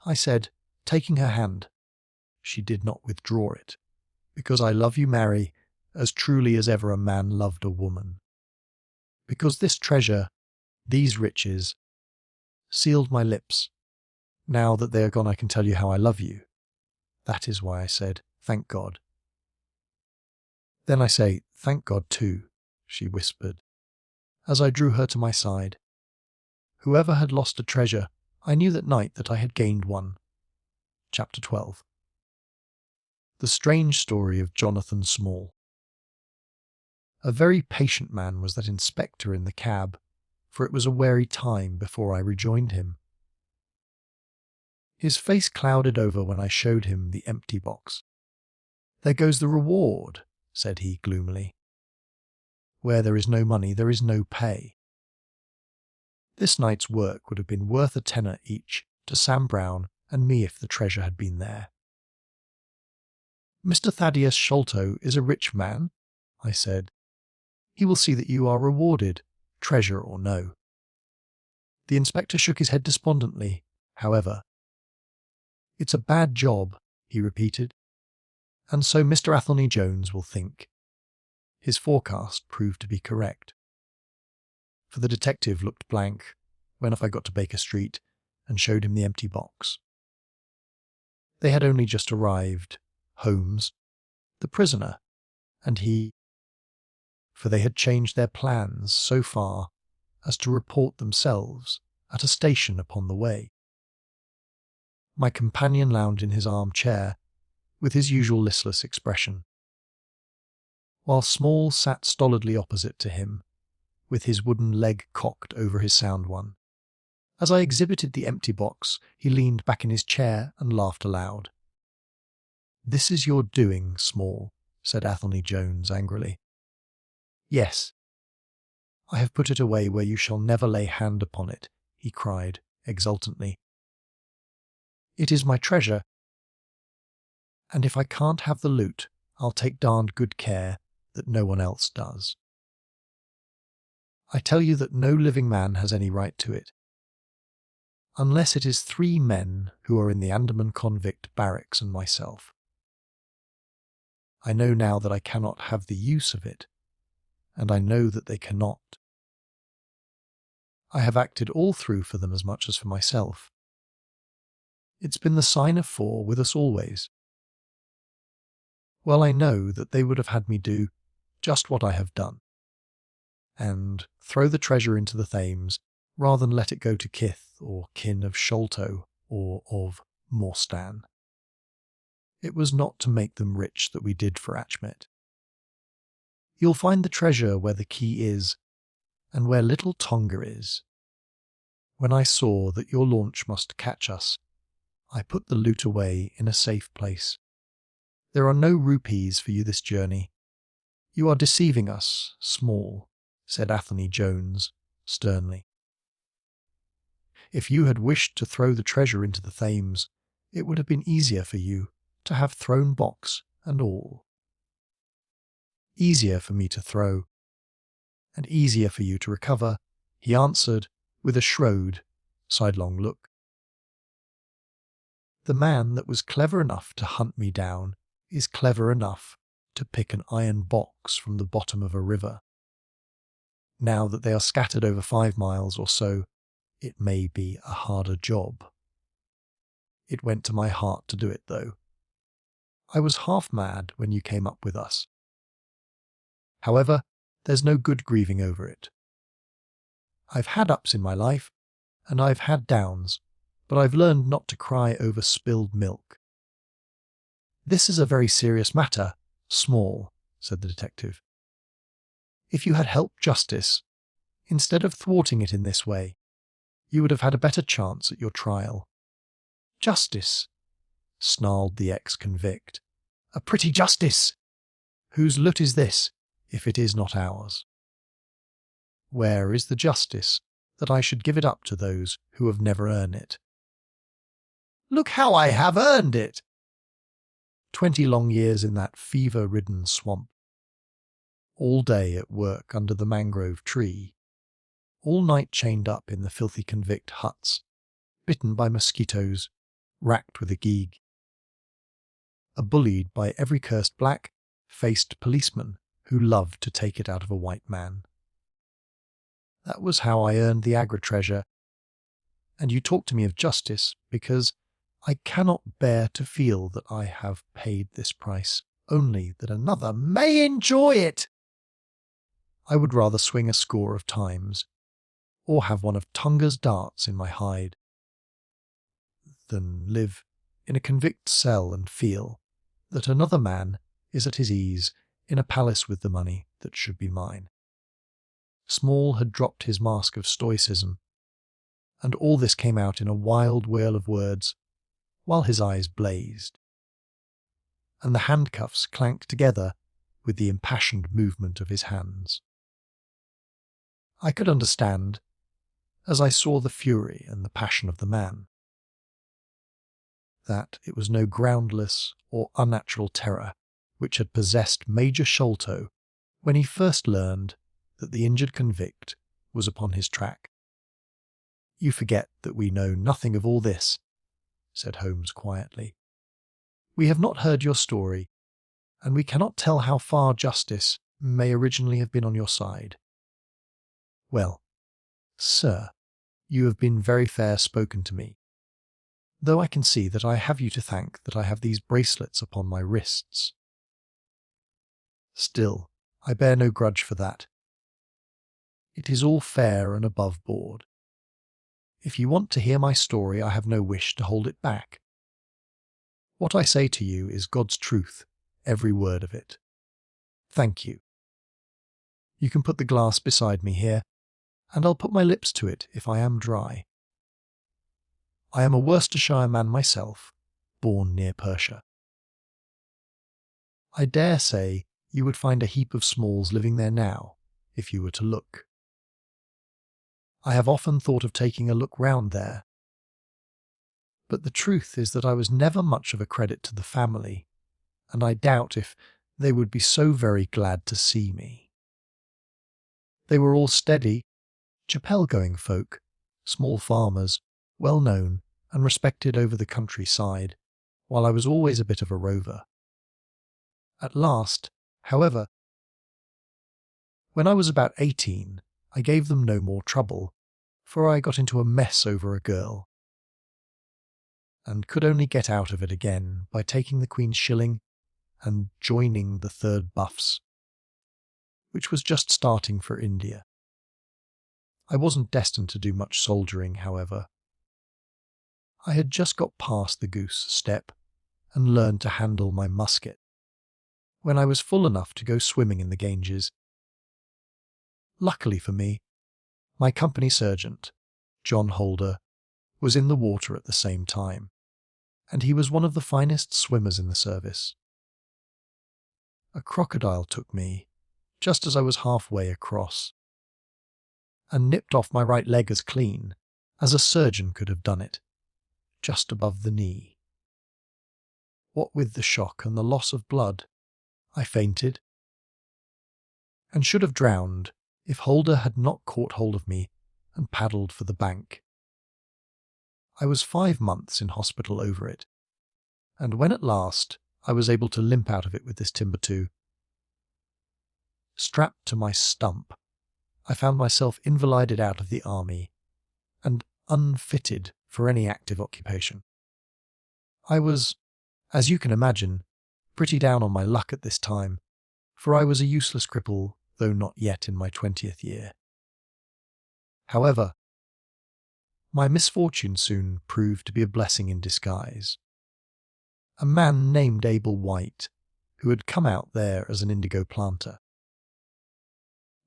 Speaker 1: I said, taking her hand. She did not withdraw it. Because I love you, Mary, as truly as ever a man loved a woman. Because this treasure, these riches, sealed my lips. Now that they are gone, I can tell you how I love you. That is why I said, thank God. Then I say, thank God too, she whispered, as I drew her to my side. Whoever had lost a treasure, I knew that night that I had gained one. Chapter 12. The strange story of Jonathan Small. A very patient man was that inspector in the cab, for it was a weary time before I rejoined him. His face clouded over when I showed him the empty box. There goes the reward, said he gloomily. Where there is no money, there is no pay. This night's work would have been worth a tenner each to Sam Brown and me if the treasure had been there. Mr. Thaddeus Sholto is a rich man, I said. He will see that you are rewarded, treasure or no. The inspector shook his head despondently, however. It's a bad job, he repeated, and so Mr. Athelney Jones will think. His forecast proved to be correct. For the detective looked blank when I got to Baker Street and showed him the empty box. They had only just arrived, Holmes, the prisoner, and he, for they had changed their plans so far as to report themselves at a station upon the way. My companion lounged in his armchair with his usual listless expression, while Small sat stolidly opposite to him, with his wooden leg cocked over his sound one. As I exhibited the empty box, he leaned back in his chair and laughed aloud. This is your doing, Small, said Athelney Jones angrily. Yes. I have put it away where you shall never lay hand upon it, he cried exultantly. It is my treasure, and if I can't have the loot, I'll take darned good care that no one else does. I tell you that no living man has any right to it, unless it is 3 men who are in the Andaman convict barracks and myself. I know now that I cannot have the use of it, and I know that they cannot. I have acted all through for them as much as for myself. It's been the sign of 4 with us always. Well, I know that they would have had me do just what I have done, and throw the treasure into the Thames rather than let it go to kith or kin of Sholto or of Morstan. It was not to make them rich that we did for Achmet. You'll find the treasure where the key is, and where little Tonga is. When I saw that your launch must catch us, I put the loot away in a safe place. There are no rupees for you this journey. You are deceiving us, Small, said Athelney Jones sternly. If you had wished to throw the treasure into the Thames, it would have been easier for you to have thrown box and all. Easier for me to throw, and easier for you to recover, he answered with a shrewd, sidelong look. The man that was clever enough to hunt me down is clever enough to pick an iron box from the bottom of a river. Now that they are scattered over 5 miles or so, it may be a harder job. It went to my heart to do it, though. I was half mad when you came up with us. However, there's no good grieving over it. I've had ups in my life, and I've had downs, but I've learned not to cry over spilled milk. This is a very serious matter, Small, said the detective. "If you had helped justice, instead of thwarting it in this way, you would have had a better chance at your trial." "Justice," snarled the ex-convict. "A pretty justice! Whose loot is this, if it is not ours? Where is the justice that I should give it up to those who have never earned it?" "Look how I have earned it!" 20 long years in that fever-ridden swamp. All day at work under the mangrove tree. All night chained up in the filthy convict huts, bitten by mosquitoes, racked with a gig. Bullied by every cursed black-faced policeman who loved to take it out of a white man. That was how I earned the Agra treasure. And you talk to me of justice because I cannot bear to feel that I have paid this price, only that another may enjoy it. I would rather swing a score of times, or have one of Tunga's darts in my hide, than live in a convict cell and feel that another man is at his ease in a palace with the money that should be mine. Small had dropped his mask of stoicism, and all this came out in a wild whirl of words, while his eyes blazed, and the handcuffs clanked together with the impassioned movement of his hands. I could understand, as I saw the fury and the passion of the man, that it was no groundless or unnatural terror which had possessed Major Sholto when he first learned that the injured convict was upon his track. "You forget that we know nothing of all this," said Holmes quietly. "We have not heard your story, and we cannot tell how far justice may originally have been on your side." "Well, sir, you have been very fair spoken to me, though I can see that I have you to thank that I have these bracelets upon my wrists. Still, I bear no grudge for that. It is all fair and above board. If you want to hear my story, I have no wish to hold it back. What I say to you is God's truth, every word of it. Thank you. You can put the glass beside me here, and I'll put my lips to it if I am dry. I am a Worcestershire man myself, born near Persia. I dare say you would find a heap of Smalls living there now, if you were to look. I have often thought of taking a look round there, but the truth is that I was never much of a credit to the family, and I doubt if they would be so very glad to see me. They were all steady, chapel-going folk, small farmers, well known and respected over the countryside, while I was always a bit of a rover. At last, however, when I was about 18, I gave them no more trouble, for I got into a mess over a girl, and could only get out of it again by taking the Queen's shilling and joining the 3rd Buffs, which was just starting for India. I wasn't destined to do much soldiering, however. I had just got past the goose step and learned to handle my musket, when I was full enough to go swimming in the Ganges. Luckily for me, my company sergeant, John Holder, was in the water at the same time, and he was one of the finest swimmers in the service. A crocodile took me, just as I was halfway across, and nipped off my right leg as clean as a surgeon could have done it, just above the knee. What with the shock and the loss of blood, I fainted, and should have drowned if Holder had not caught hold of me and paddled for the bank. I was 5 months in hospital over it, and when at last I was able to limp out of it with this Timbuktu, strapped to my stump, I found myself invalided out of the army and unfitted for any active occupation. I was, as you can imagine, pretty down on my luck at this time, for I was a useless cripple, though not yet in my 20th year. However, my misfortune soon proved to be a blessing in disguise. A man named Abel White, who had come out there as an indigo planter,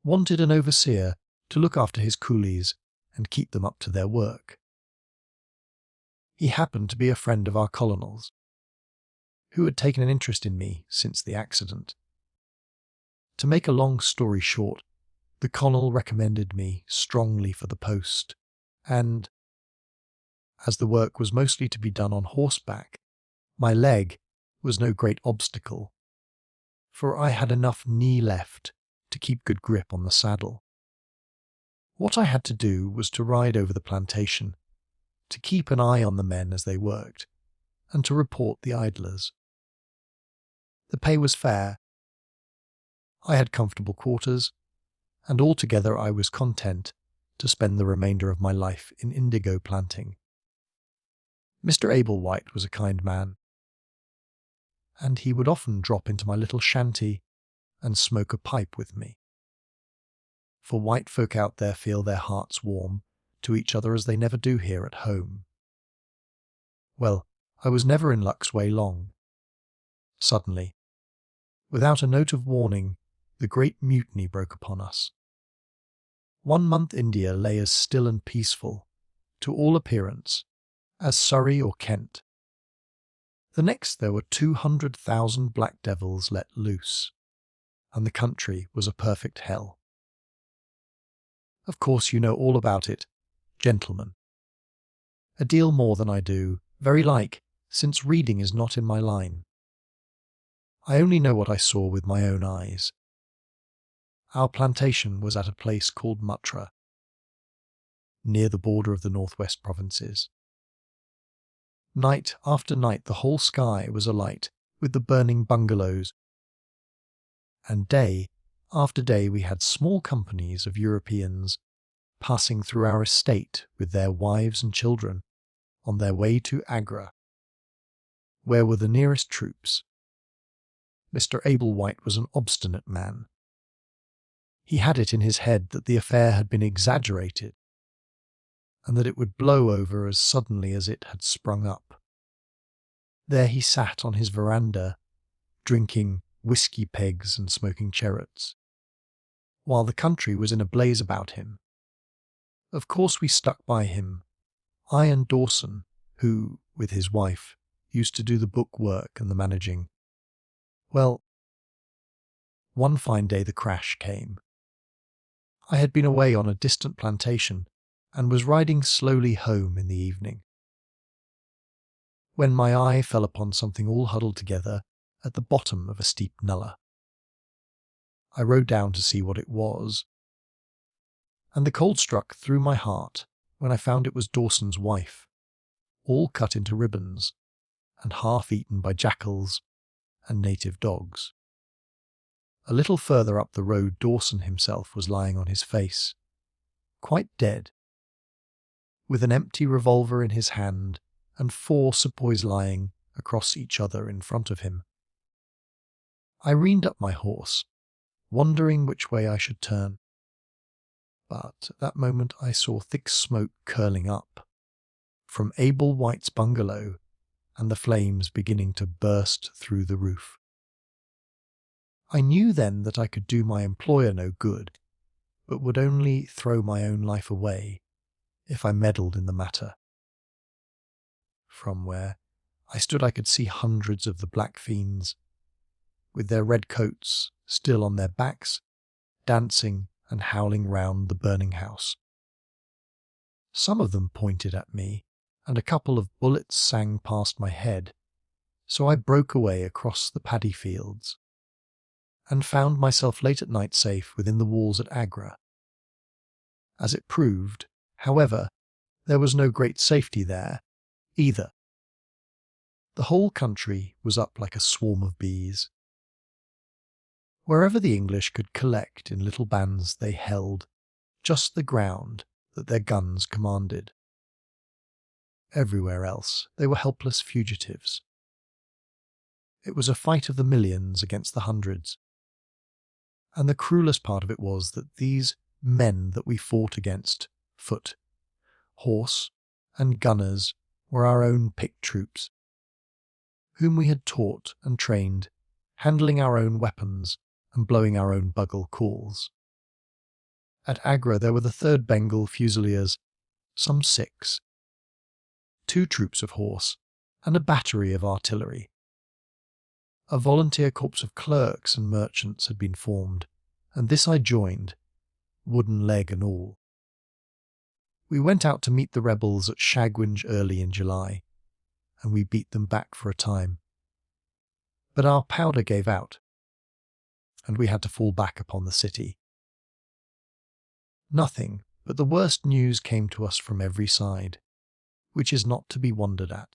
Speaker 1: wanted an overseer to look after his coolies and keep them up to their work. He happened to be a friend of our colonel's, who had taken an interest in me since the accident. To make a long story short, the colonel recommended me strongly for the post, and, as the work was mostly to be done on horseback, my leg was no great obstacle, for I had enough knee left to keep good grip on the saddle. What I had to do was to ride over the plantation, to keep an eye on the men as they worked, and to report the idlers. The pay was fair. I had comfortable quarters, and altogether I was content to spend the remainder of my life in indigo planting. Mr. Ablewhite was a kind man, and he would often drop into my little shanty and smoke a pipe with me. For white folk out there feel their hearts warm to each other as they never do here at home. Well, I was never in luck's way long. Suddenly, without a note of warning, the great mutiny broke upon us. 1 month India lay as still and peaceful, to all appearance, as Surrey or Kent. The next there were 200,000 black devils let loose, and the country was a perfect hell. Of course you know all about it, gentlemen. A deal more than I do, very like, since reading is not in my line. I only know what I saw with my own eyes. Our plantation was at a place called Mutra, near the border of the northwest provinces. Night after night the whole sky was alight with the burning bungalows, and day after day we had small companies of Europeans passing through our estate with their wives and children on their way to Agra, where were the nearest troops. Mr. Ablewhite was an obstinate man. He had it in his head that the affair had been exaggerated, and that it would blow over as suddenly as it had sprung up. There he sat on his veranda, drinking whisky pegs and smoking cheroots, while the country was in a blaze about him. Of course we stuck by him, I and Dawson, who, with his wife, used to do the book work and the managing. Well, one fine day the crash came. I had been away on a distant plantation and was riding slowly home in the evening, when my eye fell upon something all huddled together at the bottom of a steep nullah. I rode down to see what it was, and the cold struck through my heart when I found it was Dawson's wife, all cut into ribbons and half eaten by jackals and native dogs. A little further up the road Dawson himself was lying on his face, quite dead, with an empty revolver in his hand and 4 sepoys lying across each other in front of him. I reined up my horse, wondering which way I should turn. But at that moment I saw thick smoke curling up from Ablewhite's bungalow and the flames beginning to burst through the roof. I knew then that I could do my employer no good, but would only throw my own life away if I meddled in the matter. From where I stood I could see hundreds of the black fiends, with their red coats still on their backs, dancing and howling round the burning house. Some of them pointed at me, and a couple of bullets sang past my head, so I broke away across the paddy fields, and found myself late at night safe within the walls at Agra. As it proved, however, there was no great safety there, either. The whole country was up like a swarm of bees. Wherever the English could collect in little bands they held just the ground that their guns commanded. Everywhere else they were helpless fugitives. It was a fight of the millions against the hundreds. And the cruelest part of it was that these men that we fought against, foot, horse, and gunners, were our own picked troops, whom we had taught and trained handling our own weapons and blowing our own bugle calls. At Agra there were the 3rd Bengal Fusiliers, some 6, 2 troops of horse, and a battery of artillery. A volunteer corps of clerks and merchants had been formed, and this I joined, wooden leg and all. We went out to meet the rebels at Shagwinj early in July, and we beat them back for a time. But our powder gave out, and we had to fall back upon the city. Nothing but the worst news came to us from every side, which is not to be wondered at.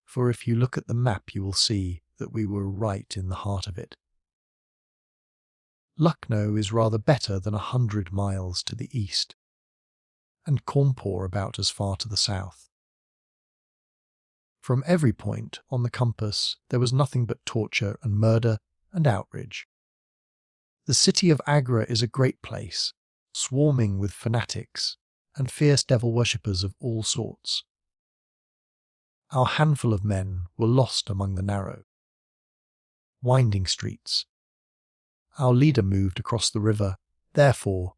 Speaker 1: For if you look at the map you will see that we were right in the heart of it. Lucknow is rather better than 100 miles to the east, and Cawnpore about as far to the south. From every point on the compass there was nothing but torture and murder and outrage. The city of Agra is a great place, swarming with fanatics and fierce devil worshippers of all sorts. Our handful of men were lost among the narrow, winding streets. Our leader moved across the river, therefore,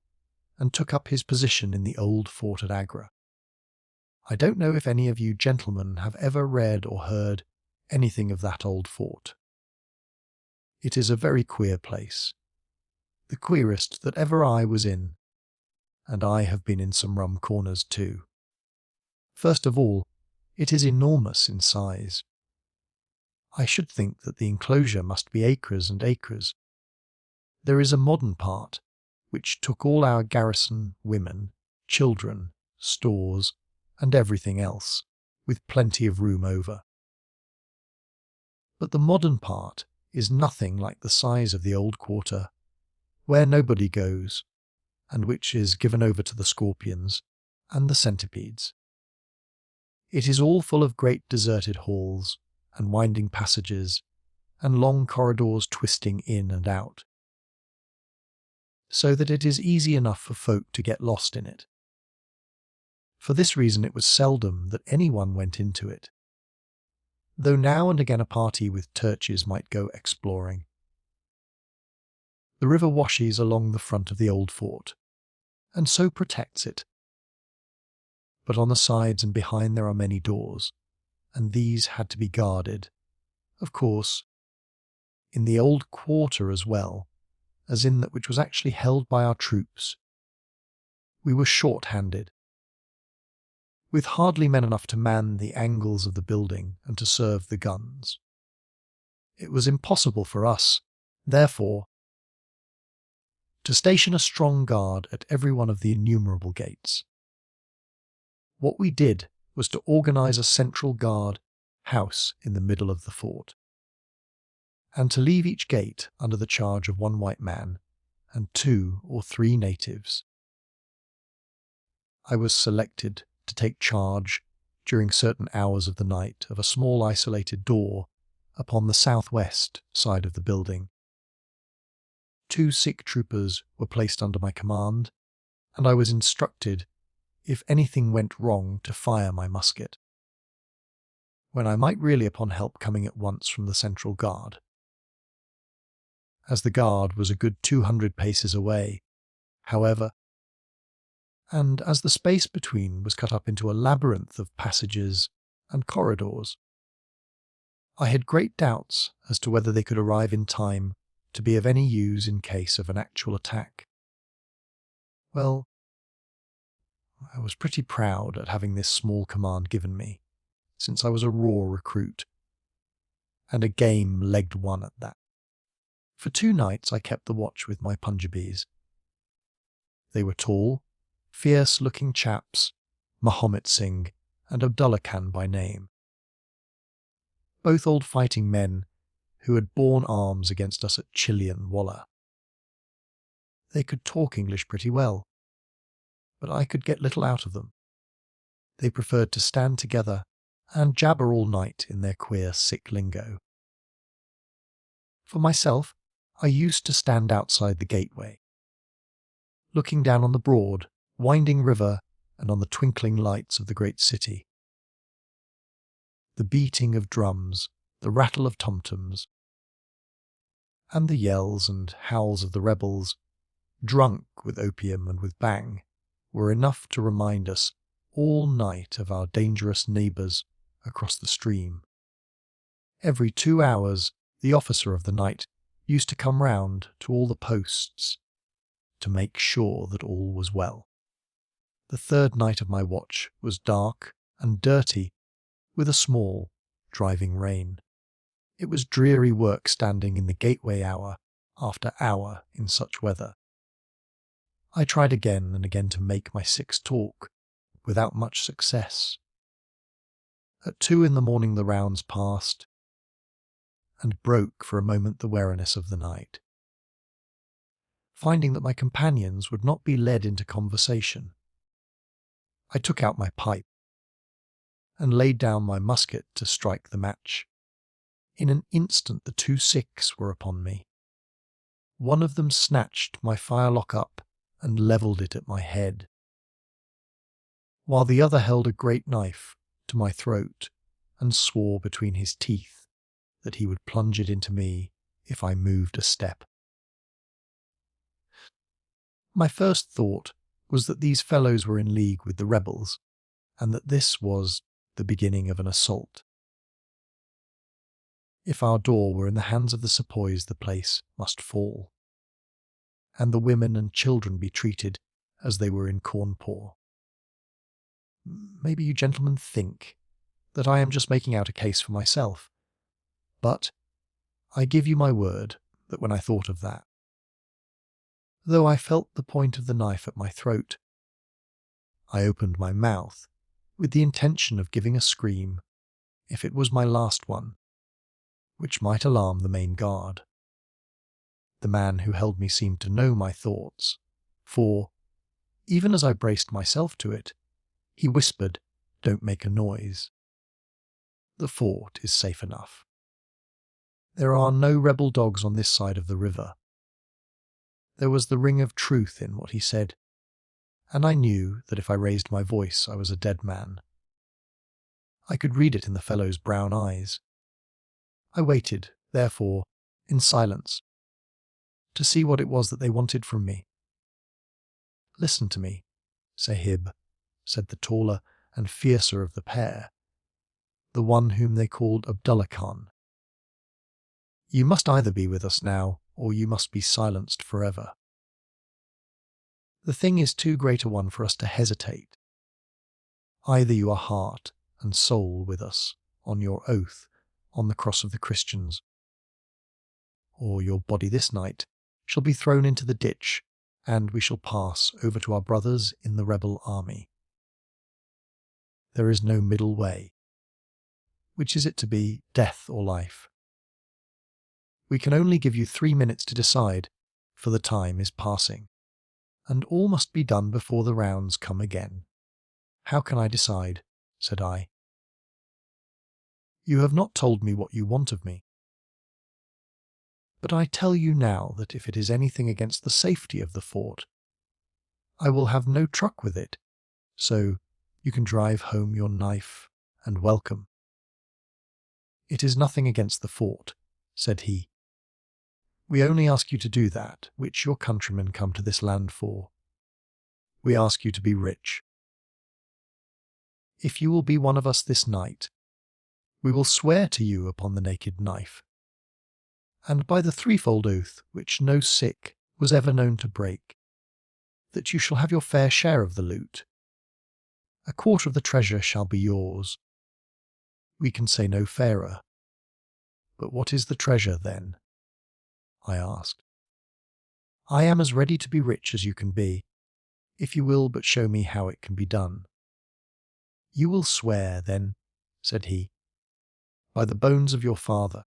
Speaker 1: and took up his position in the old fort at Agra. I don't know if any of you gentlemen have ever read or heard anything of that old fort. It is a very queer place, the queerest that ever I was in, and I have been in some rum corners too. First of all, it is enormous in size. I should think that the enclosure must be acres and acres. There is a modern part, which took all our garrison, women, children, stores, and everything else, with plenty of room over. But the modern part is nothing like the size of the old quarter, where nobody goes, and which is given over to the scorpions and the centipedes. It is all full of great deserted halls, and winding passages, and long corridors twisting in and out, so that it is easy enough for folk to get lost in it. For this reason it was seldom that anyone went into it, though now and again a party with turches might go exploring. The river washes along the front of the old fort, and so protects it. But on the sides and behind there are many doors, and these had to be guarded, of course, in the old quarter as well as in that which was actually held by our troops. We were short-handed, with hardly men enough to man the angles of the building and to serve the guns. It was impossible for us, therefore, to station a strong guard at every one of the innumerable gates. What we did was to organize a central guard house in the middle of the fort, and to leave each gate under the charge of one white man and 2 or 3 natives. I was selected to take charge during certain hours of the night of a small isolated door upon the southwest side of the building. 2 Sikh troopers were placed under my command, and I was instructed, if anything went wrong, to fire my musket, when I might rely upon help coming at once from the central guard. As the guard was a good 200 paces away, however, and as the space between was cut up into a labyrinth of passages and corridors, I had great doubts as to whether they could arrive in time to be of any use in case of an actual attack. Well, I was pretty proud at having this small command given me, since I was a raw recruit, and a game-legged one at that. For 2 nights I kept the watch with my Punjabis. They were tall, fierce-looking chaps, Mahomet Singh and Abdullah Khan by name, both old fighting men who had borne arms against us at Chilian Wallah. They could talk English pretty well, but I could get little out of them. They preferred to stand together and jabber all night in their queer Sikh lingo. For myself, I used to stand outside the gateway, looking down on the broad, winding river and on the twinkling lights of the great city. The beating of drums, the rattle of tom-toms, and the yells and howls of the rebels, drunk with opium and with bang, were enough to remind us all night of our dangerous neighbours across the stream. Every 2 hours, the officer of the night used to come round to all the posts to make sure that all was well. The third night of my watch was dark and dirty, with a small, driving rain. It was dreary work standing in the gateway hour after hour in such weather. I tried again and again to make my six talk, without much success. At 2 in the morning the rounds passed, and broke for a moment the weariness of the night. Finding that my companions would not be led into conversation, I took out my pipe and laid down my musket to strike the match. In an instant the 2 Sikhs were upon me. One of them snatched my firelock up and levelled it at my head, while the other held a great knife to my throat and swore between his teeth that he would plunge it into me if I moved a step. My first thought was that these fellows were in league with the rebels, and that this was the beginning of an assault. If our door were in the hands of the sepoys, the place must fall, and the women and children be treated as they were in Cawnpore. Maybe you gentlemen think that I am just making out a case for myself, but I give you my word that when I thought of that, though I felt the point of the knife at my throat, I opened my mouth with the intention of giving a scream, if it was my last one, which might alarm the main guard. The man who held me seemed to know my thoughts, for, even as I braced myself to it, he whispered, "Don't make a noise. The fort is safe enough. There are no rebel dogs on this side of the river." There was the ring of truth in what he said, and I knew that if I raised my voice I was a dead man. I could read it in the fellow's brown eyes. I waited, therefore, in silence, to see what it was that they wanted from me. "Listen to me, Sahib," said the taller and fiercer of the pair, the one whom they called Abdullah Khan. "You must either be with us now, or you must be silenced forever. The thing is too great a one for us to hesitate. Either you are heart and soul with us, on your oath, on the cross of the Christians, or your body this night shall be thrown into the ditch, and we shall pass over to our brothers in the rebel army. There is no middle way. Which is it to be, death or life? We can only give you 3 minutes to decide, for the time is passing, and all must be done before the rounds come again." "How can I decide?" said I. "You have not told me what you want of me. But I tell you now that if it is anything against the safety of the fort, I will have no truck with it, so you can drive home your knife and welcome." "It is nothing against the fort," said he. "We only ask you to do that which your countrymen come to this land for. We ask you to be rich. If you will be one of us this night, we will swear to you upon the naked knife, and by the threefold oath which no Sikh was ever known to break, that you shall have your fair share of the loot. 1/4 of the treasure shall be yours. We can say no fairer. But what is the treasure, then?" I asked. "I am as ready to be rich as you can be, if you will but show me how it can be done." "You will swear, then," said he, "by the bones of your father,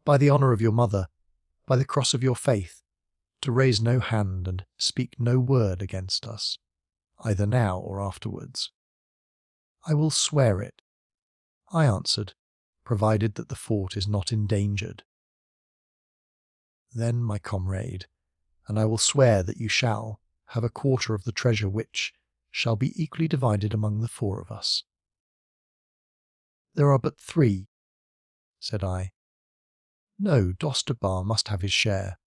Speaker 1: by the honour of your mother, by the cross of your faith, to raise no hand and speak no word against us, either now or afterwards." "I will swear it," I answered, "provided that the fort is not endangered." "Then, my comrade, and I will swear that you shall have 1/4 of the treasure which shall be equally divided among the 4 of us. There are but 3, said I. No, Dostokbar must have his share.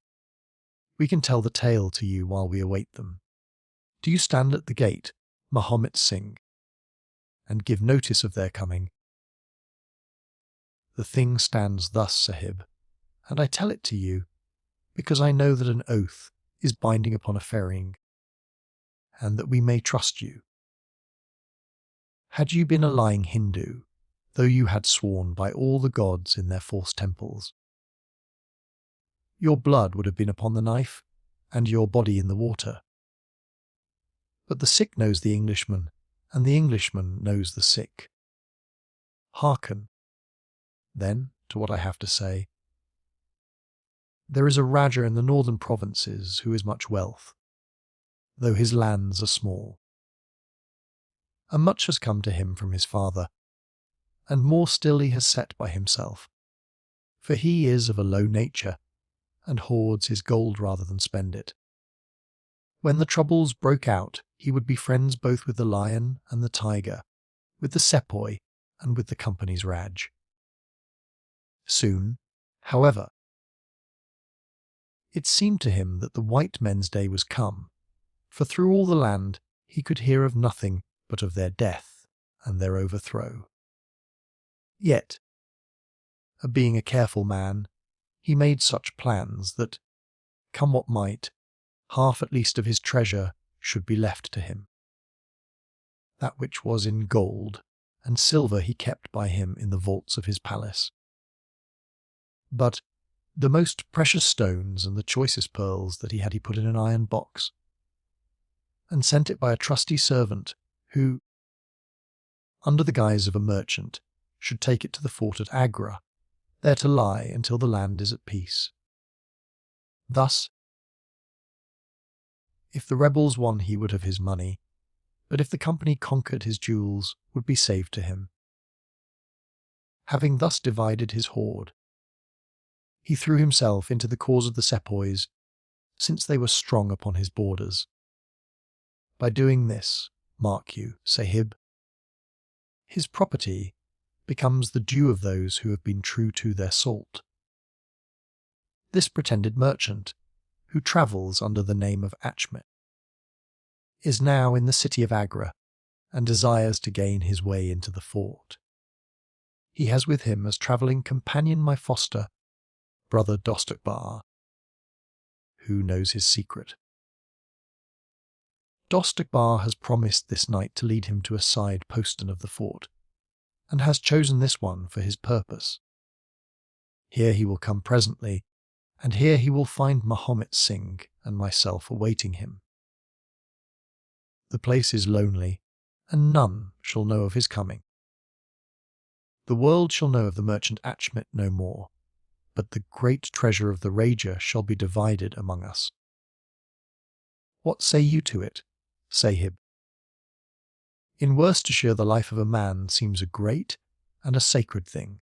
Speaker 1: We can tell the tale to you while we await them. Do you stand at the gate, Mahomet Singh, and give notice of their coming. The thing stands thus, Sahib, and I tell it to you, because I know that an oath is binding upon a ferrying, and that we may trust you. Had you been a lying Hindu, though you had sworn by all the gods in their false temples, your blood would have been upon the knife, and your body in the water. But the Sikh knows the Englishman, and the Englishman knows the Sikh. Hearken, then, to what I have to say. There is a Raja in the northern provinces who is much wealth, though his lands are small. And much has come to him from his father, and more still he has set by himself, for he is of a low nature, and hoards his gold rather than spend it. When the troubles broke out, he would be friends both with the lion and the tiger, with the sepoy and with the company's Raj. Soon, however, it seemed to him that the white men's day was come, for through all the land he could hear of nothing but of their death and their overthrow. Yet, being a careful man, he made such plans that, come what might, half at least of his treasure should be left to him. That which was in gold and silver he kept by him in the vaults of his palace. But the most precious stones and the choicest pearls that he had he put in an iron box, and sent it by a trusty servant who, under the guise of a merchant, should take it to the fort at Agra, there to lie until the land is at peace. Thus, if the rebels won he would have his money, but if the company conquered his jewels would be saved to him. Having thus divided his hoard, he threw himself into the cause of the sepoys, since they were strong upon his borders. By doing this, mark you, Sahib, his property becomes the due of those who have been true to their salt. This pretended merchant, who travels under the name of Achmet, is now in the city of Agra, and desires to gain his way into the fort. He has with him as travelling companion my foster, brother Dostokbar, who knows his secret. Dostokbar has promised this night to lead him to a side postern of the fort, and has chosen this one for his purpose. Here he will come presently, and here he will find Mahomet Singh and myself awaiting him. The place is lonely, and none shall know of his coming. The world shall know of the merchant Achmet no more, but the great treasure of the Raja shall be divided among us. What say you to it, Sahib? In Worcestershire the life of a man seems a great and a sacred thing.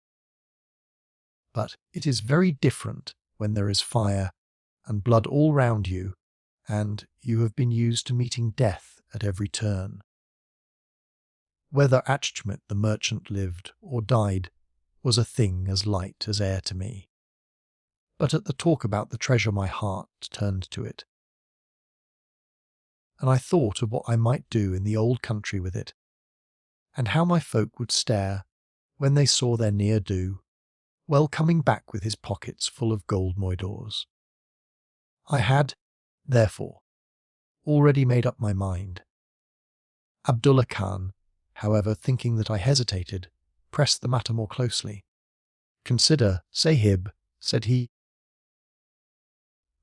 Speaker 1: But it is very different when there is fire and blood all round you, and you have been used to meeting death at every turn. Whether Achmet the merchant lived or died was a thing as light as air to me. But at the talk about the treasure my heart turned to it, and I thought of what I might do in the old country with it, and how my folk would stare when they saw their near-do, well coming back with his pockets full of gold moidores. I had, therefore, already made up my mind. Abdullah Khan, however, thinking that I hesitated, pressed the matter more closely. "Consider, Sahib," said he,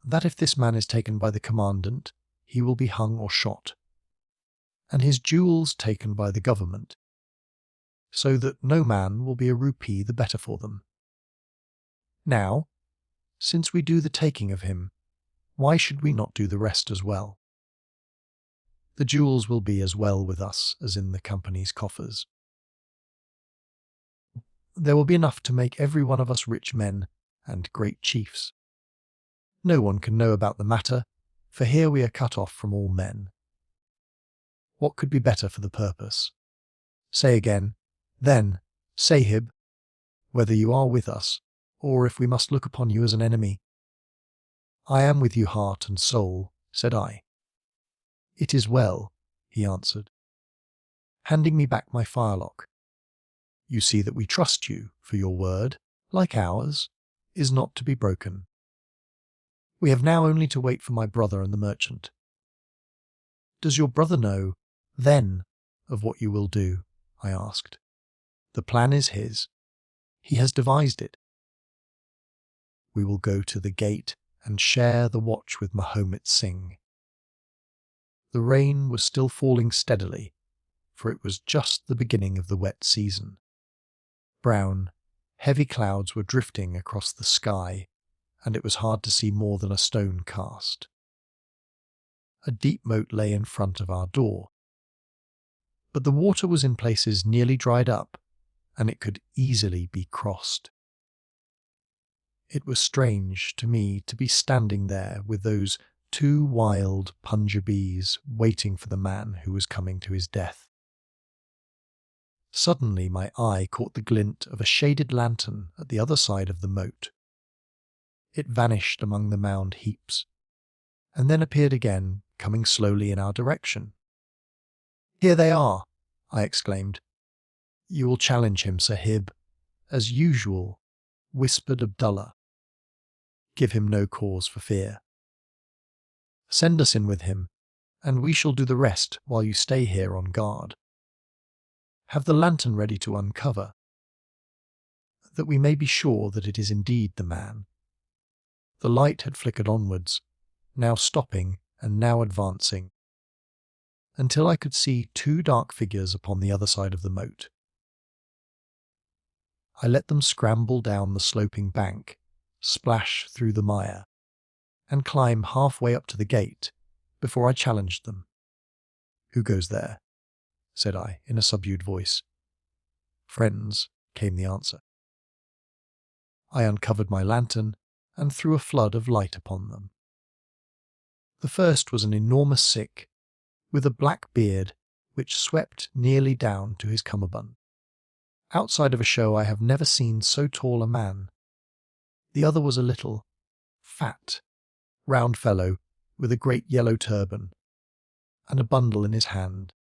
Speaker 1: "that if this man is taken by the commandant, he will be hung or shot, and his jewels taken by the government, so that no man will be a rupee the better for them. Now, since we do the taking of him, why should we not do the rest as well? The jewels will be as well with us as in the company's coffers. There will be enough to make every one of us rich men and great chiefs. No one can know about the matter, for here we are cut off from all men. What could be better for the purpose? Say again, then, Sahib." whether you are with us, or if we must look upon you as an enemy." "I am with you heart and soul," said I. "It is well," he answered, handing me back my firelock. "You see that we trust you, for your word, like ours, is not to be broken. We have now only to wait for my brother and the merchant." "Does your brother know, then, of what you will do?" I asked. "The plan is his. He has devised it. We will go to the gate and share the watch with Mahomet Singh." The rain was still falling steadily, for it was just the beginning of the wet season. Brown, heavy clouds were drifting across the sky, and it was hard to see more than a stone cast. A deep moat lay in front of our door, but the water was in places nearly dried up, and it could easily be crossed. It was strange to me to be standing there with those two wild Punjabis waiting for the man who was coming to his death. Suddenly my eye caught the glint of a shaded lantern at the other side of the moat. It vanished among the mound heaps, and then appeared again, coming slowly in our direction. "Here they are!" I exclaimed. "You will challenge him, Sahib, as usual," whispered Abdullah. "Give him no cause for fear. Send us in with him, and we shall do the rest while you stay here on guard. Have the lantern ready to uncover, that we may be sure that it is indeed the man." The light had flickered onwards, now stopping and now advancing, until I could see two dark figures upon the other side of the moat. I let them scramble down the sloping bank, splash through the mire, and climb halfway up to the gate before I challenged them. "Who goes there?" said I in a subdued voice. "Friends," came the answer. I uncovered my lantern and threw a flood of light upon them. The first was an enormous Sikh, with a black beard which swept nearly down to his cummerbund. Outside of a show I have never seen so tall a man. The other was a little, fat, round fellow with a great yellow turban, and a bundle in his hand,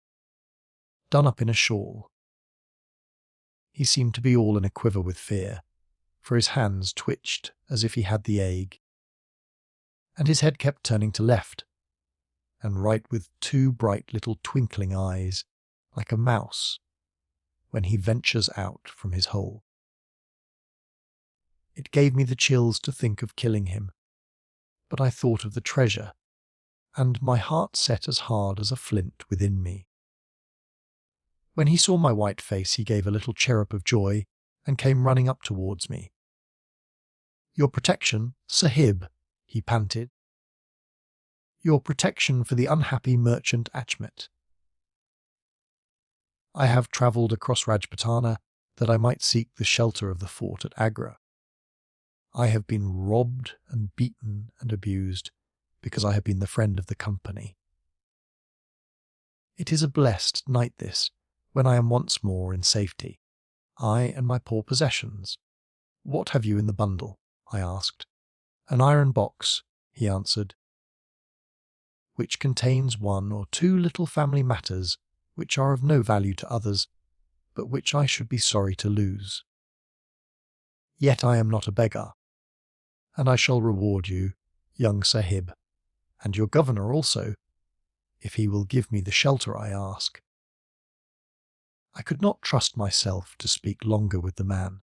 Speaker 1: done up in a shawl. He seemed to be all in a quiver with fear, for his hands twitched as if he had the ague, and his head kept turning to left and right with two bright little twinkling eyes, like a mouse when he ventures out from his hole. It gave me the chills to think of killing him, but I thought of the treasure, and my heart set as hard as a flint within me. When he saw my white face, he gave a little chirrup of joy and came running up towards me. "Your protection, Sahib," he panted. "Your protection for the unhappy merchant Achmet. I have travelled across Rajputana that I might seek the shelter of the fort at Agra. I have been robbed and beaten and abused because I have been the friend of the company. It is a blessed night this, when I am once more in safety, I and my poor possessions. What have you in the bundle?" I asked. "An iron box," he answered, "which contains one or two little family matters which are of no value to others, but which I should be sorry to lose. Yet I am not a beggar, and I shall reward you, young Sahib, and your governor also, if he will give me the shelter I ask." I could not trust myself to speak longer with the man.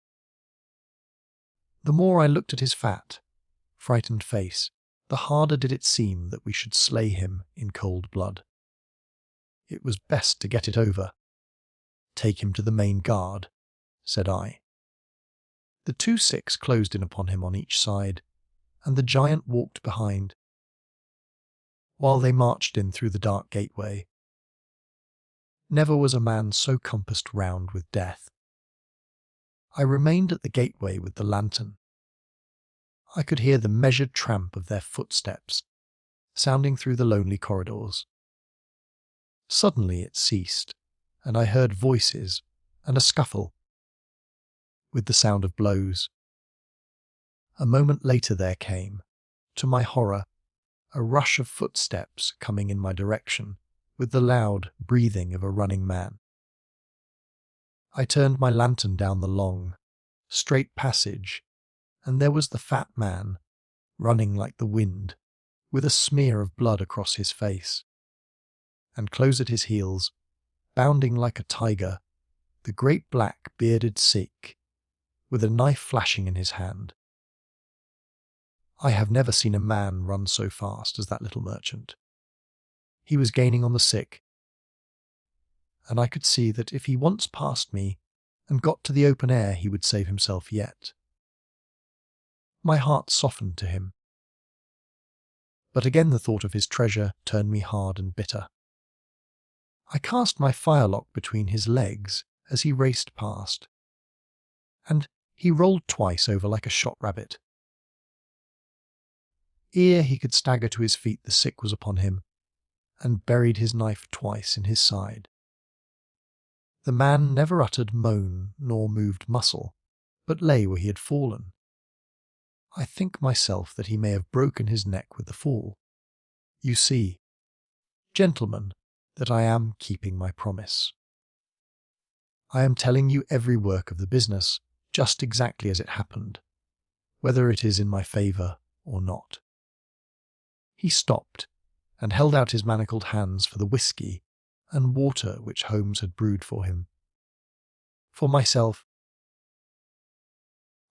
Speaker 1: The more I looked at his fat, frightened face, the harder did it seem that we should slay him in cold blood. It was best to get it over. "Take him to the main guard," said I. The 2 Sikhs closed in upon him on each side, and the giant walked behind, while they marched in through the dark gateway. Never was a man so compassed round with death. I remained at the gateway with the lantern. I could hear the measured tramp of their footsteps, sounding through the lonely corridors. Suddenly it ceased, and I heard voices and a scuffle. with the sound of blows. A moment later there came, to my horror, a rush of footsteps coming in my direction, with the loud breathing of a running man. I turned my lantern down the long, straight passage, and there was the fat man, running like the wind, with a smear of blood across his face. And close at his heels, bounding like a tiger, the great black bearded Sikh, with a knife flashing in his hand. I have never seen a man run so fast as that little merchant. He was gaining on the Sikh, and I could see that if he once passed me and got to the open air he would save himself yet. My heart softened to him. But again the thought of his treasure turned me hard and bitter. I cast my firelock between his legs as he raced past, and he rolled twice over like a shot rabbit. Ere he could stagger to his feet, the Sikh was upon him, and buried his knife twice in his side. The man never uttered moan nor moved muscle, but lay where he had fallen. I think myself that he may have broken his neck with the fall. You see, gentlemen, that I am keeping my promise. I am telling you every work of the business, just exactly as it happened, whether it is in my favour or not. He stopped, and held out his manacled hands for the whisky and water which Holmes had brewed for him. For myself,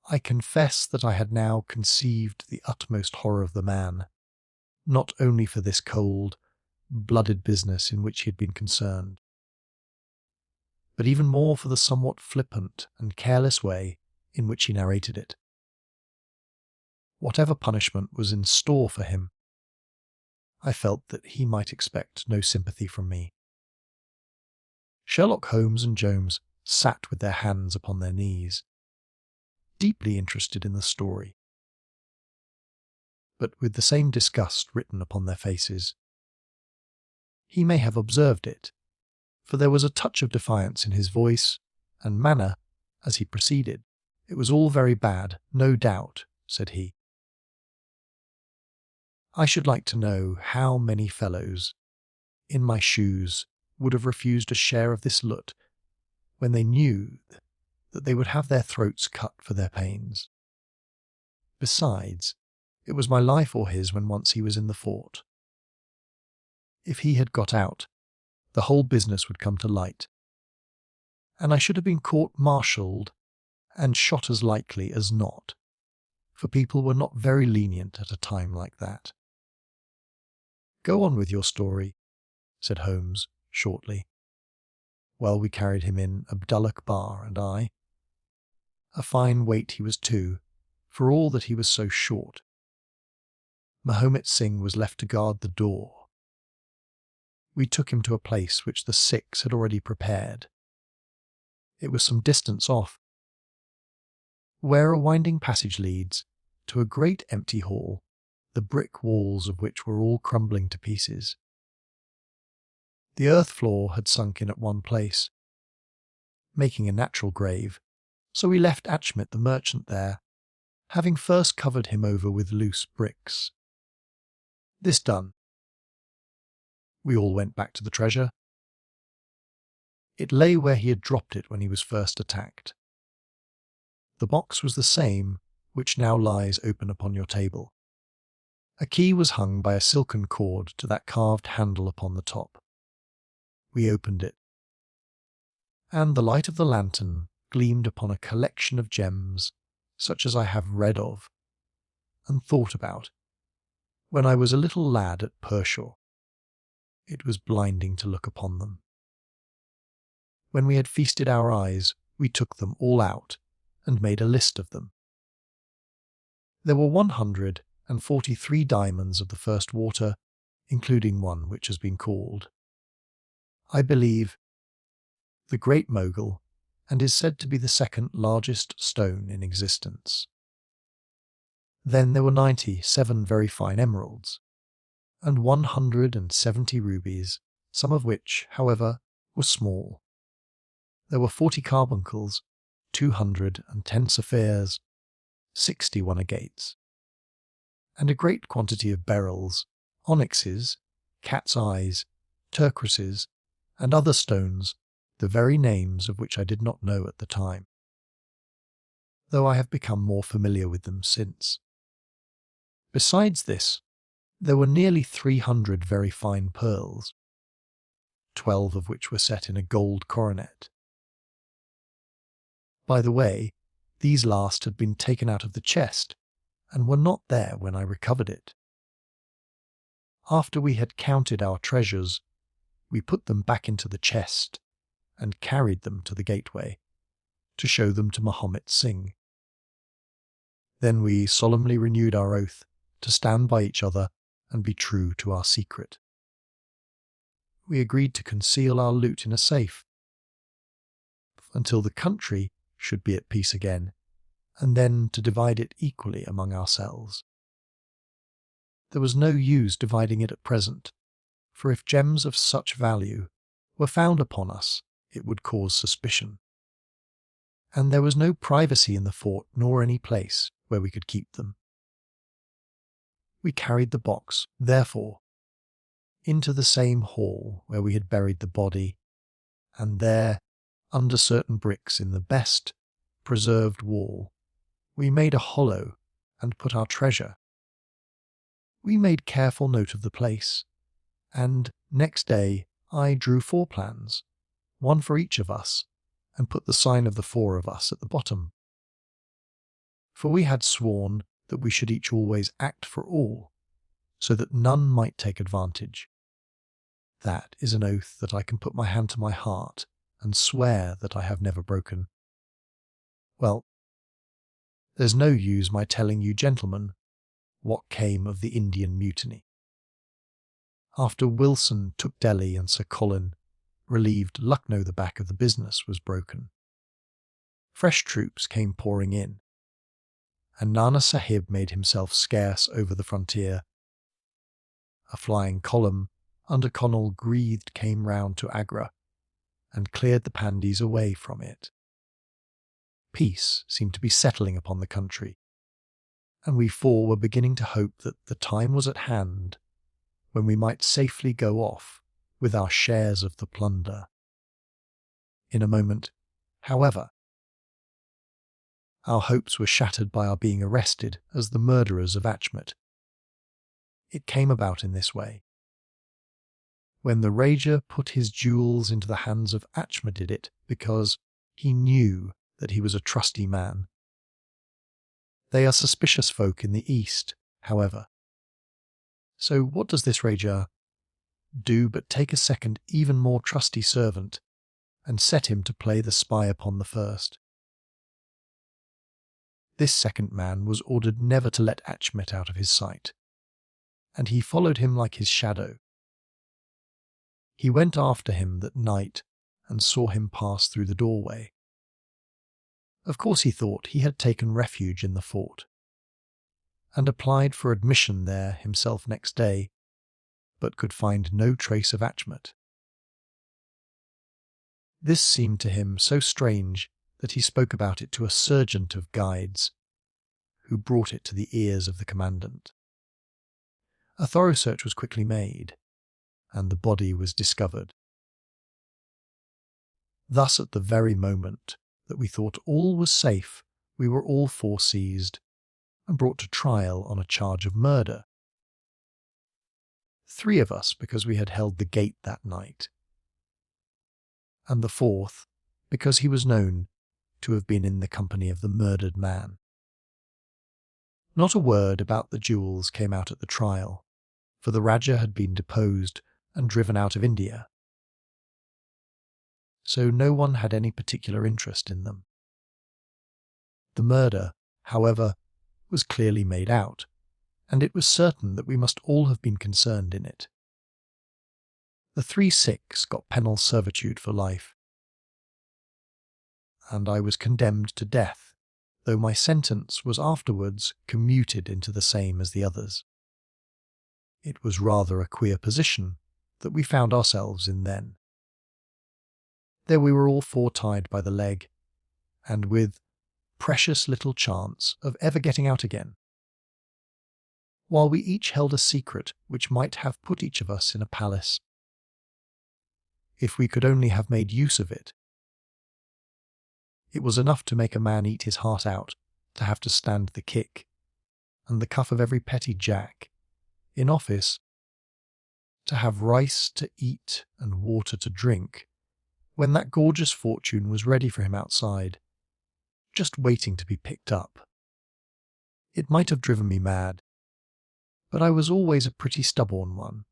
Speaker 1: I confess that I had now conceived the utmost horror of the man, not only for this cold, blooded business in which he had been concerned, but even more for the somewhat flippant and careless way in which he narrated it. Whatever punishment was in store for him, I felt that he might expect no sympathy from me. Sherlock Holmes and Jones sat with their hands upon their knees, deeply interested in the story, but with the same disgust written upon their faces. He may have observed it, for there was a touch of defiance in his voice and manner as he proceeded. "It was all very bad, no doubt," said he. "I should like to know how many fellows in my shoes would have refused a share of this loot when they knew that they would have their throats cut for their pains. Besides, it was my life or his when once he was in the fort. If he had got out, the whole business would come to light, and I should have been court-martialed and shot as likely as not, for people were not very lenient at a time like that." "Go on with your story," said Holmes shortly, while we carried him in Abdullah Bar and I. A fine weight he was too, for all that he was so short. Mahomet Singh was left to guard the door. We took him to a place which the Sikhs had already prepared. It was some distance off, where a winding passage leads to a great empty hall, the brick walls of which were all crumbling to pieces. The earth floor had sunk in at one place, making a natural grave, so we left Achmet the merchant there, having first covered him over with loose bricks. This done, we all went back to the treasure. It lay where he had dropped it when he was first attacked. The box was the same which now lies open upon your table. A key was hung by a silken cord to that carved handle upon the top. We opened it, and the light of the lantern gleamed upon a collection of gems such as I have read of and thought about when I was a little lad at Pershore. It was blinding to look upon them. When we had feasted our eyes, we took them all out and made a list of them. There were 143 diamonds of the first water, including one which has been called, I believe, the Great Mogul, and is said to be the second largest stone in existence. Then there were 97 very fine emeralds, and 170 rubies, some of which, however, were small. There were 40 carbuncles, 210 sapphires, 61 agates, and a great quantity of beryls, onyxes, cat's eyes, turquoises, and other stones, the very names of which I did not know at the time, though I have become more familiar with them since. Besides this, there were nearly 300 very fine pearls, 12 of which were set in a gold coronet. By the way, these last had been taken out of the chest and were not there when I recovered it. After we had counted our treasures, we put them back into the chest and carried them to the gateway to show them to Mahomet Singh. Then we solemnly renewed our oath to stand by each other and be true to our secret. We agreed to conceal our loot in a safe until the country should be at peace again, and then to divide it equally among ourselves. There was no use dividing it at present, for if gems of such value were found upon us, it would cause suspicion. And there was no privacy in the fort nor any place where we could keep them. We carried the box, therefore, into the same hall where we had buried the body, and there, under certain bricks in the best preserved wall, we made a hollow and put our treasure. We made careful note of the place, and next day I drew 4 plans, one for each of us, and put the sign of the 4 of us at the bottom. For we had sworn that we should each always act for all, so that none might take advantage. That is an oath that I can put my hand to my heart and swear that I have never broken. Well, there's no use my telling you, gentlemen, what came of the Indian Mutiny. After Wilson took Delhi and Sir Colin relieved Lucknow, the back of the business was broken. Fresh troops came pouring in, and Nana Sahib made himself scarce over the frontier. A flying column under Connaught Greathed came round to Agra, and cleared the Pandis away from it. Peace seemed to be settling upon the country, and we 4 were beginning to hope that the time was at hand when we might safely go off with our shares of the plunder. In a moment, however, our hopes were shattered by our being arrested as the murderers of Achmet. It came about in this way. When the Raja put his jewels into the hands of Achmet, did it because he knew that he was a trusty man. They are suspicious folk in the East, however. So what does this Raja do but take a second, even more trusty servant and set him to play the spy upon the first? This second man was ordered never to let Achmet out of his sight, and he followed him like his shadow. He went after him that night and saw him pass through the doorway. Of course he thought he had taken refuge in the fort, and applied for admission there himself next day, but could find no trace of Achmet. This seemed to him so strange that he spoke about it to a sergeant of guides, who brought it to the ears of the commandant. A thorough search was quickly made, and the body was discovered. Thus, at the very moment that we thought all was safe, we were all 4 seized and brought to trial on a charge of murder. 3 of us because we had held the gate that night, and the 4th because he was known to have been in the company of the murdered man. Not a word about the jewels came out at the trial, for the Raja had been deposed and driven out of India, so no one had any particular interest in them. The murder, however, was clearly made out, and it was certain that we must all have been concerned in it. The 3 Sikhs got penal servitude for life, and I was condemned to death, though my sentence was afterwards commuted into the same as the others. It was rather a queer position that we found ourselves in then. There we were all 4 tied by the leg, and with precious little chance of ever getting out again. While we each held a secret which might have put each of us in a palace, if we could only have made use of it. It was enough to make a man eat his heart out, to have to stand the kick and the cuff of every petty jack in office, to have rice to eat and water to drink, when that gorgeous fortune was ready for him outside, just waiting to be picked up. It might have driven me mad, but I was always a pretty stubborn one,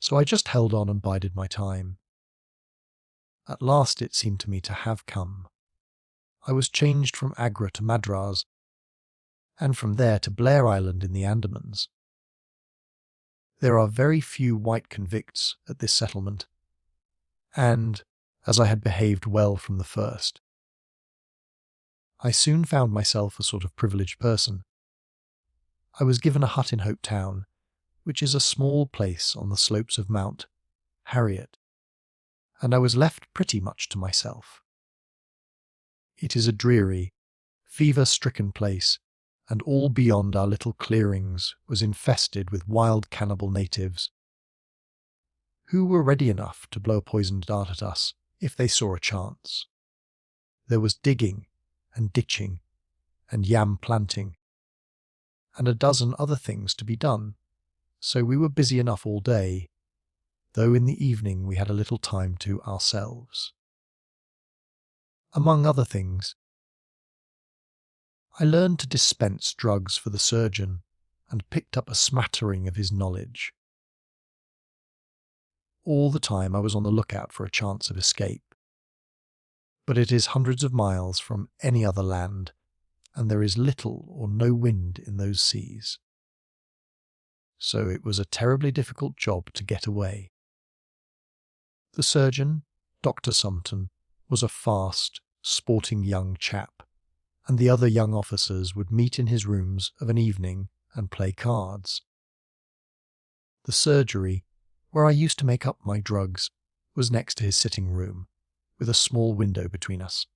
Speaker 1: so I just held on and bided my time. At last it seemed to me to have come. I was changed from Agra to Madras, and from there to Blair Island in the Andamans. There are very few white convicts at this settlement, and, as I had behaved well from the first, I soon found myself a sort of privileged person. I was given a hut in Hope Town, which is a small place on the slopes of Mount Harriet, and I was left pretty much to myself. It is a dreary, fever-stricken place, and all beyond our little clearings was infested with wild cannibal natives, who were ready enough to blow a poisoned dart at us if they saw a chance. There was digging and ditching and yam planting, and a dozen other things to be done, so we were busy enough all day, though in the evening we had a little time to ourselves. Among other things, I learned to dispense drugs for the surgeon and picked up a smattering of his knowledge. All the time I was on the lookout for a chance of escape. But it is hundreds of miles from any other land, and there is little or no wind in those seas. So it was a terribly difficult job to get away. The surgeon, Dr. Sumpton, was a fast, sporting young chap, and the other young officers would meet in his rooms of an evening and play cards. The surgery, where I used to make up my drugs, was next to his sitting room, with a small window between us.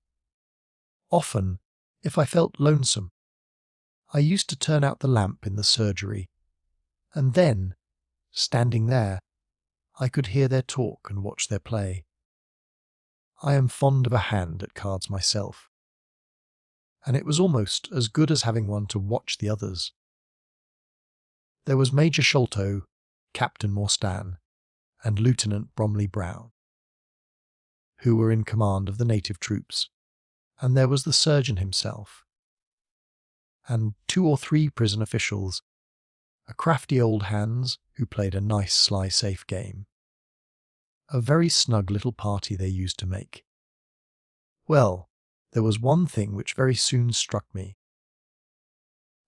Speaker 1: Often, if I felt lonesome, I used to turn out the lamp in the surgery, and then, standing there, I could hear their talk and watch their play. I am fond of a hand at cards myself, and it was almost as good as having one to watch the others. There was Major Sholto, Captain Morstan, and Lieutenant Bromley Brown, who were in command of the native troops, and there was the surgeon himself, and 2 or 3 prison officials, a crafty old hands who played a nice sly safe game. A very snug little party they used to make. Well, there was one thing which very soon struck me,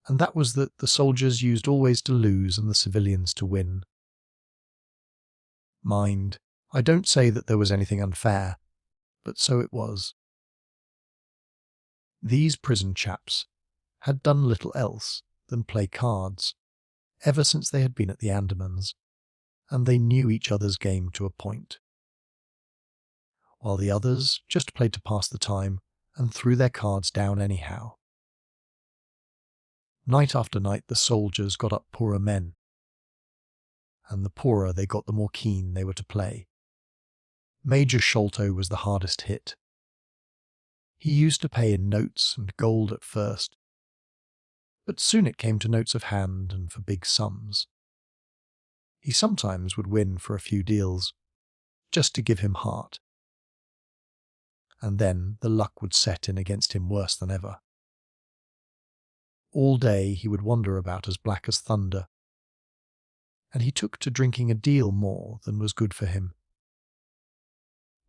Speaker 1: and that was that the soldiers used always to lose and the civilians to win. Mind, I don't say that there was anything unfair, but so it was. These prison chaps had done little else than play cards, ever since they had been at the Andamans, and they knew each other's game to a point, while the others just played to pass the time and threw their cards down anyhow. Night after night the soldiers got up poorer men, and the poorer they got the more keen they were to play. Major Sholto was the hardest hit. He used to pay in notes and gold at first, but soon it came to notes of hand and for big sums. He sometimes would win for a few deals, just to give him heart, and then the luck would set in against him worse than ever. All day he would wander about as black as thunder, and he took to drinking a deal more than was good for him.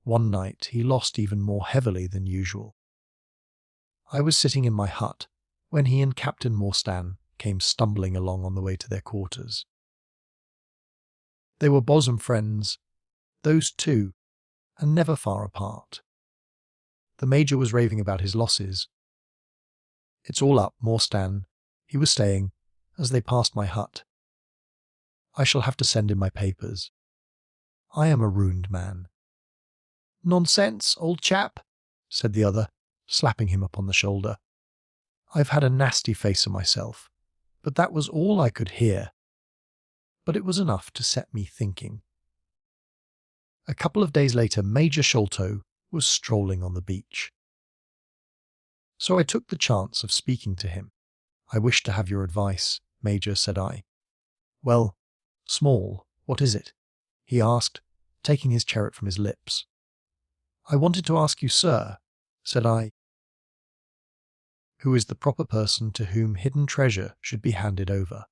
Speaker 1: One night he lost even more heavily than usual. I was sitting in my hut when he and Captain Morstan came stumbling along on the way to their quarters. They were bosom friends, those two, and never far apart. The Major was raving about his losses. "It's all up, Morstan," he was saying, as they passed my hut. "I shall have to send in my papers. I am a ruined man." "Nonsense, old chap," said the other, slapping him upon the shoulder. "I've had a nasty face of myself, but that was all I could hear." But it was enough to set me thinking. A couple of days later, Major Sholto was strolling on the beach. So I took the chance of speaking to him. "I wish to have your advice, Major," said I. "Well, Small, what is it?" he asked, taking his cherry from his lips. "I wanted to ask you, sir," said I, "who is the proper person to whom hidden treasure should be handed over?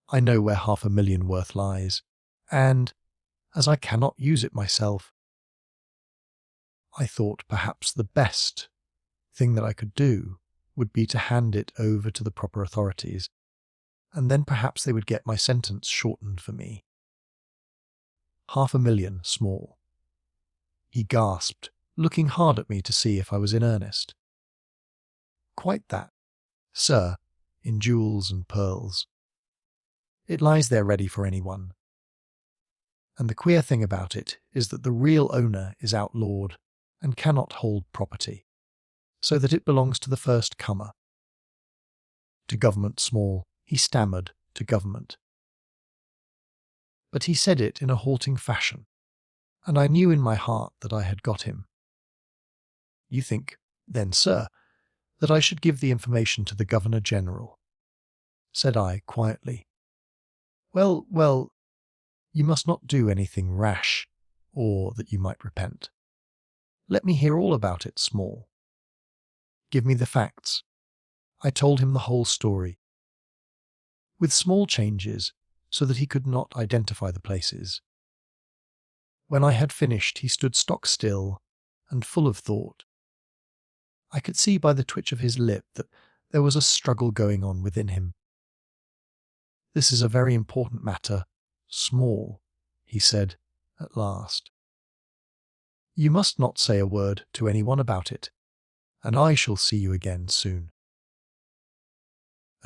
Speaker 1: I know where 500,000 worth lies, and, as I cannot use it myself, I thought perhaps the best thing that I could do would be to hand it over to the proper authorities, and then perhaps they would get my sentence shortened for me." 500,000, Small. He gasped, looking hard at me to see if I was in earnest. "Quite that, sir, in jewels and pearls. It lies there ready for anyone. And the queer thing about it is that the real owner is outlawed and cannot hold property, so that it belongs to the first comer." "To government, Small," he stammered, "to government." But he said it in a halting fashion, and I knew in my heart that I had got him. "You think, then, sir, that I should give the information to the Governor-General?" said I quietly. Well, you must not do anything rash, or that you might repent. Let me hear all about it, Small. Give me the facts." I told him the whole story, with small changes so that he could not identify the places. When I had finished, he stood stock still and full of thought. I could see by the twitch of his lip that there was a struggle going on within him. "This is a very important matter, Small," he said at last. "You must not say a word to anyone about it, and I shall see you again soon."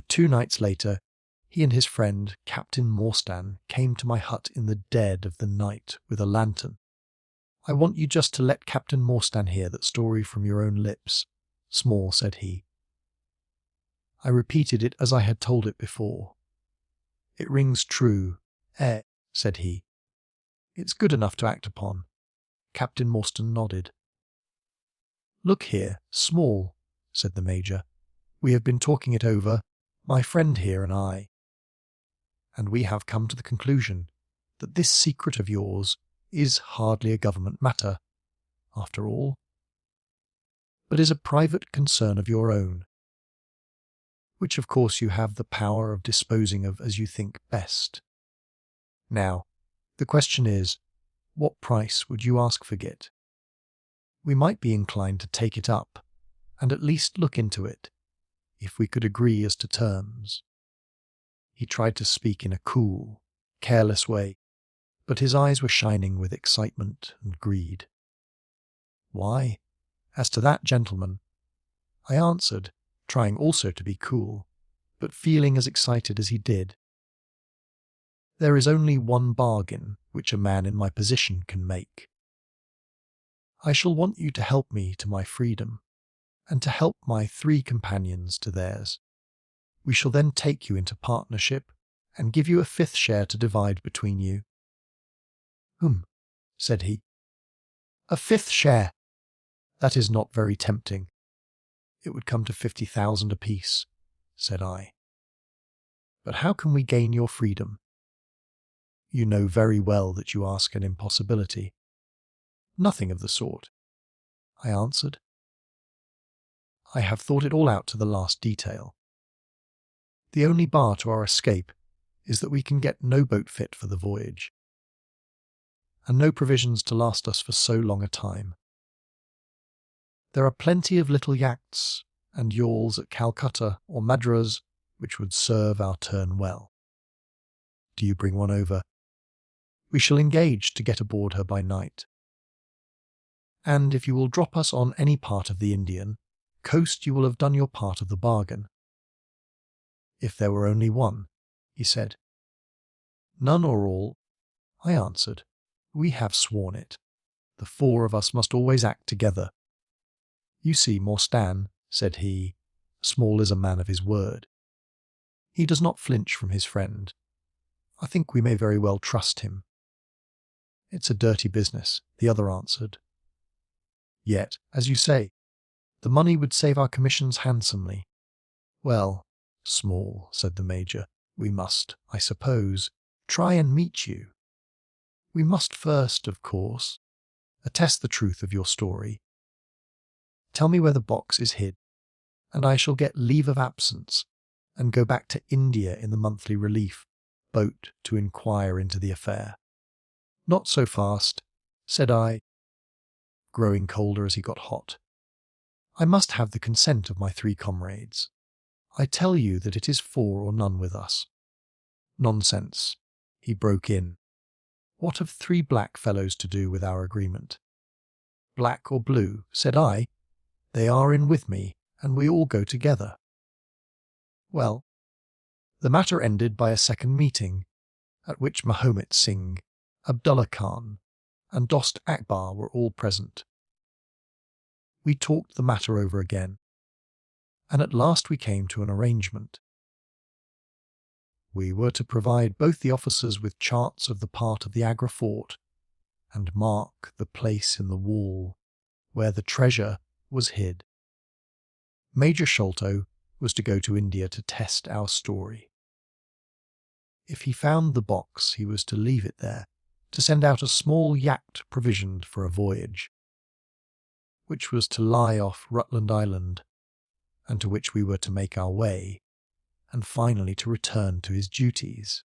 Speaker 1: 2 nights later, he and his friend, Captain Morstan, came to my hut in the dead of the night with a lantern. "I want you just to let Captain Morstan hear that story from your own lips, Small," said he. I repeated it as I had told it before. "It rings true, said he. "It's good enough to act upon." Captain Morstan nodded. "Look here, Small," said the Major. "We have been talking it over, my friend here and I, and we have come to the conclusion that this secret of yours is hardly a government matter, after all, but is a private concern of your own, which of course you have the power of disposing of as you think best. Now, the question is, what price would you ask for it? We might be inclined to take it up, and at least look into it, if we could agree as to terms." He tried to speak in a cool, careless way, but his eyes were shining with excitement and greed. "Why, as to that, gentleman," I answered, trying also to be cool, but feeling as excited as he did, "there is only one bargain which a man in my position can make. I shall want you to help me to my freedom, and to help my 3 companions to theirs. We shall then take you into partnership, and give you a 5th share to divide between you." Said he. "A 5th share! That is not very tempting. It would come to 50,000 apiece," said I. "But how can we gain your freedom?" "You know very well that you ask an impossibility." "Nothing of the sort," I answered. "I have thought it all out to the last detail. The only bar to our escape is that we can get no boat fit for the voyage, and no provisions to last us for so long a time. There are plenty of little yachts and yawls at Calcutta or Madras which would serve our turn well. Do you bring one over? We shall engage to get aboard her by night. And if you will drop us on any part of the Indian coast, you will have done your part of the bargain." "If there were only one," he said. "None or all," I answered. "We have sworn it. The 4 of us must always act together. "You see, Morstan," said he, "small is a man of his word. He does not flinch from his friend. I think we may very well trust him." "It's a dirty business," the other answered. "Yet, as you say, the money would save our commissions handsomely." "Well, Small," said the Major, "we must, I suppose, try and meet you. We must first, of course, attest the truth of your story. Tell me where the box is hid, and I shall get leave of absence and go back to India in the monthly relief boat to inquire into the affair." "Not so fast," said I, growing colder as he got hot. "I must have the consent of my 3 comrades. I tell you that it is 4 or none with us." "Nonsense," he broke in. "What have 3 black fellows to do with our agreement?" "Black or blue," said I. "They are in with me, and we all go together." Well, the matter ended by a second meeting, at which Mahomet Singh, Abdullah Khan, and Dost Akbar were all present. We talked the matter over again, and at last we came to an arrangement. We were to provide both the officers with charts of the part of the Agra fort, and mark the place in the wall where the treasure was hid. Major Sholto was to go to India to test our story. If he found the box, he was to leave it there, to send out a small yacht provisioned for a voyage, which was to lie off Rutland Island, and to which we were to make our way, and finally to return to his duties.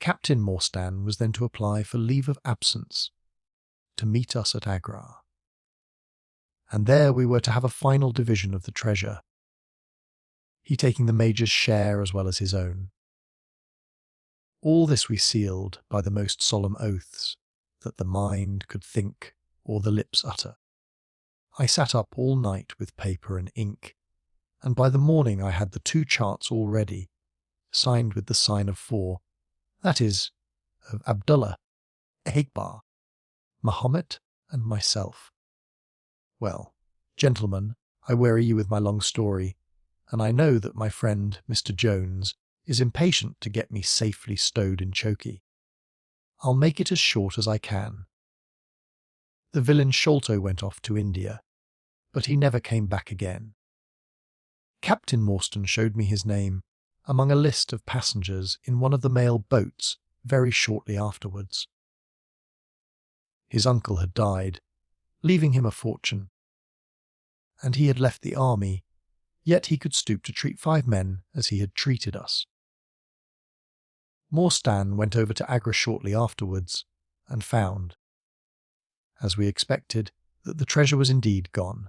Speaker 1: Captain Morstan was then to apply for leave of absence to meet us at Agra, and there we were to have a final division of the treasure, he taking the Major's share as well as his own. All this we sealed by the most solemn oaths that the mind could think or the lips utter. I sat up all night with paper and ink, and by the morning I had the 2 charts all ready, signed with the sign of 4, that is, of Abdullah, Akbar, Mahomet, and myself. Well, gentlemen, I weary you with my long story, and I know that my friend Mr. Jones is impatient to get me safely stowed in chokey. I'll make it as short as I can. The villain Sholto went off to India, but he never came back again. Captain Morstan showed me his name among a list of passengers in one of the mail boats very shortly afterwards. His uncle had died, leaving him a fortune, and he had left the army, yet he could stoop to treat 5 men as he had treated us. Morstan went over to Agra shortly afterwards, and found, as we expected, that the treasure was indeed gone.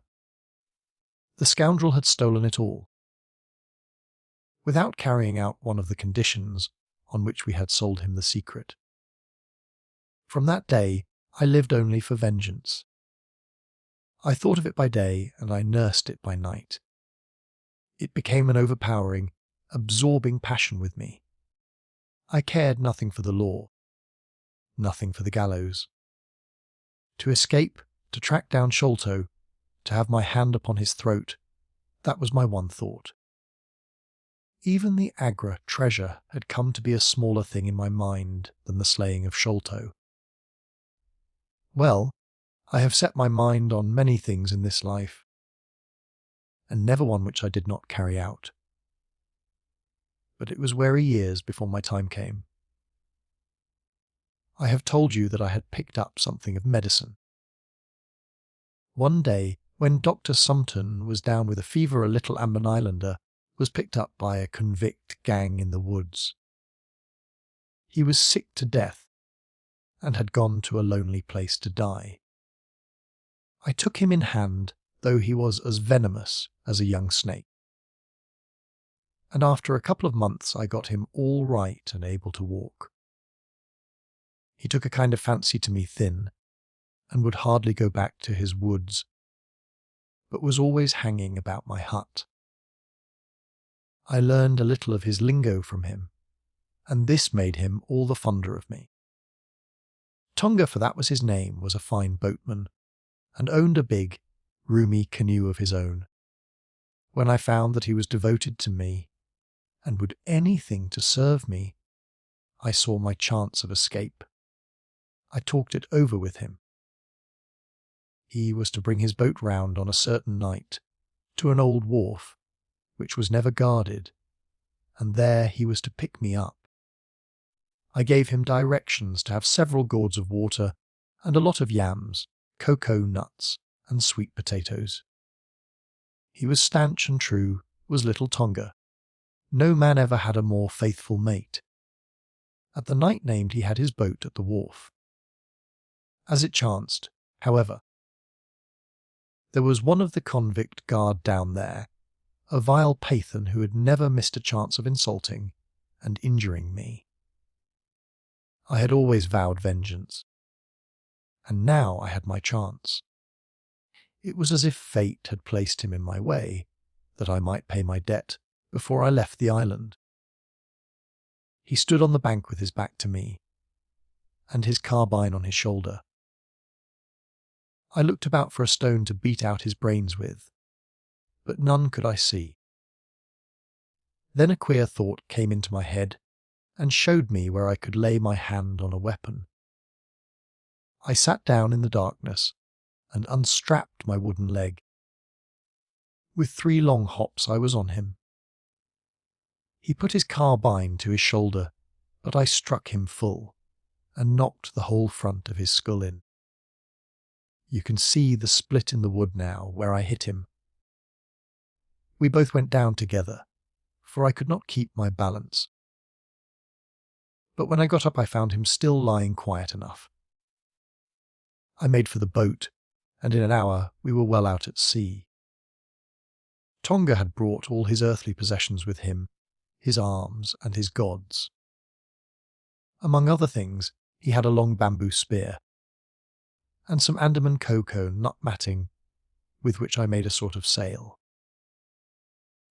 Speaker 1: The scoundrel had stolen it all, without carrying out one of the conditions on which we had sold him the secret. From that day I lived only for vengeance. I thought of it by day, and I nursed it by night. It became an overpowering, absorbing passion with me. I cared nothing for the law, nothing for the gallows. To escape, to track down Sholto, to have my hand upon his throat, that was my one thought. Even the Agra treasure had come to be a smaller thing in my mind than the slaying of Sholto. Well, I have set my mind on many things in this life, and never one which I did not carry out. But it was weary years before my time came. I have told you that I had picked up something of medicine. One day, when Dr. Sumpton was down with a fever, a little Ambon Islander was picked up by a convict gang in the woods. He was sick to death, and had gone to a lonely place to die. I took him in hand, though he was as venomous as a young snake. And after a couple of months I got him all right and able to walk. He took a kind of fancy to me thin, and would hardly go back to his woods, but was always hanging about my hut. I learned a little of his lingo from him, and this made him all the fonder of me. Tonga, for that was his name, was a fine boatman, and owned a big, roomy canoe of his own. When I found that he was devoted to me and would anything to serve me, I saw my chance of escape. I talked it over with him. He was to bring his boat round on a certain night to an old wharf, which was never guarded, and there he was to pick me up. I gave him directions to have several gourds of water and a lot of yams, cocoa nuts, and sweet potatoes. He was stanch and true, was little Tonga. No man ever had a more faithful mate. At the night named he had his boat at the wharf. As it chanced, however, there was one of the convict guard down there, a vile Pathan who had never missed a chance of insulting and injuring me. I had always vowed vengeance, and now I had my chance. It was as if fate had placed him in my way, that I might pay my debt before I left the island. He stood on the bank with his back to me, and his carbine on his shoulder. I looked about for a stone to beat out his brains with, but none could I see. Then a queer thought came into my head and showed me where I could lay my hand on a weapon. I sat down in the darkness and unstrapped my wooden leg. With 3 long hops I was on him. He put his carbine to his shoulder, but I struck him full and knocked the whole front of his skull in. You can see the split in the wood now where I hit him. We both went down together, for I could not keep my balance. But when I got up I found him still lying quiet enough. I made for the boat, and in an hour we were well out at sea. Tonga had brought all his earthly possessions with him, his arms and his gods. Among other things, he had a long bamboo spear, and some Andaman cocoa nut matting, with which I made a sort of sail.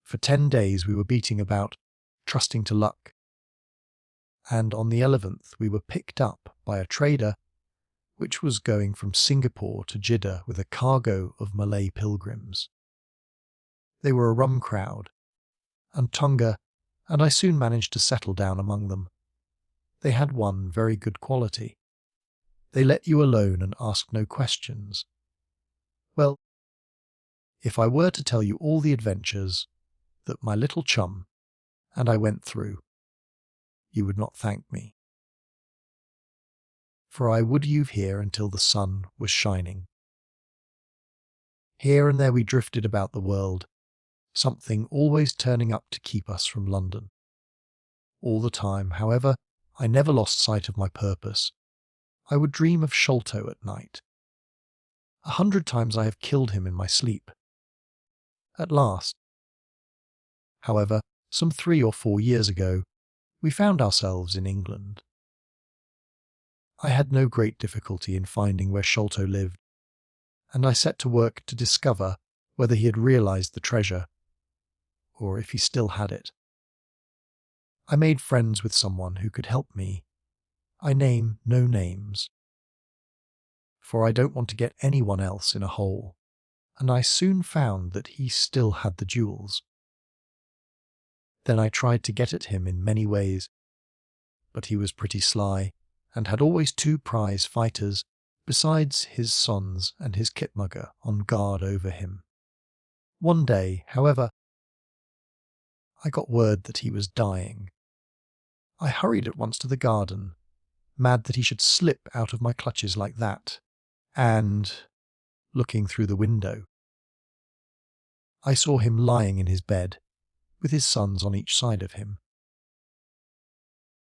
Speaker 1: For 10 days we were beating about, trusting to luck, and on the 11th we were picked up by a trader which was going from Singapore to Jeddah with a cargo of Malay pilgrims. They were a rum crowd, and Tonga and I soon managed to settle down among them. They had one very good quality. They let you alone and asked no questions. Well, if I were to tell you all the adventures that my little chum and I went through, you would not thank me. For I would you've here until the sun was shining. Here and there we drifted about the world, something always turning up to keep us from London. All the time, however, I never lost sight of my purpose. I would dream of Sholto at night. 100 times I have killed him in my sleep. At last, however, some 3 or 4 years ago, we found ourselves in England. I had no great difficulty in finding where Sholto lived, and I set to work to discover whether he had realized the treasure, or if he still had it. I made friends with someone who could help me. I name no names, for I don't want to get anyone else in a hole, and I soon found that he still had the jewels. Then I tried to get at him in many ways, but he was pretty sly, and had always 2 prize fighters, besides his sons and his kitmugger on guard over him. One day, however, I got word that he was dying. I hurried at once to the garden, mad that he should slip out of my clutches like that, and, looking through the window, I saw him lying in his bed, with his sons on each side of him.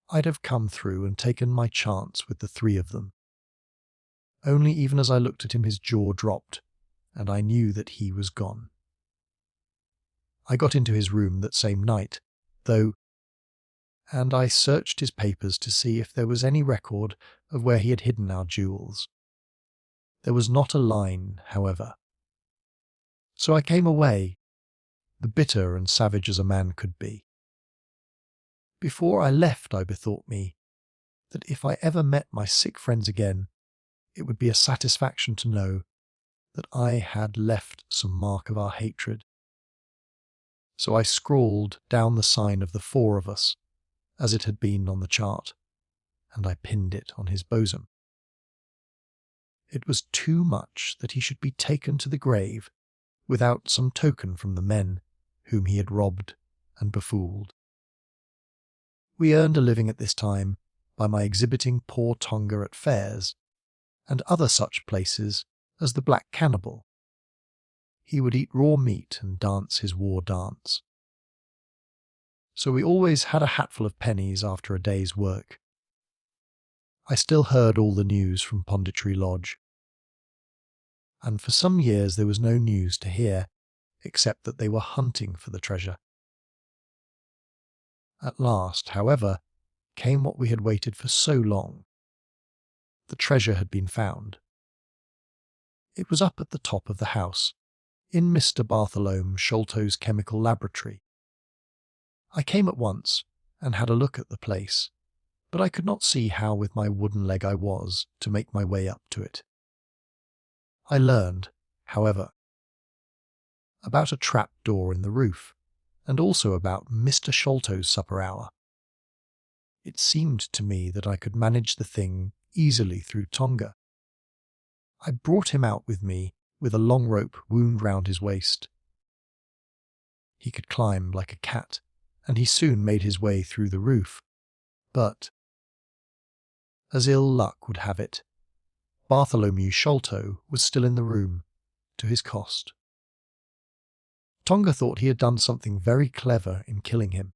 Speaker 1: I'd have come through and taken my chance with the 3 of them. Only even as I looked at him his jaw dropped, and I knew that he was gone. I got into his room that same night, though, and I searched his papers to see if there was any record of where he had hidden our jewels. There was not a line, however. So I came away, the bitter and savage as a man could be. Before I left, I bethought me that if I ever met my sick friends again, it would be a satisfaction to know that I had left some mark of our hatred. So I scrawled down the sign of the four of us, as it had been on the chart, and I pinned it on his bosom. It was too much that he should be taken to the grave without some token from the men whom he had robbed and befooled. We earned a living at this time by my exhibiting poor Tonga at fairs and other such places as the Black Cannibal. He would eat raw meat and dance his war dance. So we always had a hatful of pennies after a day's work. I still heard all the news from Pondicherry Lodge, and for some years there was no news to hear except that they were hunting for the treasure. At last, however, came what we had waited for so long. The treasure had been found. It was up at the top of the house, in Mr. Bartholomew Sholto's chemical laboratory. I came at once and had a look at the place, but I could not see how with my wooden leg I was to make my way up to it. I learned, however, about a trap door in the roof, and also about Mr. Sholto's supper hour. It seemed to me that I could manage the thing easily through Tonga. I brought him out with me with a long rope wound round his waist. He could climb like a cat, and he soon made his way through the roof. But, as ill luck would have it, Bartholomew Sholto was still in the room, to his cost. Tonga thought he had done something very clever in killing him.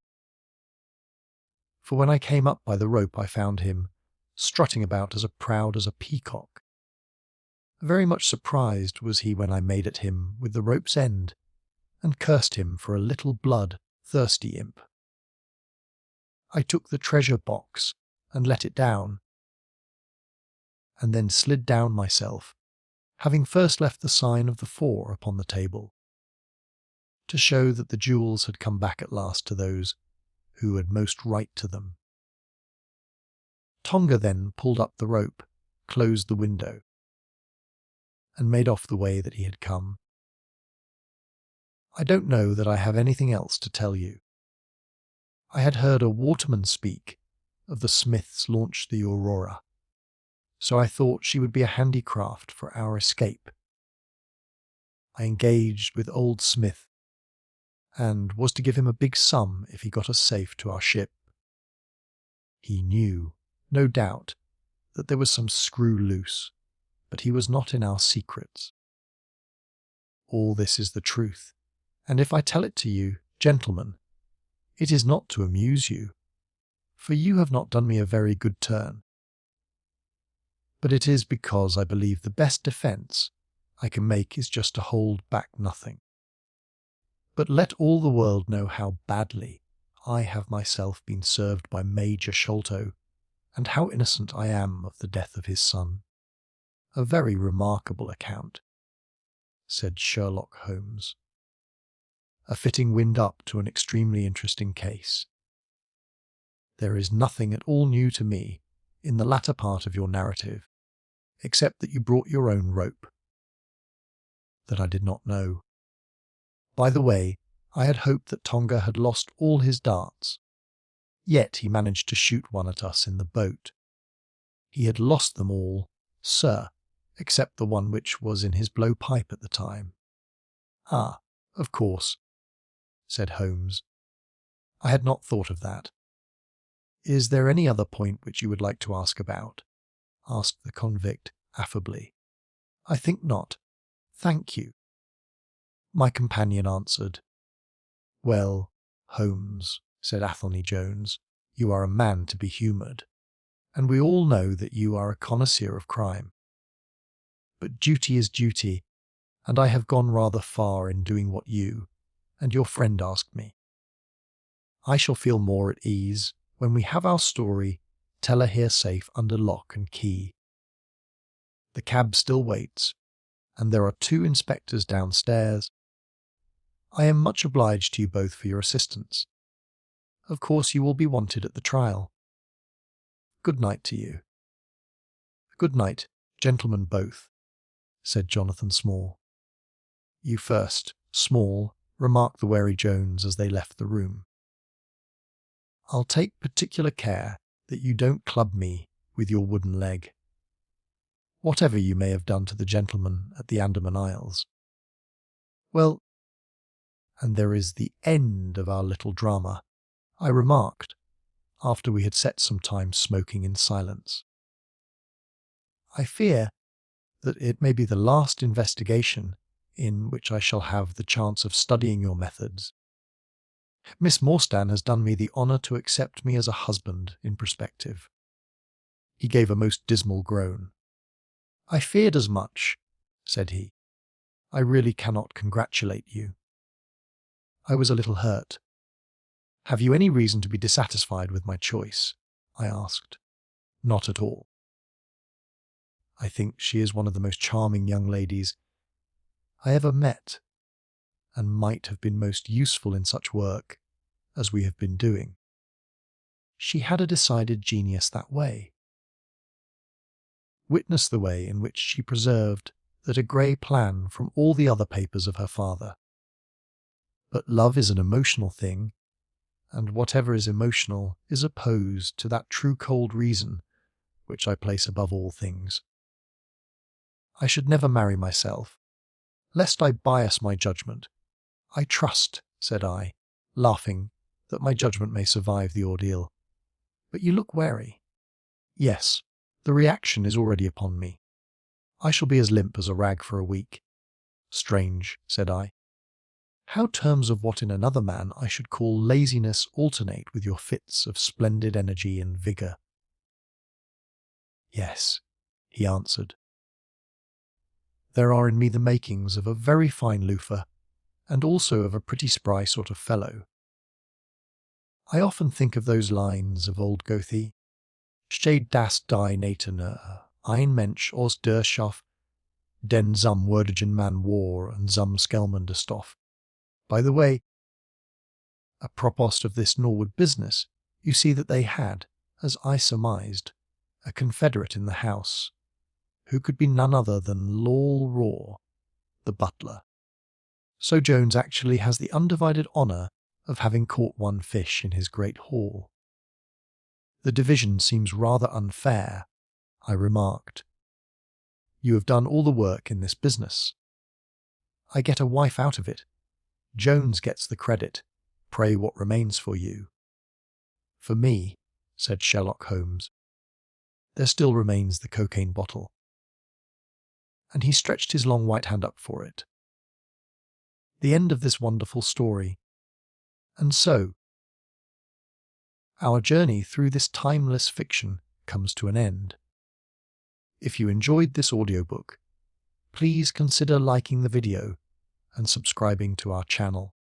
Speaker 1: For when I came up by the rope I found him strutting about as proud as a peacock. Very much surprised was he when I made at him with the rope's end, and cursed him for a little blood-thirsty imp. I took the treasure box and let it down, and then slid down myself, having first left the sign of the four upon the table, to show that the jewels had come back at last to those who had most right to them. Tonga then pulled up the rope, closed the window, and made off the way that he had come. I don't know that I have anything else to tell you. I had heard a waterman speak of the Smiths launched the Aurora, so I thought she would be a handicraft for our escape. I engaged with old Smith, and was to give him a big sum if he got us safe to our ship. He knew, no doubt, that there was some screw loose, but he was not in our secrets. All this is the truth, and if I tell it to you, gentlemen, it is not to amuse you, for you have not done me a very good turn. But it is because I believe the best defence I can make is just to hold back nothing. But let all the world know how badly I have myself been served by Major Sholto, and how innocent I am of the death of his son. A very remarkable account, said Sherlock Holmes. A fitting wind-up to an extremely interesting case. There is nothing at all new to me in the latter part of your narrative, except that you brought your own rope. That I did not know. By the way, I had hoped that Tonga had lost all his darts, yet he managed to shoot one at us in the boat. He had lost them all, sir, except the one which was in his blowpipe at the time. Ah, of course, said Holmes. I had not thought of that. Is there any other point which you would like to ask about? Asked the convict affably. I think not. Thank you. My companion answered. Well, Holmes, said Athelney Jones, you are a man to be humoured, and we all know that you are a connoisseur of crime. But duty is duty, and I have gone rather far in doing what you and your friend asked me. I shall feel more at ease when we have our story teller here safe under lock and key. The cab still waits, and there are 2 inspectors downstairs. I am much obliged to you both for your assistance. Of course you will be wanted at the trial. Good night to you. Good night, gentlemen both, said Jonathan Small. You first, Small, remarked the wary Jones as they left the room. I'll take particular care that you don't club me with your wooden leg, whatever you may have done to the gentleman at the Andaman Isles. Well, and there is the end of our little drama, I remarked, after we had sat some time smoking in silence. I fear that it may be the last investigation in which I shall have the chance of studying your methods. Miss Morstan has done me the honour to accept me as a husband in prospective. He gave a most dismal groan. I feared as much, said he. I really cannot congratulate you. I was a little hurt. Have you any reason to be dissatisfied with my choice? I asked. Not at all. I think she is one of the most charming young ladies I ever met, and might have been most useful in such work as we have been doing. She had a decided genius that way. Witness the way in which she preserved that a grey plan from all the other papers of her father. But love is an emotional thing, and whatever is emotional is opposed to that true cold reason which I place above all things. I should never marry myself, lest I bias my judgment. I trust, said I, laughing, that my judgment may survive the ordeal. But you look wary. Yes, the reaction is already upon me. I shall be as limp as a rag for a week. Strange, said I. How terms of what in another man I should call laziness alternate with your fits of splendid energy and vigour. Yes, he answered. There are in me the makings of a very fine loafer, and also of a pretty spry sort of fellow. I often think of those lines of old Goethe, Steht das die Natur, ein Mensch aus der Stoff, den zum würdigen Mann war und zum Schelmen der Stoff. By the way, apropos of this Norwood business, you see that they had, as I surmised, a confederate in the house, who could be none other than Lawle Raw, the butler. So Jones actually has the undivided honour of having caught one fish in his great haul. The division seems rather unfair, I remarked. You have done all the work in this business. I get a wife out of it. Jones gets the credit. Pray, what remains for you? For me, said Sherlock Holmes, there still remains the cocaine bottle. And he stretched his long white hand up for it. The end of this wonderful story. And so, our journey through this timeless fiction comes to an end. If you enjoyed this audiobook, please consider liking the video and subscribing to our channel.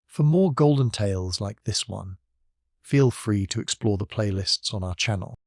Speaker 1: For more golden tales like this one, feel free to explore the playlists on our channel.